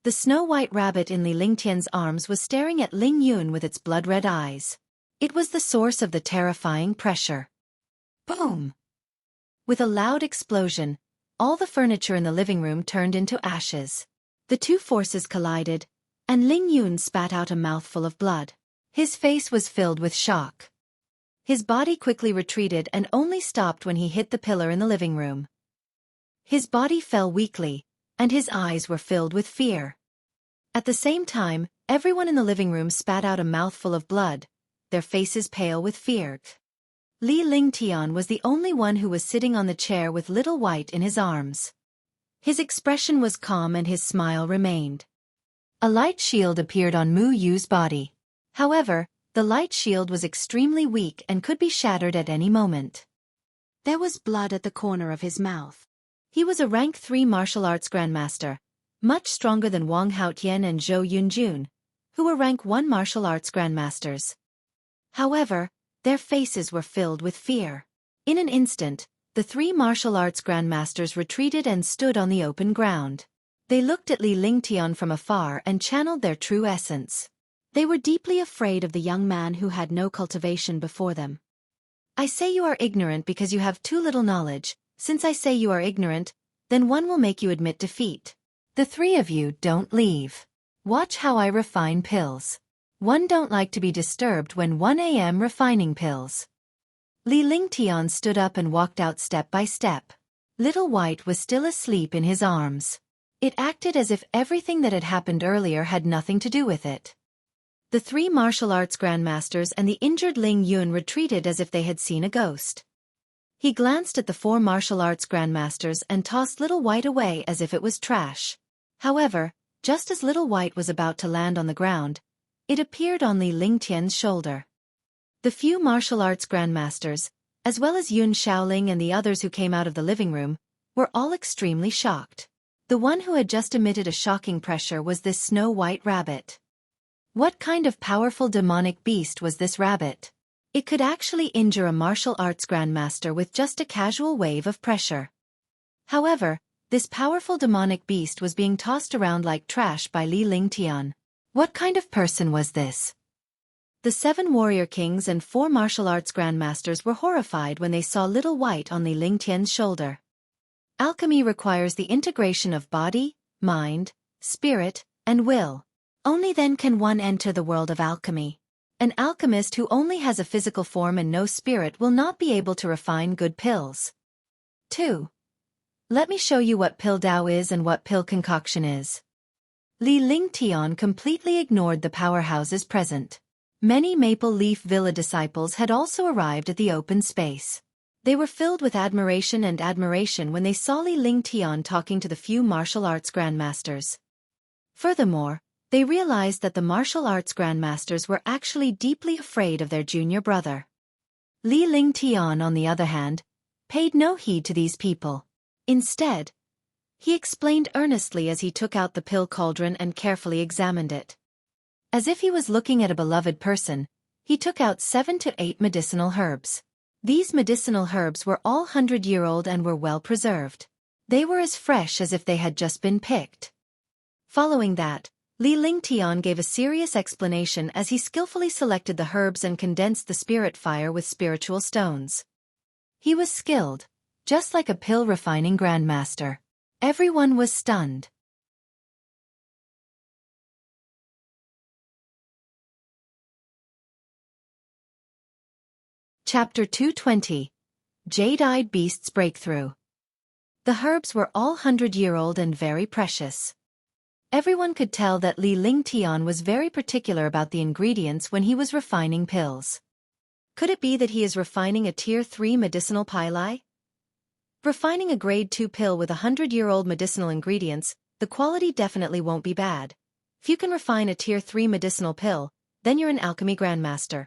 The snow-white rabbit in Li Lingtian's arms was staring at Ling Yun with its blood-red eyes. It was the source of the terrifying pressure. Boom! With a loud explosion, all the furniture in the living room turned into ashes. The two forces collided, and Ling Yun spat out a mouthful of blood. His face was filled with shock. His body quickly retreated and only stopped when he hit the pillar in the living room. His body fell weakly, and his eyes were filled with fear. At the same time, everyone in the living room spat out a mouthful of blood, their faces pale with fear. Li Lingtian was the only one who was sitting on the chair with Little White in his arms. His expression was calm and his smile remained. A light shield appeared on Mu Yu's body. However, the light shield was extremely weak and could be shattered at any moment. There was blood at the corner of his mouth. He was a rank 3 martial arts grandmaster, much stronger than Wang Haotian and Zhou Yunjun, who were rank 1 martial arts grandmasters. However, their faces were filled with fear. In an instant, the 3 martial arts grandmasters retreated and stood on the open ground. They looked at Li Lingtian from afar and channeled their true essence. They were deeply afraid of the young man who had no cultivation before them. "I say you are ignorant because you have too little knowledge. Since I say you are ignorant, then one will make you admit defeat. The 3 of you don't leave. Watch how I refine pills. One don't like to be disturbed when 1 a.m. refining pills." Li Lingtian stood up and walked out step by step. Little White was still asleep in his arms. It acted as if everything that had happened earlier had nothing to do with it. The 3 martial arts grandmasters and the injured Ling Yun retreated as if they had seen a ghost. He glanced at the 4 martial arts grandmasters and tossed Little White away as if it was trash. However, just as Little White was about to land on the ground, it appeared on Li Lingtian's shoulder. The few martial arts grandmasters, as well as Yun Shaoling and the others who came out of the living room, were all extremely shocked. The one who had just emitted a shocking pressure was this snow-white rabbit. What kind of powerful demonic beast was this rabbit? It could actually injure a martial arts grandmaster with just a casual wave of pressure. However, this powerful demonic beast was being tossed around like trash by Li Lingtian. What kind of person was this? The 7 warrior kings and 4 martial arts grandmasters were horrified when they saw Little White on Li Lingtian's shoulder. Alchemy requires the integration of body, mind, spirit, and will. Only then can one enter the world of alchemy. An alchemist who only has a physical form and no spirit will not be able to refine good pills. 2. Let me show you what pill Dao is and what pill concoction is. Li Lingtian completely ignored the powerhouses present. Many Maple Leaf Villa disciples had also arrived at the open space. They were filled with admiration when they saw Li Lingtian talking to the few martial arts grandmasters. Furthermore, they realized that the martial arts grandmasters were actually deeply afraid of their junior brother. Li Lingtian, on the other hand, paid no heed to these people. Instead, he explained earnestly as he took out the pill cauldron and carefully examined it. As if he was looking at a beloved person, he took out 7 to 8 medicinal herbs. These medicinal herbs were all 100-year-old and were well preserved. They were as fresh as if they had just been picked. Following that, Li Lingtian gave a serious explanation as he skillfully selected the herbs and condensed the spirit fire with spiritual stones. He was skilled, just like a pill refining grandmaster. Everyone was stunned. Chapter 220. Jade-Eyed Beast's Breakthrough. The herbs were all 100-year-old and very precious. Everyone could tell that Li Lingtian was very particular about the ingredients when he was refining pills. Could it be that he is refining a Tier 3 medicinal pili? Refining a Grade 2 pill with 100-year-old medicinal ingredients, the quality definitely won't be bad. If you can refine a Tier 3 medicinal pill, then you're an alchemy grandmaster.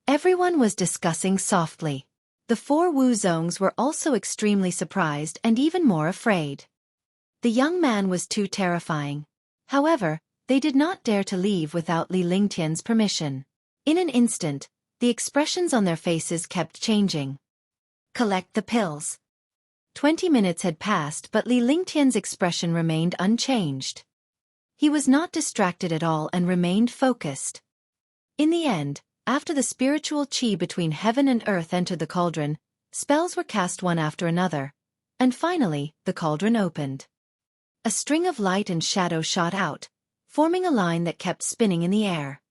Everyone was discussing softly. The 4 Wu Zongs were also extremely surprised and even more afraid. The young man was too terrifying. However, they did not dare to leave without Li Lingtian's permission. In an instant, the expressions on their faces kept changing. Collect the pills. 20 minutes had passed but Li Lingtian's expression remained unchanged. He was not distracted at all and remained focused. In the end, after the spiritual qi between heaven and earth entered the cauldron, spells were cast one after another, and finally, the cauldron opened. A string of light and shadow shot out, forming a line that kept spinning in the air.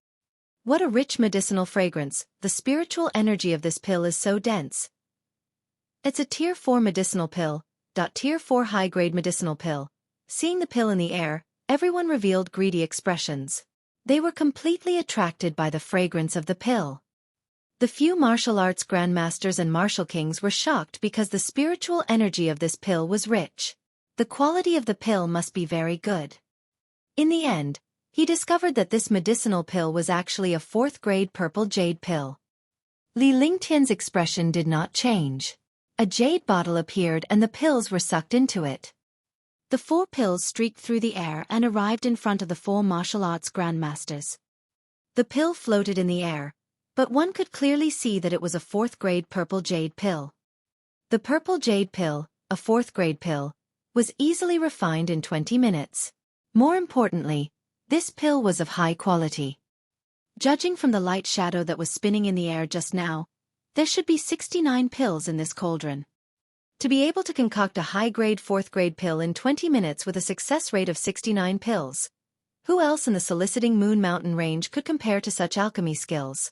What a rich medicinal fragrance, the spiritual energy of this pill is so dense. It's a Tier 4 medicinal pill, Tier 4 high-grade medicinal pill. Seeing the pill in the air, everyone revealed greedy expressions. They were completely attracted by the fragrance of the pill. The few martial arts grandmasters and martial kings were shocked because the spiritual energy of this pill was rich. The quality of the pill must be very good. In the end, he discovered that this medicinal pill was actually a 4th-grade purple jade pill. Li Lingtian's expression did not change. A jade bottle appeared and the pills were sucked into it. The 4 pills streaked through the air and arrived in front of the 4 martial arts grandmasters. The pill floated in the air, but one could clearly see that it was a 4th-grade purple jade pill. The purple jade pill, a 4th-grade pill, was easily refined in 20 minutes. More importantly, this pill was of high quality. Judging from the light shadow that was spinning in the air just now, there should be 69 pills in this cauldron. To be able to concoct a high-grade 4th-grade pill in 20 minutes with a success rate of 69 pills, who else in the soliciting Moon Mountain range could compare to such alchemy skills?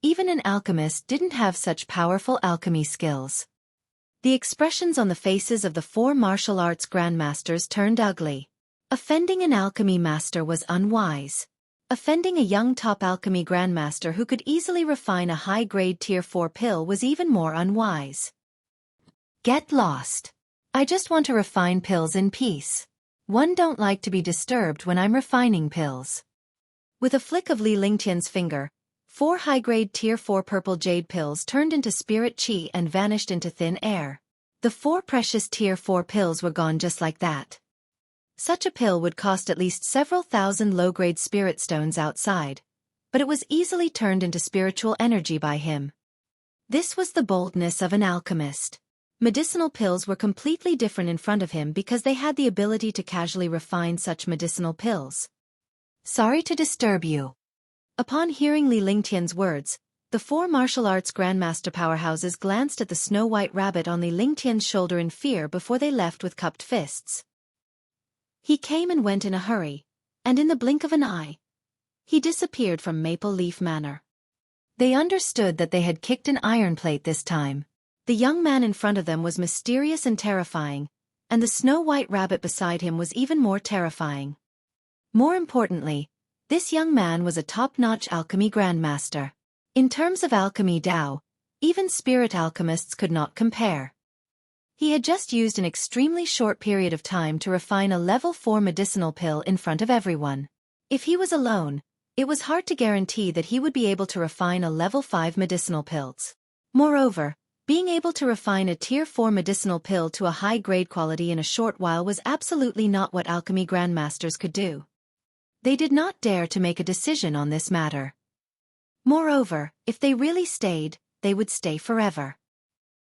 Even an alchemist didn't have such powerful alchemy skills. The expressions on the faces of the 4 martial arts grandmasters turned ugly. Offending an alchemy master was unwise. Offending a young top alchemy grandmaster who could easily refine a high-grade Tier 4 pill was even more unwise. Get lost. I just want to refine pills in peace. One don't like to be disturbed when I'm refining pills. With a flick of Li Lingtian's finger, 4 high-grade Tier 4 purple jade pills turned into spirit qi and vanished into thin air. The 4 precious Tier 4 pills were gone just like that. Such a pill would cost at least several thousand low-grade spirit stones outside, but it was easily turned into spiritual energy by him. This was the boldness of an alchemist. Medicinal pills were completely different in front of him because they had the ability to casually refine such medicinal pills. Sorry to disturb you. Upon hearing Li Lingtian's words, the 4 martial arts grandmaster powerhouses glanced at the snow-white rabbit on Li Lingtian's shoulder in fear before they left with cupped fists. He came and went in a hurry, and in the blink of an eye, he disappeared from Maple Leaf Manor. They understood that they had kicked an iron plate this time. The young man in front of them was mysterious and terrifying, and the snow-white rabbit beside him was even more terrifying. More importantly, this young man was a top-notch alchemy grandmaster. In terms of alchemy Dao, even spirit alchemists could not compare. He had just used an extremely short period of time to refine a level 4 medicinal pill in front of everyone. If he was alone, it was hard to guarantee that he would be able to refine a level 5 medicinal pills. Moreover, Being able to refine a Tier 4 medicinal pill to a high-grade quality in a short while was absolutely not what alchemy grandmasters could do. They did not dare to make a decision on this matter. Moreover, if they really stayed, they would stay forever.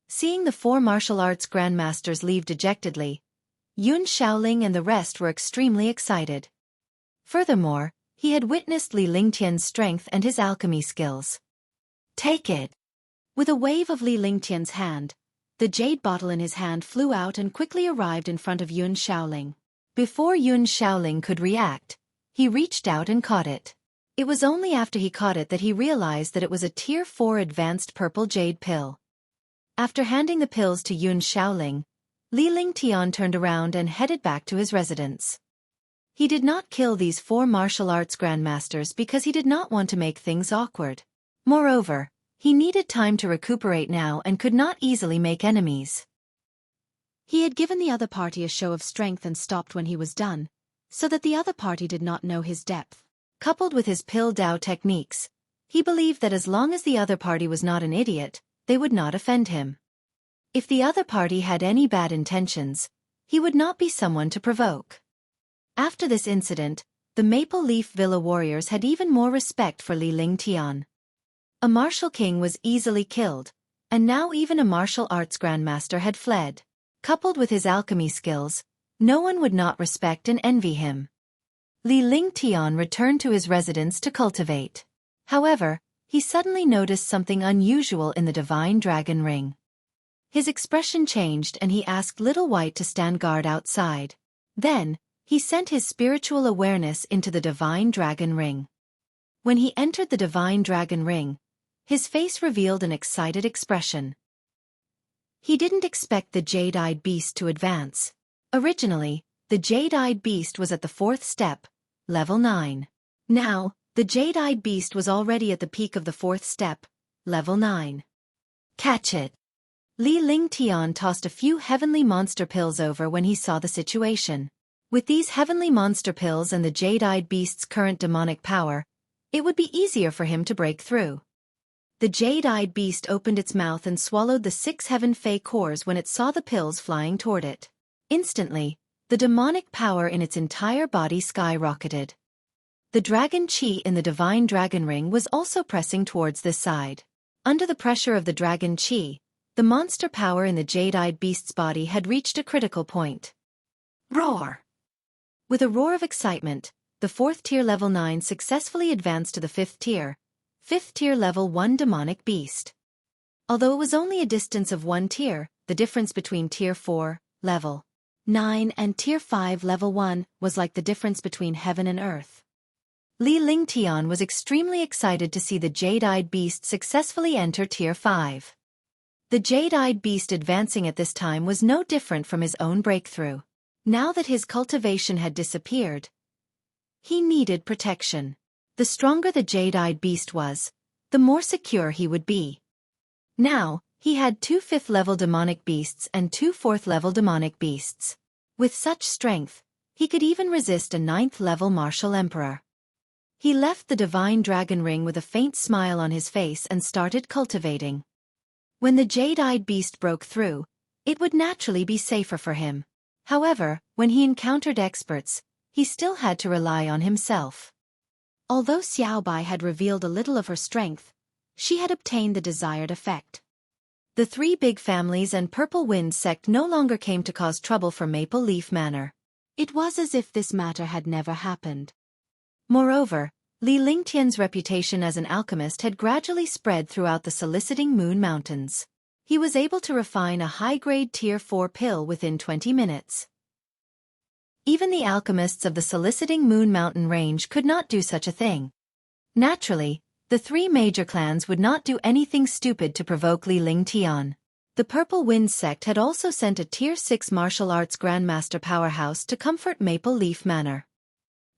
Seeing the 4 martial arts grandmasters leave dejectedly, Yun Shaoling and the rest were extremely excited. Furthermore, he had witnessed Li Lingtian's strength and his alchemy skills. Take it! With a wave of Li Lingtian's hand, the jade bottle in his hand flew out and quickly arrived in front of Yun Shaoling. Before Yun Shaoling could react, he reached out and caught it. It was only after he caught it that he realized that it was a Tier 4 advanced purple jade pill. After handing the pills to Yun Shaoling, Li Lingtian turned around and headed back to his residence. He did not kill these 4 martial arts grandmasters because he did not want to make things awkward. Moreover, he needed time to recuperate now and could not easily make enemies. He had given the other party a show of strength and stopped when he was done, so that the other party did not know his depth. Coupled with his pill Dao techniques, he believed that as long as the other party was not an idiot, they would not offend him. If the other party had any bad intentions, he would not be someone to provoke. After this incident, the Maple Leaf Villa warriors had even more respect for Li Lingtian. A martial king was easily killed, and now even a martial arts grandmaster had fled. Coupled with his alchemy skills, no one would not respect and envy him. Li Lingtian returned to his residence to cultivate. However, he suddenly noticed something unusual in the divine dragon ring. His expression changed and he asked Little White to stand guard outside. Then, he sent his spiritual awareness into the divine dragon ring. When he entered the divine dragon ring, his face revealed an excited expression. He didn't expect the jade-eyed beast to advance. Originally, the jade-eyed beast was at the 4th step, level 9. Now, the jade-eyed beast was already at the peak of the 4th step, level 9. Catch it! Li Lingtian tossed a few heavenly monster pills over when he saw the situation. With these heavenly monster pills and the jade-eyed beast's current demonic power, it would be easier for him to break through. The jade-eyed beast opened its mouth and swallowed the 6 heaven fey cores when it saw the pills flying toward it. Instantly, the demonic power in its entire body skyrocketed. The dragon chi in the divine dragon ring was also pressing towards this side. Under the pressure of the dragon chi, the monster power in the jade-eyed beast's body had reached a critical point. Roar! With a roar of excitement, the 4th tier level 9 successfully advanced to the 5th tier level 1 demonic beast. Although it was only a distance of 1 tier, the difference between tier 4, level 9 and tier 5 level 1 was like the difference between heaven and earth. Li Lingtian was extremely excited to see the jade-eyed beast successfully enter tier 5. The jade-eyed beast advancing at this time was no different from his own breakthrough. Now that his cultivation had disappeared, he needed protection. The stronger the jade-eyed beast was, the more secure he would be. Now, he had 2 5th-level demonic beasts and 2 4th-level demonic beasts. With such strength, he could even resist a 9th-level martial emperor. He left the divine dragon ring with a faint smile on his face and started cultivating. When the jade-eyed beast broke through, it would naturally be safer for him. However, when he encountered experts, he still had to rely on himself. Although Xiaobai had revealed a little of her strength, she had obtained the desired effect. The 3 big families and Purple Wind sect no longer came to cause trouble for Maple Leaf Manor. It was as if this matter had never happened. Moreover, Li Lingtian's reputation as an alchemist had gradually spread throughout the Soliciting Moon Mountains. He was able to refine a high-grade tier 4 pill within 20 minutes. Even the alchemists of the Soliciting Moon Mountain range could not do such a thing. Naturally, the 3 major clans would not do anything stupid to provoke Li Lingtian. The Purple Wind sect had also sent a tier 6 martial arts grandmaster powerhouse to comfort Maple Leaf Manor.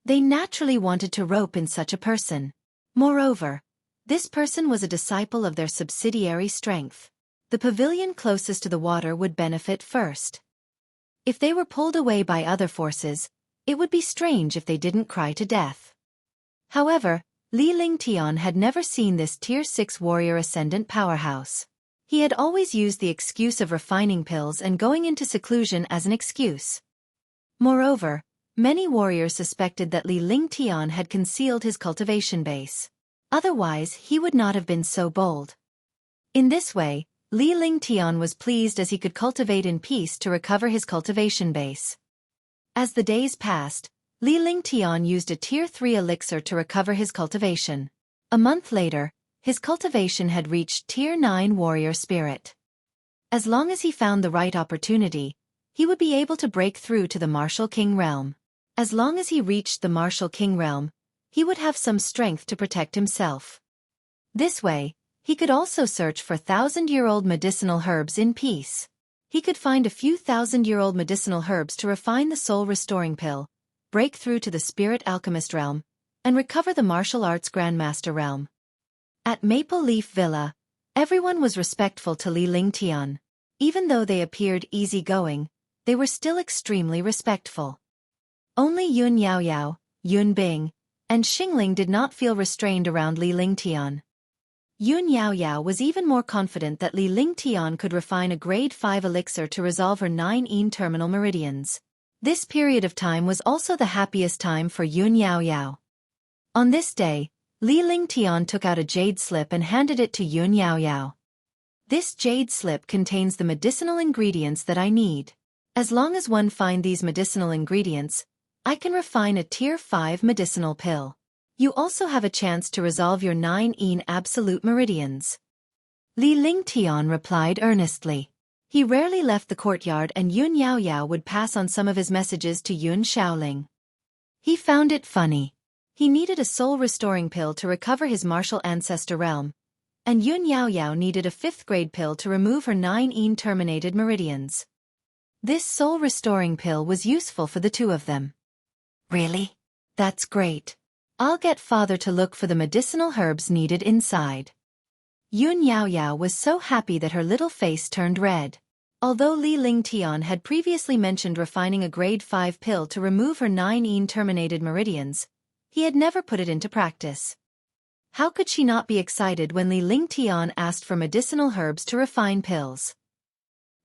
They naturally wanted to rope in such a person. Moreover, this person was a disciple of their subsidiary strength. The pavilion closest to the water would benefit first. If they were pulled away by other forces, it would be strange if they didn't cry to death. However, Li Lingtian had never seen this tier 6 warrior ascendant powerhouse. He had always used the excuse of refining pills and going into seclusion as an excuse. Moreover, many warriors suspected that Li Lingtian had concealed his cultivation base. Otherwise, he would not have been so bold. In this way, Li Lingtian was pleased as he could cultivate in peace to recover his cultivation base. As the days passed, Li Lingtian used a Tier 3 elixir to recover his cultivation. A month later, his cultivation had reached Tier 9 warrior spirit. As long as he found the right opportunity, he would be able to break through to the martial king realm. As long as he reached the martial king realm, he would have some strength to protect himself. This way, he could also search for thousand-year-old medicinal herbs in peace. He could find a few thousand-year-old medicinal herbs to refine the soul-restoring pill, break through to the spirit alchemist realm, and recover the martial arts grandmaster realm. At Maple Leaf Villa, everyone was respectful to Li Lingtian. Even though they appeared easygoing, they were still extremely respectful. Only Yun Yaoyao, Yun Bing, and Xingling did not feel restrained around Li Lingtian. Yun Yaoyao was even more confident that Li Lingtian could refine a grade 5 elixir to resolve her 9 terminal meridians. This period of time was also the happiest time for Yun Yaoyao. On this day, Li Lingtian took out a jade slip and handed it to Yun Yaoyao. This jade slip contains the medicinal ingredients that I need. As long as one finds these medicinal ingredients, I can refine a Tier 5 medicinal pill. You also have a chance to resolve your 9 absolute meridians. Li Lingtian replied earnestly. He rarely left the courtyard and Yun Yaoyao would pass on some of his messages to Yun Shaoling. He found it funny. He needed a soul-restoring pill to recover his martial ancestor realm, and Yun Yaoyao needed a 5th grade pill to remove her 9 terminated meridians. This soul-restoring pill was useful for the two of them. Really? That's great. I'll get father to look for the medicinal herbs needed inside. Yun Yaoyao was so happy that her little face turned red. Although Li Lingtian had previously mentioned refining a grade 5 pill to remove her 9 terminated meridians, he had never put it into practice. How could she not be excited when Li Lingtian asked for medicinal herbs to refine pills?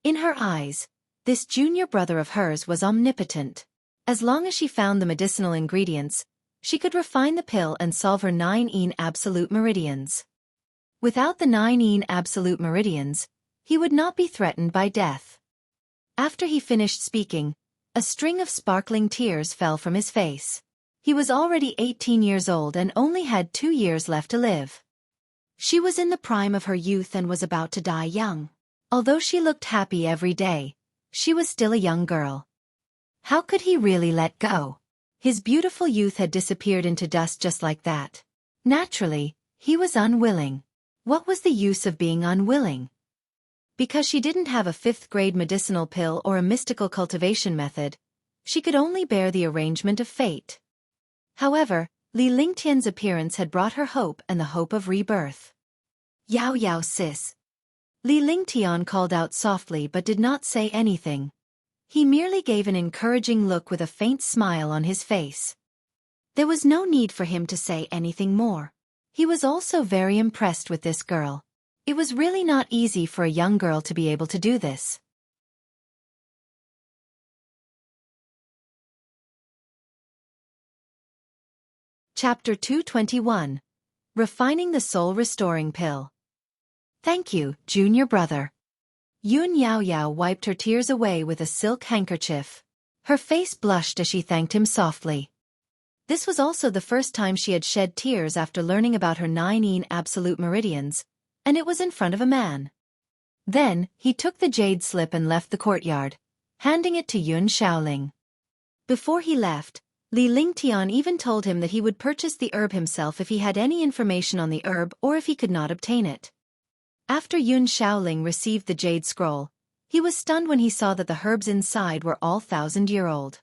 In her eyes, this junior brother of hers was omnipotent. As long as she found the medicinal ingredients, she could refine the pill and solve her 9 absolute meridians. Without the 9 absolute meridians, he would not be threatened by death. After he finished speaking, a string of sparkling tears fell from his face. He was already 18 years old and only had 2 years left to live. She was in the prime of her youth and was about to die young. Although she looked happy every day, she was still a young girl. How could he really let go? His beautiful youth had disappeared into dust just like that. Naturally, he was unwilling. What was the use of being unwilling? Because she didn't have a 5th grade medicinal pill or a mystical cultivation method, she could only bear the arrangement of fate. However, Li Lingtian's appearance had brought her hope and the hope of rebirth. Yao Yao sis. Li Lingtian called out softly but did not say anything. He merely gave an encouraging look with a faint smile on his face. There was no need for him to say anything more. He was also very impressed with this girl. It was really not easy for a young girl to be able to do this. Chapter 221. Refining the Soul-Restoring Pill. Thank you, junior brother. Yun Yaoyao wiped her tears away with a silk handkerchief. Her face blushed as she thanked him softly. This was also the first time she had shed tears after learning about her 9 absolute meridians, and it was in front of a man. Then, he took the jade slip and left the courtyard, handing it to Yun Shaoling. Before he left, Li Lingtian even told him that he would purchase the herb himself if he had any information on the herb or if he could not obtain it. After Yun Shaoling received the jade scroll, he was stunned when he saw that the herbs inside were all 1,000-year-old.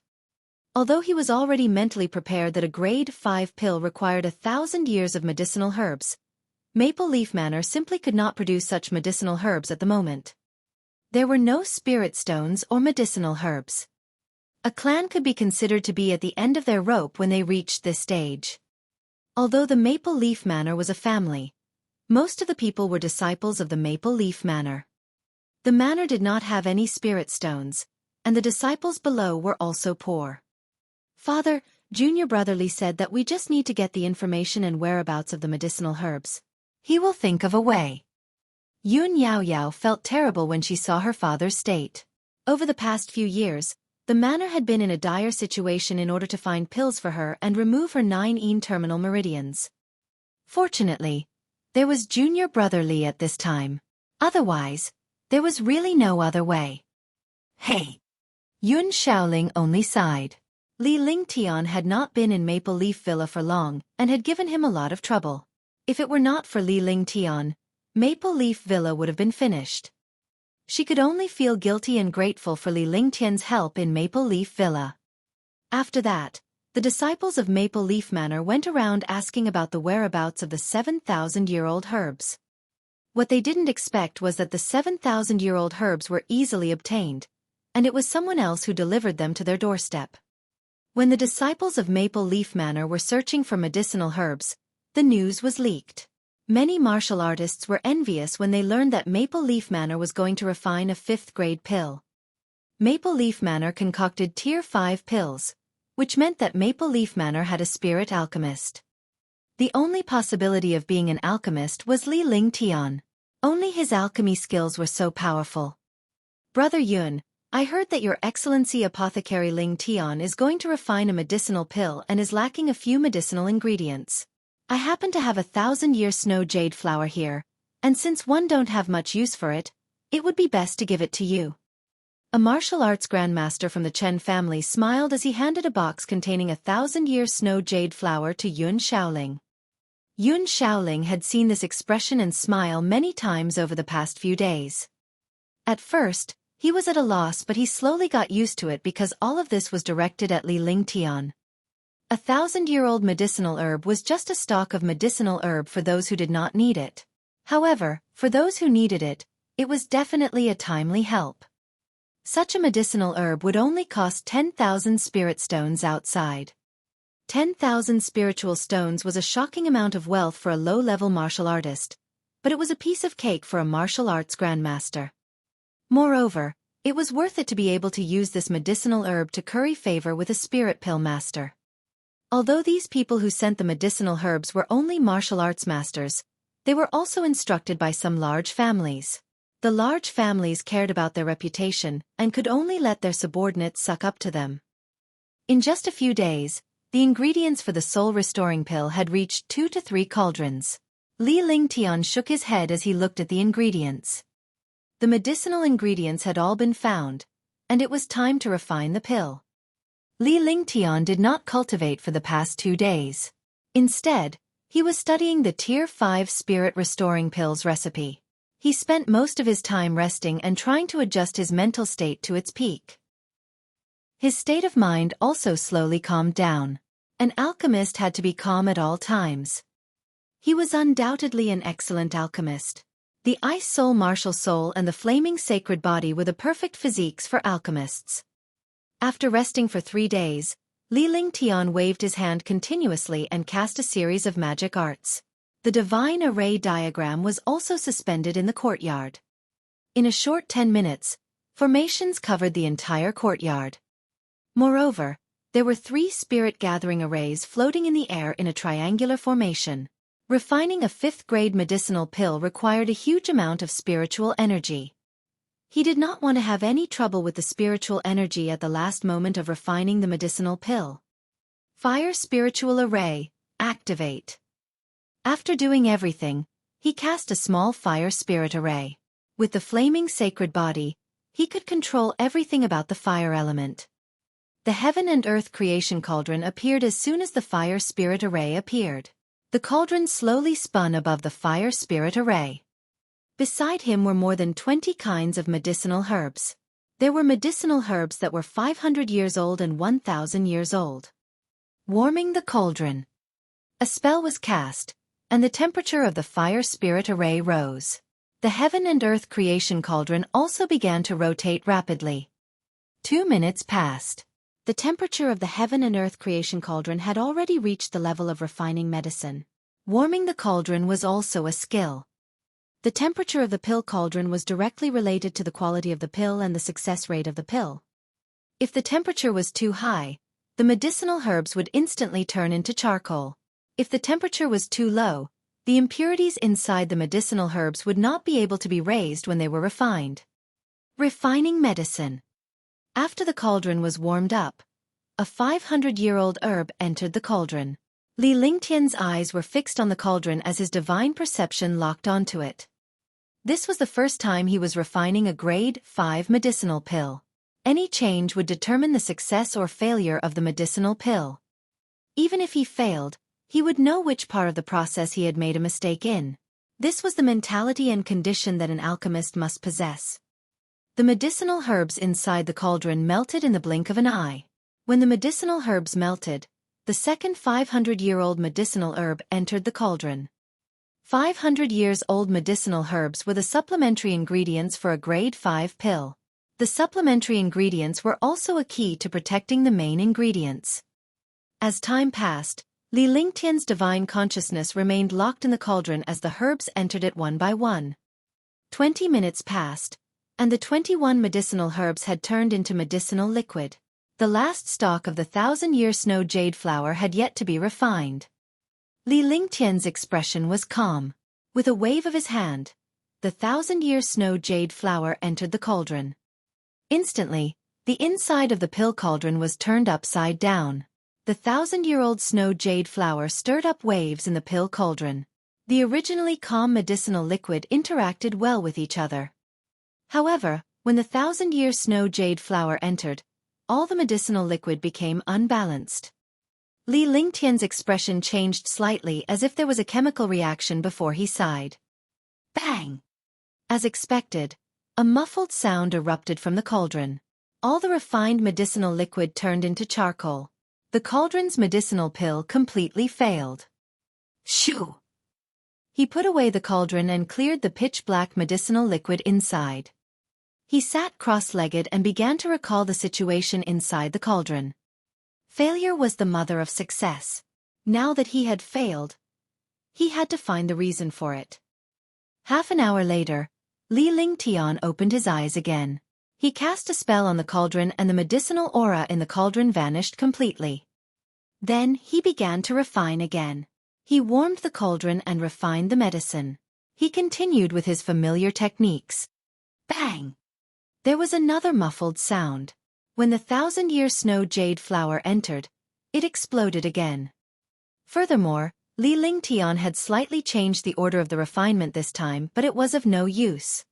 Although he was already mentally prepared that a grade 5 pill required 1,000 years of medicinal herbs, Maple Leaf Manor simply could not produce such medicinal herbs at the moment. There were no spirit stones or medicinal herbs. A clan could be considered to be at the end of their rope when they reached this stage. Although the Maple Leaf Manor was a family, Most of the people were disciples of the Maple Leaf Manor. The manor did not have any spirit stones, and the disciples below were also poor. Father, Junior Brotherly said that we just need to get the information and whereabouts of the medicinal herbs. He will think of a way. Yun Yao Yao felt terrible when she saw her father's state. Over the past few years, the manor had been in a dire situation in order to find pills for her and remove her 9 terminal meridians. Fortunately, there was Junior Brotherly at this time. Otherwise, there was really no other way. Hey! Yun Shaoling only sighed. Li Lingtian had not been in Maple Leaf Villa for long and had given him a lot of trouble. If it were not for Li Lingtian, Maple Leaf Villa would have been finished. She could only feel guilty and grateful for Li Lingtian's help in Maple Leaf Villa. After that, the disciples of Maple Leaf Manor went around asking about the whereabouts of the 7,000-year-old herbs. What they didn't expect was that the 7,000-year-old herbs were easily obtained, and it was someone else who delivered them to their doorstep. When the disciples of Maple Leaf Manor were searching for medicinal herbs, the news was leaked. Many martial artists were envious when they learned that Maple Leaf Manor was going to refine a 5th-grade pill. Maple Leaf Manor concocted Tier 5 pills, which meant that Maple Leaf Manor had a spirit alchemist. The only possibility of being an alchemist was Li Lingtian. Only his alchemy skills were so powerful. Brother Yun, I heard that Your Excellency Apothecary Lingtian is going to refine a medicinal pill and is lacking a few medicinal ingredients. I happen to have a 1,000-year snow jade flower here, and since one don't have much use for it, it would be best to give it to you. A martial arts grandmaster from the Chen family smiled as he handed a box containing a 1,000-year snow jade flower to Yun Shaoling. Yun Shaoling had seen this expression and smile many times over the past few days. At first, he was at a loss, but he slowly got used to it because all of this was directed at Li Lingtian. A 1,000-year-old medicinal herb was just a stalk of medicinal herb for those who did not need it. However, for those who needed it, it was definitely a timely help. Such a medicinal herb would only cost 10,000 spirit stones outside. 10,000 spiritual stones was a shocking amount of wealth for a low-level martial artist, but it was a piece of cake for a martial arts grandmaster. Moreover, it was worth it to be able to use this medicinal herb to curry favor with a spirit pill master. Although these people who sent the medicinal herbs were only martial arts masters, they were also instructed by some large families. The large families cared about their reputation and could only let their subordinates suck up to them. In just a few days, the ingredients for the soul-restoring pill had reached 2 to 3 cauldrons. Li Lingtian shook his head as he looked at the ingredients. The medicinal ingredients had all been found, and it was time to refine the pill. Li Lingtian did not cultivate for the past 2 days. Instead, he was studying the Tier 5 spirit-restoring pills recipe. He spent most of his time resting and trying to adjust his mental state to its peak. His state of mind also slowly calmed down. An alchemist had to be calm at all times. He was undoubtedly an excellent alchemist. The Ice Soul Martial Soul and the Flaming Sacred Body were the perfect physiques for alchemists. After resting for 3 days, Li Lingtian waved his hand continuously and cast a series of magic arts. The divine array diagram was also suspended in the courtyard. In a short 10 minutes, formations covered the entire courtyard. Moreover, there were 3 spirit gathering arrays floating in the air in a triangular formation. Refining a 5th-grade medicinal pill required a huge amount of spiritual energy. He did not want to have any trouble with the spiritual energy at the last moment of refining the medicinal pill. Fire Spiritual Array, activate. After doing everything, he cast a small fire spirit array. With the flaming sacred body, he could control everything about the fire element. The heaven and earth creation cauldron appeared as soon as the fire spirit array appeared. The cauldron slowly spun above the fire spirit array. Beside him were more than 20 kinds of medicinal herbs. There were medicinal herbs that were 500 years old and 1,000 years old. Warming the cauldron. A spell was cast, and the temperature of the fire spirit array rose. The heaven and earth creation cauldron also began to rotate rapidly. 2 minutes passed. The temperature of the heaven and earth creation cauldron had already reached the level of refining medicine. Warming the cauldron was also a skill. The temperature of the pill cauldron was directly related to the quality of the pill and the success rate of the pill. If the temperature was too high, the medicinal herbs would instantly turn into charcoal. If the temperature was too low, the impurities inside the medicinal herbs would not be able to be raised when they were refined. Refining medicine. After the cauldron was warmed up, a 500-year-old herb entered the cauldron. Li Lingtian's eyes were fixed on the cauldron as his divine perception locked onto it. This was the first time he was refining a grade 5 medicinal pill. Any change would determine the success or failure of the medicinal pill. Even if he failed, he would know which part of the process he had made a mistake in. This was the mentality and condition that an alchemist must possess. The medicinal herbs inside the cauldron melted in the blink of an eye. When the medicinal herbs melted, the second 500-year-old medicinal herb entered the cauldron. 500-years-old medicinal herbs were the supplementary ingredients for a grade 5 pill. The supplementary ingredients were also a key to protecting the main ingredients. As time passed, Li Lingtian's divine consciousness remained locked in the cauldron as the herbs entered it one by one. 20 minutes passed, and the 21 medicinal herbs had turned into medicinal liquid. The last stalk of the 1,000-year snow jade flower had yet to be refined. Li Lingtian's expression was calm. With a wave of his hand, the 1,000-year snow jade flower entered the cauldron. Instantly, the inside of the pill cauldron was turned upside down. The 1,000-year-old snow jade flower stirred up waves in the pill cauldron. The originally calm medicinal liquid interacted well with each other. However, when the 1,000-year snow jade flower entered, all the medicinal liquid became unbalanced. Li Lingtian's expression changed slightly as if there was a chemical reaction before he sighed. Bang! As expected, a muffled sound erupted from the cauldron. All the refined medicinal liquid turned into charcoal. The cauldron's medicinal pill completely failed. Shoo! He put away the cauldron and cleared the pitch-black medicinal liquid inside. He sat cross-legged and began to recall the situation inside the cauldron. Failure was the mother of success. Now that he had failed, he had to find the reason for it. Half an hour later, Li Lingtian opened his eyes again. He cast a spell on the cauldron and the medicinal aura in the cauldron vanished completely. Then he began to refine again. He warmed the cauldron and refined the medicine. He continued with his familiar techniques. Bang! There was another muffled sound. When the 1,000-year snow jade flower entered, it exploded again. Furthermore, Li Lingtian had slightly changed the order of the refinement this time, but it was of no use.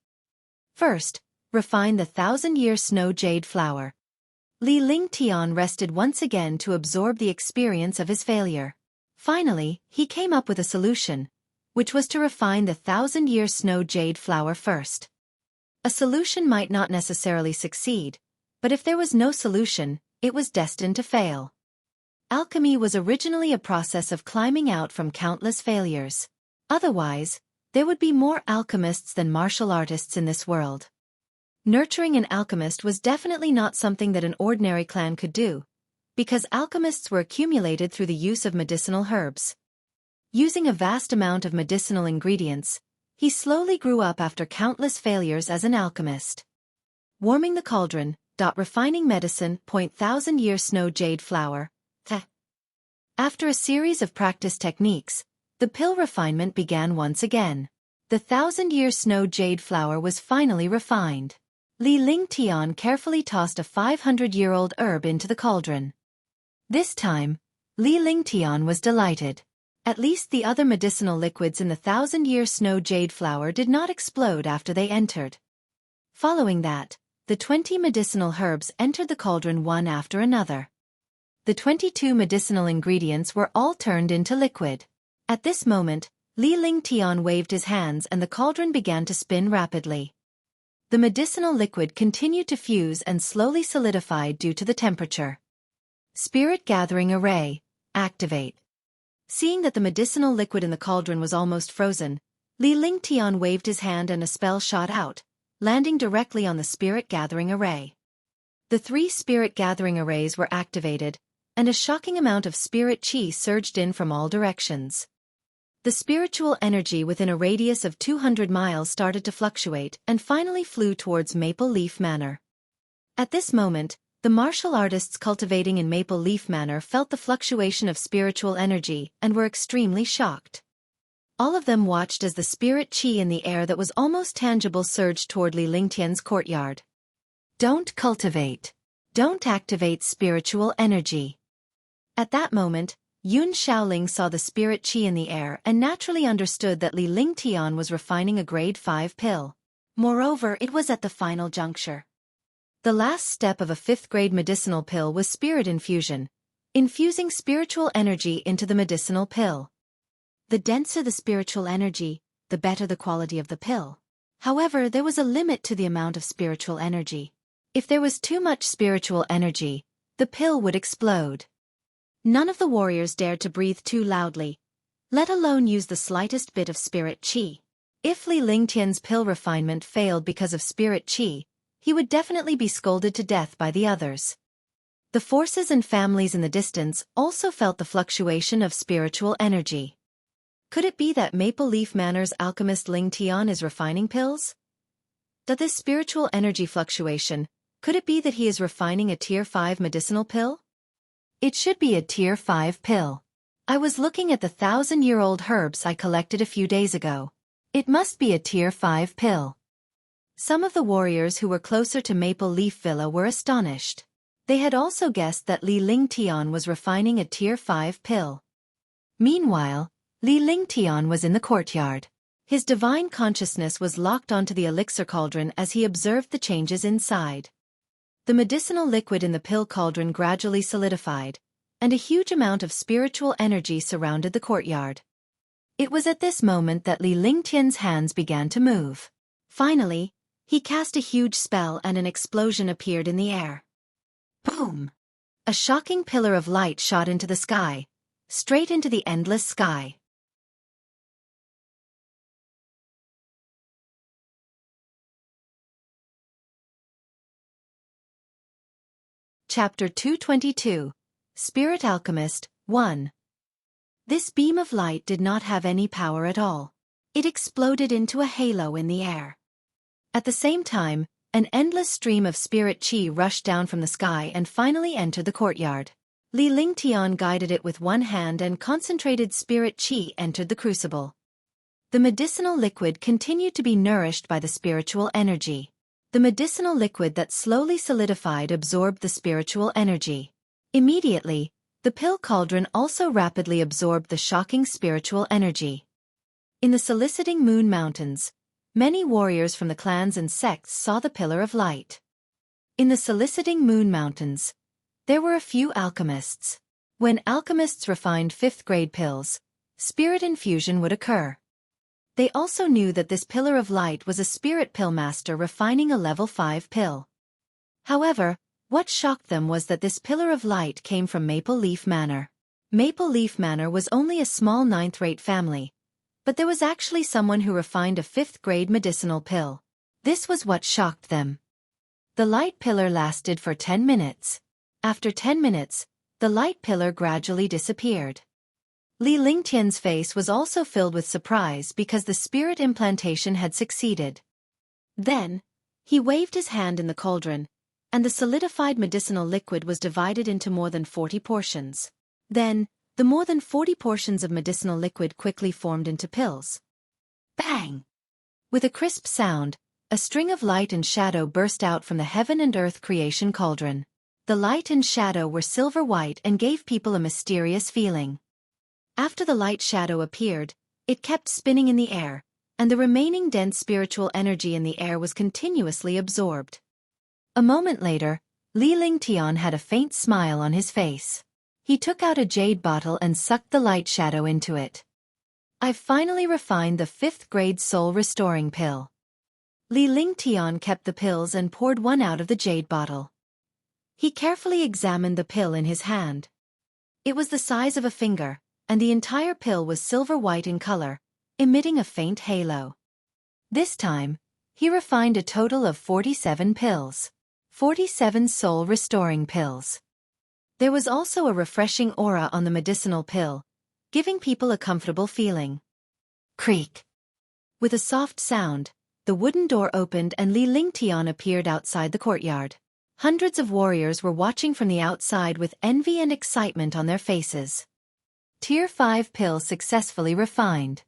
First, refine the 1,000-year snow jade flower. Li Lingtian rested once again to absorb the experience of his failure. Finally, he came up with a solution, which was to refine the 1,000-year snow jade flower first. A solution might not necessarily succeed, but if there was no solution, it was destined to fail. Alchemy was originally a process of climbing out from countless failures. Otherwise, there would be more alchemists than martial artists in this world. Nurturing an alchemist was definitely not something that an ordinary clan could do, because alchemists were accumulated through the use of medicinal herbs. Using a vast amount of medicinal ingredients, he slowly grew up after countless failures as an alchemist. Warming the cauldron, refining medicine, 1,000-year snow jade flower. After a series of practice techniques, the pill refinement began once again. The 1,000-year snow jade flower was finally refined. Li Lingtian carefully tossed a 500-year-old herb into the cauldron. This time, Li Lingtian was delighted. At least the other medicinal liquids in the 1,000-year snow jade flower did not explode after they entered. Following that, the 20 medicinal herbs entered the cauldron one after another. The 22 medicinal ingredients were all turned into liquid. At this moment, Li Lingtian waved his hands and the cauldron began to spin rapidly. The medicinal liquid continued to fuse and slowly solidified due to the temperature. Spirit Gathering Array, activate. Seeing that the medicinal liquid in the cauldron was almost frozen, Li Lingtian waved his hand and a spell shot out, landing directly on the Spirit Gathering Array. The 3 Spirit Gathering Arrays were activated, and a shocking amount of spirit chi surged in from all directions. The spiritual energy within a radius of 200 miles started to fluctuate and finally flew towards Maple Leaf Manor. At this moment, the martial artists cultivating in Maple Leaf Manor felt the fluctuation of spiritual energy and were extremely shocked. All of them watched as the spirit qi in the air that was almost tangible surged toward Li Lingtian's courtyard. Don't cultivate. Don't activate spiritual energy. At that moment, Yun Shaoling saw the spirit qi in the air and naturally understood that Li Lingtian was refining a grade 5 pill. Moreover, it was at the final juncture. The last step of a 5th grade medicinal pill was spirit infusion, infusing spiritual energy into the medicinal pill. The denser the spiritual energy, the better the quality of the pill. However, there was a limit to the amount of spiritual energy. If there was too much spiritual energy, the pill would explode. None of the warriors dared to breathe too loudly, let alone use the slightest bit of spirit qi. If Li Lingtian's pill refinement failed because of spirit qi, he would definitely be scolded to death by the others. The forces and families in the distance also felt the fluctuation of spiritual energy. Could it be that Maple Leaf Manor's alchemist Ling Tian is refining pills? That this spiritual energy fluctuation, could it be that he is refining a Tier 5 medicinal pill? It should be a Tier 5 pill. I was looking at the 1,000-year-old herbs I collected a few days ago. It must be a Tier 5 pill. Some of the warriors who were closer to Maple Leaf Villa were astonished. They had also guessed that Li Lingtian was refining a Tier 5 pill. Meanwhile, Li Lingtian was in the courtyard. His divine consciousness was locked onto the elixir cauldron as he observed the changes inside. The medicinal liquid in the pill cauldron gradually solidified, and a huge amount of spiritual energy surrounded the courtyard. It was at this moment that Li Lingtian's hands began to move. Finally, he cast a huge spell and an explosion appeared in the air. Boom! A shocking pillar of light shot into the sky, straight into the endless sky. Chapter 222, Spirit Alchemist, 1. This beam of light did not have any power at all. It exploded into a halo in the air. At the same time, an endless stream of spirit qi rushed down from the sky and finally entered the courtyard. Li Lingtian guided it with one hand and concentrated spirit qi entered the crucible. The medicinal liquid continued to be nourished by the spiritual energy. The medicinal liquid that slowly solidified absorbed the spiritual energy. Immediately, the pill cauldron also rapidly absorbed the shocking spiritual energy. In the soliciting Moon Mountains, many warriors from the clans and sects saw the pillar of light. In the soliciting Moon Mountains, there were a few alchemists. When alchemists refined 5th grade pills, spirit infusion would occur. They also knew that this pillar of light was a spirit pill master refining a level 5 pill. However, what shocked them was that this pillar of light came from Maple Leaf Manor. Maple Leaf Manor was only a small 9th-rate family, but there was actually someone who refined a 5th grade medicinal pill. This was what shocked them. The light pillar lasted for 10 minutes. After 10 minutes, the light pillar gradually disappeared. Li Lingtian's face was also filled with surprise because the spirit implantation had succeeded. Then, he waved his hand in the cauldron, and the solidified medicinal liquid was divided into more than 40 portions. Then, the more than 40 portions of medicinal liquid quickly formed into pills. Bang! With a crisp sound, a string of light and shadow burst out from the heaven and earth creation cauldron. The light and shadow were silver-white and gave people a mysterious feeling. After the light shadow appeared, it kept spinning in the air, and the remaining dense spiritual energy in the air was continuously absorbed. A moment later, Li Lingtian had a faint smile on his face. He took out a jade bottle and sucked the light shadow into it. I've finally refined the 5th grade soul restoring pill. Li Lingtian kept the pills and poured one out of the jade bottle. He carefully examined the pill in his hand. It was the size of a finger, and the entire pill was silver-white in color, emitting a faint halo. This time, he refined a total of 47 pills. 47 soul-restoring pills. There was also a refreshing aura on the medicinal pill, giving people a comfortable feeling. Creak. With a soft sound, the wooden door opened and Li Lingtian appeared outside the courtyard. Hundreds of warriors were watching from the outside with envy and excitement on their faces. Tier 5 pill successfully refined.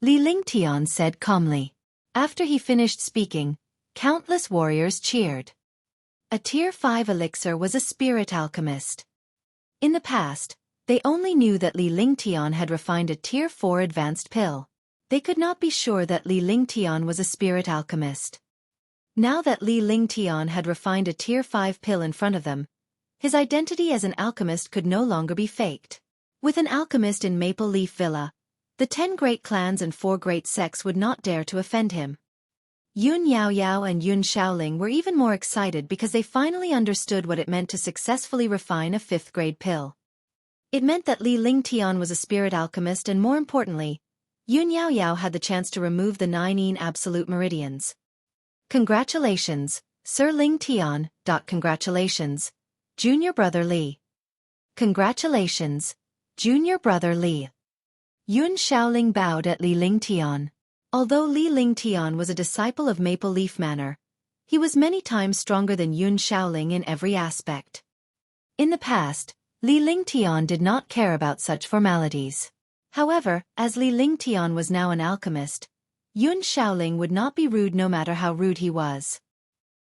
Li Lingtian said calmly. After he finished speaking, countless warriors cheered. A Tier 5 elixir was a spirit alchemist. In the past, they only knew that Li Lingtian had refined a Tier 4 advanced pill. They could not be sure that Li Lingtian was a spirit alchemist. Now that Li Lingtian had refined a Tier 5 pill in front of them, his identity as an alchemist could no longer be faked. With an alchemist in Maple Leaf Villa, the 10 great clans and 4 great sects would not dare to offend him. Yun Yaoyao and Yun Shaoling were even more excited because they finally understood what it meant to successfully refine a 5th grade pill. It meant that Li Lingtian was a spirit alchemist and more importantly, Yun Yaoyao had the chance to remove the 9 absolute meridians. Congratulations, Sir Lingtian. Congratulations, Junior Brother Li. Congratulations, Junior Brother Li. Yun Shaoling bowed at Li Lingtian. Although Li Lingtian was a disciple of Maple Leaf Manor, he was many times stronger than Yun Shaoling in every aspect. In the past, Li Lingtian did not care about such formalities. However, as Li Lingtian was now an alchemist, Yun Shaoling would not be rude no matter how rude he was.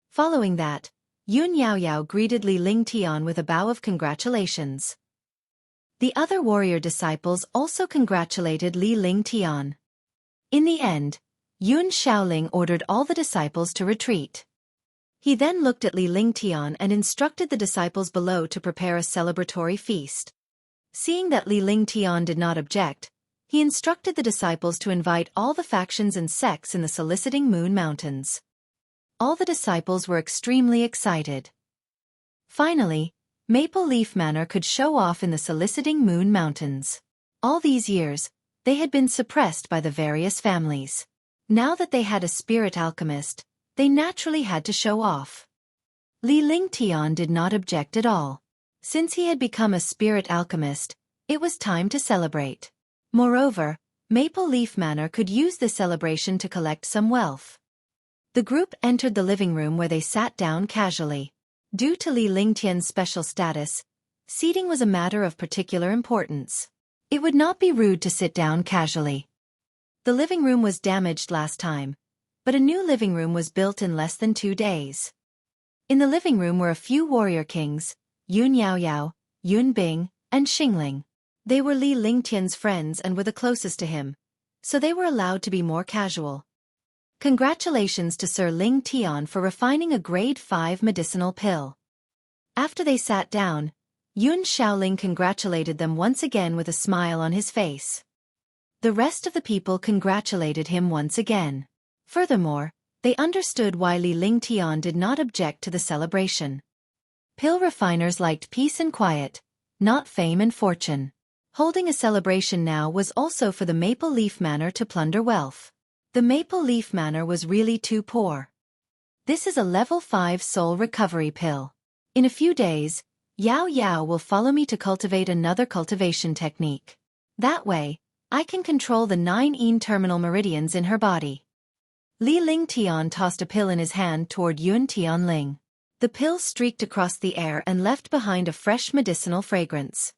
Following that, Yun Yaoyao greeted Li Lingtian with a bow of congratulations. The other warrior disciples also congratulated Li Lingtian. In the end, Yun Shaoling ordered all the disciples to retreat. He then looked at Li Lingtian and instructed the disciples below to prepare a celebratory feast. Seeing that Li Lingtian did not object, he instructed the disciples to invite all the factions and sects in the Soliciting Moon Mountains. All the disciples were extremely excited. Finally, Maple Leaf Manor could show off in the Soliciting Moon Mountains. All these years, they had been suppressed by the various families. Now that they had a spirit alchemist, they naturally had to show off. Li Lingtian did not object at all. Since he had become a spirit alchemist, it was time to celebrate. Moreover, Maple Leaf Manor could use this celebration to collect some wealth. The group entered the living room where they sat down casually. Due to Li Lingtian's special status, seating was a matter of particular importance. It would not be rude to sit down casually. The living room was damaged last time, but a new living room was built in less than 2 days. In the living room were a few warrior kings, Yun Yaoyao, Yun Bing, and Xingling. They were Li Lingtian's friends and were the closest to him, so they were allowed to be more casual. Congratulations to Sir Lingtian for refining a grade 5 medicinal pill. After they sat down, Yun Shaoling congratulated them once again with a smile on his face. The rest of the people congratulated him once again. Furthermore, they understood why Li Lingtian did not object to the celebration. Pill refiners liked peace and quiet, not fame and fortune. Holding a celebration now was also for the Maple Leaf Manor to plunder wealth. The Maple Leaf Manor was really too poor. This is a level 5 soul recovery pill. In a few days, Yao Yao will follow me to cultivate another cultivation technique. That way, I can control the 9 terminal meridians in her body. Li Lingtian tossed a pill in his hand toward Yun Tianling. The pill streaked across the air and left behind a fresh medicinal fragrance.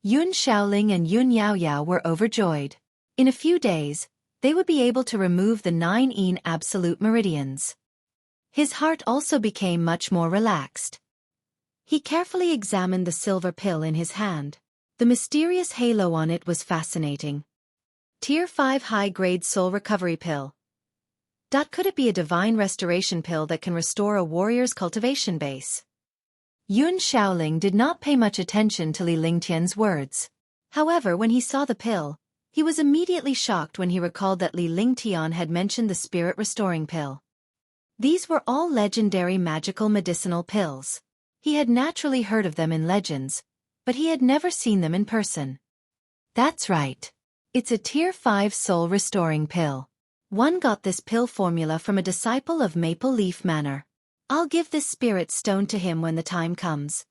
Yun Shaoling and Yun Yaoyao were overjoyed. In a few days, they would be able to remove the 9 absolute meridians. His heart also became much more relaxed. He carefully examined the silver pill in his hand. The mysterious halo on it was fascinating. Tier 5 high-grade soul recovery pill. Could it be a divine restoration pill that can restore a warrior's cultivation base? Yun Shaoling did not pay much attention to Li Lingtian's words. However, when he saw the pill, he was immediately shocked when he recalled that Li Lingtian had mentioned the spirit restoring pill. These were all legendary magical medicinal pills. He had naturally heard of them in legends, but he had never seen them in person. That's right. It's a Tier 5 soul restoring pill. One got this pill formula from a disciple of Maple Leaf Manor. I'll give this spirit stone to him when the time comes.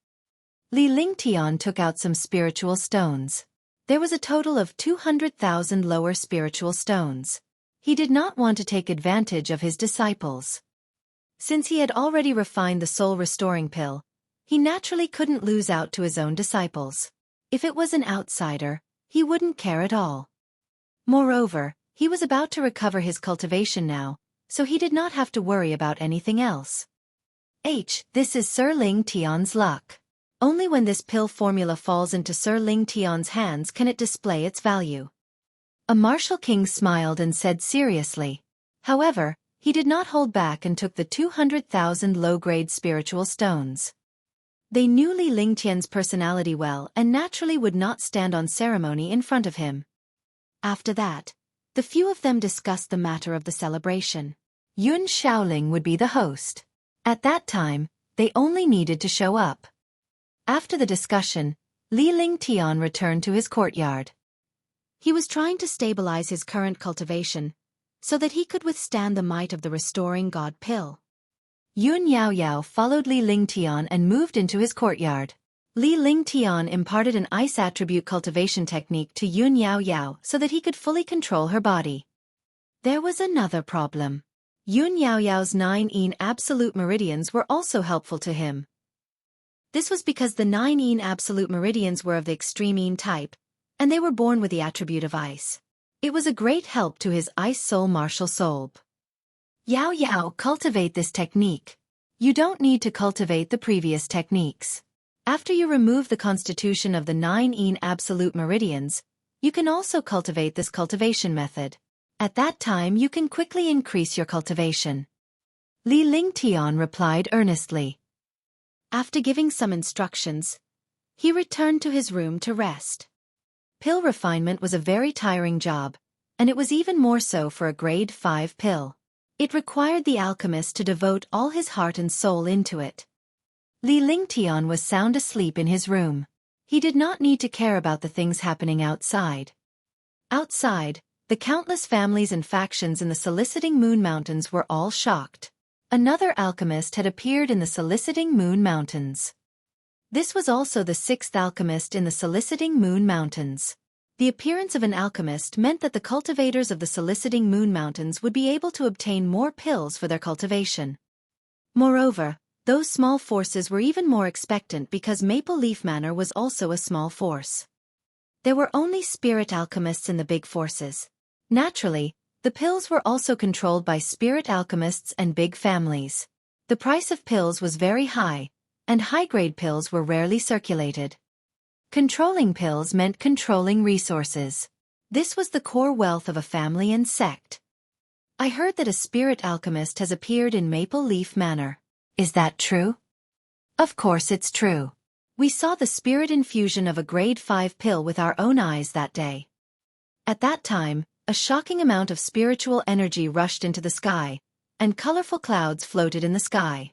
Li Lingtian took out some spiritual stones. There was a total of 200,000 lower spiritual stones. He did not want to take advantage of his disciples. Since he had already refined the soul-restoring pill, he naturally couldn't lose out to his own disciples. If it was an outsider, he wouldn't care at all. Moreover, he was about to recover his cultivation now, so he did not have to worry about anything else. This is Sir Ling Tian's luck. Only when this pill formula falls into Sir Ling Tian's hands can it display its value. A martial king smiled and said seriously. However, he did not hold back and took the 200,000 low-grade spiritual stones. They knew Li Lingtian's personality well and naturally would not stand on ceremony in front of him. After that, the few of them discussed the matter of the celebration. Yun Shaoling would be the host. At that time, they only needed to show up. After the discussion, Li Lingtian returned to his courtyard. He was trying to stabilize his current cultivation, so that he could withstand the might of the restoring god pill. Yun Yaoyao followed Li Lingtian and moved into his courtyard. Li Lingtian imparted an ice attribute cultivation technique to Yun Yaoyao so that he could fully control her body. There was another problem. Yun Yaoyao's 9 yin absolute meridians were also helpful to him. This was because the 9 yin absolute meridians were of the extreme yin type, and they were born with the attribute of ice. It was a great help to his ice soul martial soul. Yao Yao, cultivate this technique. You don't need to cultivate the previous techniques. After you remove the constitution of the 9 yin absolute meridians, you can also cultivate this cultivation method. At that time you can quickly increase your cultivation. Li Lingtian replied earnestly. After giving some instructions, he returned to his room to rest. Pill refinement was a very tiring job, and it was even more so for a grade 5 pill. It required the alchemist to devote all his heart and soul into it. Li Lingtian was sound asleep in his room. He did not need to care about the things happening outside. Outside, the countless families and factions in the Soliciting Moon Mountains were all shocked. Another alchemist had appeared in the Soliciting Moon Mountains. This was also the 6th alchemist in the Soliciting Moon Mountains. The appearance of an alchemist meant that the cultivators of the Soliciting Moon Mountains would be able to obtain more pills for their cultivation. Moreover, those small forces were even more expectant because Maple Leaf Manor was also a small force. There were only spirit alchemists in the big forces. Naturally, the pills were also controlled by spirit alchemists and big families. The price of pills was very high, and high-grade pills were rarely circulated. Controlling pills meant controlling resources. This was the core wealth of a family and sect. I heard that a spirit alchemist has appeared in Maple Leaf Manor. Is that true? Of course it's true. We saw the spirit infusion of a grade 5 pill with our own eyes that day. At that time, a shocking amount of spiritual energy rushed into the sky, and colorful clouds floated in the sky.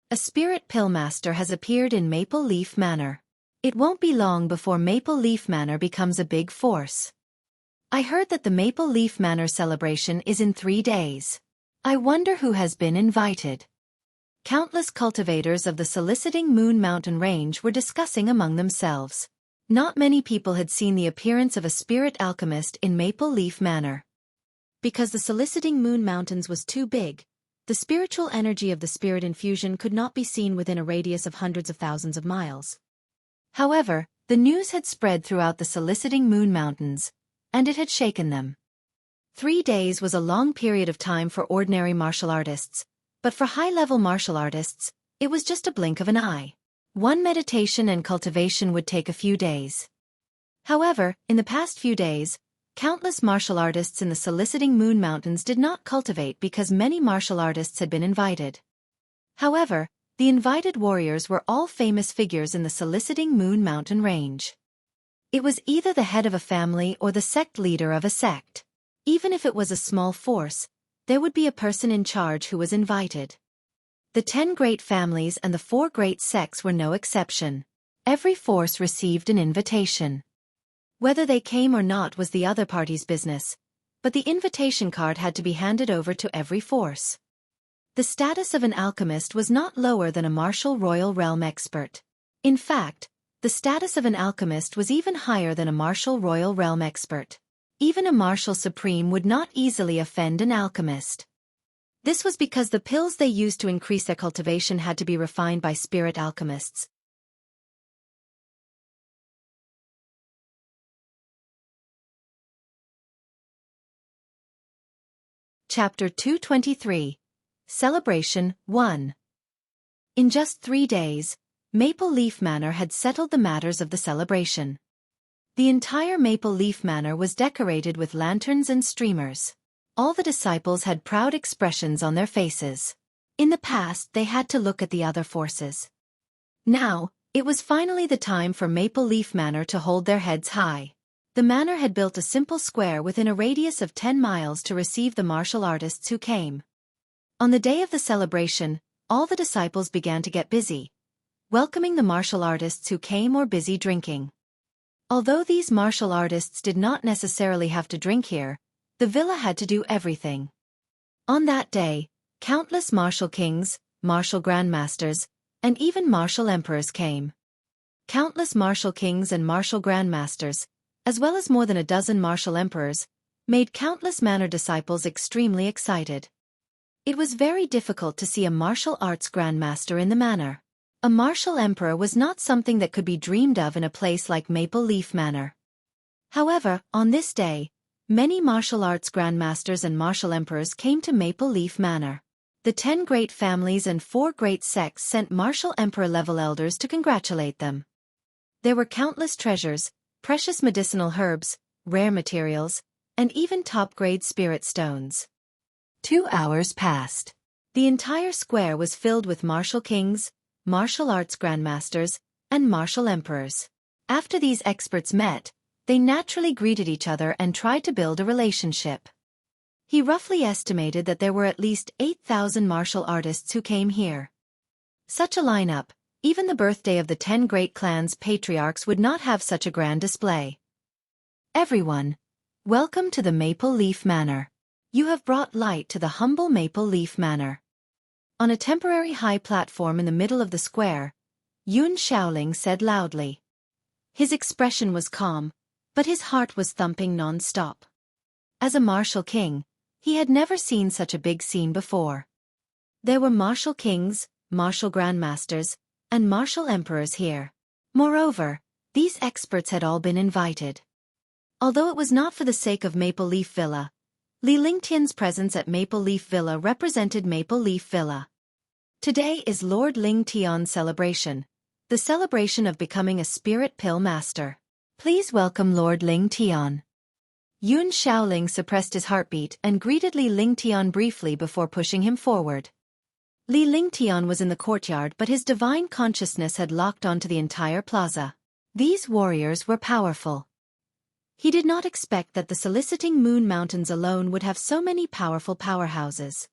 A spirit pill master has appeared in Maple Leaf Manor. It won't be long before Maple Leaf Manor becomes a big force. I heard that the Maple Leaf Manor celebration is in 3 days. I wonder who has been invited. Countless cultivators of the Soliciting Moon Mountain Range were discussing among themselves. Not many people had seen the appearance of a spirit alchemist in Maple Leaf Manor. Because the Soliciting Moon Mountains was too big, the spiritual energy of the spirit infusion could not be seen within a radius of hundreds of thousands of miles. However, the news had spread throughout the Soliciting Moon Mountains, and it had shaken them. 3 days was a long period of time for ordinary martial artists, but for high-level martial artists, it was just a blink of an eye. One meditation and cultivation would take a few days. However, in the past few days, countless martial artists in the Soliciting Moon Mountains did not cultivate because many martial artists had been invited. However, the invited warriors were all famous figures in the Soliciting Moon Mountain Range. It was either the head of a family or the sect leader of a sect. Even if it was a small force, there would be a person in charge who was invited. The 10 great families and the 4 great sects were no exception. Every force received an invitation. Whether they came or not was the other party's business, but the invitation card had to be handed over to every force. The status of an alchemist was not lower than a martial royal realm expert. In fact, The status of an alchemist was even higher than a martial royal realm expert. Even a martial supreme would not easily offend an alchemist. This was because the pills they used to increase their cultivation had to be refined by spirit alchemists. Chapter 223. Celebration 1. In just 3 days, Maple Leaf Manor had settled the matters of the celebration. The entire Maple Leaf Manor was decorated with lanterns and streamers. All the disciples had proud expressions on their faces. In the past, they had to look at the other forces. Now, it was finally the time for Maple Leaf Manor to hold their heads high. The manor had built a simple square within a radius of 10 miles to receive the martial artists who came. On the day of the celebration, all the disciples began to get busy, welcoming the martial artists who came or busy drinking. Although these martial artists did not necessarily have to drink here, the villa had to do everything. On that day, countless martial kings, martial grandmasters, and even martial emperors came. Countless martial kings and martial grandmasters, as well as more than a dozen martial emperors, made countless manor disciples extremely excited. It was very difficult to see a martial arts grandmaster in the manor. A martial emperor was not something that could be dreamed of in a place like Maple Leaf Manor. However, on this day, many martial arts grandmasters and martial emperors came to Maple Leaf Manor. The 10 great families and 4 great sects sent martial emperor-level elders to congratulate them. There were countless treasures, precious medicinal herbs, rare materials, and even top-grade spirit stones. 2 hours passed. The entire square was filled with martial kings, martial arts grandmasters, and martial emperors. After these experts met, they naturally greeted each other and tried to build a relationship. He roughly estimated that there were at least 8,000 martial artists who came here. Such a lineup, even the birthday of the 10 great clans' patriarchs would not have such a grand display. Everyone, welcome to the Maple Leaf Manor. You have brought light to the humble Maple Leaf Manor. On a temporary high platform in the middle of the square, Yun Shaoling said loudly. His expression was calm, but his heart was thumping non-stop. As a martial king, he had never seen such a big scene before. There were martial kings, martial grandmasters, and martial emperors here. Moreover, these experts had all been invited. Although it was not for the sake of Maple Leaf Villa, Li Lingtian's presence at Maple Leaf Villa represented Maple Leaf Villa. Today is Lord Ling Tian's celebration, the celebration of becoming a spirit pill master. Please welcome Lord Ling Tian. Yun Shaoling suppressed his heartbeat and greeted Li Lingtian briefly before pushing him forward. Li Lingtian was in the courtyard, but his divine consciousness had locked onto the entire plaza. These warriors were powerful. He did not expect that the soliciting Moon Mountains alone would have so many powerful powerhouses.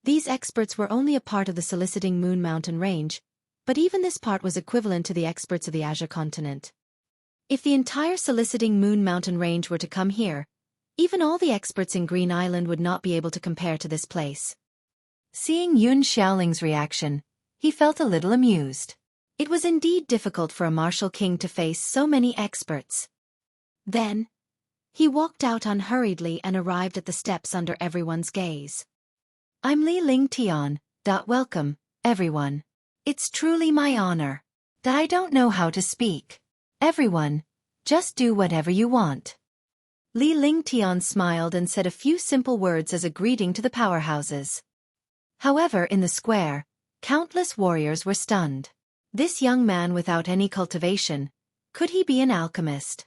These experts were only a part of the soliciting Moon Mountain range, but even this part was equivalent to the experts of the Azure continent. If the entire soliciting Moon Mountain range were to come here, even all the experts in Green Island would not be able to compare to this place. Seeing Yun Shaoling's reaction, he felt a little amused. It was indeed difficult for a martial king to face so many experts. Then, he walked out unhurriedly and arrived at the steps under everyone's gaze. I'm Li Lingtian. Welcome, everyone. It's truly my honor. I don't know how to speak. Everyone, just do whatever you want. Li Lingtian smiled and said a few simple words as a greeting to the powerhouses. However, in the square, countless warriors were stunned. This young man without any cultivation, could he be an alchemist?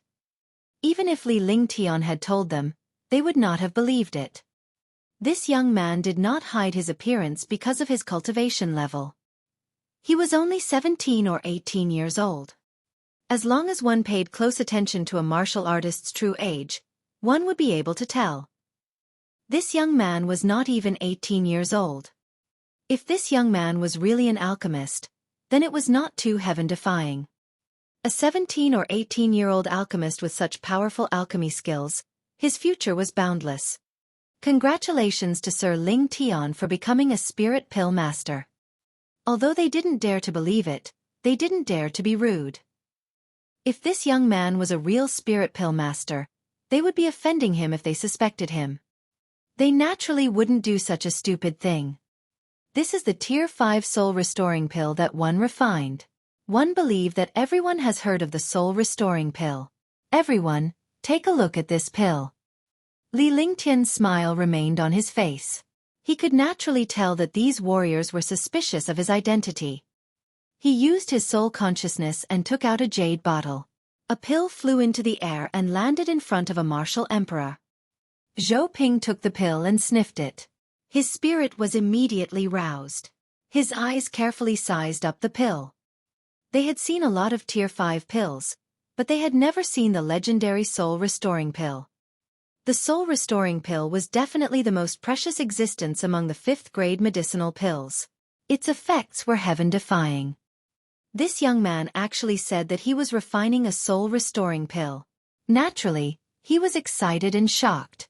Even if Li Lingtian had told them, they would not have believed it. This young man did not hide his appearance because of his cultivation level. He was only 17 or 18 years old. As long as one paid close attention to a martial artist's true age, one would be able to tell. This young man was not even 18 years old. If this young man was really an alchemist, then it was not too heaven-defying. A 17 or 18-year-old alchemist with such powerful alchemy skills, his future was boundless. Congratulations to Sir Ling Tian for becoming a spirit pill master. Although they didn't dare to believe it, they didn't dare to be rude. If this young man was a real spirit pill master, they would be offending him if they suspected him. They naturally wouldn't do such a stupid thing. This is the Tier 5 soul restoring pill that one refined. One believe that everyone has heard of the soul restoring pill. Everyone, take a look at this pill. Li Lingtian's smile remained on his face. He could naturally tell that these warriors were suspicious of his identity. He used his soul consciousness and took out a jade bottle. A pill flew into the air and landed in front of a martial emperor. Zhou Ping took the pill and sniffed it. His spirit was immediately roused. His eyes carefully sized up the pill. They had seen a lot of Tier 5 pills, but they had never seen the legendary soul restoring pill. The soul restoring pill was definitely the most precious existence among the 5th grade medicinal pills. Its effects were heaven-defying. This young man actually said that he was refining a soul restoring pill. Naturally, he was excited and shocked.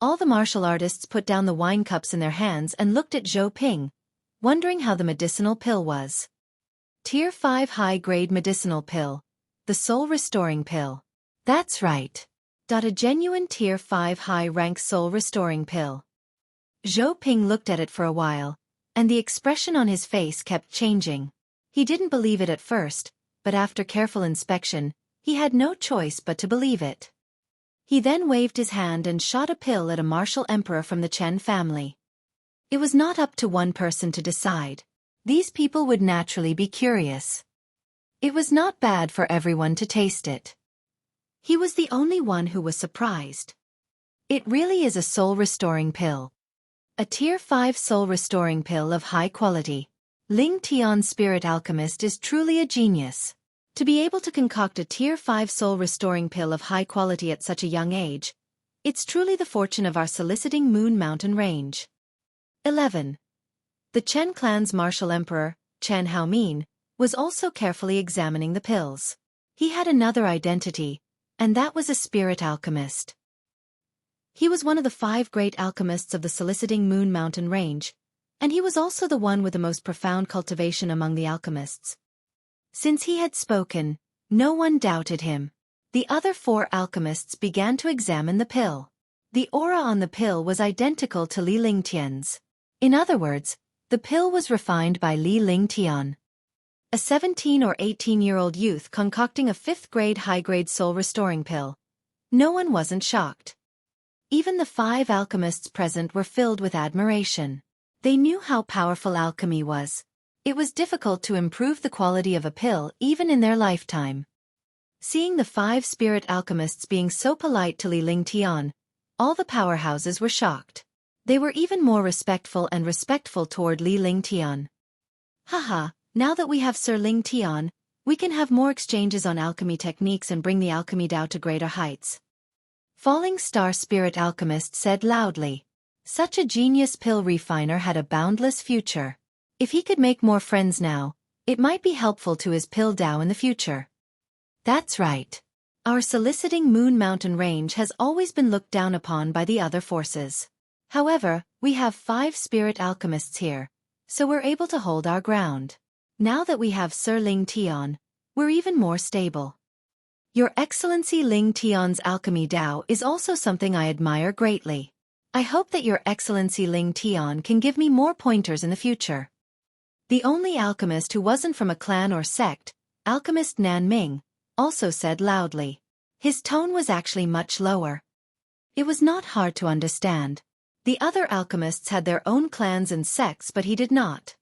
All the martial artists put down the wine cups in their hands and looked at Zhou Ping, wondering how the medicinal pill was. Tier 5 high-grade medicinal pill, the soul restoring pill. That's right. A genuine Tier 5 high-rank soul restoring pill. Zhou Ping looked at it for a while, and the expression on his face kept changing. He didn't believe it at first, but after careful inspection, he had no choice but to believe it. He then waved his hand and shot a pill at a martial emperor from the Chen family. It was not up to one person to decide. These people would naturally be curious. It was not bad for everyone to taste it. He was the only one who was surprised. It really is a soul-restoring pill. A Tier 5 soul-restoring pill of high quality. Ling Tian Spirit Alchemist is truly a genius. To be able to concoct a Tier 5 soul-restoring pill of high quality at such a young age, it's truly the fortune of our soliciting Moon Mountain Range. 11. The Chen clan's martial emperor, Chen Haomin, was also carefully examining the pills. He had another identity, and that was a spirit alchemist. He was one of the 5 great alchemists of the soliciting Moon Mountain Range, and he was also the one with the most profound cultivation among the alchemists. Since he had spoken, no one doubted him. The other 4 alchemists began to examine the pill. The aura on the pill was identical to Li Lingtian's. In other words, the pill was refined by Li Lingtian. A 17 or 18-year-old youth concocting a 5th grade high-grade soul-restoring pill. No one wasn't shocked. Even the 5 alchemists present were filled with admiration. They knew how powerful alchemy was. It was difficult to improve the quality of a pill even in their lifetime. Seeing the 5 spirit alchemists being so polite to Li Lingtian, all the powerhouses were shocked. They were even more respectful toward Li Lingtian. Haha, now that we have Sir Lingtian, we can have more exchanges on alchemy techniques and bring the alchemy Dao to greater heights. Falling Star Spirit Alchemist said loudly. Such a genius pill refiner had a boundless future. If he could make more friends now, it might be helpful to his pill Dao in the future. That's right. Our soliciting Moon Mountain Range has always been looked down upon by the other forces. However, we have 5 spirit alchemists here, so we're able to hold our ground. Now that we have Sir Lingtian, we're even more stable. Your Excellency Lingtian's alchemy Dao is also something I admire greatly. I hope that Your Excellency Lingtian can give me more pointers in the future. The only alchemist who wasn't from a clan or sect, Alchemist Nan Ming, also said loudly. His tone was actually much lower. It was not hard to understand. The other alchemists had their own clans and sects, but he did not.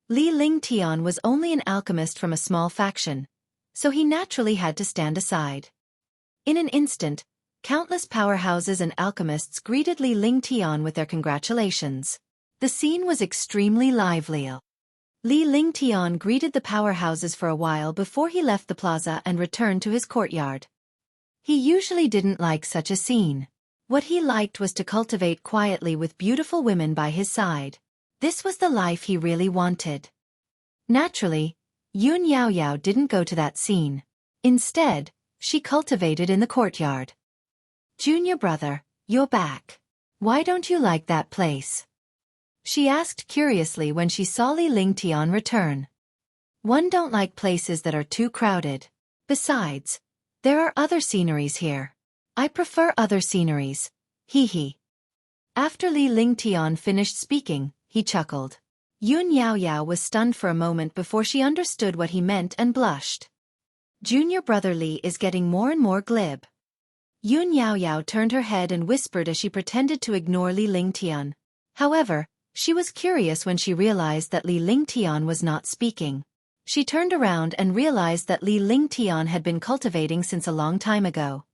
Li Lingtian was only an alchemist from a small faction, so he naturally had to stand aside. In an instant, countless powerhouses and alchemists greeted Li Lingtian with their congratulations. The scene was extremely lively. Li Lingtian greeted the powerhouses for a while before he left the plaza and returned to his courtyard. He usually didn't like such a scene. What he liked was to cultivate quietly with beautiful women by his side. This was the life he really wanted. Naturally, Yun Yaoyao didn't go to that scene. Instead, she cultivated in the courtyard. Junior brother, you're back. Why don't you like that place? She asked curiously when she saw Li Lingtian return. One don't like places that are too crowded. Besides, there are other sceneries here. I prefer other sceneries. Hee hee. After Li Lingtian finished speaking, he chuckled. Yun Yaoyao was stunned for a moment before she understood what he meant and blushed. Junior brother Li is getting more and more glib. Yun Yaoyao turned her head and whispered as she pretended to ignore Li Lingtian. However, she was curious when she realized that Li Lingtian was not speaking. She turned around and realized that Li Lingtian had been cultivating since a long time ago.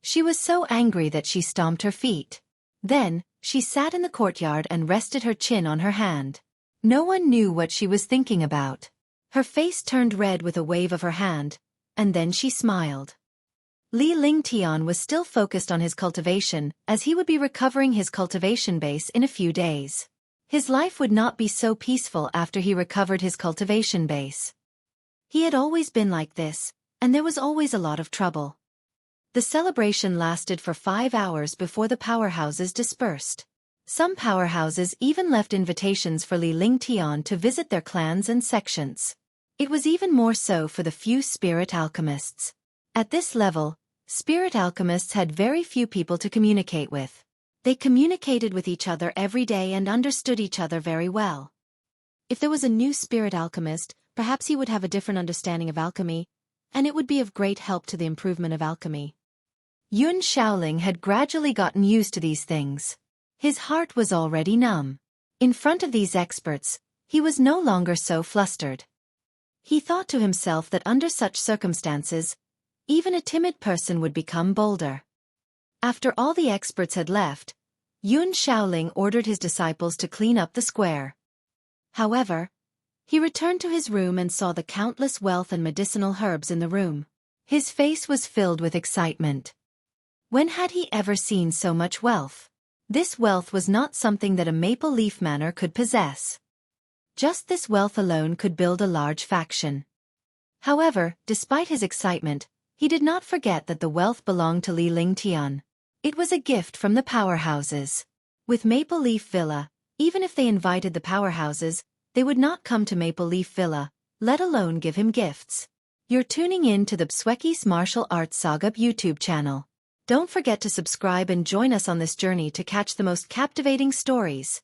She was so angry that she stomped her feet. Then, she sat in the courtyard and rested her chin on her hand. No one knew what she was thinking about. Her face turned red with a wave of her hand, and then she smiled. Li Lingtian was still focused on his cultivation, as he would be recovering his cultivation base in a few days. His life would not be so peaceful after he recovered his cultivation base. He had always been like this, and there was always a lot of trouble. The celebration lasted for 5 hours before the powerhouses dispersed. Some powerhouses even left invitations for Li Lingtian to visit their clans and sections. It was even more so for the few spirit alchemists. At this level, spirit alchemists had very few people to communicate with. They communicated with each other every day and understood each other very well. If there was a new spirit alchemist, perhaps he would have a different understanding of alchemy, and it would be of great help to the improvement of alchemy. Yun Shaoling had gradually gotten used to these things. His heart was already numb. In front of these experts, he was no longer so flustered. He thought to himself that under such circumstances, even a timid person would become bolder. After all the experts had left, Yun Shaoling ordered his disciples to clean up the square. However, he returned to his room and saw the countless wealth and medicinal herbs in the room. His face was filled with excitement. When had he ever seen so much wealth? This wealth was not something that a Maple Leaf Manor could possess. Just this wealth alone could build a large faction. However, despite his excitement, he did not forget that the wealth belonged to Li Lingtian. It was a gift from the powerhouses. With Maple Leaf Villa, even if they invited the powerhouses, they would not come to Maple Leaf Villa, let alone give him gifts. You're tuning in to the Xueqi's Martial Arts Saga YouTube channel. Don't forget to subscribe and join us on this journey to catch the most captivating stories.